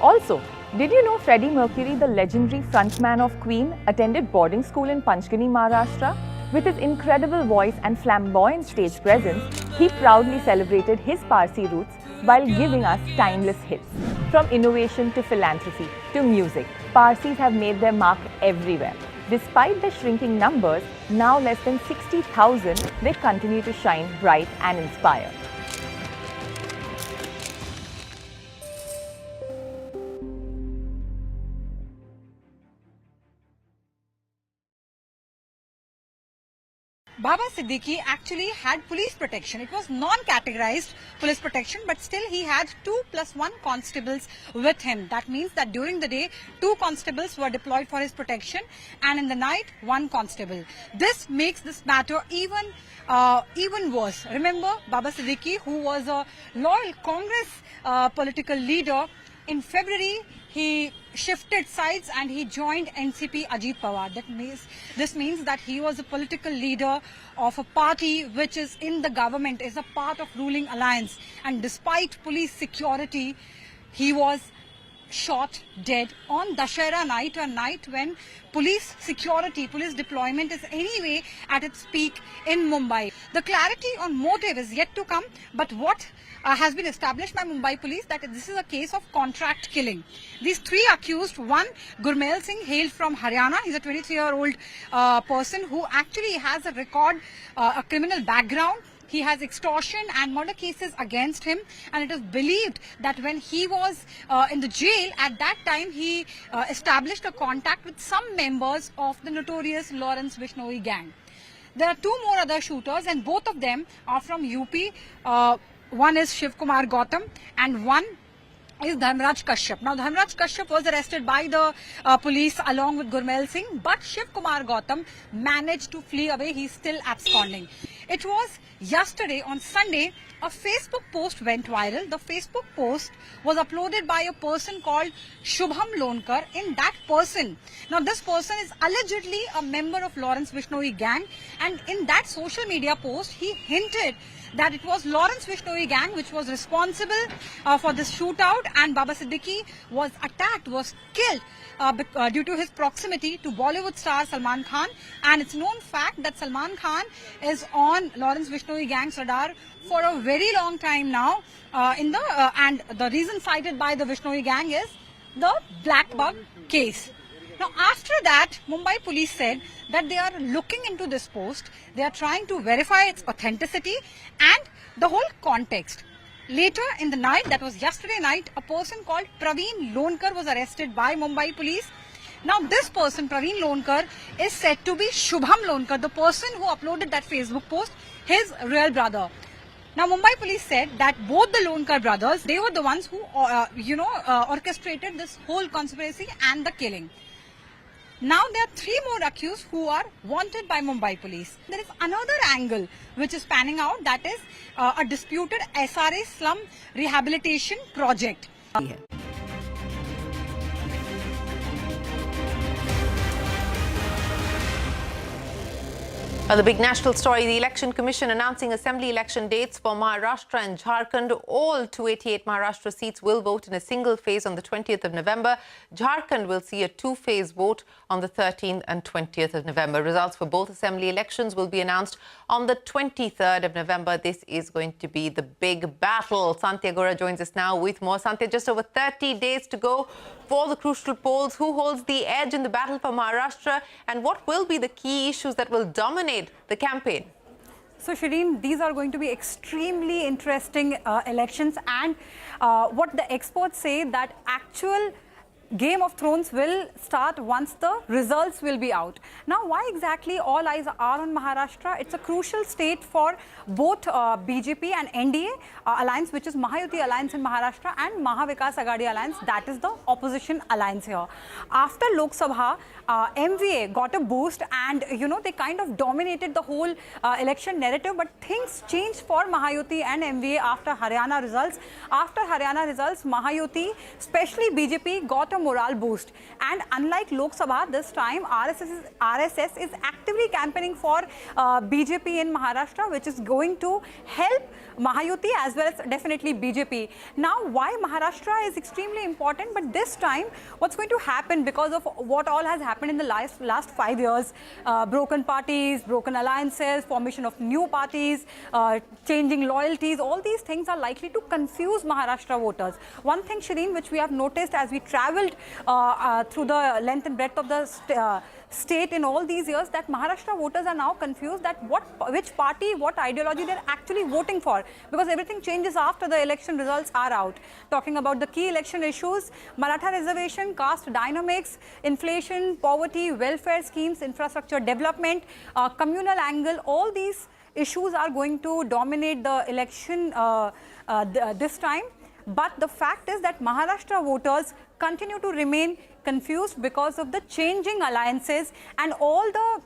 Also, did you know Freddie Mercury, the legendary frontman of Queen, attended boarding school in Panchgani, Maharashtra? With his incredible voice and flamboyant stage presence, he proudly celebrated his Parsi roots while giving us timeless hits. From innovation to philanthropy to music, Parsis have made their mark everywhere. Despite their shrinking numbers, now less than 60,000, they continue to shine bright and inspire. Baba Siddiqui actually had police protection. It was non-categorized police protection, but still he had 2+1 constables with him. That means that during the day, 2 constables were deployed for his protection, and in the night, 1 constable. This makes this matter even worse. Remember, Baba Siddiqui, who was a loyal Congress political leader, in February, he shifted sides and he joined NCP Ajit Pawar. This means that he was a political leader of a party which is in the government, is a part of ruling alliance. And despite police security, he was shot dead on Dussehra night, a night when police security, police deployment is anyway at its peak in Mumbai. The clarity on motive is yet to come, but what has been established by Mumbai police that this is a case of contract killing. These 3 accused, one Gurmail Singh, hailed from Haryana. He's a 23-year-old person who actually has a record, a criminal background. He has extortion and murder cases against him, and it is believed that when he was in the jail, at that time he established a contact with some members of the notorious Lawrence Vishnoi gang. There are 2 more other shooters, and both of them are from UP. One is Shiv Kumar Gautam and one is Dharmraj Kashyap. Now, Dharmraj Kashyap was arrested by the police along with Gurmail Singh, but Shiv Kumar Gautam managed to flee away. He's still absconding. It was yesterday, on Sunday, a Facebook post went viral. The Facebook post was uploaded by a person called Shubham Lonkar. In that person, now this person is allegedly a member of Lawrence Vishnoi gang, and in that social media post, he hinted that it was Lawrence Vishnoi gang which was responsible for this shootout, and Baba Siddiqui was attacked, was killed due to his proximity to Bollywood star Salman Khan. And it's known fact that Salman Khan is on Lawrence Vishnoi gang's radar for a very long time now. And the reason cited by the Vishnoi gang is the black bug case. Now, after that, Mumbai police said that they are looking into this post. They are trying to verify its authenticity and the whole context. Later in the night, that was yesterday night, a person called Praveen Lonkar was arrested by Mumbai police. Now, this person, Praveen Lonkar, is said to be Shubham Lonkar, the person who uploaded that Facebook post, his real brother. Now, Mumbai police said that both the Lonkar brothers, they were the ones who, orchestrated this whole conspiracy and the killing. Now, there are 3 more accused who are wanted by Mumbai police. There is another angle which is panning out, that is a disputed SRA slum rehabilitation project. The big national story, the Election Commission announcing assembly election dates for Maharashtra and Jharkhand. All 288 Maharashtra seats will vote in a single phase on the 20th of November. Jharkhand will see a 2-phase vote on the 13th and 20th of November. Results for both assembly elections will be announced on the 23rd of November. This is going to be the big battle. Santya Gora joins us now with more. Santya, just over 30 days to go for the crucial polls. Who holds the edge in the battle for Maharashtra, and what will be the key issues that will dominate the campaign? So, Shireen, these are going to be extremely interesting elections, and what the experts say that actual Game of Thrones will start once the results will be out. Now, why exactly all eyes are on Maharashtra? It's a crucial state for both BJP and NDA alliance, which is Mahayuti alliance in Maharashtra, and Mahavikas Aghadi alliance, that is the opposition alliance here. After Lok Sabha, MVA got a boost, and they kind of dominated the whole election narrative, but things changed for Mahayuti and MVA after Haryana results. After Haryana results, Mahayuti, especially BJP, got a morale boost, and unlike Lok Sabha, this time RSS is actively campaigning for BJP in Maharashtra, which is going to help Mahayuti as well as definitely BJP. Now, why Maharashtra is extremely important, but this time what's going to happen because of what all has happened in the last 5 years, broken parties, broken alliances, formation of new parties, changing loyalties, all these things are likely to confuse Maharashtra voters. One thing, Shireen, which we have noticed as we travelled through the length and breadth of the state in all these years that Maharashtra voters are now confused that which party, what ideology they're actually voting for, because everything changes after the election results are out. Talking about the key election issues, Maratha reservation, caste dynamics, inflation, poverty, welfare schemes, infrastructure development, communal angle, all these issues are going to dominate the election this time. But the fact is that Maharashtra voters continue to remain confused because of the changing alliances and all the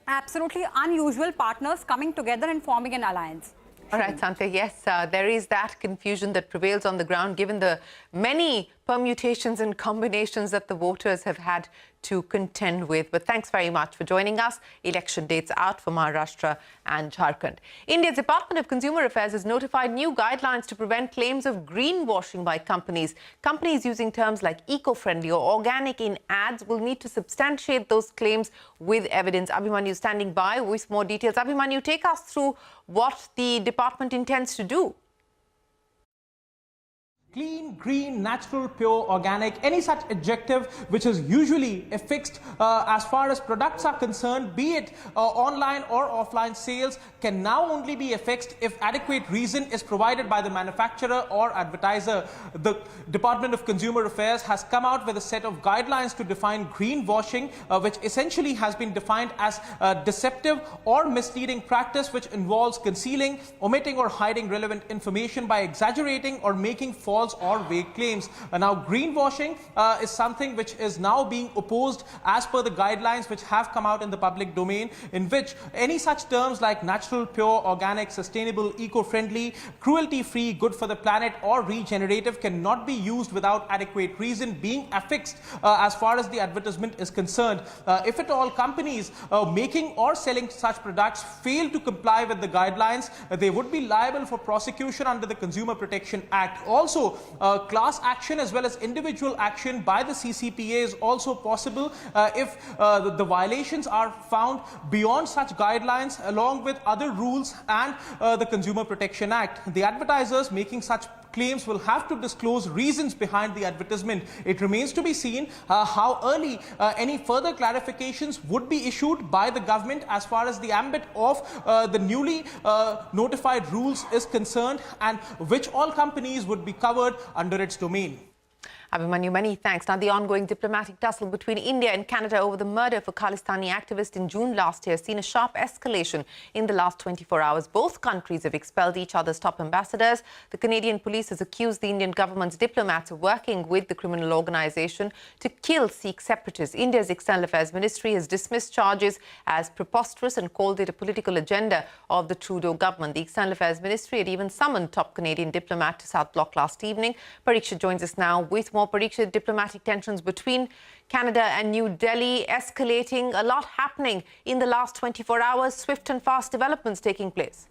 absolutely unusual partners coming together and forming an alliance. All right, Sante, yes, there is that confusion that prevails on the ground given the many permutations and combinations that the voters have had to contend with. But thanks very much for joining us. Election dates out for Maharashtra and Jharkhand. India's Department of Consumer Affairs has notified new guidelines to prevent claims of greenwashing by companies. Companies using terms like eco-friendly or organic in ads will need to substantiate those claims with evidence. Abhimanyu standing by with more details. Abhimanyu, take us through what the department intends to do. Clean, green, natural, pure, organic, any such adjective which is usually affixed as far as products are concerned, be it online or offline sales, can now only be affixed if adequate reason is provided by the manufacturer or advertiser. The Department of Consumer Affairs has come out with a set of guidelines to define greenwashing, which essentially has been defined as deceptive or misleading practice which involves concealing, omitting or hiding relevant information by exaggerating or making false or vague claims. Now, greenwashing is something which is now being opposed as per the guidelines which have come out in the public domain, in which any such terms like natural, pure, organic, sustainable, eco-friendly, cruelty-free, good for the planet or regenerative cannot be used without adequate reason being affixed as far as the advertisement is concerned. If at all companies making or selling such products fail to comply with the guidelines, they would be liable for prosecution under the Consumer Protection Act. Also, class action as well as individual action by the CCPA is also possible if the violations are found beyond such guidelines along with other rules and the Consumer Protection Act. The advertisers making such claims will have to disclose reasons behind the advertisement. It remains to be seen how early any further clarifications would be issued by the government as far as the ambit of the newly notified rules is concerned and which all companies would be covered under its domain. Abhimanyu, many thanks. Now, the ongoing diplomatic tussle between India and Canada over the murder of a Khalistani activist in June last year has seen a sharp escalation in the last 24 hours. Both countries have expelled each other's top ambassadors. The Canadian police has accused the Indian government's diplomats of working with the criminal organisation to kill Sikh separatists. India's External Affairs Ministry has dismissed charges as preposterous and called it a political agenda of the Trudeau government. The External Affairs Ministry had even summoned top Canadian diplomat to South Block last evening. Pariksha joins us now with more. Pariksha, diplomatic tensions between Canada and New Delhi escalating, a lot happening in the last 24 hours, swift and fast developments taking place.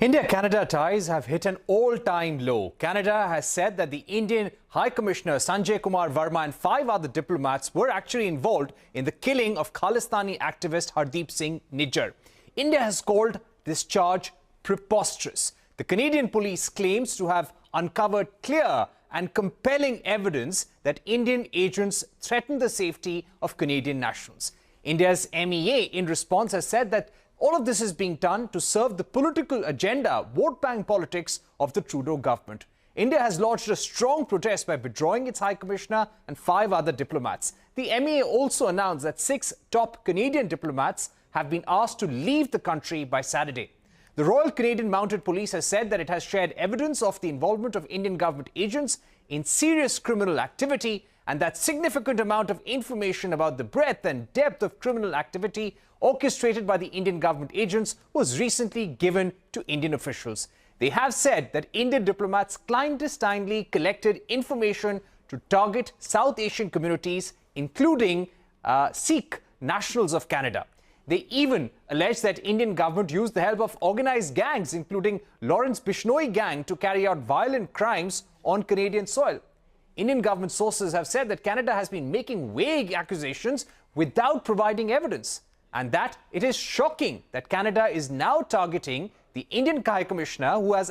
India-Canada ties have hit an all-time low. Canada has said that the Indian High Commissioner Sanjay Kumar Verma and 5 other diplomats were actually involved in the killing of Khalistani activist Hardeep Singh Nijjar. India has called this charge preposterous. The Canadian police claims to have uncovered clear and compelling evidence that Indian agents threatened the safety of Canadian nationals. India's MEA, in response, has said that all of this is being done to serve the political agenda, vote bank politics of the Trudeau government. India has lodged a strong protest by withdrawing its High Commissioner and 5 other diplomats. The MEA also announced that 6 top Canadian diplomats have been asked to leave the country by Saturday. The Royal Canadian Mounted Police has said that it has shared evidence of the involvement of Indian government agents in serious criminal activity and that significant amount of information about the breadth and depth of criminal activity orchestrated by the Indian government agents was recently given to Indian officials. They have said that Indian diplomats clandestinely collected information to target South Asian communities, including Sikh nationals of Canada. They even allege that Indian government used the help of organized gangs, including Lawrence Bishnoi gang, to carry out violent crimes on Canadian soil. Indian government sources have said that Canada has been making vague accusations without providing evidence, and that it is shocking that Canada is now targeting the Indian High Commissioner who has